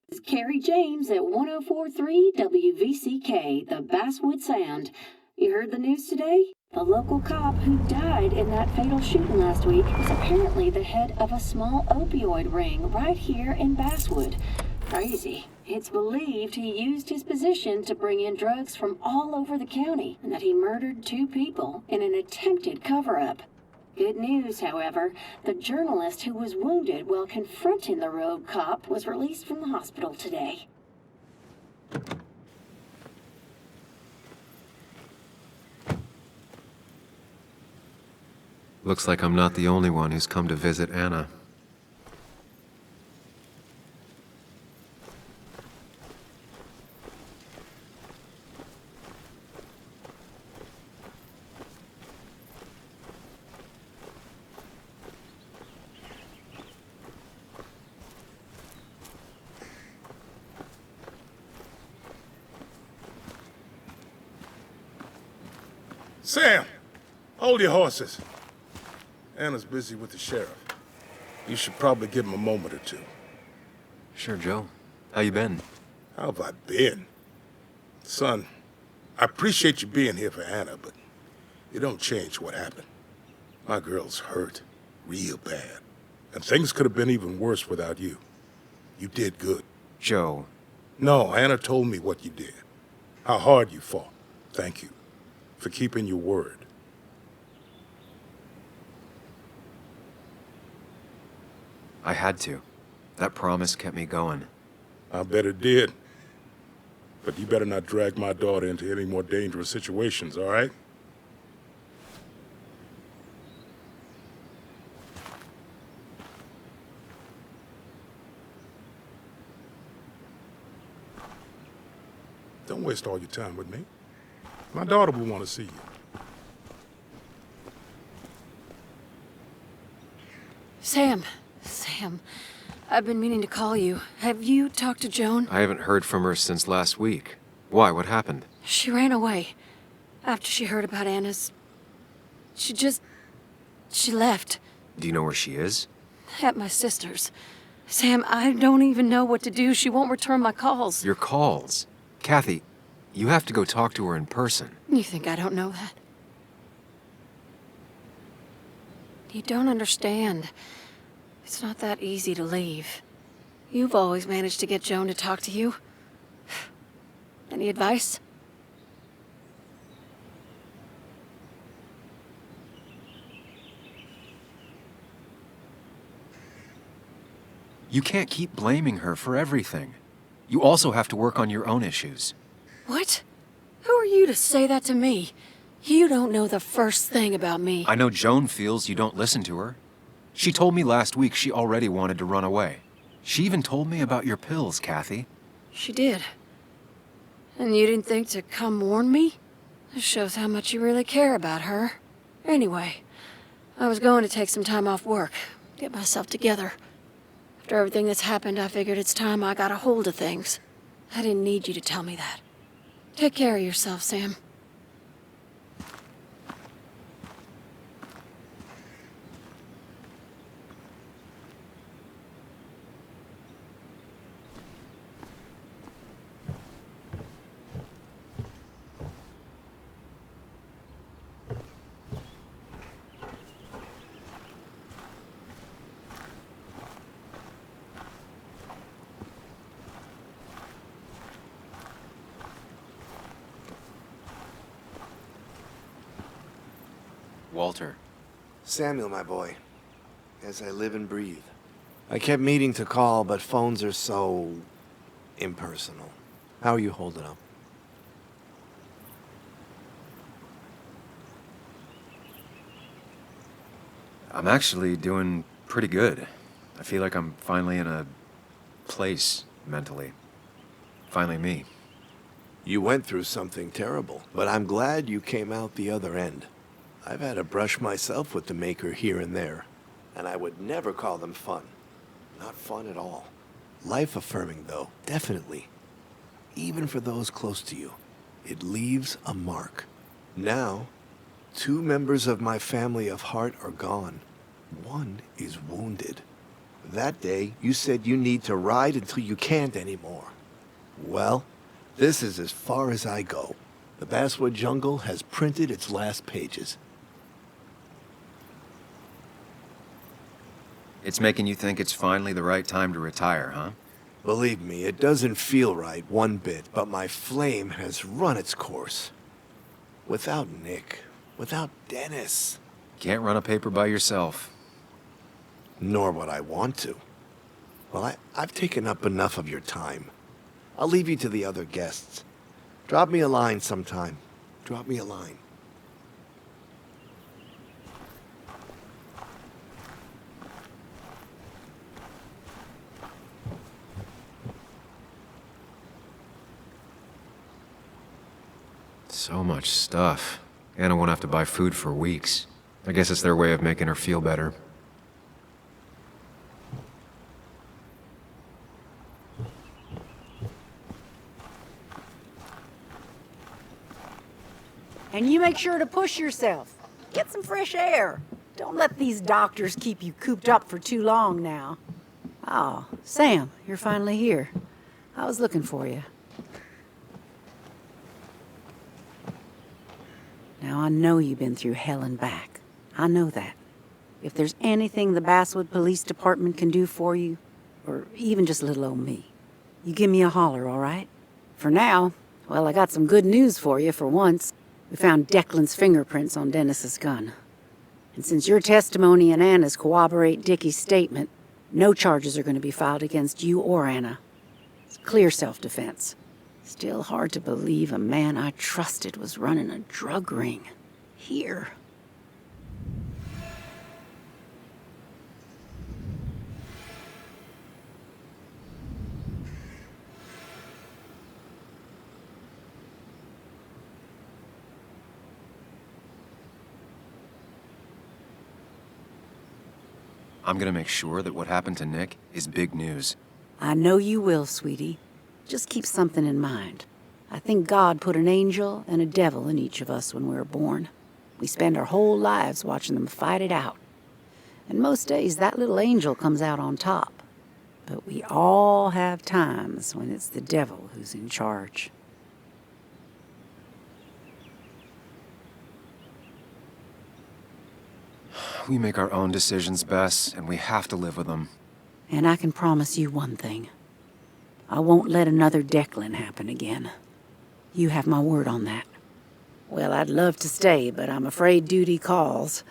It's Carrie James at 1043 WVCK, the Basswood Sound. You heard the news today? The local cop who died in that fatal shooting last week was apparently the head of a small opioid ring right here in Basswood. Crazy. It's believed he used his position to bring in drugs from all over the county and that he murdered 2 people in an attempted cover-up. Good news, however, the journalist who was wounded while confronting the rogue cop was released from the hospital today. Looks like I'm not the only one who's come to visit Anna. Sam, hold your horses. Anna's busy with the sheriff. You should probably give him a moment or two. Sure, Joe. How you been? How have I been? Son, I appreciate you being here for Anna, but it don't change what happened. My girl's hurt, real bad. And things could have been even worse without you. You did good. Joe. No, Anna told me what you did. How hard you fought. Thank you for keeping your word. I had to. That promise kept me going. I bet it did. But you better not drag my daughter into any more dangerous situations, all right? Don't waste all your time with me. My daughter will want to see you. Sam, I've been meaning to call you. Have you talked to Joan? I haven't heard from her since last week. Why? What happened? She ran away. After she heard about Anna's... She left. Do you know where she is? At my sister's. Sam, I don't even know what to do. She won't return my calls. Your calls? Kathy, you have to go talk to her in person. You think I don't know that? You don't understand. It's not that easy to leave. You've always managed to get Joan to talk to you. Any advice? You can't keep blaming her for everything. You also have to work on your own issues. What? Who are you to say that to me? You don't know the first thing about me. I know Joan feels you don't listen to her. She told me last week she already wanted to run away. She even told me about your pills, Kathy. She did. And you didn't think to come warn me? This shows how much you really care about her. Anyway, I was going to take some time off work, get myself together. After everything that's happened, I figured it's time I got a hold of things. I didn't need you to tell me that. Take care of yourself, Sam. Walter. Samuel, my boy. As I live and breathe. I kept meaning to call, but phones are so... impersonal. How are you holding up? I'm actually doing pretty good. I feel like I'm finally in a place mentally. Finally me. You went through something terrible, but I'm glad you came out the other end. I've had a brush myself with the maker here and there, and I would never call them fun. Not fun at all. Life-affirming, though, definitely. Even for those close to you, it leaves a mark. Now, 2 members of my family of heart are gone. One is wounded. That day, you said you need to ride until you can't anymore. Well, this is as far as I go. The Basswood jungle has printed its last pages. It's making you think it's finally the right time to retire, huh? Believe me, it doesn't feel right one bit, but my flame has run its course. Without Nick, without Dennis. Can't run a paper by yourself. Nor would I want to. Well, I've taken up enough of your time. I'll leave you to the other guests. Drop me a line sometime. Drop me a line. So much stuff. Anna won't have to buy food for weeks. I guess it's their way of making her feel better. And you make sure to push yourself. Get some fresh air. Don't let these doctors keep you cooped up for too long now. Oh, Sam, you're finally here. I was looking for you. Now, I know you've been through hell and back. I know that. If there's anything the Basswood Police Department can do for you, or even just little old me, you give me a holler, all right? For now, well, I got some good news for you for once. We found Declan's fingerprints on Dennis's gun. And since your testimony and Anna's corroborate Dickie's statement, no charges are going to be filed against you or Anna. It's clear self-defense. Still hard to believe a man I trusted was running a drug ring. Here. I'm gonna make sure that what happened to Nick is big news. I know you will, sweetie. Just keep something in mind. I think God put an angel and a devil in each of us when we were born. We spend our whole lives watching them fight it out. And most days, that little angel comes out on top. But we all have times when it's the devil who's in charge. We make our own decisions, Bess, and we have to live with them. And I can promise you one thing. I won't let another Declan happen again. You have my word on that. Well, I'd love to stay, but I'm afraid duty calls.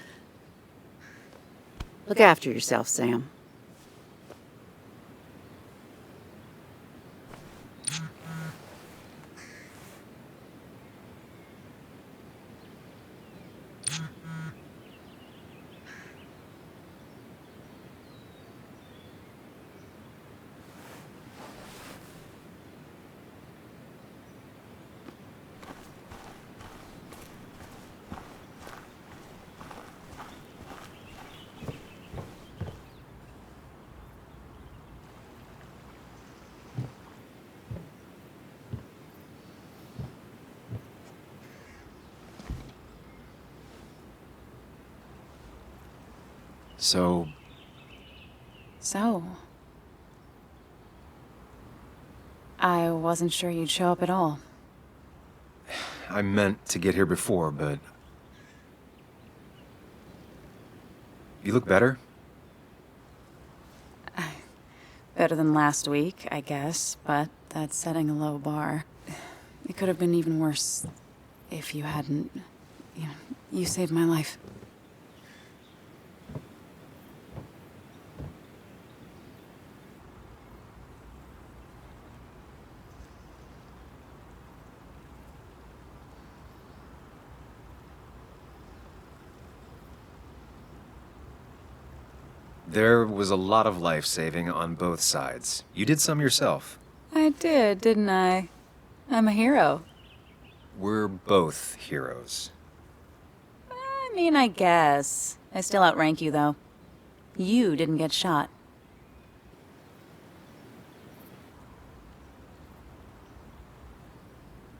Look after yourself, Sam. So? I wasn't sure you'd show up at all. I meant to get here before, but... You look better? Better than last week, I guess, but that's setting a low bar. It could have been even worse if you hadn't... you saved my life. There was a lot of life-saving on both sides. You did some yourself. I did, didn't I? I'm a hero. We're both heroes. I mean, I guess. I still outrank you, though. You didn't get shot.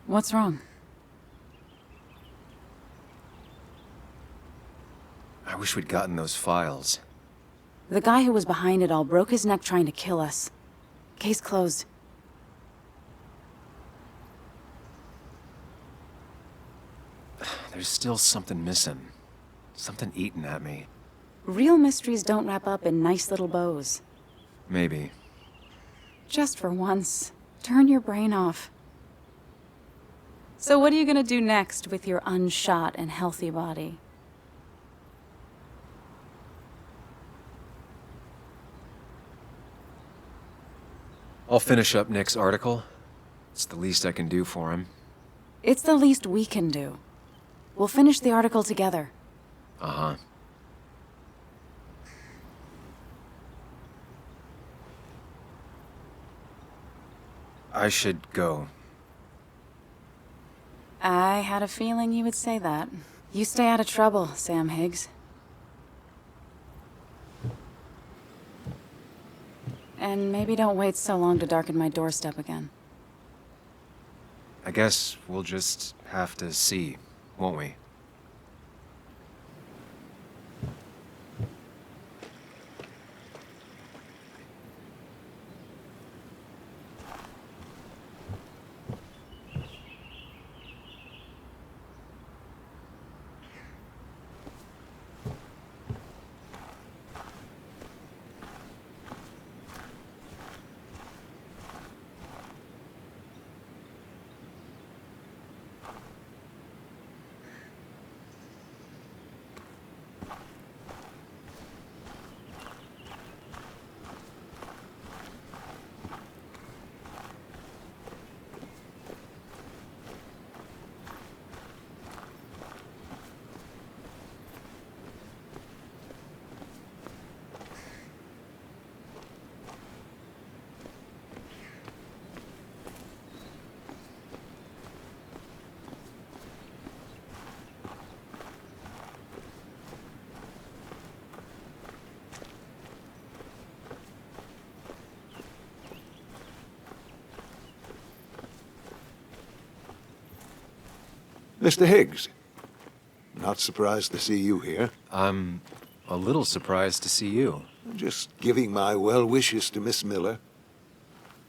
What's wrong? I wish we'd gotten those files. The guy who was behind it all broke his neck trying to kill us. Case closed. There's still something missing. Something eating at me. Real mysteries don't wrap up in nice little bows. Maybe. Just for once, turn your brain off. So what are you gonna do next with your unshot and healthy body? I'll finish up Nick's article. It's the least I can do for him. It's the least we can do. We'll finish the article together. Uh-huh. I should go. I had a feeling you would say that. You stay out of trouble, Sam Higgs. And maybe don't wait so long to darken my doorstep again. I guess we'll just have to see, won't we? Mr. Higgs, not surprised to see you here. I'm a little surprised to see you. Just giving my well wishes to Miss Miller.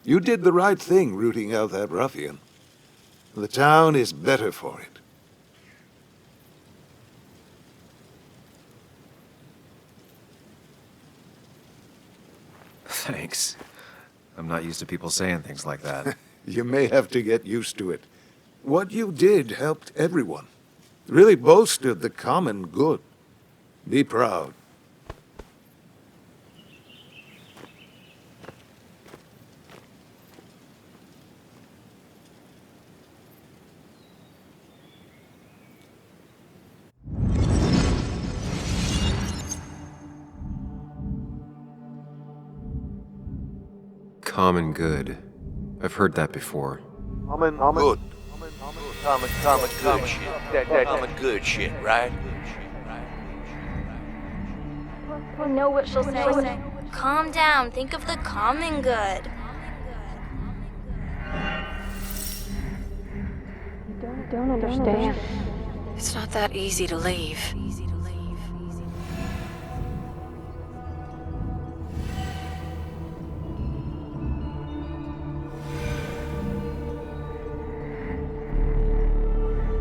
You did the right thing rooting out that ruffian. The town is better for it. Thanks. I'm not used to people saying things like that. You may have to get used to it. What you did helped everyone. Really bolstered the common good. Be proud. Common good. I've heard that before. Good. Common good shit. Common good shit, right? I know what she'll say. Calm down. Think of the common good. I don't understand. It's not that easy to leave.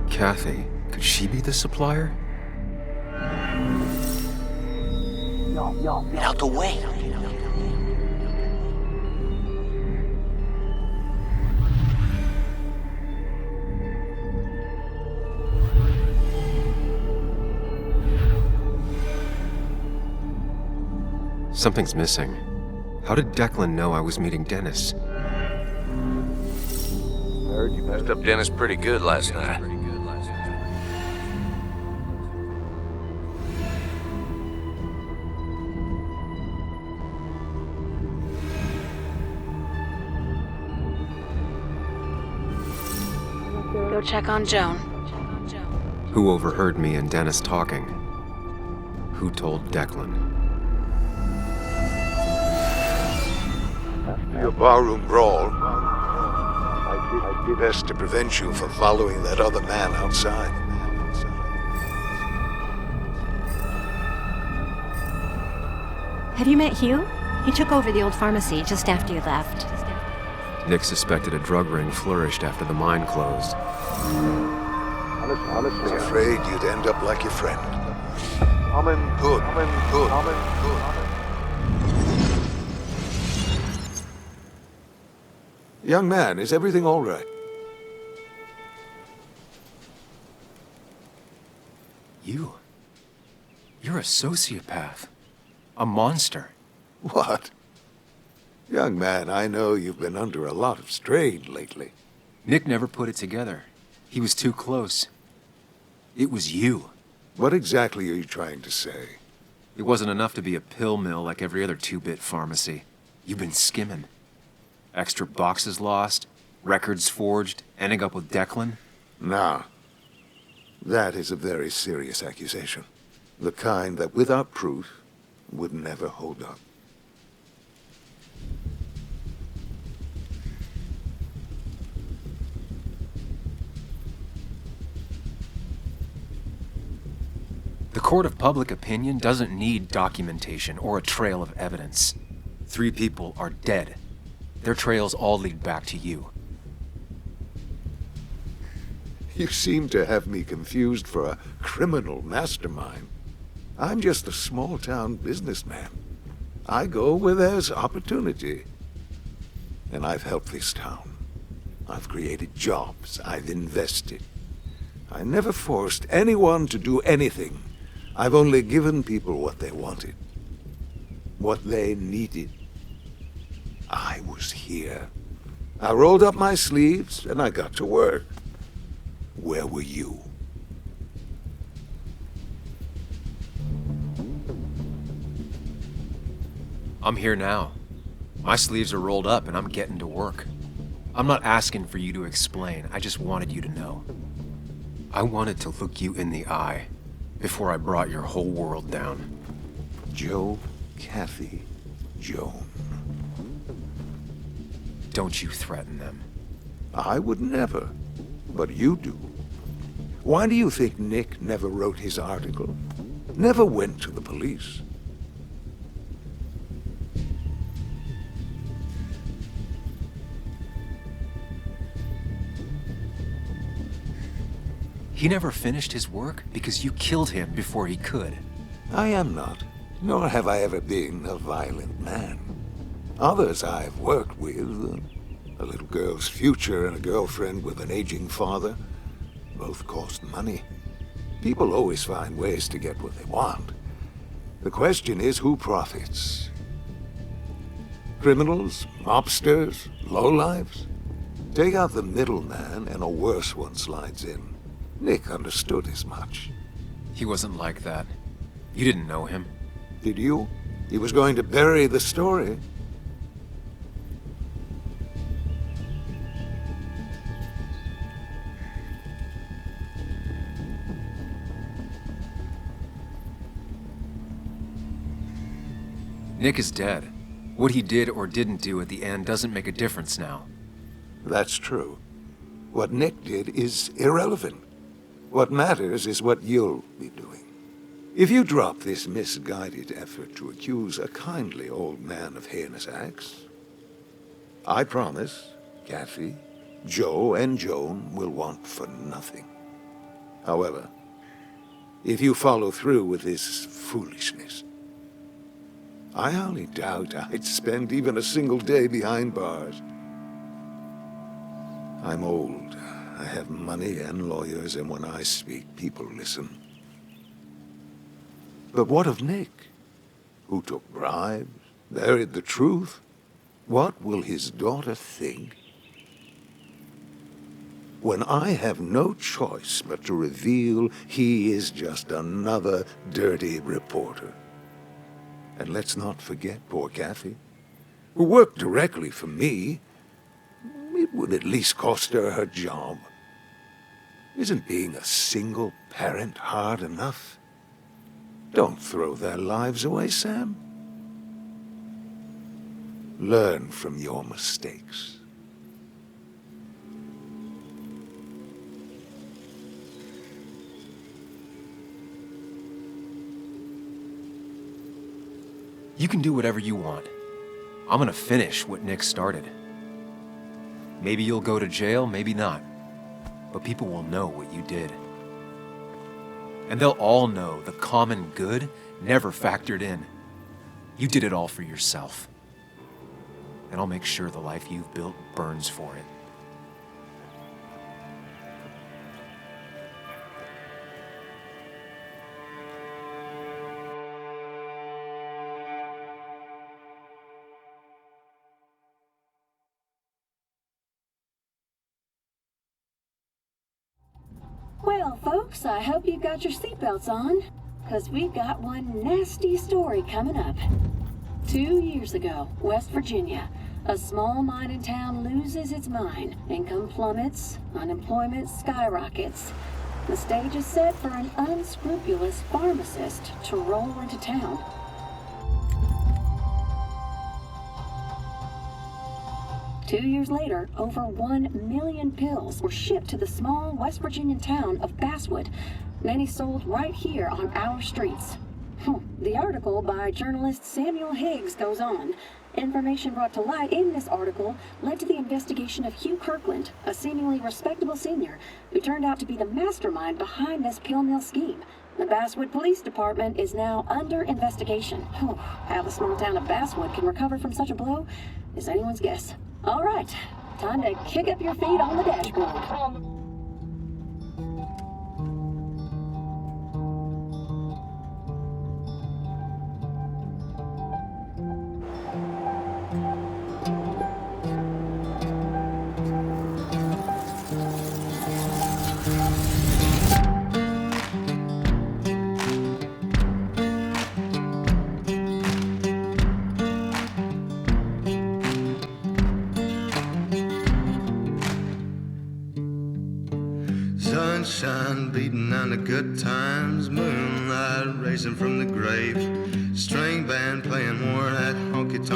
Kathy, could she be the supplier? Get out the way. Something's missing. How did Declan know I was meeting Dennis? Heard you messed up Dennis pretty good last night. Go check on Joan. Who overheard me and Dennis talking? Who told Declan? Your barroom brawl. I'd be best to prevent you from following that other man outside. Have you met Hugh? He took over the old pharmacy just after you left. Nick suspected a drug ring flourished after the mine closed. Honestly, afraid you'd end up like your friend. Good. Young man, is everything all right? You're a sociopath. A monster. What? Young man, I know you've been under a lot of strain lately. Nick never put it together. He was too close. It was you. What exactly are you trying to say? It wasn't enough to be a pill mill like every other two-bit pharmacy. You've been skimming. Extra boxes lost, records forged, ending up with Declan. Now, that is a very serious accusation. The kind that, without proof, would never hold up. The court of public opinion doesn't need documentation or a trail of evidence. 3 people are dead. Their trails all lead back to you. You seem to have me confused for a criminal mastermind. I'm just a small-town businessman. I go where there's opportunity. And I've helped this town. I've created jobs. I've invested. I never forced anyone to do anything. I've only given people what they wanted. What they needed. I was here. I rolled up my sleeves and I got to work. Where were you? I'm here now. My sleeves are rolled up and I'm getting to work. I'm not asking for you to explain. I just wanted you to know. I wanted to look you in the eye before I brought your whole world down. Joe, Kathy, Joan. Don't you threaten them. I would never, but you do. Why do you think Nick never wrote his article? Never went to the police? He never finished his work because you killed him before he could. I am not, nor have I ever been a violent man. Others I've worked with, a little girl's future and a girlfriend with an aging father, both cost money. People always find ways to get what they want. The question is who profits? Criminals, mobsters, lowlifes? Take out the middleman and a worse one slides in. Nick understood as much. He wasn't like that. You didn't know him. Did you? He was going to bury the story. Nick is dead. What he did or didn't do at the end doesn't make a difference now. That's true. What Nick did is irrelevant. What matters is what you'll be doing. If you drop this misguided effort to accuse a kindly old man of heinous acts, I promise Kathy, Joe, and Joan will want for nothing. However, if you follow through with this foolishness, I highly doubt I'd spend even a single day behind bars. I'm old. I have money and lawyers, and when I speak, people listen. But what of Nick, who took bribes, buried the truth? What will his daughter think when I have no choice but to reveal he is just another dirty reporter? And let's not forget poor Kathy, who worked directly for me. It would at least cost her her job. Isn't being a single parent hard enough? Don't throw their lives away, Sam. Learn from your mistakes. You can do whatever you want. I'm gonna finish what Nick started. Maybe you'll go to jail, maybe not. But people will know what you did. And they'll all know the common good never factored in. You did it all for yourself. And I'll make sure the life you've built burns for it. Well, folks, I hope you've got your seatbelts on, because we've got one nasty story coming up. 2 years ago, West Virginia, a small mining town loses its mine. Income plummets, unemployment skyrockets. The stage is set for an unscrupulous pharmacist to roll into town. Two years later, over 1 million pills were shipped to the small West Virginian town of Basswood, many sold right here on our streets. The article by journalist Samuel Higgins goes on. Information brought to light in this article led to the investigation of Hugh Kirkland, a seemingly respectable senior who turned out to be the mastermind behind this pill mill scheme. The Basswood Police Department is now under investigation. How the small town of Basswood can recover from such a blow is anyone's guess. All right, time to kick up your feet on the dashboard. Sunshine beating on the good times, moonlight racing from the grave, string band playing more of that honky-tonk